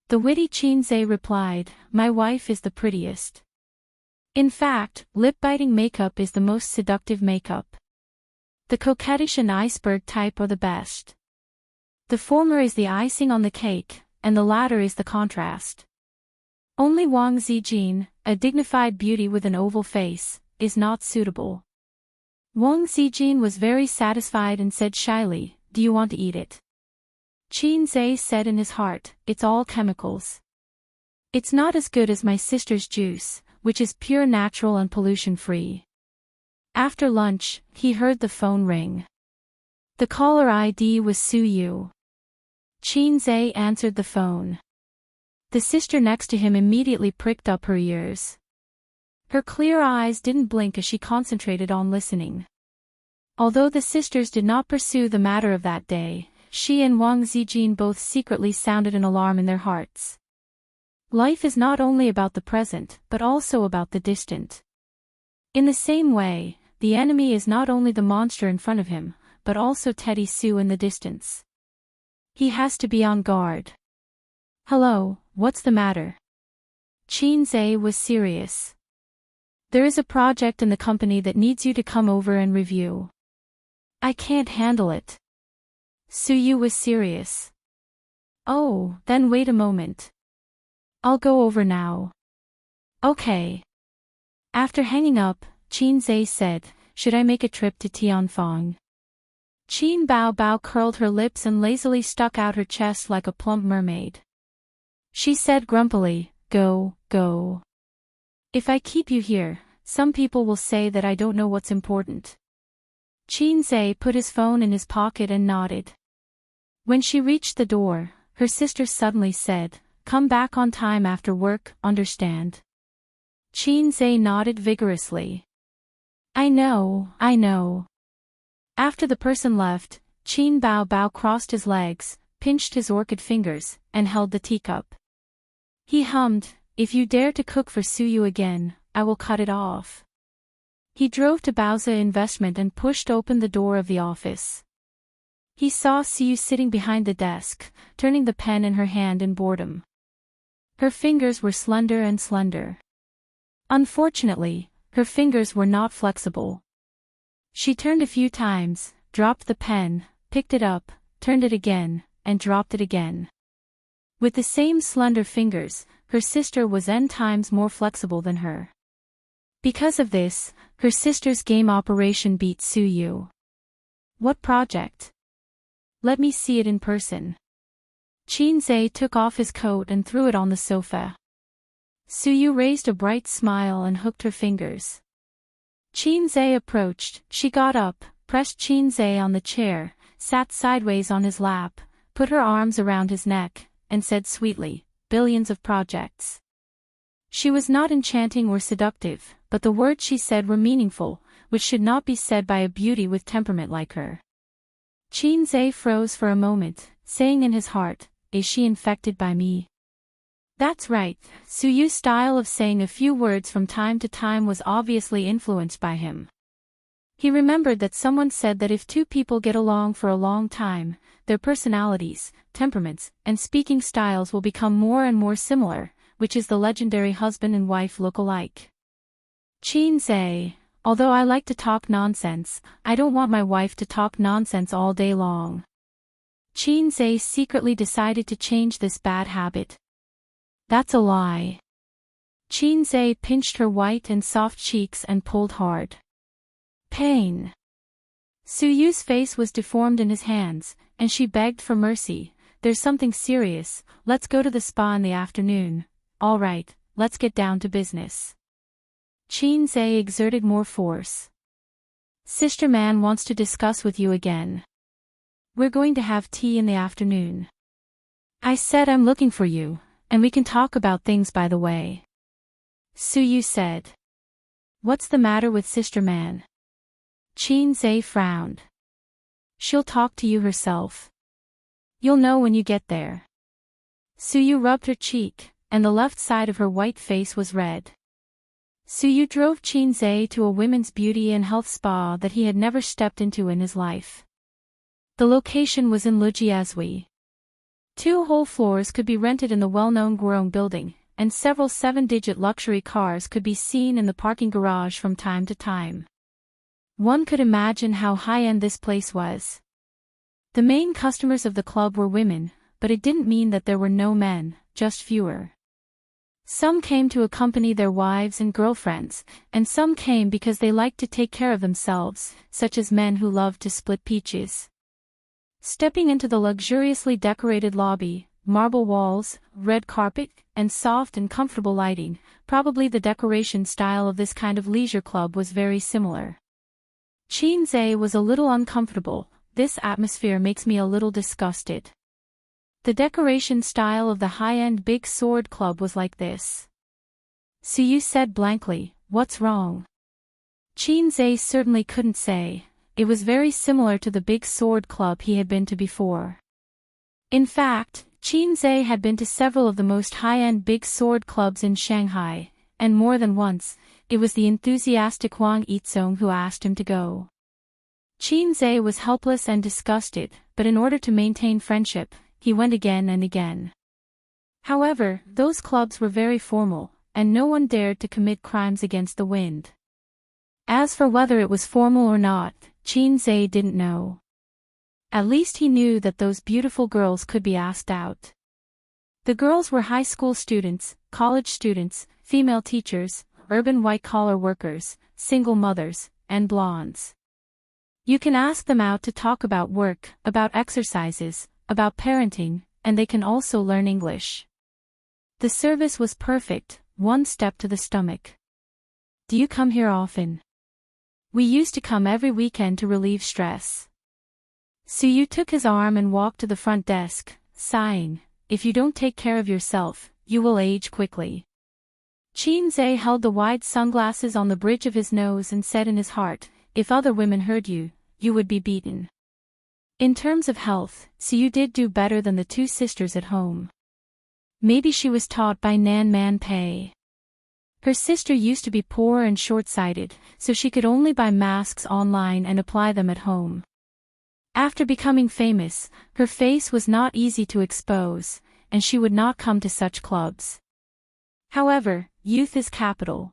[SPEAKER 1] The witty Qin Zhe replied, "My wife is the prettiest." In fact, lip-biting makeup is the most seductive makeup. The coquettish and iceberg type are the best. The former is the icing on the cake, and the latter is the contrast. Only Wang Zijin, a dignified beauty with an oval face, is not suitable. Wang Zijin was very satisfied and said shyly, "Do you want to eat it?" Qin Zhe said in his heart, "It's all chemicals. It's not as good as my sister's juice, which is pure natural and pollution-free." After lunch, he heard the phone ring. The caller ID was Su Yu. Qin Zhe answered the phone. The sister next to him immediately pricked up her ears. Her clear eyes didn't blink as she concentrated on listening. Although the sisters did not pursue the matter of that day, she and Wang Zijin both secretly sounded an alarm in their hearts. Life is not only about the present, but also about the distant. In the same way, the enemy is not only the monster in front of him, but also Teddy Sue in the distance. He has to be on guard. "Hello, what's the matter?" Qin Zhe was serious. "There is a project in the company that needs you to come over and review." "I can't handle it." Su Yu was serious. "Oh, then wait a moment. I'll go over now." "Okay." After hanging up, Qin Zhe said, "Should I make a trip to Tianfang?" Qin Bao Bao curled her lips and lazily stuck out her chest like a plump mermaid. She said grumpily, "Go, go. If I keep you here, some people will say that I don't know what's important." Qin Zhe put his phone in his pocket and nodded. When she reached the door, her sister suddenly said, "Come back on time after work, understand?" Qin Zhe nodded vigorously. I know. After the person left, Qin Bao Bao crossed his legs, pinched his orchid fingers, and held the teacup. He hummed, "If you dare to cook for Suyu again, I will cut it off. He drove to Baozi Investment and pushed open the door of the office. He saw Siyu sitting behind the desk, turning the pen in her hand in boredom. Her fingers were slender and slender. Unfortunately, her fingers were not flexible. She turned a few times, dropped the pen, picked it up, turned it again, and dropped it again. With the same slender fingers, her sister was n times more flexible than her. Because of this, her sister's game operation beat Suyu. What project? Let me see it in person. Qinzhe took off his coat and threw it on the sofa. Suyu raised a bright smile and hooked her fingers. Qinzhe approached, she got up, pressed Qinzhe on the chair, sat sideways on his lap, put her arms around his neck, and said sweetly, billions of projects. She was not enchanting or seductive, but the words she said were meaningful, which should not be said by a beauty with temperament like her. Qinzhe froze for a moment, saying in his heart, is she infected by me? That's right, Suyu's style of saying a few words from time to time was obviously influenced by him. He remembered that someone said that if two people get along for a long time, their personalities, temperaments, and speaking styles will become more and more similar, which is the legendary husband and wife look-alike. Qinzhe, although I like to talk nonsense, I don't want my wife to talk nonsense all day long. Qinzhe secretly decided to change this bad habit. That's a lie. Qinzhe pinched her white and soft cheeks and pulled hard. Pain. Suyu's face was deformed in his hands, and she begged for mercy. There's something serious, let's go to the spa in the afternoon. All right, let's get down to business. Qinzhe exerted more force. Sister Man wants to discuss with you again. We're going to have tea in the afternoon. I said I'm looking for you, and we can talk about things by the way. Suyu said. What's the matter with Sister Man? Qinzhe frowned. She'll talk to you herself. You'll know when you get there. Suyu rubbed her cheek, and the left side of her white face was red. Suyu drove Qinzhe to a women's beauty and health spa that he had never stepped into in his life. The location was in Lujiazui. 2 whole floors could be rented in the well-known Guorong building, and several 7-digit luxury cars could be seen in the parking garage from time to time. One could imagine how high-end this place was. The main customers of the club were women, but it didn't mean that there were no men, just fewer. Some came to accompany their wives and girlfriends, and some came because they liked to take care of themselves, such as men who loved to split peaches. Stepping into the luxuriously decorated lobby, marble walls, red carpet, and soft and comfortable lighting, probably the decoration style of this kind of leisure club was very similar. Qinzhe was a little uncomfortable. This atmosphere makes me a little disgusted. The decoration style of the high-end Big Sword Club was like this. Suyu said blankly, what's wrong? Qinzhe certainly couldn't say. It was very similar to the Big Sword Club he had been to before. In fact, Qinzhe had been to several of the most high-end Big Sword Clubs in Shanghai, and more than once, it was the enthusiastic Huang Yizong who asked him to go. Qinzhe was helpless and disgusted, but in order to maintain friendship, he went again and again. However, those clubs were very formal, and no one dared to commit crimes against the wind. As for whether it was formal or not, Qinzhe didn't know. At least he knew that those beautiful girls could be asked out. The girls were high school students, college students, female teachers, urban white-collar workers, single mothers, and blondes. You can ask them out to talk about work, about exercises, about parenting, and they can also learn English. The service was perfect, one step to the stomach. Do you come here often? We used to come every weekend to relieve stress. Suyu took his arm and walked to the front desk, sighing, if you don't take care of yourself, you will age quickly. Qinzhe held the wide sunglasses on the bridge of his nose and said in his heart, if other women heard you, you would be beaten. In terms of health, Suyu did do better than the 2 sisters at home. Maybe she was taught by Nan Man Pei. Her sister used to be poor and short-sighted, so she could only buy masks online and apply them at home. After becoming famous, her face was not easy to expose, and she would not come to such clubs. However, youth is capital.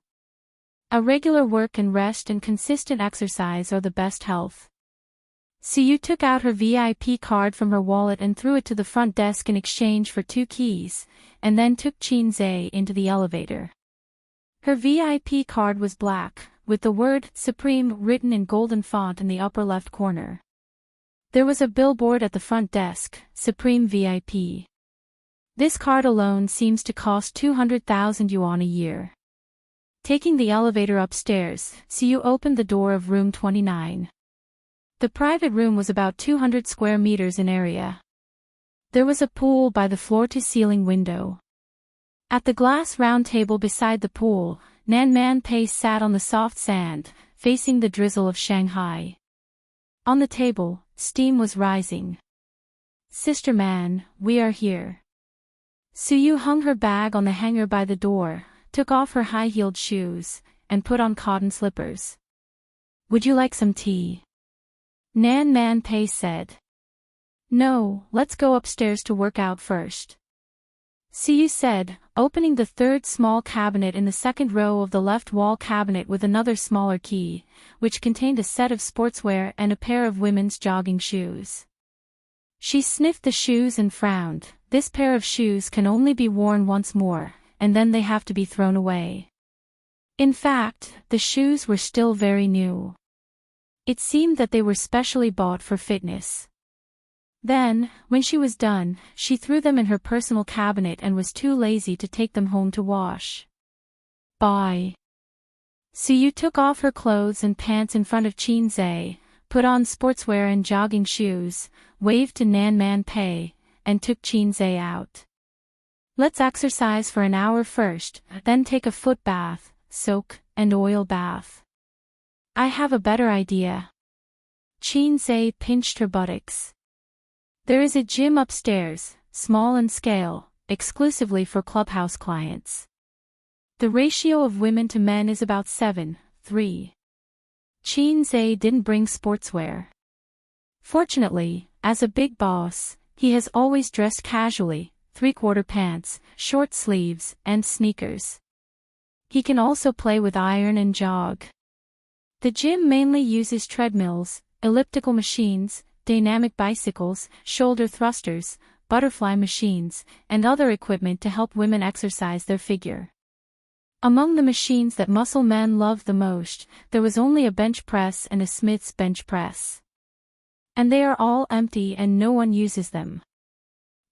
[SPEAKER 1] A regular work and rest and consistent exercise are the best health. Suyu took out her VIP card from her wallet and threw it to the front desk in exchange for 2 keys, and then took Qinzhe into the elevator. Her VIP card was black, with the word Supreme written in golden font in the upper left corner. There was a billboard at the front desk, Supreme VIP. This card alone seems to cost 200,000 yuan a year. Taking the elevator upstairs, Suyu opened the door of room 29. The private room was about 200 square meters in area. There was a pool by the floor-to-ceiling window. At the glass round table beside the pool, Nan Man Pei sat on the soft sand, facing the drizzle of Shanghai. On the table, steam was rising. "Sister Man, we are here." Suyu hung her bag on the hanger by the door, took off her high-heeled shoes, and put on cotton slippers. "Would you like some tea?" Nan Man Pei said. "No, let's go upstairs to work out first," Suyu said, opening the third small cabinet in the second row of the left wall cabinet with another smaller key, which contained a set of sportswear and a pair of women's jogging shoes. She sniffed the shoes and frowned. This pair of shoes can only be worn once more, and then they have to be thrown away. In fact, the shoes were still very new. It seemed that they were specially bought for fitness. Then, when she was done, she threw them in her personal cabinet and was too lazy to take them home to wash. Bye. Suyu took off her clothes and pants in front of Qinzhe, put on sportswear and jogging shoes, waved to Nan Man Pei, and took Qinzhe out. "Let's exercise for an hour first, then take a foot bath, soak, and oil bath." "I have a better idea." Qinzhe pinched her buttocks. "There is a gym upstairs, small and scale, exclusively for clubhouse clients. The ratio of women to men is about 7:3. Qinzhe didn't bring sportswear. Fortunately, as a big boss, he has always dressed casually, 3/4 pants, short sleeves, and sneakers. He can also play with iron and jog. The gym mainly uses treadmills, elliptical machines, dynamic bicycles, shoulder thrusters, butterfly machines, and other equipment to help women exercise their figure. Among the machines that muscle men love the most, there was only a bench press and a Smith's bench press. And they are all empty and no one uses them.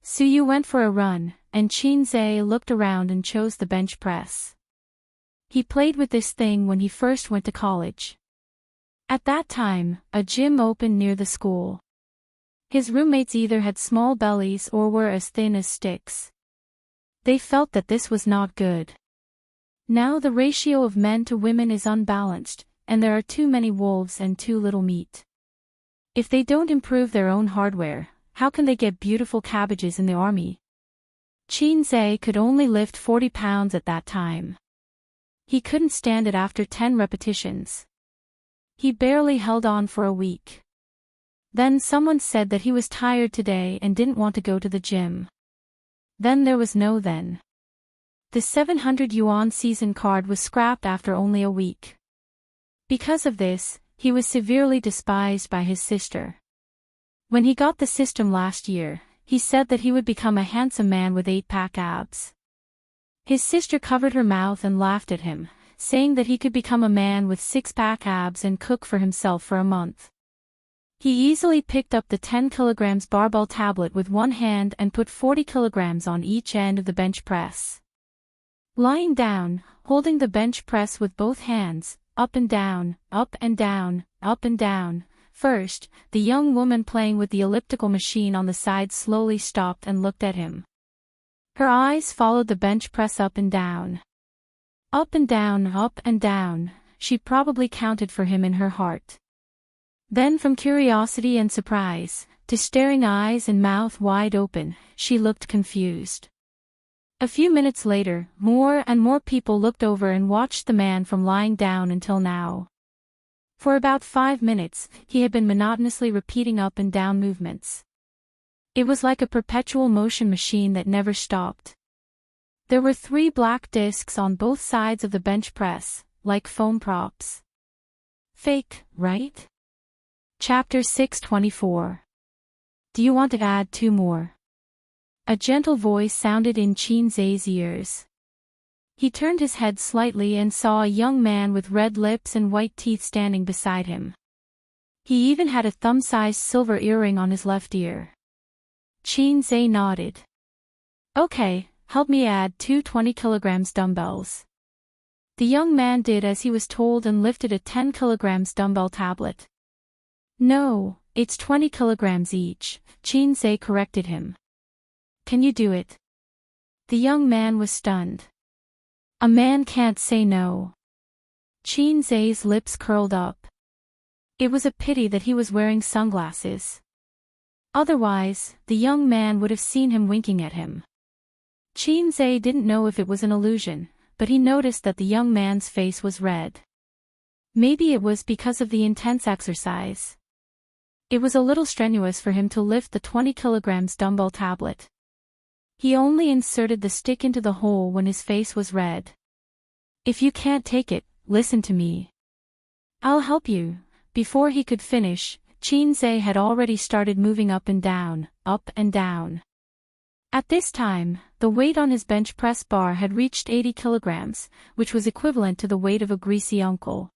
[SPEAKER 1] Suyu went for a run, and Qinzhe looked around and chose the bench press. He played with this thing when he first went to college. At that time, a gym opened near the school. His roommates either had small bellies or were as thin as sticks. They felt that this was not good. Now the ratio of men to women is unbalanced, and there are too many wolves and too little meat. If they don't improve their own hardware, how can they get beautiful cabbages in the army? Qinzhe could only lift 40 pounds at that time. He couldn't stand it after 10 repetitions. He barely held on for a week. Then someone said that he was tired today and didn't want to go to the gym. Then there was no then. The 700 yuan season card was scrapped after only a week. Because of this, he was severely despised by his sister. When he got the system last year, he said that he would become a handsome man with 8-pack abs. His sister covered her mouth and laughed at him, saying that he could become a man with 6-pack abs and cook for himself for a month. He easily picked up the 10 kilograms barbell tablet with one hand and put 40 kilograms on each end of the bench press. Lying down, holding the bench press with both hands, up and down, up and down, up and down. First, the young woman playing with the elliptical machine on the side slowly stopped and looked at him. Her eyes followed the bench press up and down. Up and down, up and down, she probably counted for him in her heart. Then from curiosity and surprise, to staring eyes and mouth wide open, she looked confused. A few minutes later, more and more people looked over and watched the man from lying down until now. For about 5 minutes, he had been monotonously repeating up and down movements. It was like a perpetual motion machine that never stopped. There were 3 black discs on both sides of the bench press, like foam props. Fake, right? Chapter 624. Do you want to add 2 more? A gentle voice sounded in Qin Zai's ears. He turned his head slightly and saw a young man with red lips and white teeth standing beside him. He even had a thumb-sized silver earring on his left ear. Qin Zai nodded. Okay, help me add 2 20 kg dumbbells. The young man did as he was told and lifted a 10 kg dumbbell tablet. No, it's 20 kg each, Qin Zai corrected him. Can you do it? The young man was stunned. A man can't say no. Qin Zai's lips curled up. It was a pity that he was wearing sunglasses. Otherwise, the young man would have seen him winking at him. Qin Zai didn't know if it was an illusion, but he noticed that the young man's face was red. Maybe it was because of the intense exercise. It was a little strenuous for him to lift the 20 kg dumbbell tablet. He only inserted the stick into the hole when his face was red. If you can't take it, listen to me. I'll help you. Before he could finish, Qin Zai had already started moving up and down, up and down. At this time, the weight on his bench press bar had reached 80 kilograms, which was equivalent to the weight of a greasy uncle.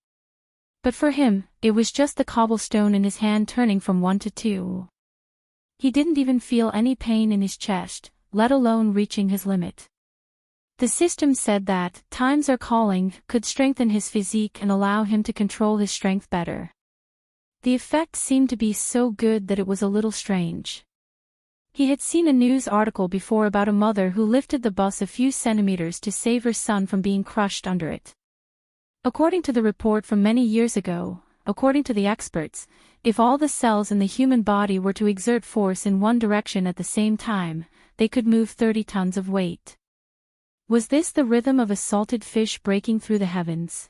[SPEAKER 1] But for him, it was just the cobblestone in his hand turning from 1 to 2. He didn't even feel any pain in his chest, let alone reaching his limit. The system said that times are calling could strengthen his physique and allow him to control his strength better. The effect seemed to be so good that it was a little strange. He had seen a news article before about a mother who lifted the bus a few centimeters to save her son from being crushed under it. According to the report from many years ago, according to the experts, if all the cells in the human body were to exert force in one direction at the same time, they could move 30 tons of weight. Was this the rhythm of a salted fish breaking through the heavens?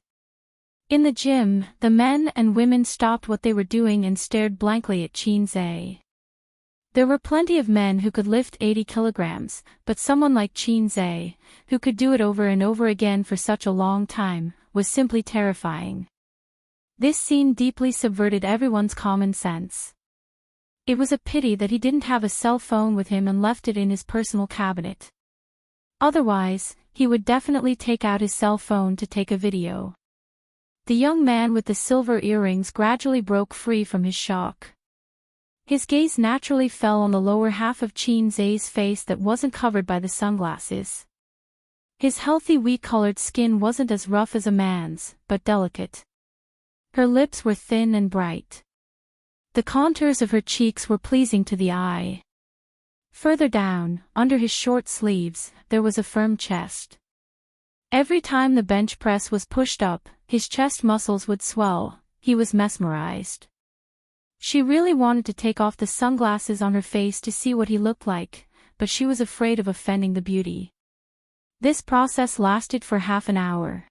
[SPEAKER 1] In the gym, the men and women stopped what they were doing and stared blankly at Qin Zai. There were plenty of men who could lift 80 kilograms, but someone like Qin Zai, who could do it over and over again for such a long time, was simply terrifying. This scene deeply subverted everyone's common sense. It was a pity that he didn't have a cell phone with him and left it in his personal cabinet. Otherwise, he would definitely take out his cell phone to take a video. The young man with the silver earrings gradually broke free from his shock. His gaze naturally fell on the lower half of Qin Zai's face that wasn't covered by the sunglasses. His healthy wheat-colored skin wasn't as rough as a man's, but delicate. Her lips were thin and bright. The contours of her cheeks were pleasing to the eye. Further down, under his short sleeves, there was a firm chest. Every time the bench press was pushed up, his chest muscles would swell. He was mesmerized. She really wanted to take off the sunglasses on her face to see what he looked like, but she was afraid of offending the beauty. This process lasted for half an hour.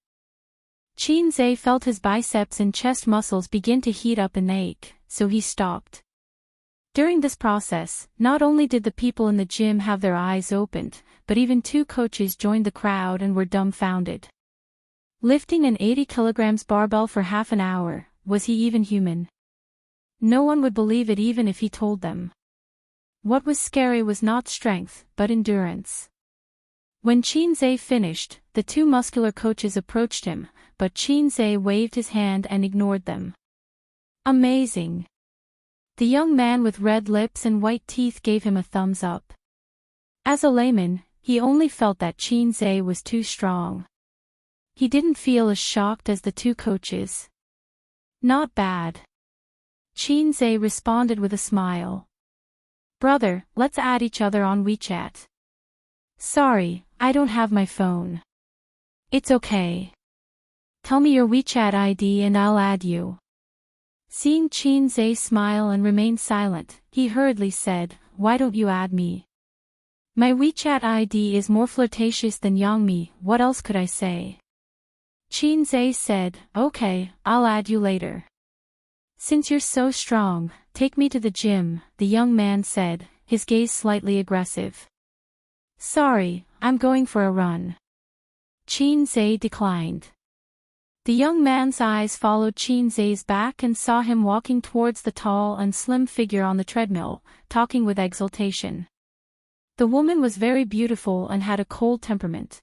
[SPEAKER 1] Qin Zai felt his biceps and chest muscles begin to heat up and ache, so he stopped. During this process, not only did the people in the gym have their eyes opened, but even 2 coaches joined the crowd and were dumbfounded. Lifting an 80 kilograms barbell for half an hour, was he even human? No one would believe it even if he told them. What was scary was not strength, but endurance. When Qin Zai finished, the 2 muscular coaches approached him, but Qin Zai waved his hand and ignored them. Amazing. The young man with red lips and white teeth gave him a thumbs up. As a layman, he only felt that Qin Zai was too strong. He didn't feel as shocked as the 2 coaches. Not bad. Qin Zai responded with a smile. Brother, let's add each other on WeChat. Sorry, I don't have my phone. It's okay. Tell me your WeChat ID and I'll add you. Seeing Qin Zai smile and remain silent, he hurriedly said, Why don't you add me? My WeChat ID is more flirtatious than Yangmi, what else could I say? Qin Zhe said, okay, I'll add you later. Since you're so strong, take me to the gym, the young man said, his gaze slightly aggressive. Sorry, I'm going for a run. Qin Zhe declined. The young man's eyes followed Qin Zhe's back and saw him walking towards the tall and slim figure on the treadmill, talking with exultation. The woman was very beautiful and had a cold temperament.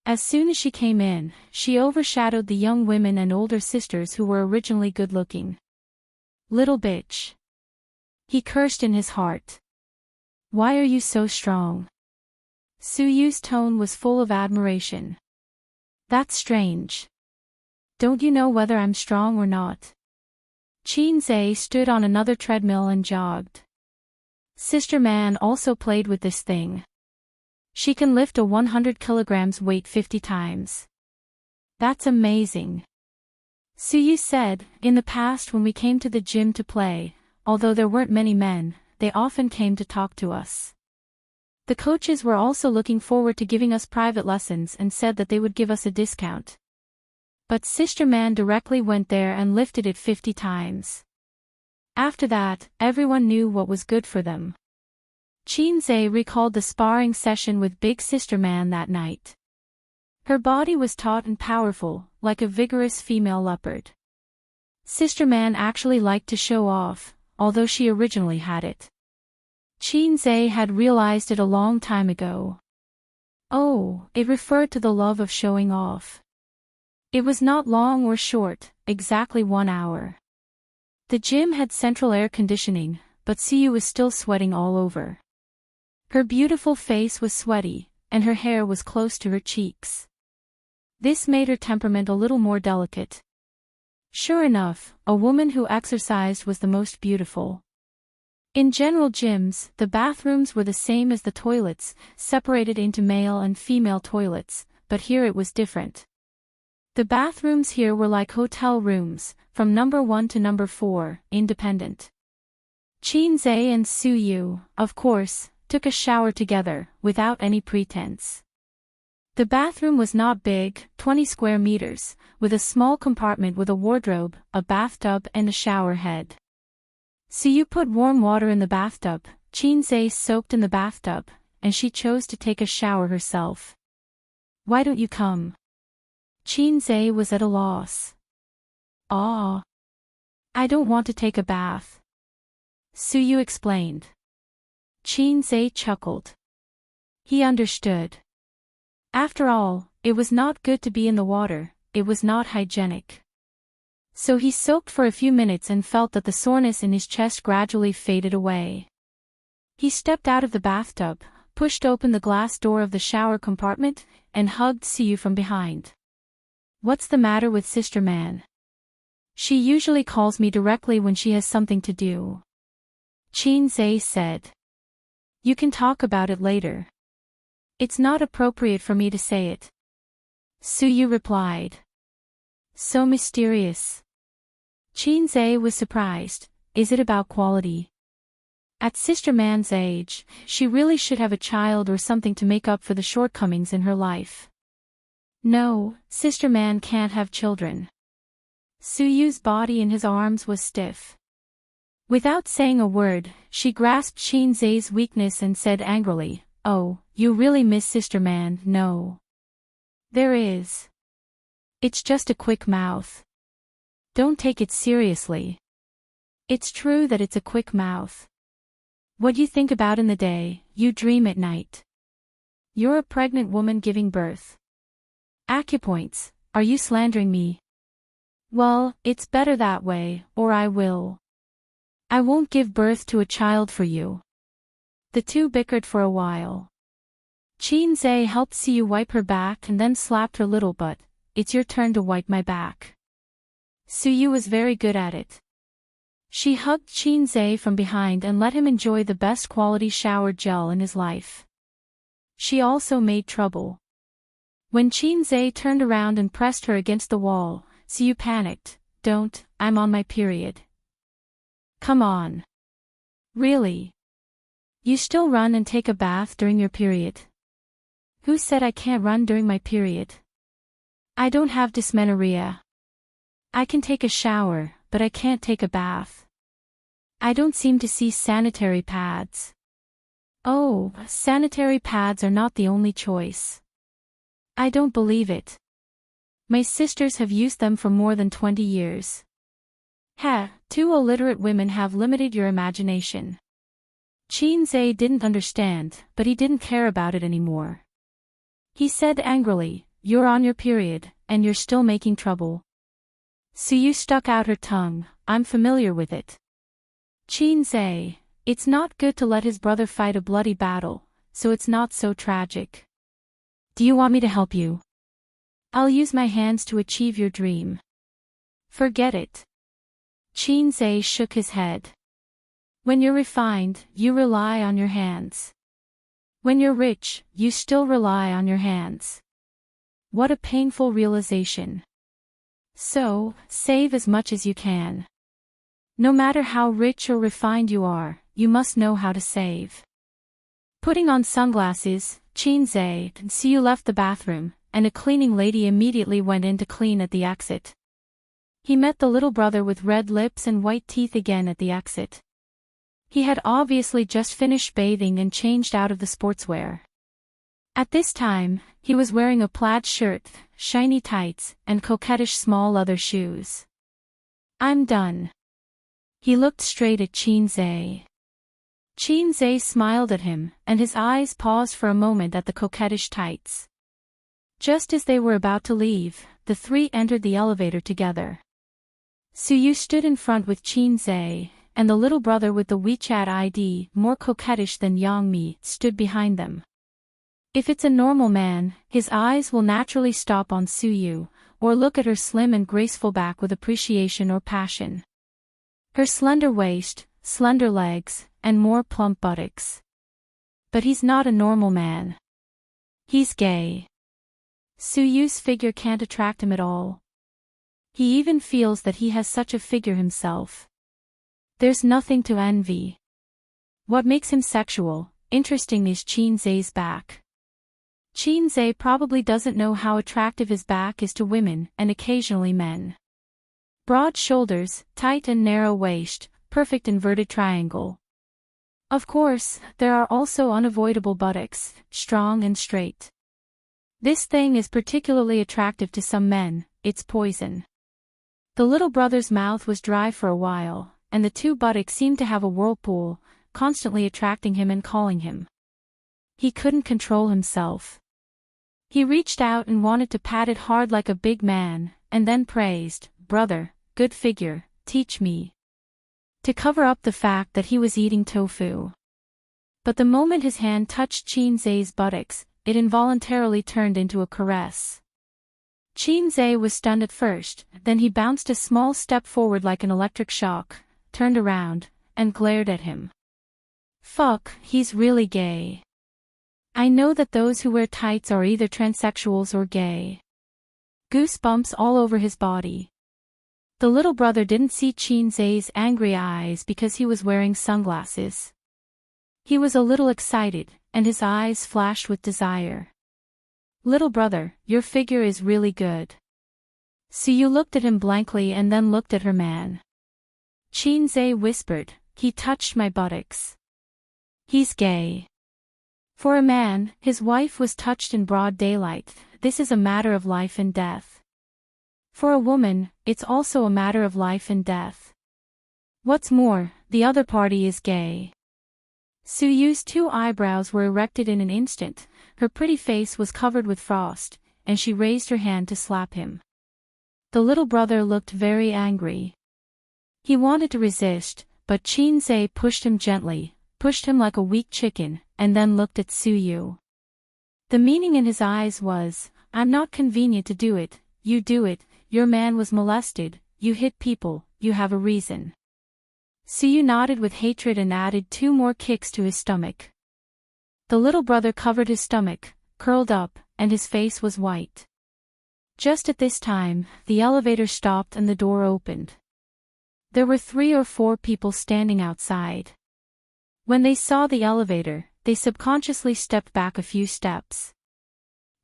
[SPEAKER 1] As soon as she came in, she overshadowed the young women and older sisters who were originally good-looking. Little bitch. He cursed in his heart. Why are you so strong? Su Yu's tone was full of admiration. That's strange. Don't you know whether I'm strong or not? Qin Zhe stood on another treadmill and jogged. Sister Man also played with this thing. She can lift a 100 kilograms weight 50 times. That's amazing. Su Yu said, in the past when we came to the gym to play, although there weren't many men, they often came to talk to us. The coaches were also looking forward to giving us private lessons and said that they would give us a discount. But Sister Man directly went there and lifted it 50 times. After that, everyone knew what was good for them. Qin Zhe recalled the sparring session with Big Sister Man that night. Her body was taut and powerful, like a vigorous female leopard. Sister Man actually liked to show off, although she originally had it. Qin Zhe had realized it a long time ago. Oh, it referred to the love of showing off. It was not long or short, exactly 1 hour. The gym had central air conditioning, but Siyu was still sweating all over. Her beautiful face was sweaty, and her hair was close to her cheeks. This made her temperament a little more delicate. Sure enough, a woman who exercised was the most beautiful. In general gyms, the bathrooms were the same as the toilets, separated into male and female toilets, but here it was different. The bathrooms here were like hotel rooms, from number 1 to number 4, independent. Qin Zhe and Su Yu, of course, took a shower together, without any pretense. The bathroom was not big, 20 square meters, with a small compartment with a wardrobe, a bathtub and a shower head. Su Yu put warm water in the bathtub, Qin Zhe soaked in the bathtub, and she chose to take a shower herself. Why don't you come? Qin Zhe was at a loss. I don't want to take a bath. Su Yu explained. Qin Zhe chuckled. He understood. After all, it was not good to be in the water, it was not hygienic. So he soaked for a few minutes and felt that the soreness in his chest gradually faded away. He stepped out of the bathtub, pushed open the glass door of the shower compartment, and hugged Siyu from behind. What's the matter with Sister Man? She usually calls me directly when she has something to do. Qin Zhe said. You can talk about it later. It's not appropriate for me to say it. Su Yu replied. So mysterious. Qin Zhe was surprised. Is it about quality? At Sister Man's age, she really should have a child or something to make up for the shortcomings in her life. No, Sister Man can't have children. Su Yu's body in his arms was stiff. Without saying a word, she grasped Qin Zhe's weakness and said angrily, Oh, you really miss Sister Man, no. There is. It's just a quick mouth. Don't take it seriously. It's true that it's a quick mouth. What you think about in the day, you dream at night. You're a pregnant woman giving birth. Acupoints, are you slandering me? Well, it's better that way, or I will. I won't give birth to a child for you. The two bickered for a while. Qin Zhe helped Siyu wipe her back and then slapped her little butt. It's your turn to wipe my back. Suyu was very good at it. She hugged Qin Zhe from behind and let him enjoy the best quality shower gel in his life. She also made trouble. When Qin Zhe turned around and pressed her against the wall, Siyu panicked. Don't, I'm on my period. Come on. Really? You still run and take a bath during your period. Who said I can't run during my period? I don't have dysmenorrhea. I can take a shower, but I can't take a bath. I don't seem to see sanitary pads. Oh, sanitary pads are not the only choice. I don't believe it. My sisters have used them for more than 20 years. Ha, two illiterate women have limited your imagination. Qinze didn't understand, but he didn't care about it anymore. He said angrily, "You're on your period, and you're still making trouble." Suyu stuck out her tongue, "I'm familiar with it." Qinze, it's not good to let his brother fight a bloody battle, so it's not so tragic. Do you want me to help you? I'll use my hands to achieve your dream. Forget it. Qinze shook his head. When you're refined, you rely on your hands. When you're rich, you still rely on your hands. What a painful realization. So, save as much as you can. No matter how rich or refined you are, you must know how to save. Putting on sunglasses, Qinze and Siyu left the bathroom, and a cleaning lady immediately went in to clean at the exit. He met the little brother with red lips and white teeth again at the exit. He had obviously just finished bathing and changed out of the sportswear. At this time, he was wearing a plaid shirt, shiny tights, and coquettish small leather shoes. I'm done. He looked straight at Qinze. Qinze smiled at him, and his eyes paused for a moment at the coquettish tights. Just as they were about to leave, the three entered the elevator together. Suyu stood in front with Qinze, and the little brother with the WeChat ID, more coquettish than Yangmi, stood behind them. If it's a normal man, his eyes will naturally stop on Suyu, or look at her slim and graceful back with appreciation or passion. Her slender waist, slender legs, and more plump buttocks. But he's not a normal man. He's gay. Suyu's figure can't attract him at all. He even feels that he has such a figure himself. There's nothing to envy. What makes him sexual, interesting is Qinze's back. Qinze probably doesn't know how attractive his back is to women and occasionally men. Broad shoulders, tight and narrow waist, perfect inverted triangle. Of course, there are also unavoidable buttocks, strong and straight. This thing is particularly attractive to some men, it's poison. The little brother's mouth was dry for a while, and the two buttocks seemed to have a whirlpool, constantly attracting him and calling him. He couldn't control himself. He reached out and wanted to pat it hard like a big man, and then praised, "Brother, good figure, teach me." To cover up the fact that he was eating tofu. But the moment his hand touched Qinze's buttocks, it involuntarily turned into a caress. Qinze was stunned at first, then he bounced a small step forward like an electric shock, turned around, and glared at him. Fuck, he's really gay. I know that those who wear tights are either transsexuals or gay. Goosebumps all over his body. The little brother didn't see Qinze's angry eyes because he was wearing sunglasses. He was a little excited, and his eyes flashed with desire. Little brother, your figure is really good. Suyu looked at him blankly and then looked at her man. Qinze whispered, he touched my buttocks. He's gay. For a man, his wife was touched in broad daylight, this is a matter of life and death. For a woman, it's also a matter of life and death. What's more, the other party is gay. Suyu's two eyebrows were erected in an instant, her pretty face was covered with frost, and she raised her hand to slap him. The little brother looked very angry. He wanted to resist, but Qinze pushed him gently, pushed him like a weak chicken, and then looked at Suyu. The meaning in his eyes was, I'm not convenient to do it, you do it, your man was molested, you hit people, you have a reason. Suyu nodded with hatred and added two more kicks to his stomach. The little brother covered his stomach, curled up, and his face was white. Just at this time, the elevator stopped and the door opened. There were 3 or 4 people standing outside. When they saw the elevator, they subconsciously stepped back a few steps.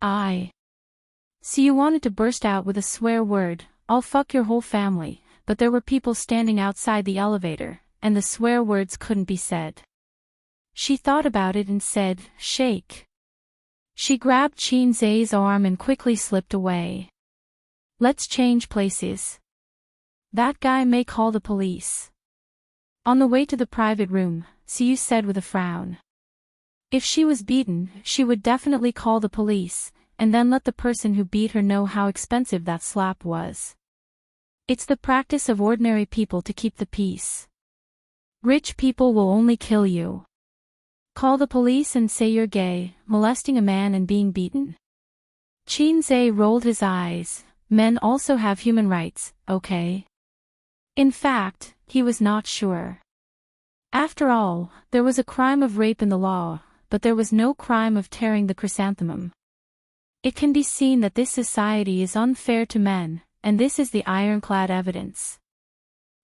[SPEAKER 1] So you wanted to burst out with a swear word, "I'll fuck your whole family," but there were people standing outside the elevator, and the swear words couldn't be said. She thought about it and said, "Shake." She grabbed Qin Zai's arm and quickly slipped away. "Let's change places. That guy may call the police." On the way to the private room, Siyu said with a frown. If she was beaten, she would definitely call the police, and then let the person who beat her know how expensive that slap was. It's the practice of ordinary people to keep the peace. Rich people will only kill you. Call the police and say you're gay, molesting a man and being beaten? Qin Zai rolled his eyes. Men also have human rights, okay? In fact, he was not sure. After all, there was a crime of rape in the law, but there was no crime of tearing the chrysanthemum. It can be seen that this society is unfair to men, and this is the ironclad evidence.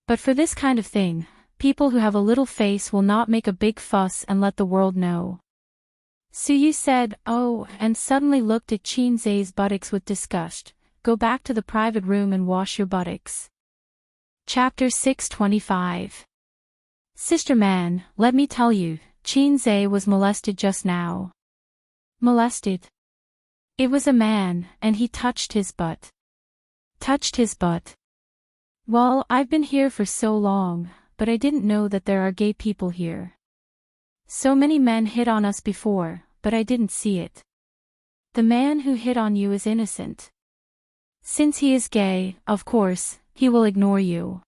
[SPEAKER 1] But for this kind of thing, people who have a little face will not make a big fuss and let the world know. Suyu said, "Oh," and suddenly looked at Qin Zai's buttocks with disgust. "Go back to the private room and wash your buttocks." Chapter 625. Sister man, let me tell you, Qin Zai was molested just now. Molested? It was a man, and he touched his butt. Touched his butt. Well, I've been here for so long, but I didn't know that there are gay people here. So many men hit on us before, but I didn't see it. The man who hit on you is innocent. Since he is gay, of course, he will ignore you.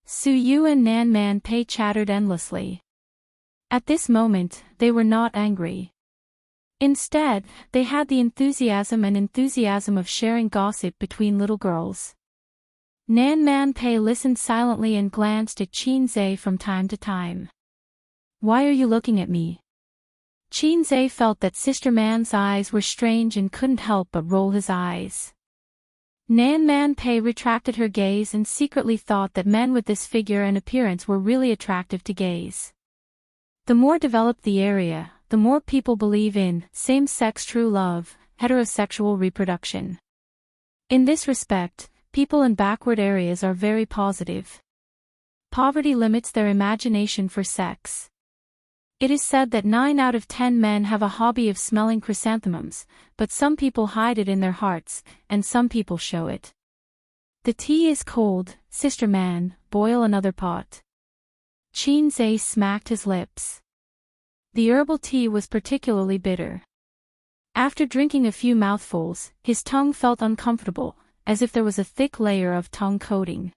[SPEAKER 1] Su Yu and Nan Man Pei chattered endlessly. At this moment, they were not angry. Instead, they had the enthusiasm of sharing gossip between little girls. Nan Man Pei listened silently and glanced at Qin Zai from time to time. "Why are you looking at me?" Qin Zai felt that Sister Man's eyes were strange and couldn't help but roll his eyes. Nan Man Pei retracted her gaze and secretly thought that men with this figure and appearance were really attractive to gays. The more developed the area, the more people believe in same-sex true love, heterosexual reproduction. In this respect, people in backward areas are very positive. Poverty limits their imagination for sex. It is said that 9 out of 10 men have a hobby of smelling chrysanthemums, but some people hide it in their hearts, and some people show it. "The tea is cold, sister man, boil another pot." Qin Zai smacked his lips. The herbal tea was particularly bitter. After drinking a few mouthfuls, his tongue felt uncomfortable, as if there was a thick layer of tongue coating.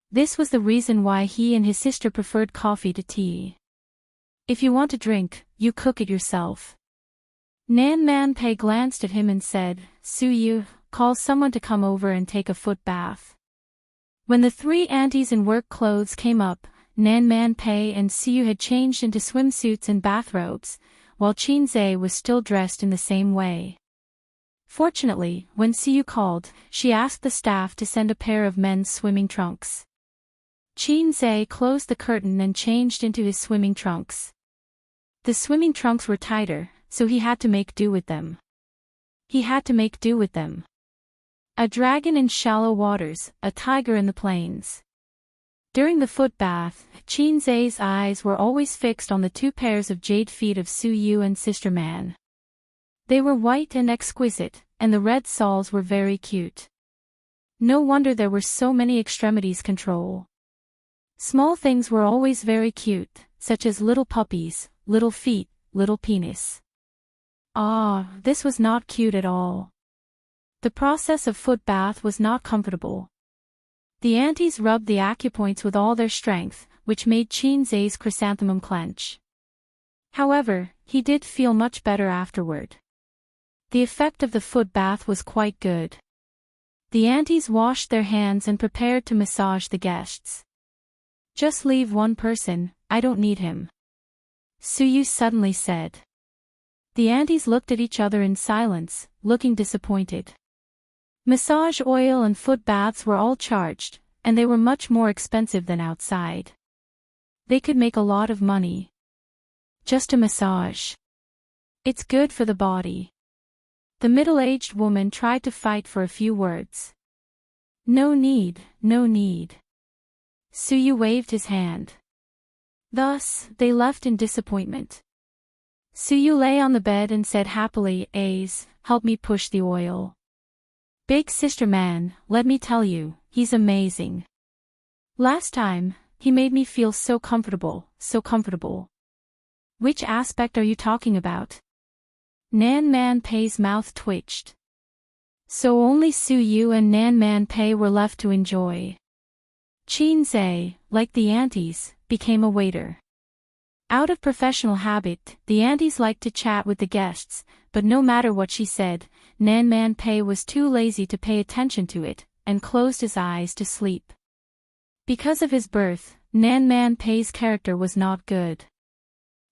[SPEAKER 1] This was the reason why he and his sister preferred coffee to tea. "If you want to drink, you cook it yourself." Nan Man Pei glanced at him and said, "Su Yu, call someone to come over and take a foot bath." When the 3 aunties in work clothes came up, Nan Man Pei and Siyu had changed into swimsuits and bathrobes, while Qin Zai was still dressed in the same way. Fortunately, when Siyu called, she asked the staff to send a pair of men's swimming trunks. Qin Zai closed the curtain and changed into his swimming trunks. The swimming trunks were tighter, so he had to make do with them. A dragon in shallow waters, a tiger in the plains. During the foot bath, Qin Zai's eyes were always fixed on the 2 pairs of jade feet of Su Yu and Sister Man. They were white and exquisite, and the red soles were very cute. No wonder there were so many extremities control. Small things were always very cute, such as little puppies, little feet, little penis. This was not cute at all. The process of foot bath was not comfortable. The aunties rubbed the acupoints with all their strength, which made Qin Zai's chrysanthemum clench. However, he did feel much better afterward. The effect of the foot bath was quite good. The aunties washed their hands and prepared to massage the guests. "Just leave one person, I don't need him," Suyu suddenly said. The aunties looked at each other in silence, looking disappointed. Massage oil and foot baths were all charged, and they were much more expensive than outside. They could make a lot of money. Just a massage. It's good for the body. The middle-aged woman tried to fight for a few words. No need, no need. Suyu waved his hand. Thus, they left in disappointment. Suyu lay on the bed and said happily, Ace, help me push the oil. Big sister man, let me tell you, he's amazing. Last time, he made me feel so comfortable, so comfortable. Which aspect are you talking about? Nan Man Pei's mouth twitched. So only Suyu and Nan Man Pei were left to enjoy. Qin Zhe, like the aunties, became a waiter. Out of professional habit, the aunties liked to chat with the guests, but no matter what she said, Nan Man Pei was too lazy to pay attention to it, and closed his eyes to sleep. Because of his birth, Nan Man Pei's character was not good.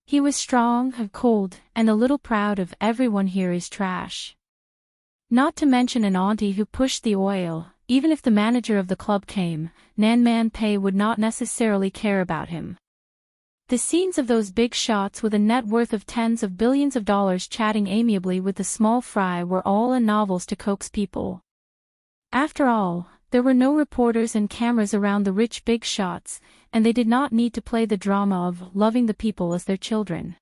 [SPEAKER 1] He was strong, cold, and a little proud of everyone here is trash. Not to mention an auntie who pushed the oil, even if the manager of the club came, Nan Man Pei would not necessarily care about him. The scenes of those big shots with a net worth of tens of billions of dollars chatting amiably with the small fry were all in novels to coax people. After all, there were no reporters and cameras around the rich big shots, and they did not need to play the drama of loving the people as their children.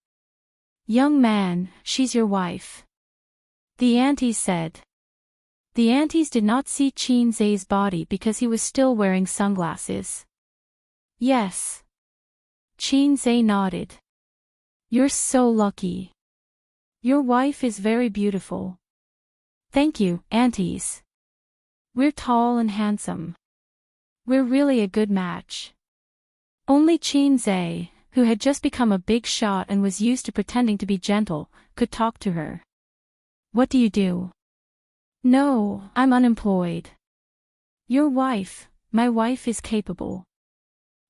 [SPEAKER 1] Young man, she's your wife. The aunties said. The aunties did not see Qin Zhe's body because he was still wearing sunglasses. Yes. Qin Zhe nodded. You're so lucky. Your wife is very beautiful. Thank you, aunties. We're tall and handsome. We're really a good match. Only Qin Zhe, who had just become a big shot and was used to pretending to be gentle, could talk to her. What do you do? No, I'm unemployed. Your wife, my wife is capable.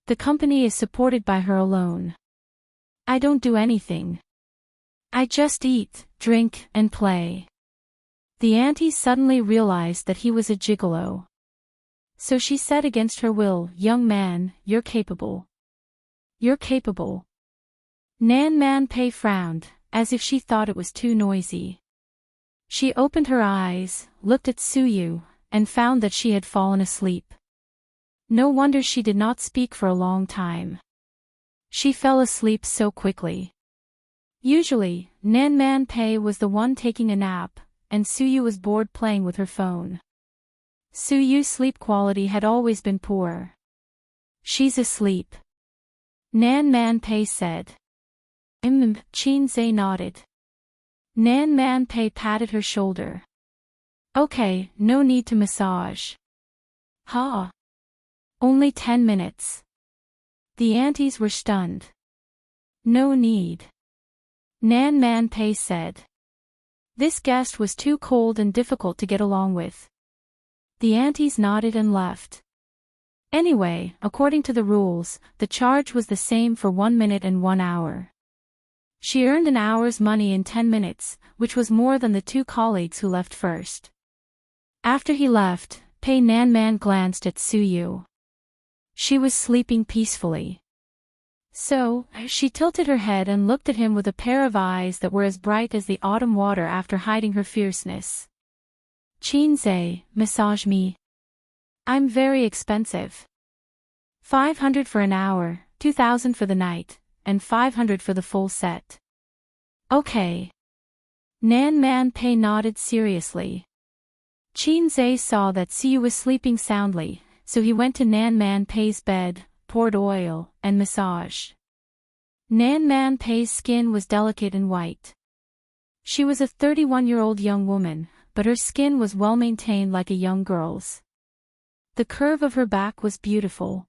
[SPEAKER 1] The company is supported by her alone. I don't do anything. I just eat, drink, and play. The auntie suddenly realized that he was a gigolo. So she said against her will, young man, you're capable. You're capable. Nan Man Pei frowned, as if she thought it was too noisy. She opened her eyes, looked at Suyu, and found that she had fallen asleep. No wonder she did not speak for a long time. She fell asleep so quickly. Usually, Nan Man Pei was the one taking a nap, and Suyu was bored playing with her phone. Suyu's sleep quality had always been poor. She's asleep. Nan Man Pei said. Qin Zhe nodded. Nan Man Pei patted her shoulder. Okay, no need to massage. Ha. Only 10 minutes. The aunties were stunned. No need. Nan Man Pei said. This guest was too cold and difficult to get along with. The aunties nodded and left. Anyway, according to the rules, the charge was the same for 1 minute and 1 hour. She earned an hour's money in 10 minutes, which was more than the 2 colleagues who left first. After he left, Pei Nan Man glanced at Suyu. She was sleeping peacefully. So, she tilted her head and looked at him with a pair of eyes that were as bright as the autumn water after hiding her fierceness. Qin Zhe, massage me. I'm very expensive. 500 for an hour, 2,000 for the night, and 500 for the full set. Okay. Nan Man Pei nodded seriously. Qin Zhe saw that Suyu was sleeping soundly, so he went to Nan Man Pei's bed, poured oil, and massaged. Nan Man Pei's skin was delicate and white. She was a 31-year-old young woman, but her skin was well maintained like a young girl's. The curve of her back was beautiful.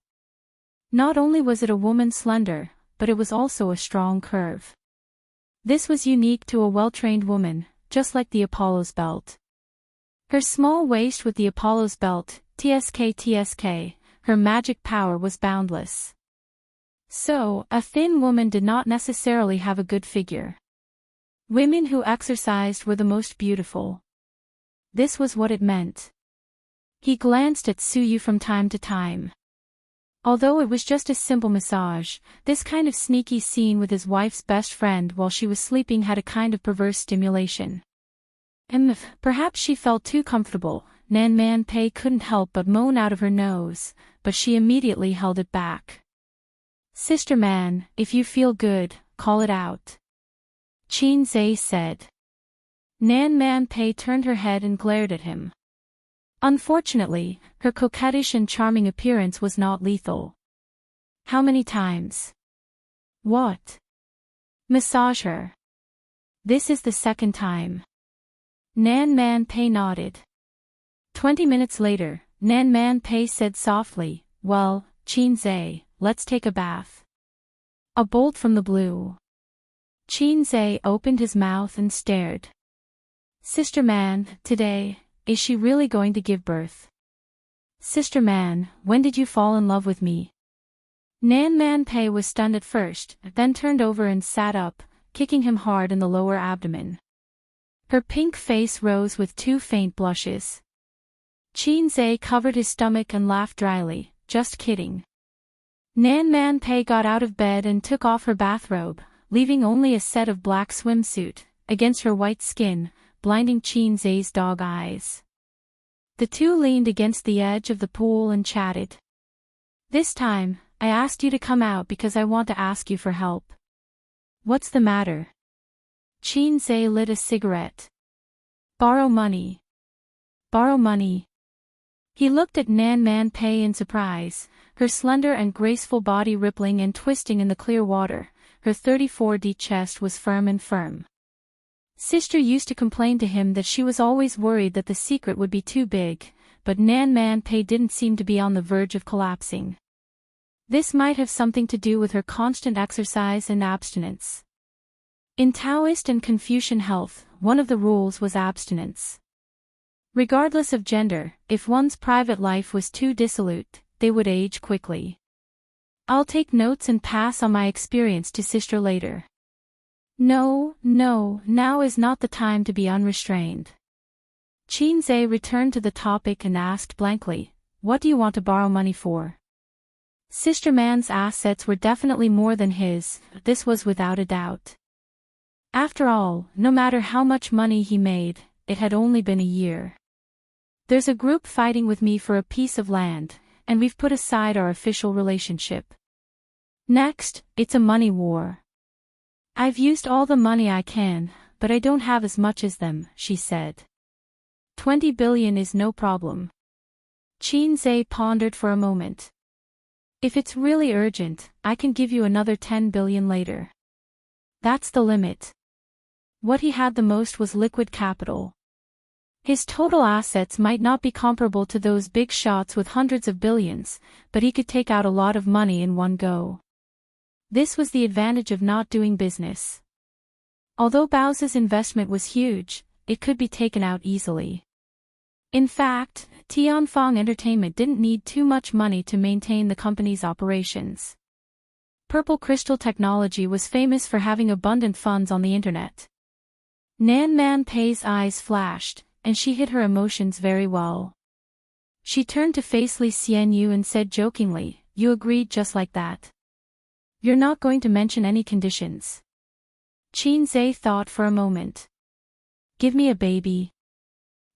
[SPEAKER 1] Not only was it a woman slender, but it was also a strong curve. This was unique to a well-trained woman, just like the Apollo's belt. Her small waist with the Apollo's belt, TSK, her magic power was boundless. So, a thin woman did not necessarily have a good figure. Women who exercised were the most beautiful. This was what it meant. He glanced at Suyu from time to time. Although it was just a simple massage, this kind of sneaky scene with his wife's best friend while she was sleeping had a kind of perverse stimulation. And perhaps she felt too comfortable. Nan Man Pei couldn't help but moan out of her nose, but she immediately held it back. Sister Man, if you feel good, call it out. Qin Zhe said. Nan Man Pei turned her head and glared at him. Unfortunately, her coquettish and charming appearance was not lethal. How many times? What? Massage her. This is the second time. Nan Man Pei nodded. 20 minutes later, Nan Man Pei said softly, well, Qin Zhe, let's take a bath. A bolt from the blue. Qin Zhe opened his mouth and stared. Sister Man, today, is she really going to give birth? Sister Man, when did you fall in love with me? Nan Man Pei was stunned at first, then turned over and sat up, kicking him hard in the lower abdomen. Her pink face rose with 2 faint blushes. Qin Zhe covered his stomach and laughed dryly, just kidding. Nan Man Pei got out of bed and took off her bathrobe, leaving only a set of black swimsuit, against her white skin, blinding Qin Zhe's dog eyes. The two leaned against the edge of the pool and chatted. This time, I asked you to come out because I want to ask you for help. What's the matter? Qin Zhe lit a cigarette. Borrow money. Borrow money. He looked at Nan Man Pei in surprise, her slender and graceful body rippling and twisting in the clear water. Her 34D chest was firm and firm. Sister used to complain to him that she was always worried that the secret would be too big, but Nan Man Pei didn't seem to be on the verge of collapsing. This might have something to do with her constant exercise and abstinence. In Taoist and Confucian health, one of the rules was abstinence. Regardless of gender, if one's private life was too dissolute, they would age quickly. I'll take notes and pass on my experience to Sister later. No, now is not the time to be unrestrained. Qin Zhe returned to the topic and asked blankly, what do you want to borrow money for? Sister Man's assets were definitely more than his, this was without a doubt. After all, no matter how much money he made, it had only been a year. There's a group fighting with me for a piece of land, and we've put aside our official relationship. Next, it's a money war. I've used all the money I can, but I don't have as much as them, she said. 20 billion is no problem. Qin Zhe pondered for a moment. If it's really urgent, I can give you another 10 billion later. That's the limit. What he had the most was liquid capital. His total assets might not be comparable to those big shots with hundreds of billions, but he could take out a lot of money in one go. This was the advantage of not doing business. Although Bao's investment was huge, it could be taken out easily. In fact, Tianfang Entertainment didn't need too much money to maintain the company's operations. Purple Crystal Technology was famous for having abundant funds on the internet. Nan Man Pei's eyes flashed, and she hid her emotions very well. She turned to face Li Xianyu and said jokingly, you agreed just like that. You're not going to mention any conditions. Qin Zhe thought for a moment. Give me a baby.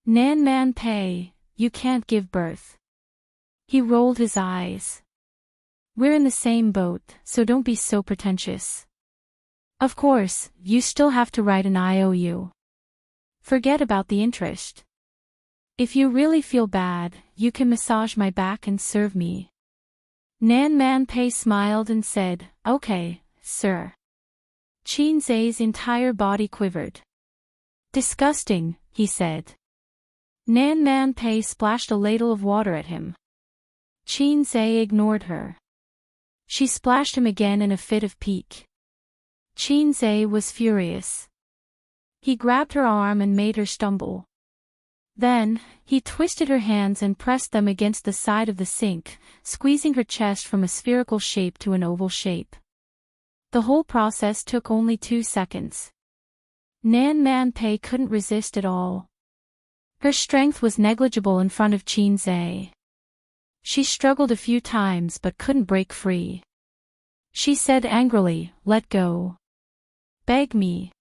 [SPEAKER 1] Nan Man Pei, you can't give birth. He rolled his eyes. We're in the same boat, so don't be so pretentious. Of course, you still have to write an IOU. Forget about the interest. If you really feel bad, you can massage my back and serve me. Nan Man Pei smiled and said, okay, sir. Qin Zhe's entire body quivered. Disgusting, he said. Nan Man Pei splashed a ladle of water at him. Qin Zhe ignored her. She splashed him again in a fit of pique. Qin Zhe was furious. He grabbed her arm and made her stumble. Then, he twisted her hands and pressed them against the side of the sink, squeezing her chest from a spherical shape to an oval shape. The whole process took only 2 seconds. Nan Man Pei couldn't resist at all. Her strength was negligible in front of Qin Zhe. She struggled a few times but couldn't break free. She said angrily, "Let go. Beg me."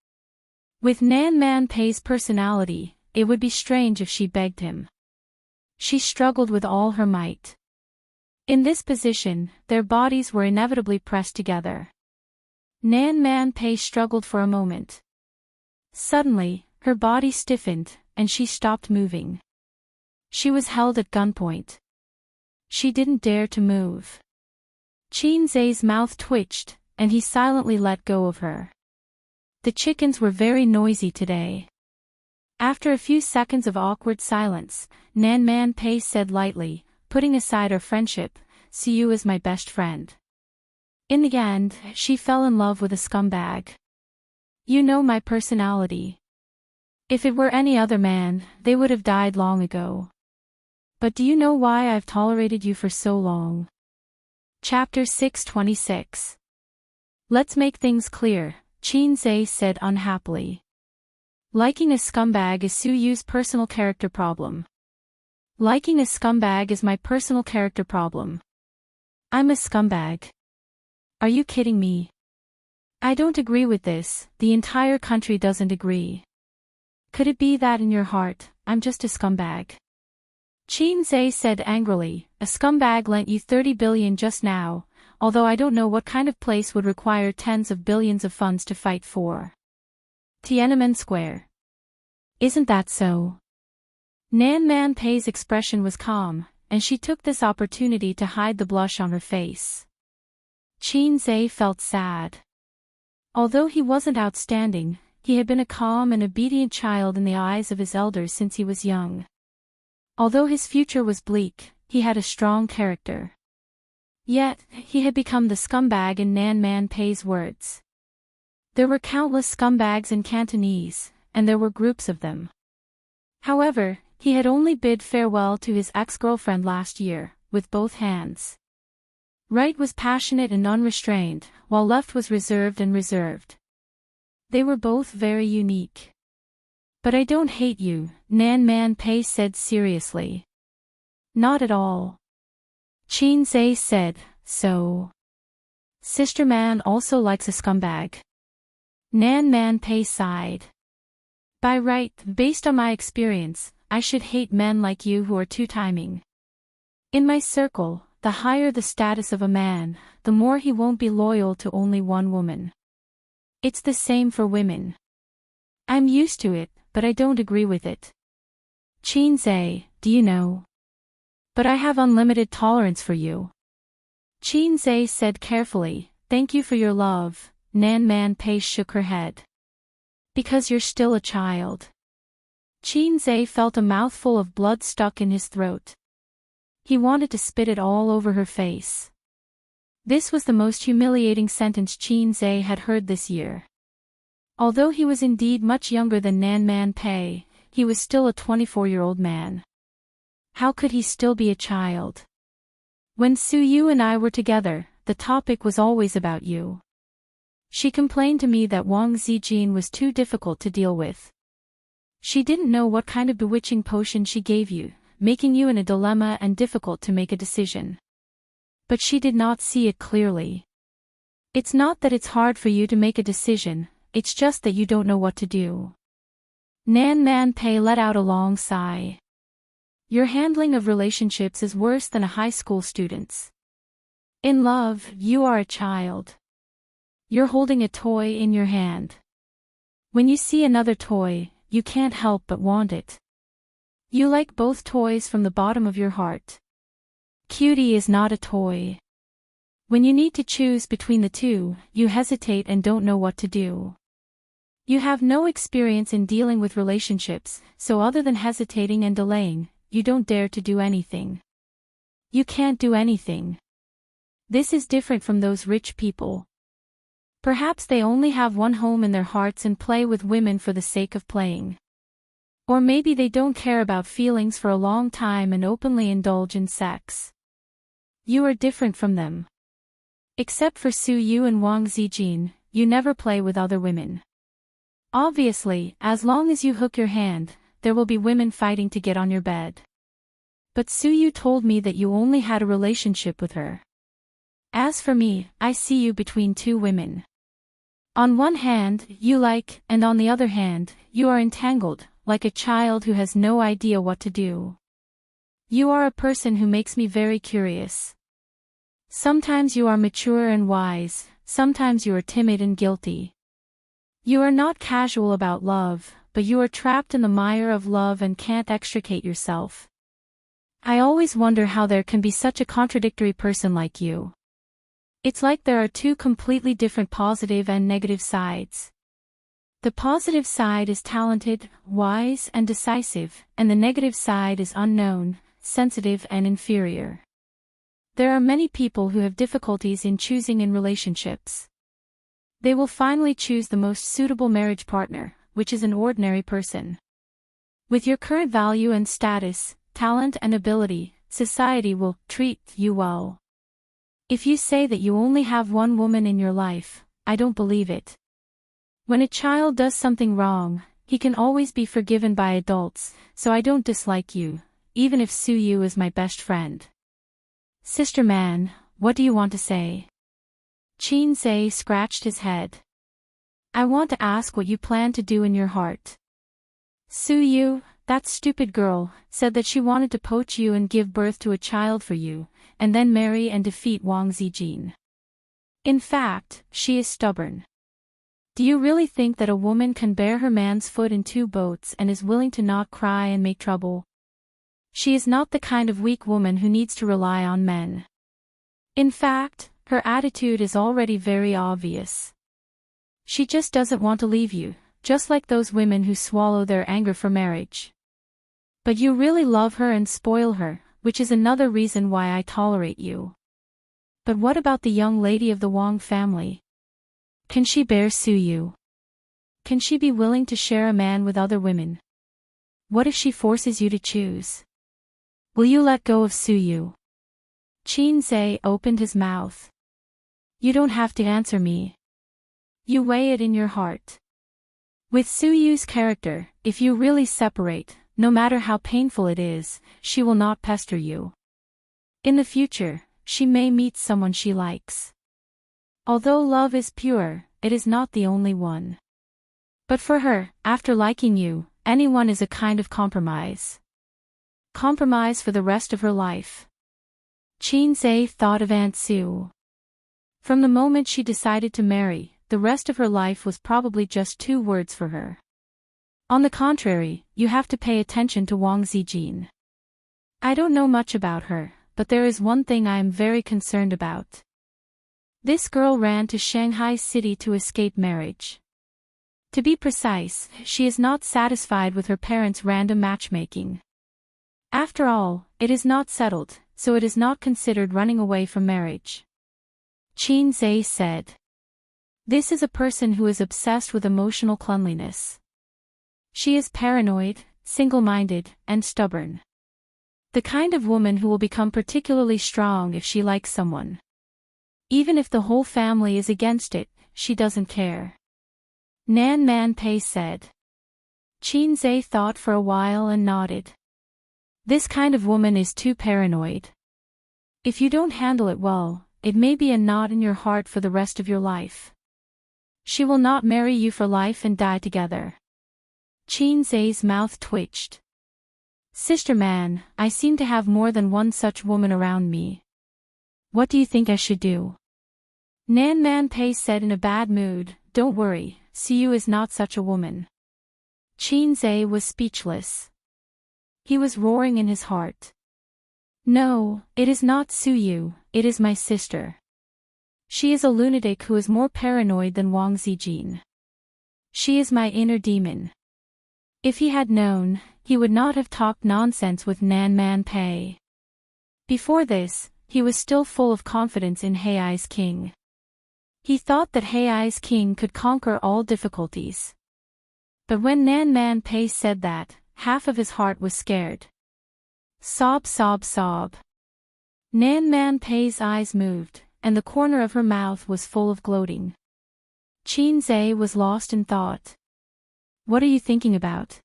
[SPEAKER 1] With Nan Man Pei's personality, it would be strange if she begged him. She struggled with all her might. In this position, their bodies were inevitably pressed together. Nan Man Pei struggled for a moment. Suddenly, her body stiffened, and she stopped moving. She was held at gunpoint. She didn't dare to move. Qin Zai's mouth twitched, and he silently let go of her. The chickens were very noisy today. After a few seconds of awkward silence, Nan Man Pei said lightly, "Putting aside our friendship, see you as my best friend." In the end, she fell in love with a scumbag. You know my personality. If it were any other man, they would have died long ago. But do you know why I've tolerated you for so long? Chapter 626. Let's make things clear, Qin Zai said unhappily. Liking a scumbag is Su Yu's personal character problem. Liking a scumbag is my personal character problem. I'm a scumbag. Are you kidding me? I don't agree with this, the entire country doesn't agree. Could it be that in your heart, I'm just a scumbag? Qin Zai said angrily, "A scumbag lent you 30 billion just now, although I don't know what kind of place would require tens of billions of funds to fight for. Tiananmen Square. Isn't that so?" Nan Man Pei's expression was calm, and she took this opportunity to hide the blush on her face. Qin Zai felt sad. Although he wasn't outstanding, he had been a calm and obedient child in the eyes of his elders since he was young. Although his future was bleak, he had a strong character. Yet, he had become the scumbag in Nan Man Pei's words. There were countless scumbags in Cantonese, and there were groups of them. However, he had only bid farewell to his ex-girlfriend last year, with both hands. Right was passionate and unrestrained, while left was reserved and reserved. They were both very unique. But I don't hate you, Nan Man Pei said seriously. Not at all. Qin Zai said, "So. Sister Man also likes a scumbag." Nan Man Pei sighed. By right, based on my experience, I should hate men like you who are two-timing. In my circle, the higher the status of a man, the more he won't be loyal to only one woman. It's the same for women. I'm used to it, but I don't agree with it. Qin Zai, do you know? But I have unlimited tolerance for you. Qin Zai said carefully, "Thank you for your love." Nan Man Pei shook her head. Because you're still a child. Qin Zai felt a mouthful of blood stuck in his throat. He wanted to spit it all over her face. This was the most humiliating sentence Qin Zai had heard this year. Although he was indeed much younger than Nan Man Pei, he was still a 24-year-old man. How could he still be a child? When Su Yu and I were together, the topic was always about you. She complained to me that Wang Zijin was too difficult to deal with. She didn't know what kind of bewitching potion she gave you, making you in a dilemma and difficult to make a decision. But she did not see it clearly. It's not that it's hard for you to make a decision, it's just that you don't know what to do. Nan Man Pei let out a long sigh. Your handling of relationships is worse than a high school student's. In love, you are a child. You're holding a toy in your hand. When you see another toy, you can't help but want it. You like both toys from the bottom of your heart. Cutie is not a toy. When you need to choose between the two, you hesitate and don't know what to do. You have no experience in dealing with relationships, so other than hesitating and delaying, you don't dare to do anything. You can't do anything. This is different from those rich people. Perhaps they only have one home in their hearts and play with women for the sake of playing. Or maybe they don't care about feelings for a long time and openly indulge in sex. You are different from them. Except for Su Yu and Wang Zijin, you never play with other women. Obviously, as long as you hook your hand, there will be women fighting to get on your bed. But Suyu told me that you only had a relationship with her. As for me, I see you between two women. On one hand, you like, and on the other hand, you are entangled, like a child who has no idea what to do. You are a person who makes me very curious. Sometimes you are mature and wise, sometimes you are timid and guilty. You are not casual about love, but you are trapped in the mire of love and can't extricate yourself. I always wonder how there can be such a contradictory person like you. It's like there are two completely different positive and negative sides. The positive side is talented, wise, and decisive, and the negative side is unknown, sensitive, and inferior. There are many people who have difficulties in choosing in relationships. They will finally choose the most suitable marriage partner, which is an ordinary person. With your current value and status, talent and ability, society will treat you well. If you say that you only have one woman in your life, I don't believe it. When a child does something wrong, he can always be forgiven by adults, so I don't dislike you, even if Suyu is my best friend. Sister man, what do you want to say? Chinsei scratched his head. I want to ask what you plan to do in your heart. Suyu, that stupid girl, said that she wanted to poach you and give birth to a child for you, and then marry and defeat Wang Zijin. In fact, she is stubborn. Do you really think that a woman can bear her man's foot in two boats and is willing to not cry and make trouble? She is not the kind of weak woman who needs to rely on men. In fact, her attitude is already very obvious. She just doesn't want to leave you, just like those women who swallow their anger for marriage. But you really love her and spoil her, which is another reason why I tolerate you. But what about the young lady of the Wang family? Can she bear Suyu? Can she be willing to share a man with other women? What if she forces you to choose? Will you let go of Suyu? Chinsei opened his mouth. You don't have to answer me. You weigh it in your heart. With Suyu's character, if you really separate, no matter how painful it is, she will not pester you. In the future, she may meet someone she likes. Although love is pure, it is not the only one. But for her, after liking you, anyone is a kind of compromise. Compromise for the rest of her life. Chinsei thought of Aunt Sue. From the moment she decided to marry, the rest of her life was probably just 2 words for her. On the contrary, you have to pay attention to Wang Zijin. I don't know much about her, but there is one thing I am very concerned about. This girl ran to Shanghai City to escape marriage. To be precise, she is not satisfied with her parents' random matchmaking. After all, it is not settled, so it is not considered running away from marriage. Chinsei said. This is a person who is obsessed with emotional cleanliness. She is paranoid, single-minded, and stubborn. The kind of woman who will become particularly strong if she likes someone. Even if the whole family is against it, she doesn't care. Nan Man Pei said. Chinsei thought for a while and nodded. This kind of woman is too paranoid. If you don't handle it well, it may be a knot in your heart for the rest of your life. She will not marry you for life and die together. Chinsei's mouth twitched. Sister man, I seem to have more than one such woman around me. What do you think I should do? Nan Man Pei said in a bad mood, don't worry, Suyu is not such a woman. Chinsei was speechless. He was roaring in his heart. No, it is not Suyu, it is my sister. She is a lunatic who is more paranoid than Wang Zijin. She is my inner demon. If he had known, he would not have talked nonsense with Nan Man Pei. Before this, he was still full of confidence in Heiai's king. He thought that Heiai's king could conquer all difficulties. But when Nan Man Pei said that, half of his heart was scared. Sob, sob, sob. Nan Man Pei's eyes moved, and the corner of her mouth was full of gloating. Chinsei was lost in thought. What are you thinking about?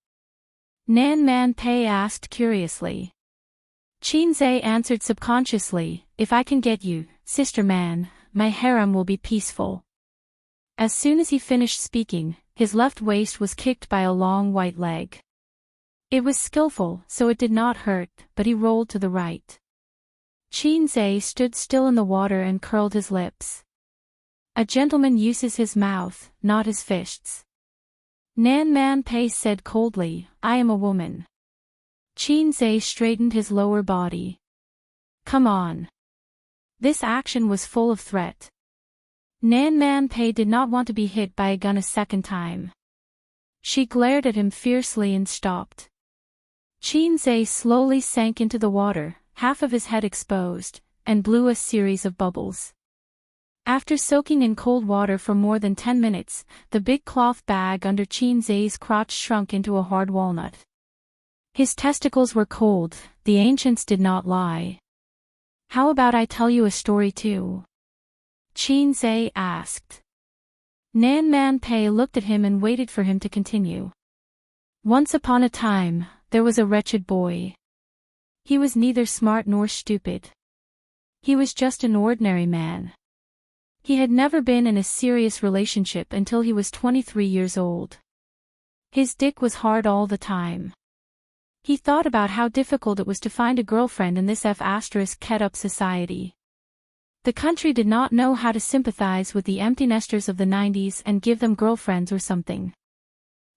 [SPEAKER 1] Nan Man Pei asked curiously. Qinzhe answered subconsciously, if I can get you, sister man, my harem will be peaceful. As soon as he finished speaking, his left waist was kicked by a long white leg. It was skillful, so it did not hurt, but he rolled to the right. Qinzhe stood still in the water and curled his lips. A gentleman uses his mouth, not his fists. Nan Man Pei said coldly, I am a woman. Qinzhe straightened his lower body. Come on. This action was full of threat. Nan Man Pei did not want to be hit by a gun a second time. She glared at him fiercely and stopped. Qinzhe slowly sank into the water, half of his head exposed, and blew a series of bubbles. After soaking in cold water for more than 10 minutes, the big cloth bag under Qinzhe's crotch shrunk into a hard walnut. His testicles were cold, the ancients did not lie. How about I tell you a story too? Qinzhe asked. Nan Man Pei looked at him and waited for him to continue. Once upon a time, there was a wretched boy. He was neither smart nor stupid. He was just an ordinary man. He had never been in a serious relationship until he was 23 years old. His dick was hard all the time. He thought about how difficult it was to find a girlfriend in this F***ed-up society. The country did not know how to sympathize with the empty nesters of the 90s and give them girlfriends or something.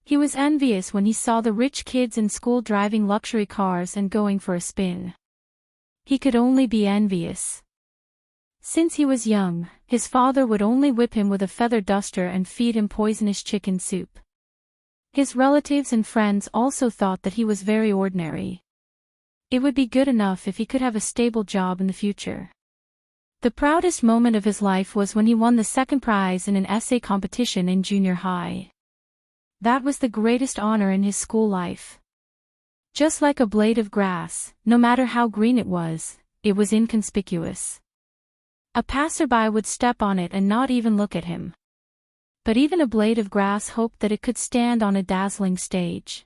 [SPEAKER 1] He was envious when he saw the rich kids in school driving luxury cars and going for a spin. He could only be envious. Since he was young, his father would only whip him with a feather duster and feed him poisonous chicken soup. His relatives and friends also thought that he was very ordinary. It would be good enough if he could have a stable job in the future. The proudest moment of his life was when he won the second prize in an essay competition in junior high. That was the greatest honor in his school life. Just like a blade of grass, no matter how green it was inconspicuous. A passerby would step on it and not even look at him. But even a blade of grass hoped that it could stand on a dazzling stage.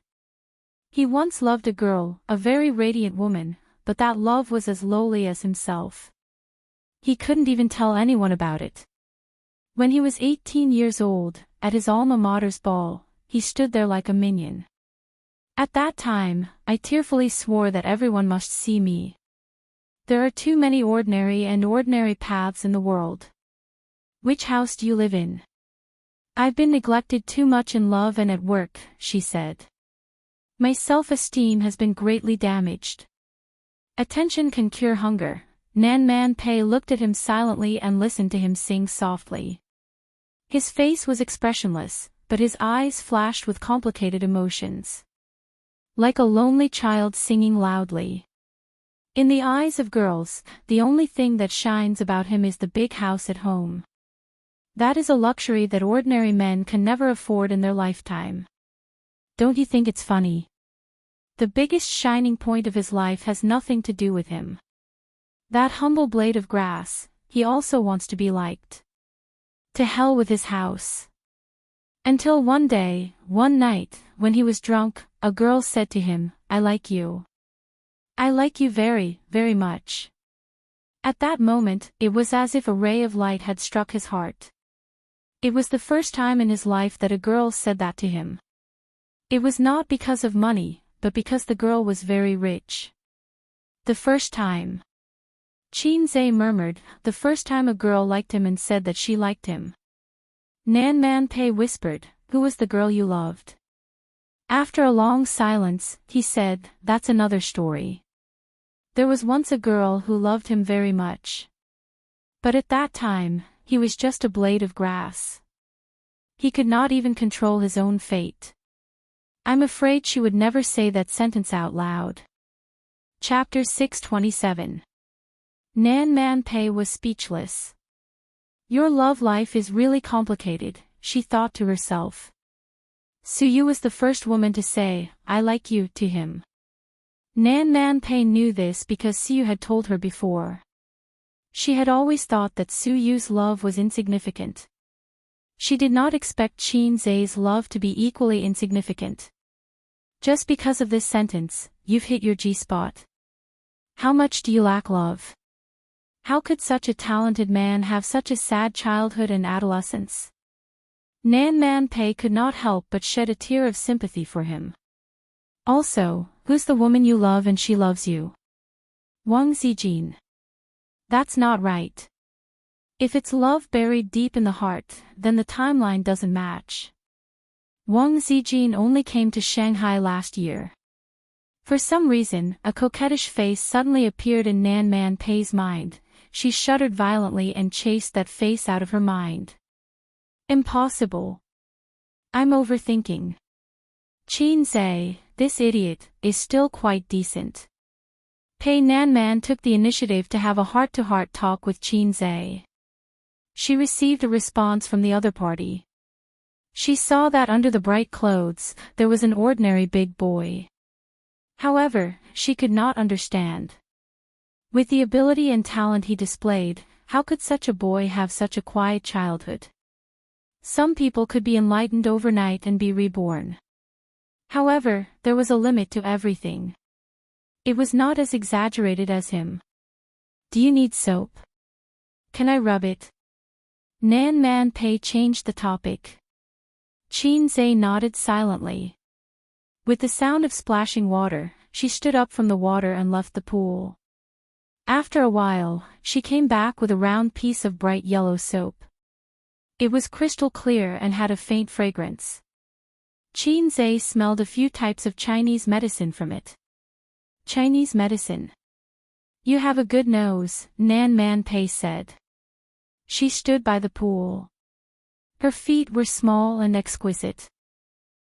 [SPEAKER 1] He once loved a girl, a very radiant woman, but that love was as lowly as himself. He couldn't even tell anyone about it. When he was 18 years old, at his alma mater's ball, he stood there like a minion. At that time, I tearfully swore that everyone must see me. There are too many ordinary paths in the world. Which house do you live in? I've been neglected too much in love and at work, she said. My self-esteem has been greatly damaged. Attention can cure hunger. Nan Man Pei looked at him silently and listened to him sing softly. His face was expressionless, but his eyes flashed with complicated emotions. Like a lonely child singing loudly. In the eyes of girls, the only thing that shines about him is the big house at home. That is a luxury that ordinary men can never afford in their lifetime. Don't you think it's funny? The biggest shining point of his life has nothing to do with him. That humble blade of grass, he also wants to be liked. To hell with his house. Until one night, when he was drunk, a girl said to him, I like you. I like you very, very much. At that moment, it was as if a ray of light had struck his heart. It was the first time in his life that a girl said that to him. It was not because of money, but because the girl was very rich. The first time. Qinzhe murmured, the first time a girl liked him and said that she liked him. Nan Man Pei whispered, who was the girl you loved? After a long silence, he said, that's another story. There was once a girl who loved him very much. But at that time, he was just a blade of grass. He could not even control his own fate. I'm afraid she would never say that sentence out loud. Chapter 627. Nan Man Pei was speechless. Your love life is really complicated, she thought to herself. Suyu was the first woman to say, I like you, to him. Nan Man Pei knew this because Suyu had told her before. She had always thought that Suyu's love was insignificant. She did not expect Qinzhe's love to be equally insignificant. Just because of this sentence, you've hit your G-spot. How much do you lack love? How could such a talented man have such a sad childhood and adolescence? Nan Man Pei could not help but shed a tear of sympathy for him. Also, who's the woman you love and she loves you? Wang Zijin. That's not right. If it's love buried deep in the heart, then the timeline doesn't match. Wang Zijin only came to Shanghai last year. For some reason, a coquettish face suddenly appeared in Nan Man Pei's mind. She shuddered violently and chased that face out of her mind. Impossible. I'm overthinking. Qin Zhe, this idiot, is still quite decent. Pei Nanman took the initiative to have a heart-to-heart talk with Qin Zhe. She received a response from the other party. She saw that under the bright clothes, there was an ordinary big boy. However, she could not understand. With the ability and talent he displayed, how could such a boy have such a quiet childhood? Some people could be enlightened overnight and be reborn. However, there was a limit to everything. It was not as exaggerated as him. Do you need soap? Can I rub it? Nan Man Pei changed the topic. Qin Zhe nodded silently. With the sound of splashing water, she stood up from the water and left the pool. After a while, she came back with a round piece of bright yellow soap. It was crystal clear and had a faint fragrance. Qin Zhe smelled a few types of Chinese medicine from it. Chinese medicine. You have a good nose, Nan Man Pei said. She stood by the pool. Her feet were small and exquisite.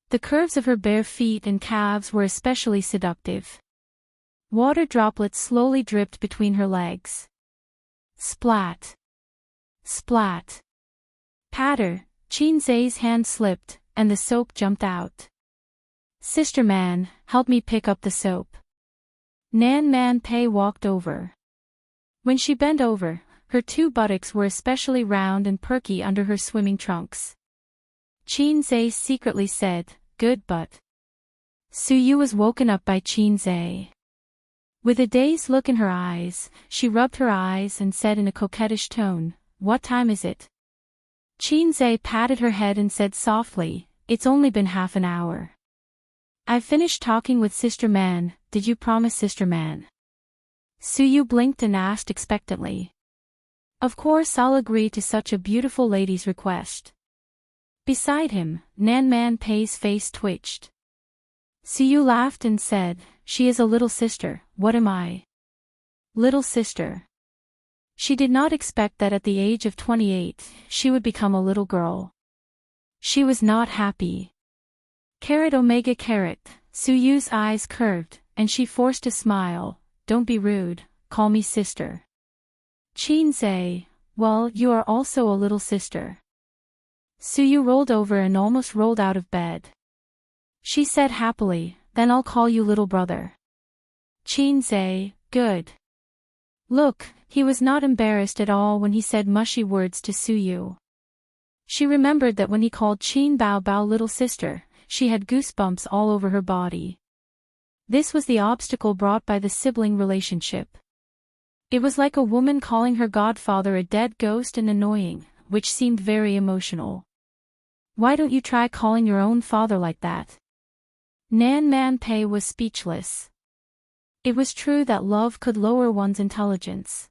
[SPEAKER 1] The curves of her bare feet and calves were especially seductive. Water droplets slowly dripped between her legs. Splat. Splat. Patter, Qin Zhe's hand slipped, and the soap jumped out. Sister Man, help me pick up the soap. Nan Man Pei walked over. When she bent over, her two buttocks were especially round and perky under her swimming trunks. Qin Zhe secretly said, good but. Su Yu was woken up by Qin Zhe. With a dazed look in her eyes, she rubbed her eyes and said in a coquettish tone, what time is it? Qin Zhe patted her head and said softly, it's only been half an hour. I've finished talking with Sister Man, did you promise Sister Man? Su Yu blinked and asked expectantly. Of course I'll agree to such a beautiful lady's request. Beside him, Nan Man Pei's face twitched. Su Yu laughed and said, she is a little sister, what am I? Little sister. She did not expect that at the age of 28, she would become a little girl. She was not happy. Carat Omega Carat, Su Yu's eyes curved, and she forced a smile, don't be rude, call me sister. Qin Zhe, well, you are also a little sister. Su Yu rolled over and almost rolled out of bed. She said happily, then I'll call you little brother. Qin Zhe, good. Look, he was not embarrassed at all when he said mushy words to Su Yu. She remembered that when he called Qin Bao Bao little sister, she had goosebumps all over her body. This was the obstacle brought by the sibling relationship. It was like a woman calling her godfather a dead ghost and annoying, which seemed very emotional. Why don't you try calling your own father like that? Nan Man Pei was speechless. It was true that love could lower one's intelligence.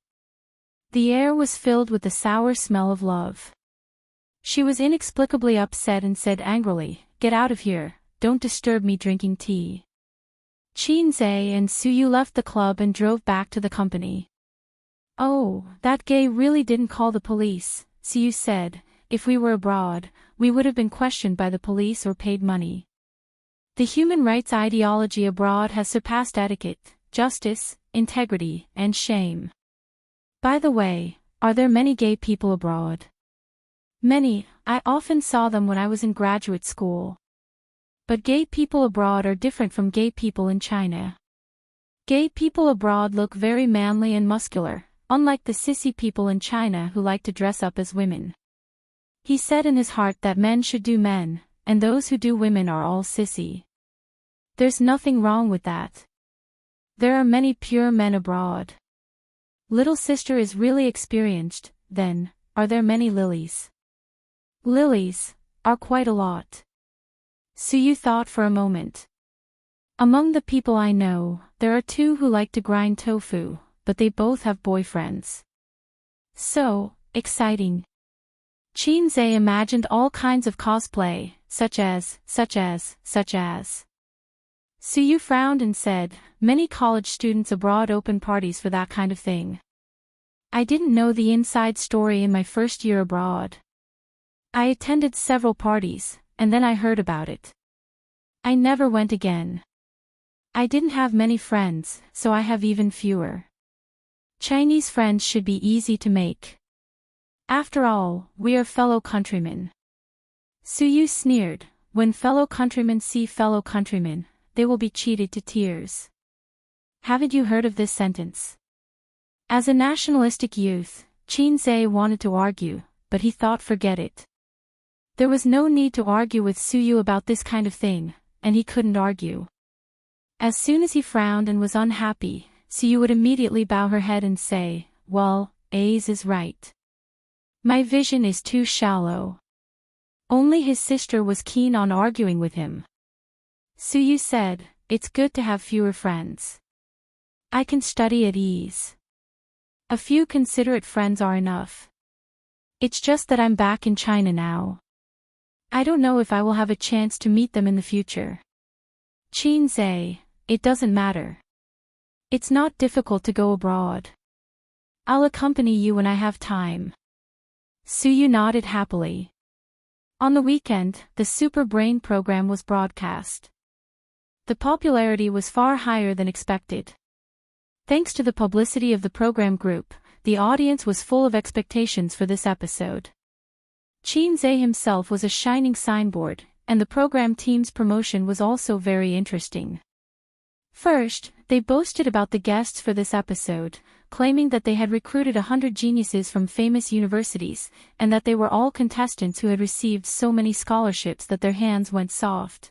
[SPEAKER 1] The air was filled with the sour smell of love. She was inexplicably upset and said angrily, get out of here, don't disturb me drinking tea. Qin Zhe and Su Yu left the club and drove back to the company. Oh, that gay really didn't call the police, Su Yu said, if we were abroad, we would have been questioned by the police or paid money. The human rights ideology abroad has surpassed etiquette, justice, integrity, and shame. By the way, are there many gay people abroad? Many, I often saw them when I was in graduate school. But gay people abroad are different from gay people in China. Gay people abroad look very manly and muscular, unlike the sissy people in China who like to dress up as women. He said in his heart that men should do men, and those who do women are all sissy. There's nothing wrong with that. There are many pure men abroad. Little sister is really experienced, then, are there many lilies? Lilies are quite a lot. Suyu thought for a moment. Among the people I know, there are two who like to grind tofu, but they both have boyfriends. So, exciting. Qinze imagined all kinds of cosplay, such as. Suyu frowned and said, many college students abroad open parties for that kind of thing. I didn't know the inside story in my first year abroad. I attended several parties, and then I heard about it. I never went again. I didn't have many friends, so I have even fewer. Chinese friends should be easy to make. After all, we are fellow countrymen. Suyu sneered, when fellow countrymen see fellow countrymen, they will be cheated to tears. Haven't you heard of this sentence? As a nationalistic youth, Qinze wanted to argue, but he thought forget it. There was no need to argue with Suyu about this kind of thing, and he couldn't argue. As soon as he frowned and was unhappy, Suyu would immediately bow her head and say, well, A's is right. My vision is too shallow. Only his sister was keen on arguing with him. Suyu said, it's good to have fewer friends. I can study at ease. A few considerate friends are enough. It's just that I'm back in China now. I don't know if I will have a chance to meet them in the future. Qinze, it doesn't matter. It's not difficult to go abroad. I'll accompany you when I have time. Suyu nodded happily. On the weekend, the Super Brain program was broadcast. The popularity was far higher than expected. Thanks to the publicity of the program group, the audience was full of expectations for this episode. Qinze himself was a shining signboard, and the program team's promotion was also very interesting. First, they boasted about the guests for this episode, claiming that they had recruited 100 geniuses from famous universities, and that they were all contestants who had received so many scholarships that their hands went soft.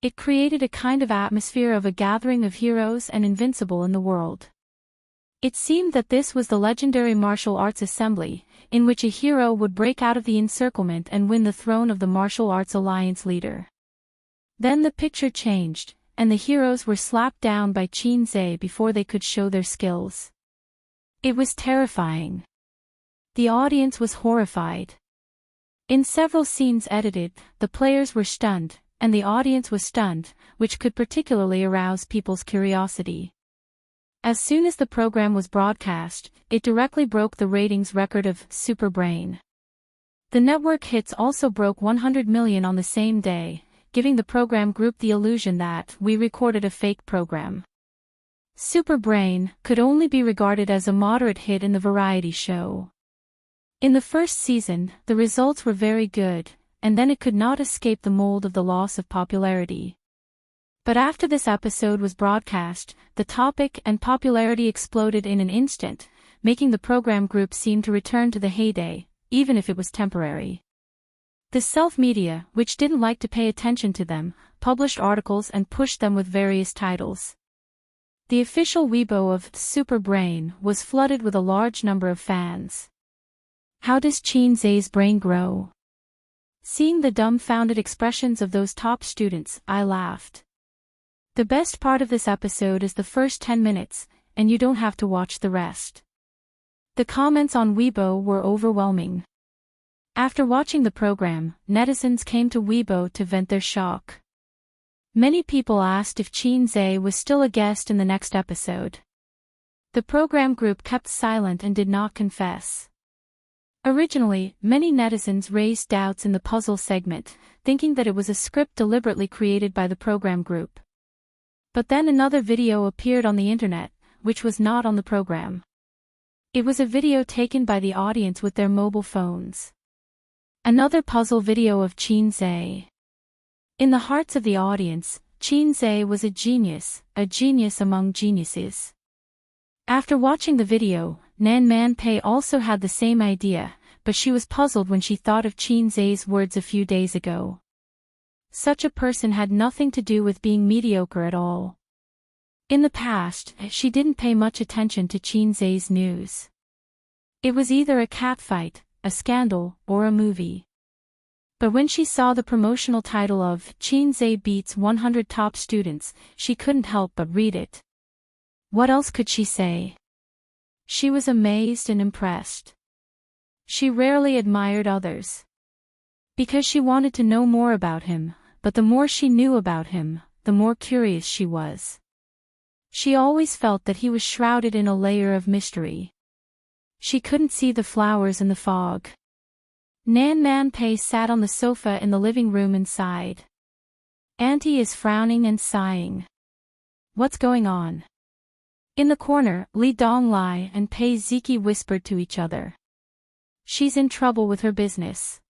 [SPEAKER 1] It created a kind of atmosphere of a gathering of heroes and invincible in the world. It seemed that this was the legendary martial arts assembly, in which a hero would break out of the encirclement and win the throne of the martial arts alliance leader. Then the picture changed, and the heroes were slapped down by Qinze before they could show their skills. It was terrifying. The audience was horrified. In several scenes edited, the players were stunned, and the audience was stunned, which could particularly arouse people's curiosity. As soon as the program was broadcast, it directly broke the ratings record of Super Brain. The network hits also broke 100 million on the same day, giving the program group the illusion that we recorded a fake program. Super Brain could only be regarded as a moderate hit in the variety show. In the first season, the results were very good, and then it could not escape the mold of the loss of popularity. But after this episode was broadcast, the topic and popularity exploded in an instant, making the program group seem to return to the heyday, even if it was temporary. The self-media, which didn't like to pay attention to them, published articles and pushed them with various titles. The official Weibo of Super Brain was flooded with a large number of fans. How does Qinze's brain grow? Seeing the dumbfounded expressions of those top students, I laughed. The best part of this episode is the first 10 minutes, and you don't have to watch the rest. The comments on Weibo were overwhelming. After watching the program, netizens came to Weibo to vent their shock. Many people asked if Qinze was still a guest in the next episode. The program group kept silent and did not confess. Originally, many netizens raised doubts in the puzzle segment, thinking that it was a script deliberately created by the program group. But then another video appeared on the internet, which was not on the program. It was a video taken by the audience with their mobile phones. Another puzzle video of Qinze. In the hearts of the audience, Qinze was a genius among geniuses. After watching the video, Nan Manpei also had the same idea, but she was puzzled when she thought of Qinze's words a few days ago. Such a person had nothing to do with being mediocre at all. In the past, she didn't pay much attention to Qin Zhe's news. It was either a catfight, a scandal, or a movie. But when she saw the promotional title of Qin Zhe Beats 100 Top Students, she couldn't help but read it. What else could she say? She was amazed and impressed. She rarely admired others. Because she wanted to know more about him, but the more she knew about him, the more curious she was. She always felt that he was shrouded in a layer of mystery. She couldn't see the flowers in the fog. Nan Man Pei sat on the sofa in the living room and sighed. Auntie is frowning and sighing. What's going on? In the corner, Li Donglai and Pei Ziki whispered to each other. She's in trouble with her business.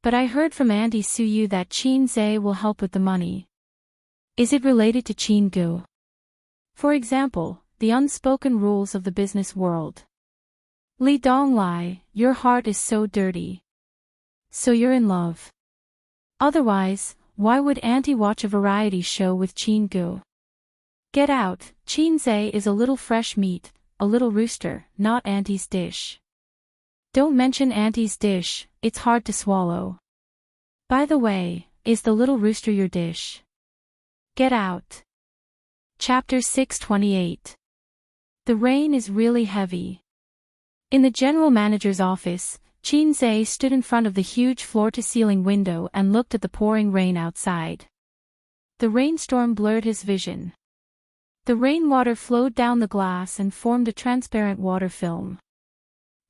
[SPEAKER 1] But I heard from Auntie Suyu that Qin Zhe will help with the money. Is it related to Qin Gu? For example, the unspoken rules of the business world. Li Donglai, your heart is so dirty. So you're in love. Otherwise, why would Auntie watch a variety show with Qin Gu? Get out, Qin Zhe is a little fresh meat, a little rooster, not Auntie's dish. Don't mention Auntie's dish, it's hard to swallow. By the way, is the little rooster your dish? Get out. Chapter 628. The rain is really heavy. In the general manager's office, Qin Zhe stood in front of the huge floor-to-ceiling window and looked at the pouring rain outside. The rainstorm blurred his vision. The rainwater flowed down the glass and formed a transparent water film.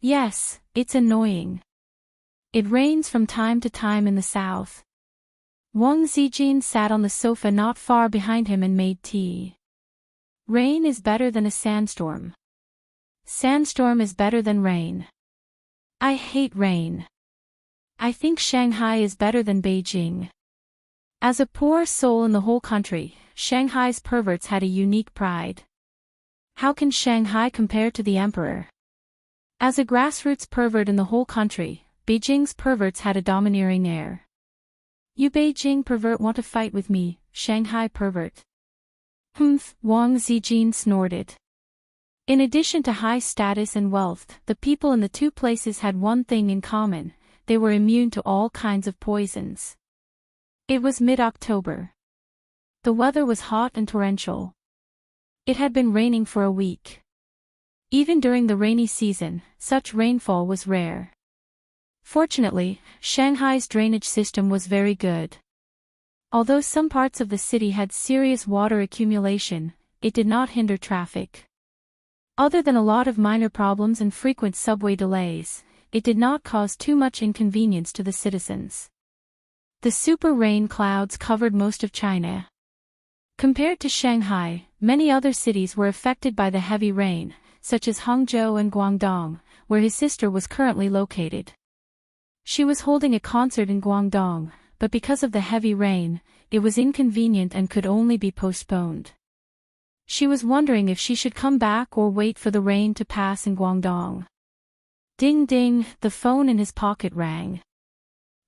[SPEAKER 1] Yes, it's annoying. It rains from time to time in the south. Wang Zijin sat on the sofa not far behind him and made tea. Rain is better than a sandstorm. Sandstorm is better than rain. I hate rain. I think Shanghai is better than Beijing. As a poor soul in the whole country, Shanghai's perverts had a unique pride. How can Shanghai compare to the emperor? As a grassroots pervert in the whole country, Beijing's perverts had a domineering air. You Beijing pervert want to fight with me, Shanghai pervert. Humph, Wang Zijin snorted. In addition to high status and wealth, the people in the two places had one thing in common: they were immune to all kinds of poisons. It was mid-October. The weather was hot and torrential. It had been raining for a week. Even during the rainy season, such rainfall was rare. Fortunately, Shanghai's drainage system was very good. Although some parts of the city had serious water accumulation, it did not hinder traffic. Other than a lot of minor problems and frequent subway delays, it did not cause too much inconvenience to the citizens. The super rain clouds covered most of China. Compared to Shanghai, many other cities were affected by the heavy rain, such as Hangzhou and Guangdong, where his sister was currently located. She was holding a concert in Guangdong, but because of the heavy rain, it was inconvenient and could only be postponed. She was wondering if she should come back or wait for the rain to pass in Guangdong. Ding ding, the phone in his pocket rang.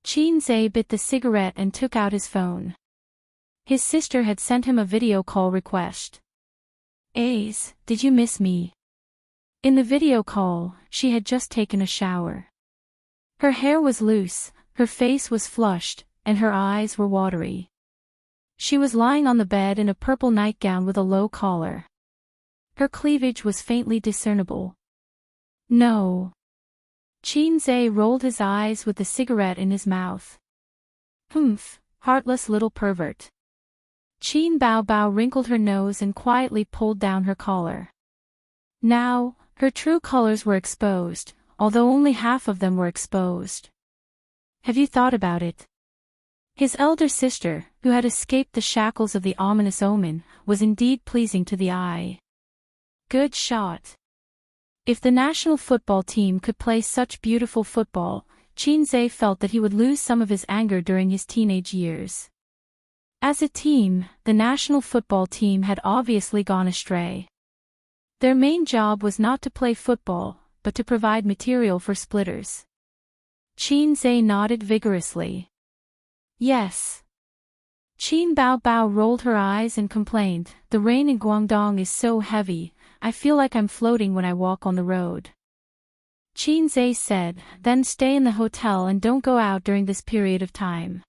[SPEAKER 1] Qin Zhe bit the cigarette and took out his phone. His sister had sent him a video call request. Ace, did you miss me? In the video call, she had just taken a shower. Her hair was loose, her face was flushed, and her eyes were watery. She was lying on the bed in a purple nightgown with a low collar. Her cleavage was faintly discernible. No. Qin Zhe rolled his eyes with the cigarette in his mouth. Humph, heartless little pervert. Qin Bao Bao wrinkled her nose and quietly pulled down her collar. Now, her true colors were exposed, although only half of them were exposed. Have you thought about it? His elder sister, who had escaped the shackles of the ominous omen, was indeed pleasing to the eye. Good shot. If the national football team could play such beautiful football, Qin Zhe felt that he would lose some of his anger during his teenage years. As a team, the national football team had obviously gone astray. Their main job was not to play football, but to provide material for splitters. Qin Zhe nodded vigorously. Yes. Qin Bao Bao rolled her eyes and complained, "The rain in Guangdong is so heavy, I feel like I'm floating when I walk on the road." Qin Zhe said, "Then stay in the hotel and don't go out during this period of time.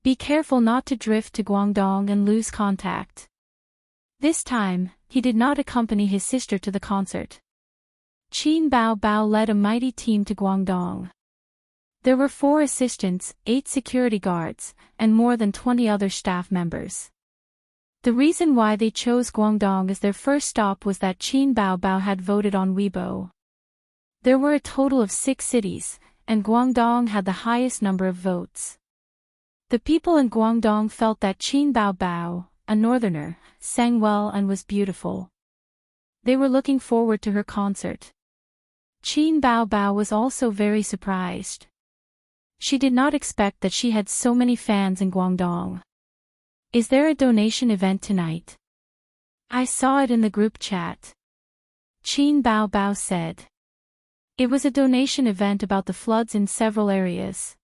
[SPEAKER 1] Be careful not to drift to Guangdong and lose contact." This time, he did not accompany his sister to the concert. Qin Bao Bao led a mighty team to Guangdong. There were 4 assistants, 8 security guards, and more than 20 other staff members. The reason why they chose Guangdong as their first stop was that Qin Bao Bao had voted on Weibo. There were a total of 6 cities, and Guangdong had the highest number of votes. The people in Guangdong felt that Qin Bao Bao, a northerner, sang well and was beautiful. They were looking forward to her concert. Qin Bao Bao was also very surprised. She did not expect that she had so many fans in Guangdong. "Is there a donation event tonight? I saw it in the group chat," Qin Bao Bao said. It was a donation event about the floods in several areas.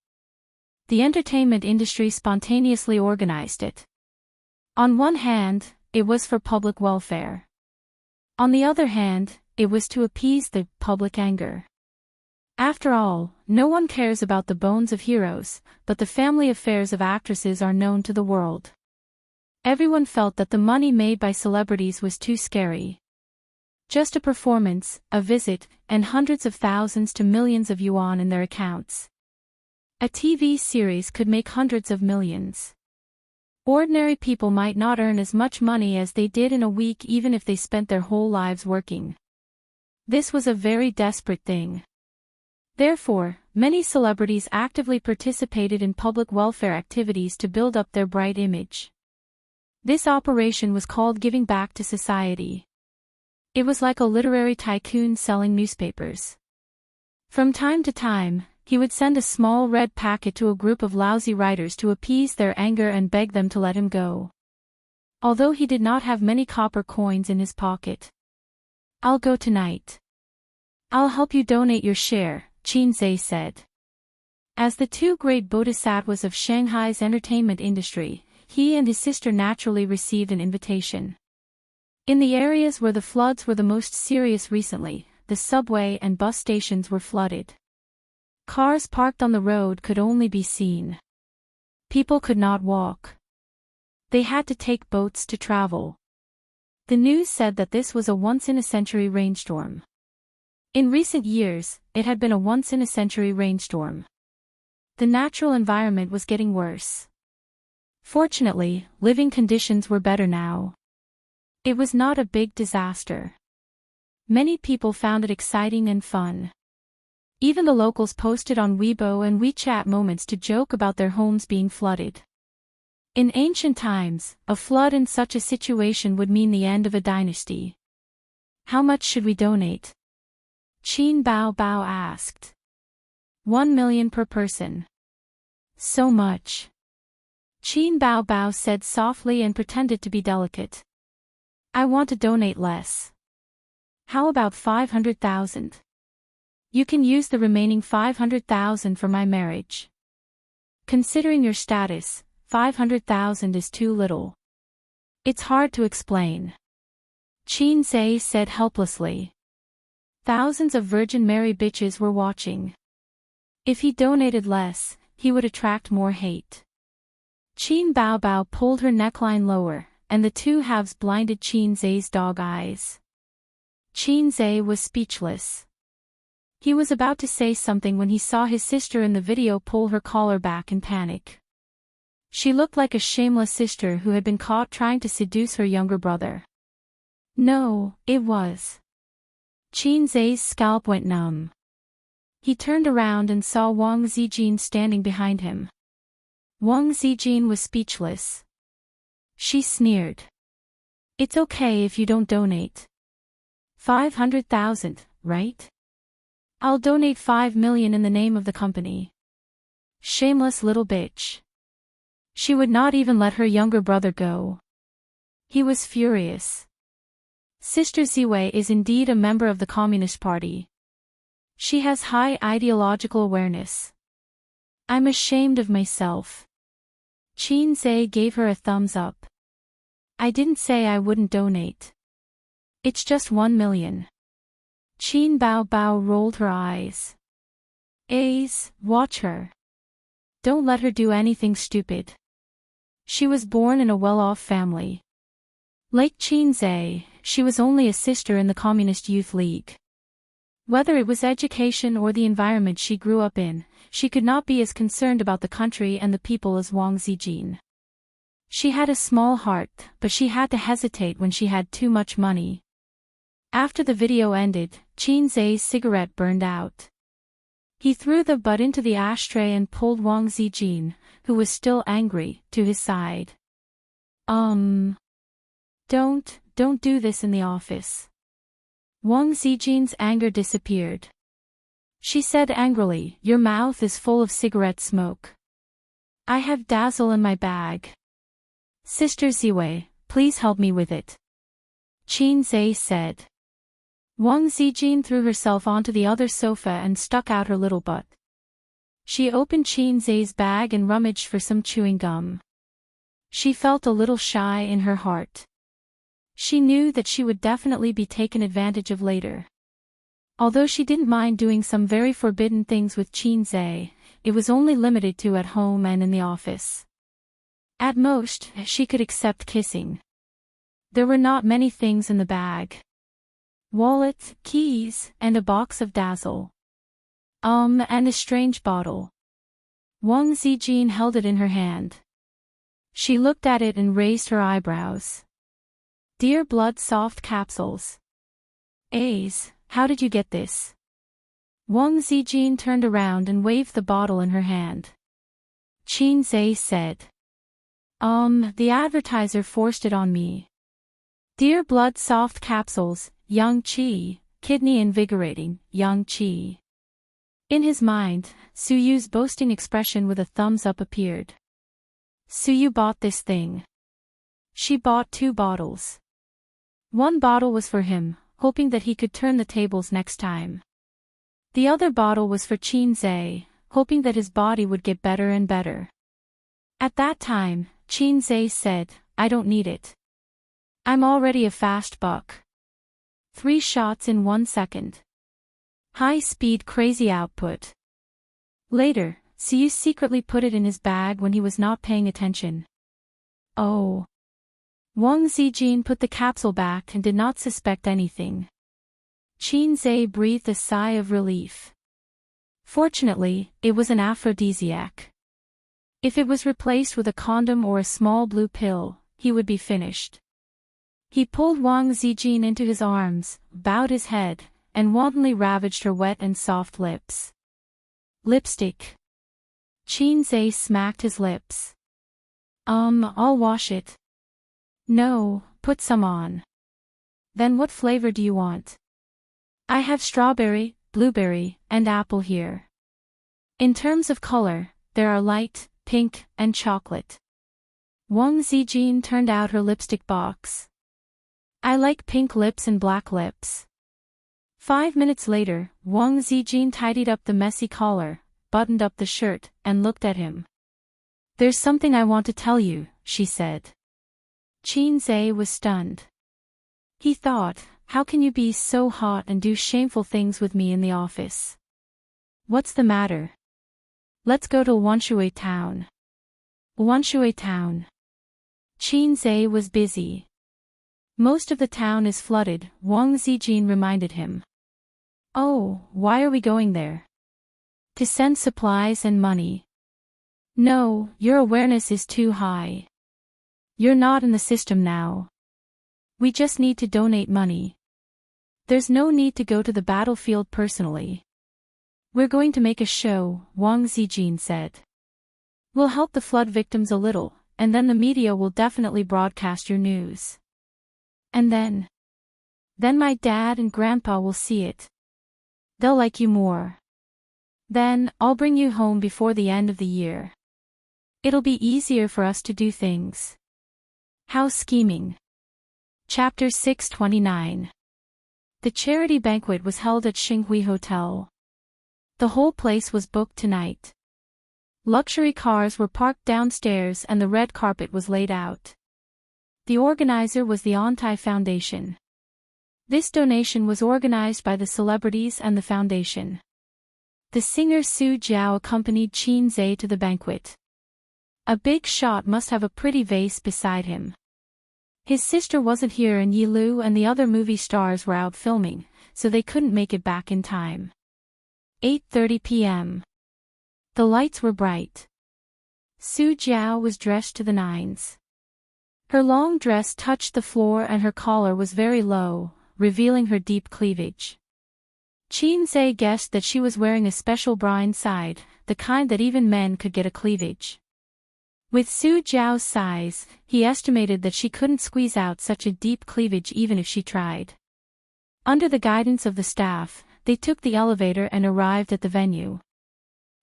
[SPEAKER 1] The entertainment industry spontaneously organized it. On one hand, it was for public welfare. On the other hand, it was to appease the public anger. After all, no one cares about the bones of heroes, but the family affairs of actresses are known to the world. Everyone felt that the money made by celebrities was too scary. Just a performance, a visit, and hundreds of thousands to millions of yuan in their accounts. A TV series could make hundreds of millions. Ordinary people might not earn as much money as they did in a week even if they spent their whole lives working. This was a very desperate thing. Therefore, many celebrities actively participated in public welfare activities to build up their bright image. This operation was called giving back to society. It was like a literary tycoon selling newspapers. From time to time, he would send a small red packet to a group of lousy writers to appease their anger and beg them to let him go. Although he did not have many copper coins in his pocket. "I'll go tonight. I'll help you donate your share," Qin Zhe said. As the 2 great bodhisattvas of Shanghai's entertainment industry, he and his sister naturally received an invitation. In the areas where the floods were the most serious recently, the subway and bus stations were flooded. Cars parked on the road could only be seen. People could not walk. They had to take boats to travel. The news said that this was a once-in-a-century rainstorm. In recent years, it had been a once-in-a-century rainstorm. The natural environment was getting worse. Fortunately, living conditions were better now. It was not a big disaster. Many people found it exciting and fun. Even the locals posted on Weibo and WeChat moments to joke about their homes being flooded. In ancient times, a flood in such a situation would mean the end of a dynasty. "How much should we donate?" Qin Bao Bao asked. 1 million per person. "So much." Qin Bao Bao said softly and pretended to be delicate. "I want to donate less. How about 500,000? You can use the remaining 500,000 for my marriage. Considering your status, 500,000 is too little. It's hard to explain." Qin Zhe said helplessly. Thousands of Virgin Mary bitches were watching. If he donated less, he would attract more hate. Qin Bao Bao pulled her neckline lower, and the 2 halves blinded Qin Zhe's dog eyes. Qin Zhe was speechless. He was about to say something when he saw his sister in the video pull her collar back in panic. She looked like a shameless sister who had been caught trying to seduce her younger brother. No, it was. Qin Zhe's scalp went numb. He turned around and saw Wang Zijin standing behind him. Wang Zijin was speechless. She sneered. "It's okay if you don't donate. 500,000, right? I'll donate 5 million in the name of the company." Shameless little bitch. She would not even let her younger brother go. He was furious. Sister Ziwei is indeed a member of the Communist Party. She has high ideological awareness. I'm ashamed of myself. Qin Zhe gave her a thumbs up. I didn't say I wouldn't donate. It's just 1 million. Qin Bao rolled her eyes. Watch her. Don't let her do anything stupid. She was born in a well-off family. Like Qin Zhe, she was only a sister in the Communist Youth League. Whether it was education or the environment she grew up in, she could not be as concerned about the country and the people as Wang Zijin. She had a small heart, but she had to hesitate when she had too much money. After the video ended, Qin Zhe's cigarette burned out. He threw the butt into the ashtray and pulled Wang Zijin, who was still angry, to his side. Don't do this in the office. Wang Zijin's anger disappeared. She said angrily, your mouth is full of cigarette smoke. I have Dazzle in my bag. Sister Ziwei, please help me with it. Qin Zhe said. Wang Zijin threw herself onto the other sofa and stuck out her little butt. She opened Qin Zhe's bag and rummaged for some chewing gum. She felt a little shy in her heart. She knew that she would definitely be taken advantage of later. Although she didn't mind doing some very forbidden things with Qin Zhe, it was only limited to at home and in the office. At most, she could accept kissing. There were not many things in the bag. Wallet, keys, and a box of Dazzle. And a strange bottle. Wang Zijin held it in her hand. She looked at it and raised her eyebrows. Dear Blood Soft Capsules. How did you get this? Wang Zijin turned around and waved the bottle in her hand. Qin Zhe said. The advertiser forced it on me. Dear Blood Soft Capsules, Yang Qi, kidney invigorating, Yang Qi. In his mind, Su Yu's boasting expression with a thumbs up appeared. Su Yu bought this thing. She bought 2 bottles. One bottle was for him, hoping that he could turn the tables next time. The other bottle was for Qin Zhe, hoping that his body would get better and better. At that time, Qin Zhe said, I don't need it. I'm already a fast buck. 3 shots in 1 second. High-speed crazy output. Later, Su Yu secretly put it in his bag when he was not paying attention. Oh. Wang Zijin put the capsule back and did not suspect anything. Qin Zhe breathed a sigh of relief. Fortunately, it was an aphrodisiac. If it was replaced with a condom or a small blue pill, he would be finished. He pulled Wang Zijin into his arms, bowed his head, and wantonly ravaged her wet and soft lips. Lipstick. Qin Zhe smacked his lips. I'll wash it. No, put some on. Then what flavor do you want? I have strawberry, blueberry, and apple here. In terms of color, there are light, pink, and chocolate. Wang Zijin turned out her lipstick box. I like pink lips and black lips. 5 minutes later, Wang Zijin tidied up the messy collar, buttoned up the shirt, and looked at him. There's something I want to tell you, she said. Qin Zhe was stunned. He thought, how can you be so hot and do shameful things with me in the office? What's the matter? Let's go to Wanshui town. Wanshui town. Qin Zhe was busy. Most of the town is flooded, Wang Zijin reminded him. Oh, why are we going there? To send supplies and money. No, your awareness is too high. You're not in the system now. We just need to donate money. There's no need to go to the battlefield personally. We're going to make a show, Wang Zijin said. We'll help the flood victims a little, and then the media will definitely broadcast your news. And then my dad and grandpa will see it. They'll like you more. Then, I'll bring you home before the end of the year. It'll be easier for us to do things. How scheming. Chapter 629. The charity banquet was held at Xinghui Hotel. The whole place was booked tonight. Luxury cars were parked downstairs and the red carpet was laid out. The organizer was the Antai Foundation. This donation was organized by the celebrities and the foundation. The singer Su Jiao accompanied Qin Zhe to the banquet. A big shot must have a pretty vase beside him. His sister wasn't here and Yi Lu and the other movie stars were out filming, so they couldn't make it back in time. 8:30 p.m. The lights were bright. Su Jiao was dressed to the nines. Her long dress touched the floor and her collar was very low, revealing her deep cleavage. Qin Zhe guessed that she was wearing a special bra inside, the kind that even men could get a cleavage. With Su Jiao's size, he estimated that she couldn't squeeze out such a deep cleavage even if she tried. Under the guidance of the staff, they took the elevator and arrived at the venue.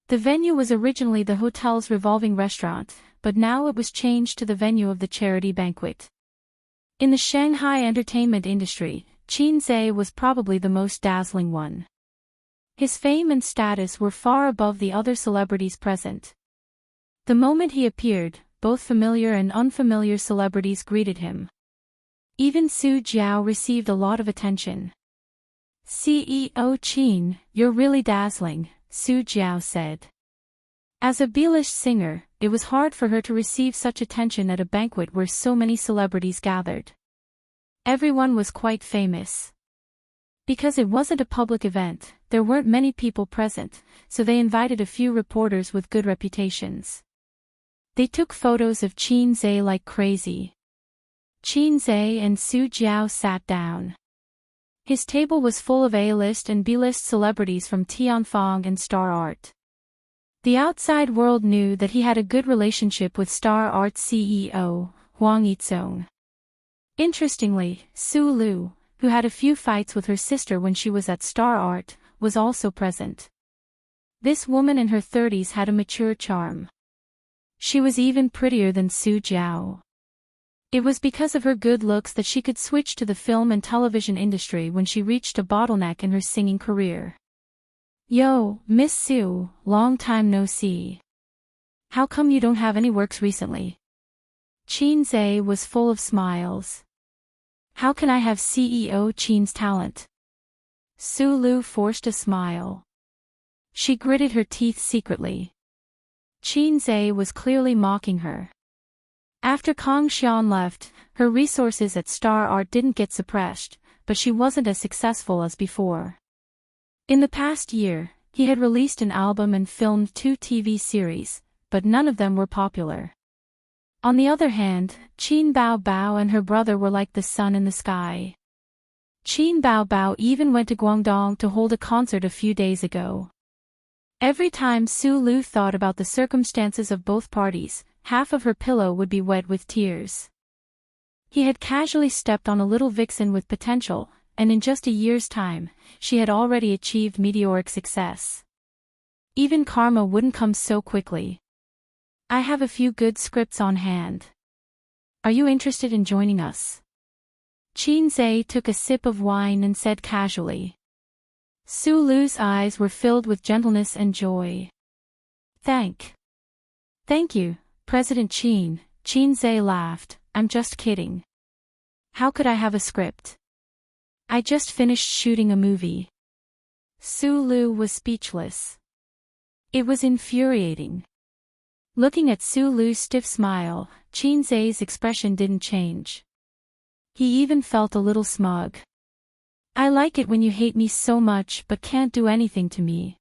[SPEAKER 1] The venue was originally the hotel's revolving restaurant, but now it was changed to the venue of the charity banquet. In the Shanghai entertainment industry, Qin Zhe was probably the most dazzling one. His fame and status were far above the other celebrities present. The moment he appeared, both familiar and unfamiliar celebrities greeted him. Even Su Jiao received a lot of attention. "CEO Qin, you're really dazzling," Su Jiao said. As a B-list singer, it was hard for her to receive such attention at a banquet where so many celebrities gathered. Everyone was quite famous. Because it wasn't a public event, there weren't many people present, so they invited a few reporters with good reputations. They took photos of Qin Zhe like crazy. Qin Zhe and Su Jiao sat down. His table was full of A-list and B-list celebrities from Tianfang and Star Art. The outside world knew that he had a good relationship with Star Art's CEO, Huang Yizong. Interestingly, Su Lu, who had a few fights with her sister when she was at Star Art, was also present. This woman in her 30s had a mature charm. She was even prettier than Su Jiao. It was because of her good looks that she could switch to the film and television industry when she reached a bottleneck in her singing career. "Yo, Miss Su, long time no see. How come you don't have any works recently?" Qin Zhe was full of smiles. "How can I have CEO Qin's talent?" Su Lu forced a smile. She gritted her teeth secretly. Qin Zhe was clearly mocking her. After Kang Xian left, her resources at Star Art didn't get suppressed, but she wasn't as successful as before. In the past year, he had released an album and filmed 2 TV series, but none of them were popular. On the other hand, Qin Bao Bao and her brother were like the sun in the sky. Qin Bao Bao even went to Guangdong to hold a concert a few days ago. Every time Su Lu thought about the circumstances of both parties, half of her pillow would be wet with tears. He had casually stepped on a little vixen with potential, and in just a year's time, she had already achieved meteoric success. Even karma wouldn't come so quickly. "I have a few good scripts on hand. Are you interested in joining us?" Qin Zhe took a sip of wine and said casually. Su Lu's eyes were filled with gentleness and joy. Thank you, President Qin," Qin Zhe laughed. "I'm just kidding. How could I have a script? I just finished shooting a movie." Su Lu was speechless. It was infuriating. Looking at Su Lu's stiff smile, Qin Zhe's expression didn't change. He even felt a little smug. "I like it when you hate me so much but can't do anything to me."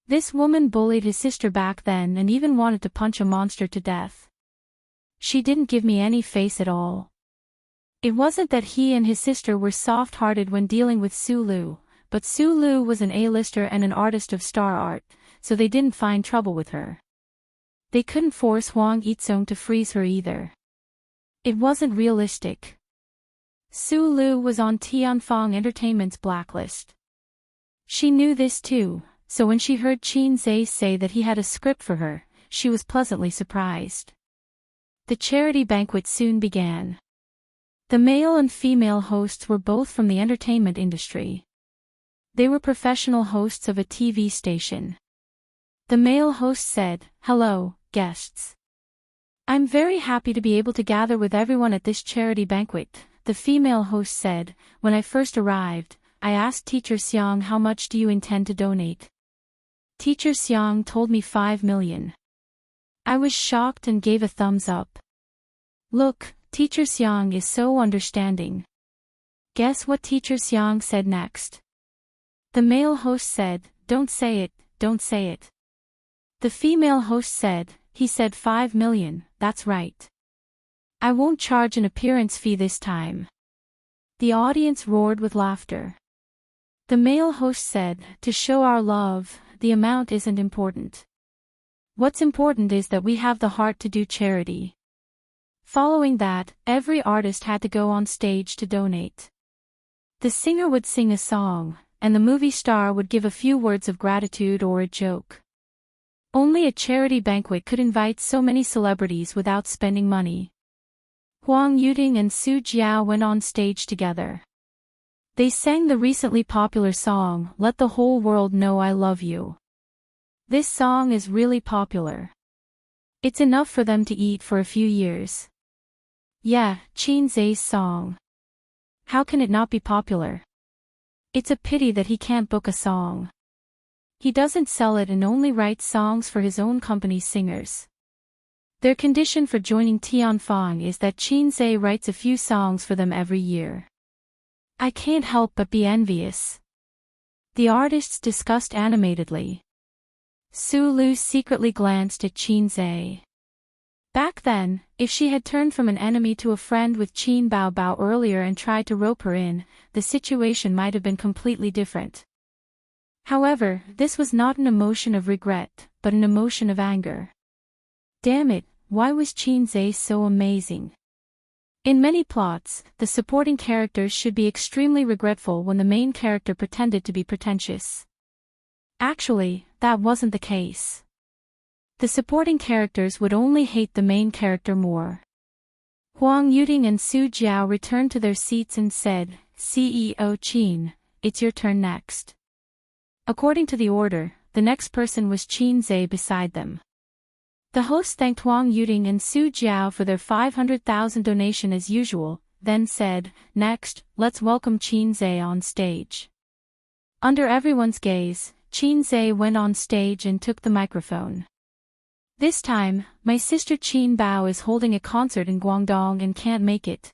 [SPEAKER 1] This woman bullied his sister back then and even wanted to punch a monster to death. She didn't give me any face at all. It wasn't that he and his sister were soft-hearted when dealing with Su Lu, but Su Lu was an A-lister and an artist of Star Art, so they didn't find trouble with her. They couldn't force Huang Yizong to freeze her either. It wasn't realistic. Su Lu was on Tianfang Entertainment's blacklist. She knew this too, so when she heard Qin Zhe say that he had a script for her, she was pleasantly surprised. The charity banquet soon began. The male and female hosts were both from the entertainment industry. They were professional hosts of a TV station. The male host said, "Hello, guests. I'm very happy to be able to gather with everyone at this charity banquet." The female host said, "When I first arrived, I asked Teacher Xiang how much do you intend to donate. Teacher Xiang told me 5 million. I was shocked and gave a thumbs up. Look, Teacher Xiang is so understanding." Guess what Teacher Xiang said next? The male host said, "Don't say it, don't say it." The female host said, "He said 5 million, that's right. I won't charge an appearance fee this time." The audience roared with laughter. The male host said, "To show our love, the amount isn't important. What's important is that we have the heart to do charity." Following that, every artist had to go on stage to donate. The singer would sing a song, and the movie star would give a few words of gratitude or a joke. Only a charity banquet could invite so many celebrities without spending money. Huang Yuting and Su Jiao went on stage together. They sang the recently popular song, "Let the Whole World Know I Love You." This song is really popular. It's enough for them to eat for a few years. Yeah, Qin Zhe's song. How can it not be popular? It's a pity that he can't book a song. He doesn't sell it and only writes songs for his own company's singers. Their condition for joining Tianfang is that Qin Zhe writes a few songs for them every year. I can't help but be envious. The artists discussed animatedly. Su Lu secretly glanced at Qin Zhe. Back then, if she had turned from an enemy to a friend with Qin Bao Bao earlier and tried to rope her in, the situation might have been completely different. However, this was not an emotion of regret, but an emotion of anger. Damn it, why was Qin Zhe so amazing? In many plots, the supporting characters should be extremely regretful when the main character pretended to be pretentious. Actually, that wasn't the case. The supporting characters would only hate the main character more. Huang Yuting and Su Jiao returned to their seats and said, "CEO Qin, it's your turn next." According to the order, the next person was Qin Zhe beside them. The host thanked Huang Yuting and Su Jiao for their 500,000 donation as usual, then said, "Next, let's welcome Qin Zhe on stage." Under everyone's gaze, Qin Zhe went on stage and took the microphone. "This time, my sister Qin Bao is holding a concert in Guangdong and can't make it.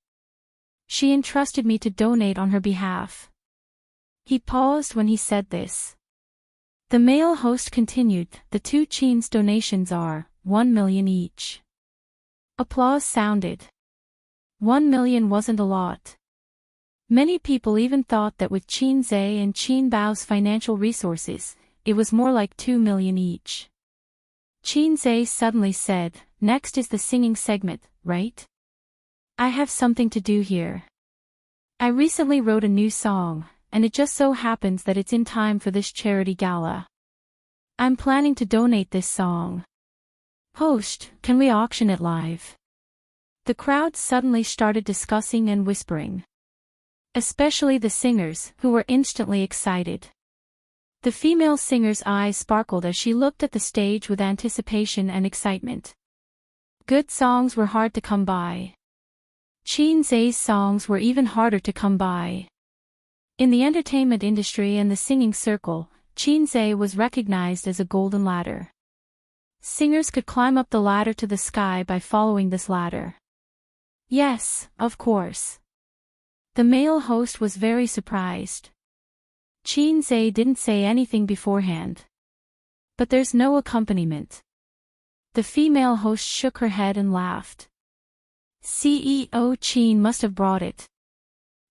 [SPEAKER 1] She entrusted me to donate on her behalf." He paused when he said this. The male host continued, "The two Qin's donations are 1 million each." Applause sounded. 1 million wasn't a lot. Many people even thought that with Qin Zhe and Qin Bao's financial resources, it was more like 2 million each. Qin Zhe suddenly said, "Next is the singing segment, right? I have something to do here. I recently wrote a new song, and it just so happens that it's in time for this charity gala. I'm planning to donate this song. Host, can we auction it live?" The crowd suddenly started discussing and whispering. Especially the singers, who were instantly excited. The female singer's eyes sparkled as she looked at the stage with anticipation and excitement. Good songs were hard to come by. Qin Zhe's songs were even harder to come by. In the entertainment industry and the singing circle, Qin Zhe was recognized as a golden ladder. Singers could climb up the ladder to the sky by following this ladder. Yes, of course. The male host was very surprised. Qin Zhe didn't say anything beforehand. But there's no accompaniment. The female host shook her head and laughed. CEO Qin must have brought it.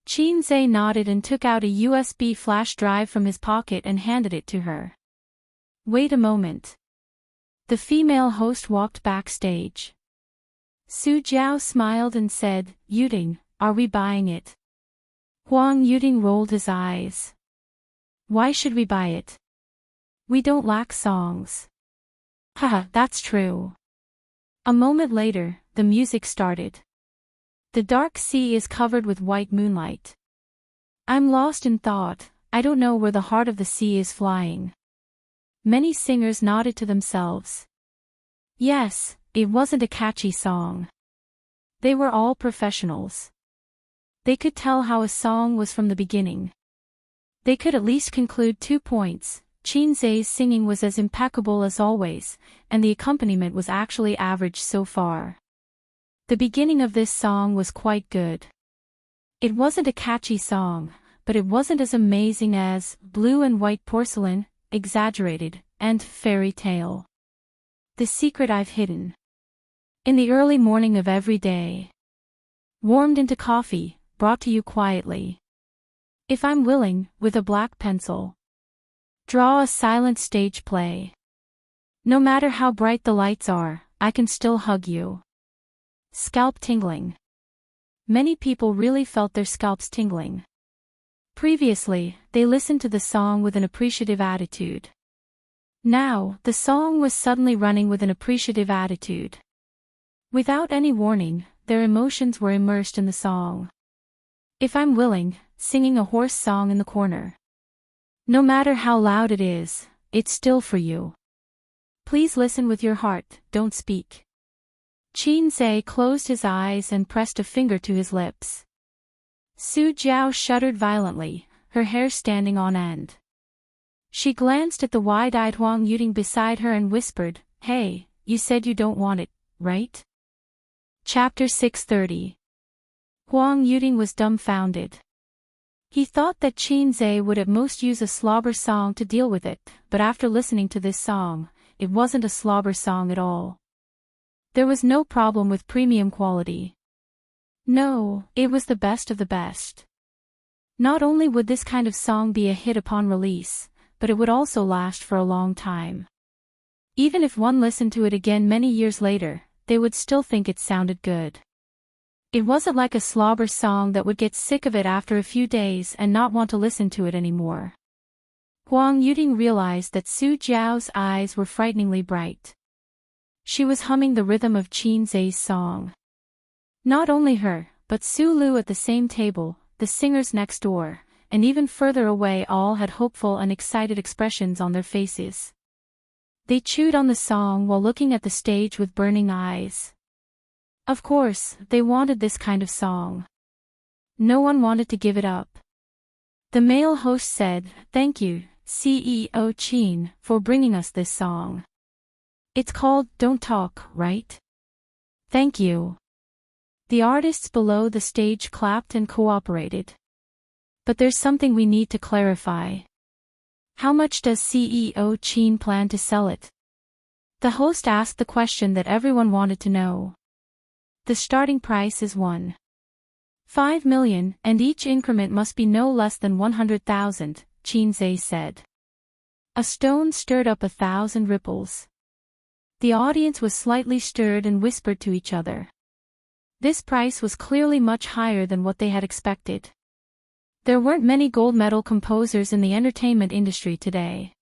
[SPEAKER 1] Qin Zhe nodded and took out a USB flash drive from his pocket and handed it to her. Wait a moment. The female host walked backstage. Su Jiao smiled and said, "Yuting, are we buying it?" Huang Yuting rolled his eyes. "Why should we buy it? We don't lack songs." Haha, that's true. A moment later, the music started. The dark sea is covered with white moonlight. I'm lost in thought, I don't know where the heart of the sea is flying. Many singers nodded to themselves. Yes, it wasn't a catchy song. They were all professionals. They could tell how a song was from the beginning. They could at least conclude 2 points. Qinzhe's singing was as impeccable as always, and the accompaniment was actually average so far. The beginning of this song was quite good. It wasn't a catchy song, but it wasn't as amazing as Blue and White Porcelain, Exaggerated, and Fairy Tale. The Secret I've Hidden. In the early morning of every day. Warmed into coffee, brought to you quietly. If I'm willing, with a black pencil. Draw a silent stage play. No matter how bright the lights are, I can still hug you. Scalp tingling. Many people really felt their scalps tingling. Previously, they listened to the song with an appreciative attitude. Now, the song was suddenly running with an appreciative attitude. Without any warning, their emotions were immersed in the song. If I'm willing, singing a hoarse song in the corner. No matter how loud it is, it's still for you. Please listen with your heart, don't speak. Qinzhe closed his eyes and pressed a finger to his lips. Su Jiao shuddered violently, her hair standing on end. She glanced at the wide-eyed Huang Yuting beside her and whispered, "Hey, you said you don't want it, right?" Chapter 630. Huang Yuting was dumbfounded. He thought that Qinzhe would at most use a slobber song to deal with it, but after listening to this song, it wasn't a slobber song at all. There was no problem with premium quality. No, it was the best of the best. Not only would this kind of song be a hit upon release, but it would also last for a long time. Even if one listened to it again many years later, they would still think it sounded good. It wasn't like a slobber song that would get sick of it after a few days and not want to listen to it anymore. Huang Yuting realized that Su Jiao's eyes were frighteningly bright. She was humming the rhythm of Qinzhe's song. Not only her, but Su Lu at the same table, the singers next door, and even further away all had hopeful and excited expressions on their faces. They chewed on the song while looking at the stage with burning eyes. Of course, they wanted this kind of song. No one wanted to give it up. The male host said, "Thank you, CEO Qin, for bringing us this song. It's called Don't Talk, right?" "Thank you." The artists below the stage clapped and cooperated. "But there's something we need to clarify. How much does CEO Qin plan to sell it?" The host asked the question that everyone wanted to know. "The starting price is 1.5 million, and each increment must be no less than 100,000, Qinzhe said. A stone stirred up 1,000 ripples. The audience was slightly stirred and whispered to each other. This price was clearly much higher than what they had expected. There weren't many gold medal composers in the entertainment industry today.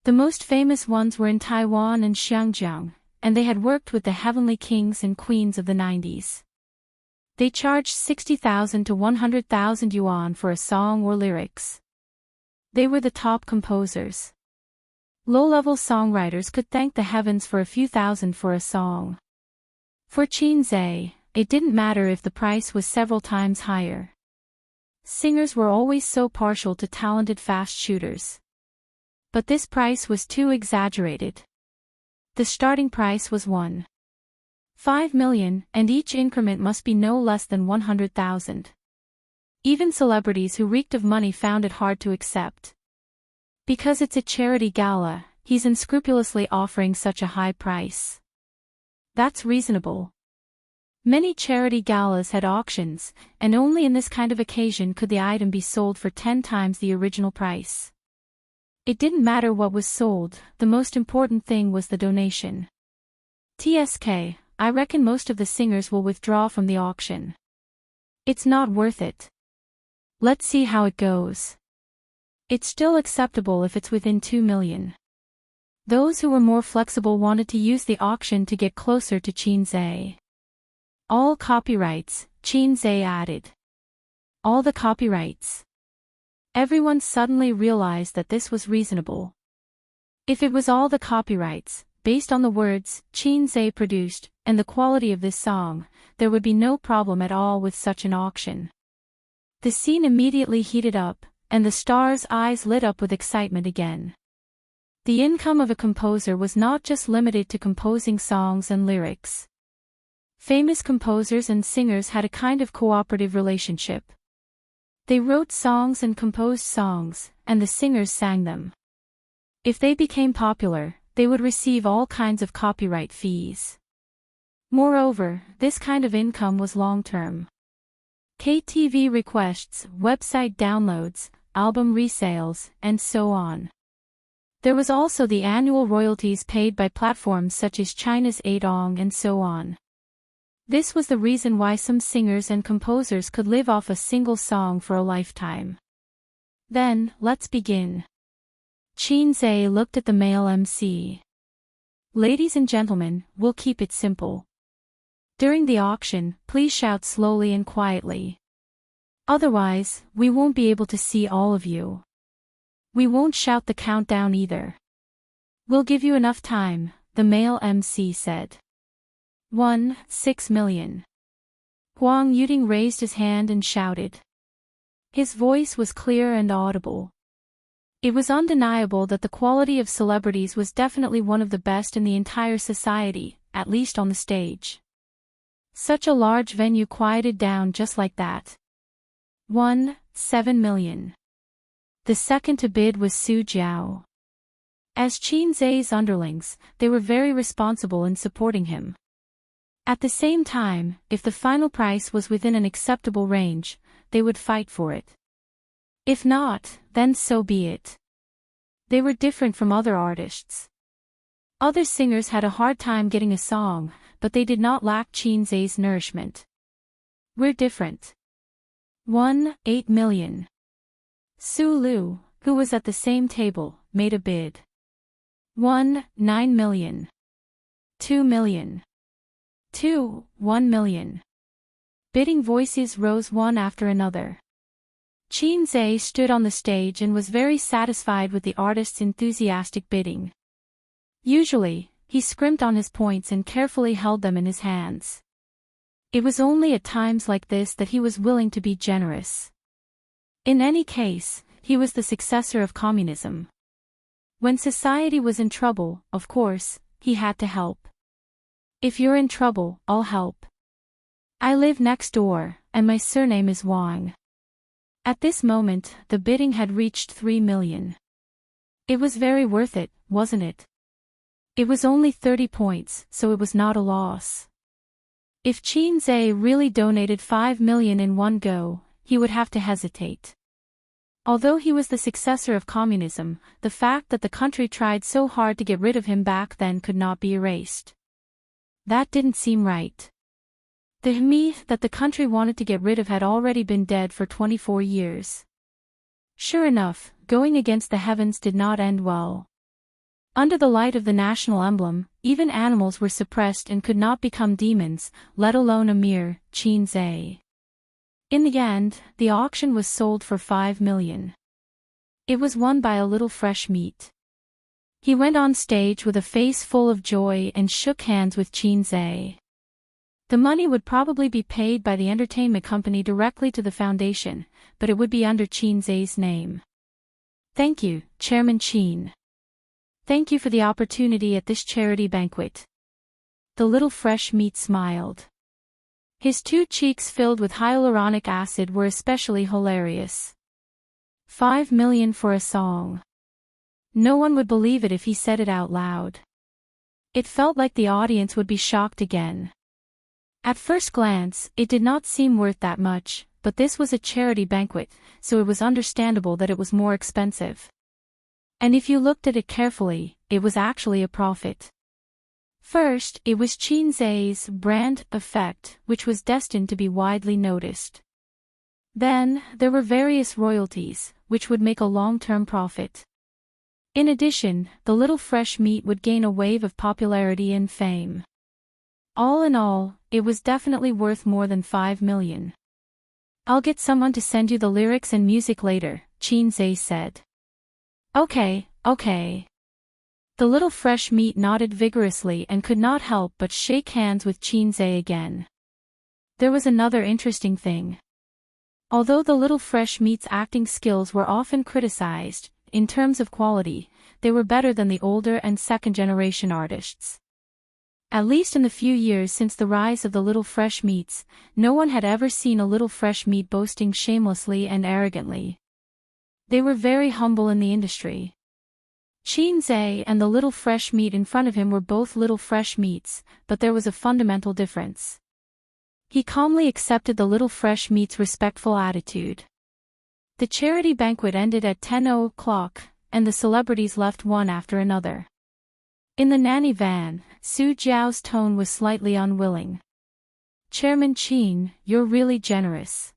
[SPEAKER 1] The most famous ones were in Taiwan and Xiangjiang, and they had worked with the heavenly kings and queens of the 90s. They charged 60,000 to 100,000 yuan for a song or lyrics. They were the top composers. Low-level songwriters could thank the heavens for a few thousand for a song. For Qinzhe, it didn't matter if the price was several times higher. Singers were always so partial to talented fast shooters. But this price was too exaggerated. The starting price was 1.5 million, and each increment must be no less than 100,000. Even celebrities who reeked of money found it hard to accept. Because it's a charity gala, he's unscrupulously offering such a high price. That's reasonable. Many charity galas had auctions, and only in this kind of occasion could the item be sold for 10 times the original price. It didn't matter what was sold, the most important thing was the donation. TSK, I reckon most of the singers will withdraw from the auction. It's not worth it. Let's see how it goes. It's still acceptable if it's within 2 million. Those who were more flexible wanted to use the auction to get closer to Qinzhe. All copyrights, Qinzhe added. All the copyrights. Everyone suddenly realized that this was reasonable. If it was all the copyrights, based on the words Qin Zhe produced, and the quality of this song, there would be no problem at all with such an auction. The scene immediately heated up, and the stars' eyes lit up with excitement again. The income of a composer was not just limited to composing songs and lyrics. Famous composers and singers had a kind of cooperative relationship. They wrote songs and composed songs, and the singers sang them. If they became popular, they would receive all kinds of copyright fees. Moreover, this kind of income was long-term. KTV requests, website downloads, album resales, and so on. There was also the annual royalties paid by platforms such as China's Adong and so on. This was the reason why some singers and composers could live off a single song for a lifetime. Then, let's begin. Qin Zhe looked at the male MC. Ladies and gentlemen, we'll keep it simple. During the auction, please shout slowly and quietly. Otherwise, we won't be able to see all of you. We won't shout the countdown either. We'll give you enough time, the male MC said. 6 million. Huang Yuting raised his hand and shouted. His voice was clear and audible. It was undeniable that the quality of celebrities was definitely one of the best in the entire society, at least on the stage. Such a large venue quieted down just like that. 7 million. The second to bid was Su Jiao. As Qin Zhe's underlings, they were very responsible in supporting him. At the same time, if the final price was within an acceptable range, they would fight for it. If not, then so be it. They were different from other artists. Other singers had a hard time getting a song, but they did not lack Qin Zhe's nourishment. We're different. 8 million. Su Lu, who was at the same table, made a bid. 9 million. 2 million. 1 million. Bidding voices rose one after another. Qin Zhe stood on the stage and was very satisfied with the artist's enthusiastic bidding. Usually, he scrimped on his points and carefully held them in his hands. It was only at times like this that he was willing to be generous. In any case, he was the successor of communism. When society was in trouble, of course, he had to help. If you're in trouble, I'll help. I live next door, and my surname is Wang. At this moment, the bidding had reached 3 million. It was very worth it, wasn't it? It was only 30 points, so it was not a loss. If Qin Zhe really donated 5 million in one go, he would have to hesitate. Although he was the successor of communism, the fact that the country tried so hard to get rid of him back then could not be erased. That didn't seem right. The myth that the country wanted to get rid of had already been dead for 24 years. Sure enough, going against the heavens did not end well. Under the light of the national emblem, even animals were suppressed and could not become demons, let alone a mere Qin Zhe. In the end, the auction was sold for 5 million. It was won by a little fresh meat. He went on stage with a face full of joy and shook hands with Qin Zhe. The money would probably be paid by the entertainment company directly to the foundation, but it would be under Qin Zhe's name. Thank you, Chairman Qin. Thank you for the opportunity at this charity banquet. The little fresh meat smiled. His two cheeks filled with hyaluronic acid were especially hilarious. 5 million for a song. No one would believe it if he said it out loud. It felt like the audience would be shocked again. At first glance, it did not seem worth that much, but this was a charity banquet, so it was understandable that it was more expensive. And if you looked at it carefully, it was actually a profit. First, it was Qin Zhe's brand effect, which was destined to be widely noticed. Then, there were various royalties, which would make a long-term profit. In addition, the little fresh meat would gain a wave of popularity and fame. All in all, it was definitely worth more than 5 million. I'll get someone to send you the lyrics and music later, Qin Zhe said. Okay. The little fresh meat nodded vigorously and could not help but shake hands with Qinze again. There was another interesting thing. Although the little fresh meat's acting skills were often criticized, in terms of quality, they were better than the older and second-generation artists. At least in the few years since the rise of the little fresh meats, no one had ever seen a little fresh meat boasting shamelessly and arrogantly. They were very humble in the industry. Qinze and the little fresh meat in front of him were both little fresh meats, but there was a fundamental difference. He calmly accepted the little fresh meat's respectful attitude. The charity banquet ended at 10 o'clock, and the celebrities left one after another. In the nanny van, Su Jiao's tone was slightly unwilling. "Chairman Qin, you're really generous.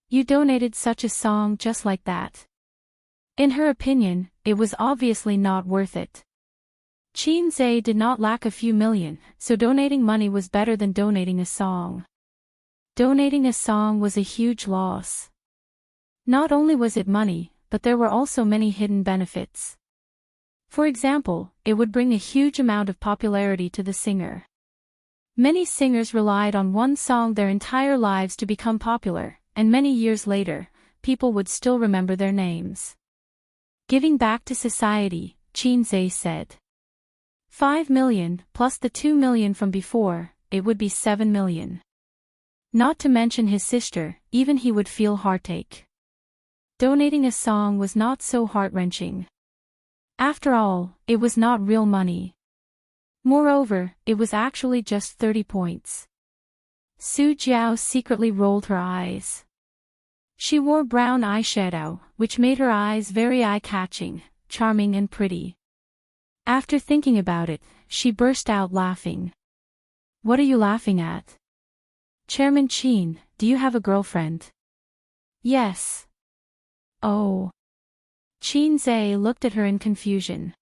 [SPEAKER 1] You donated such a song just like that." In her opinion, it was obviously not worth it. Qinze did not lack a few million, so donating money was better than donating a song. Donating a song was a huge loss. Not only was it money, but there were also many hidden benefits. For example, it would bring a huge amount of popularity to the singer. Many singers relied on one song their entire lives to become popular, and many years later, people would still remember their names. Giving back to society, Qinze said. 5 million, plus the 2 million from before, it would be 7 million. Not to mention his sister, even he would feel heartache. Donating a song was not so heart-wrenching. After all, it was not real money. Moreover, it was actually just 30 points. Su Jiao secretly rolled her eyes. She wore brown eyeshadow, which made her eyes very eye-catching, charming and pretty. After thinking about it, she burst out laughing. "What are you laughing at?" "Chairman Qin, do you have a girlfriend?" "Yes." "Oh." Qinze looked at her in confusion.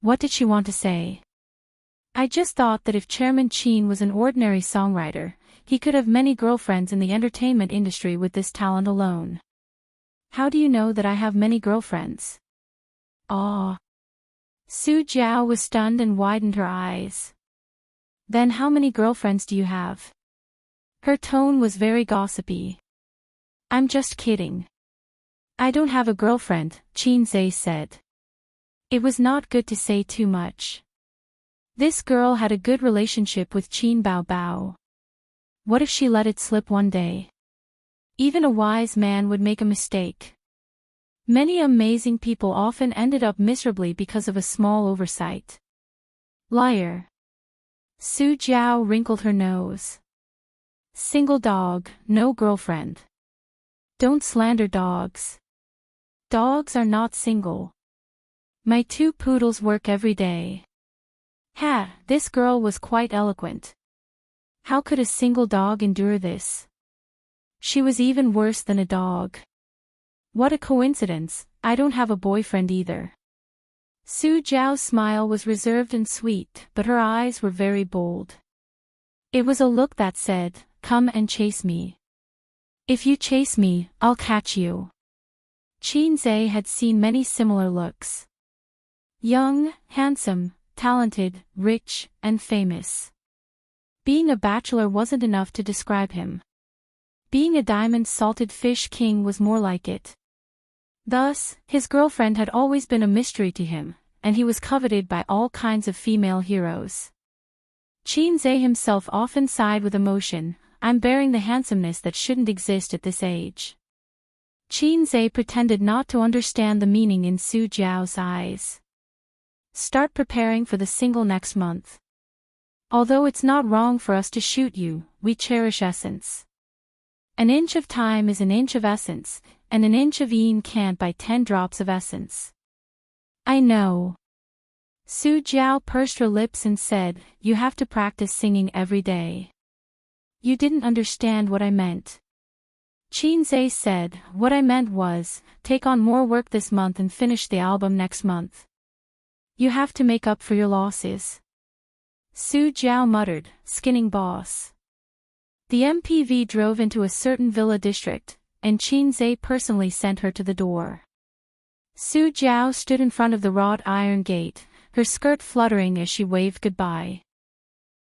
[SPEAKER 1] What did she want to say? "I just thought that if Chairman Qin was an ordinary songwriter, he could have many girlfriends in the entertainment industry with this talent alone." "How do you know that I have many girlfriends?" "Ah." Su Jiao was stunned and widened her eyes. "Then how many girlfriends do you have?" Her tone was very gossipy. "I'm just kidding. I don't have a girlfriend," Qinze said. It was not good to say too much. This girl had a good relationship with Qin Baobao. What if she let it slip one day? Even a wise man would make a mistake. Many amazing people often ended up miserably because of a small oversight. Liar. Su Jiao wrinkled her nose. Single dog, no girlfriend. Don't slander dogs. Dogs are not single. My 2 poodles work every day. Ha, this girl was quite eloquent. How could a single dog endure this? She was even worse than a dog. What a coincidence, I don't have a boyfriend either. Su Jiao's smile was reserved and sweet, but her eyes were very bold. It was a look that said, "Come and chase me. If you chase me, I'll catch you." Qinze had seen many similar looks. Young, handsome, talented, rich, and famous. Being a bachelor wasn't enough to describe him. Being a diamond-salted fish king was more like it. Thus, his girlfriend had always been a mystery to him, and he was coveted by all kinds of female heroes. Qinze himself often sighed with emotion, "I'm bearing the handsomeness that shouldn't exist at this age." Qinze pretended not to understand the meaning in Su Jiao's eyes. "Start preparing for the single next month. Although it's not wrong for us to shoot you, we cherish essence. An inch of time is an inch of essence, and an inch of yin can't buy 10 drops of essence." "I know." Su Jiao pursed her lips and said, "You have to practice singing every day." "You didn't understand what I meant." Qinze said, "What I meant was, take on more work this month and finish the album next month. You have to make up for your losses." Su Jiao muttered, "Skinning boss." The MPV drove into a certain villa district, and Qinze personally sent her to the door. Su Jiao stood in front of the wrought iron gate, her skirt fluttering as she waved goodbye.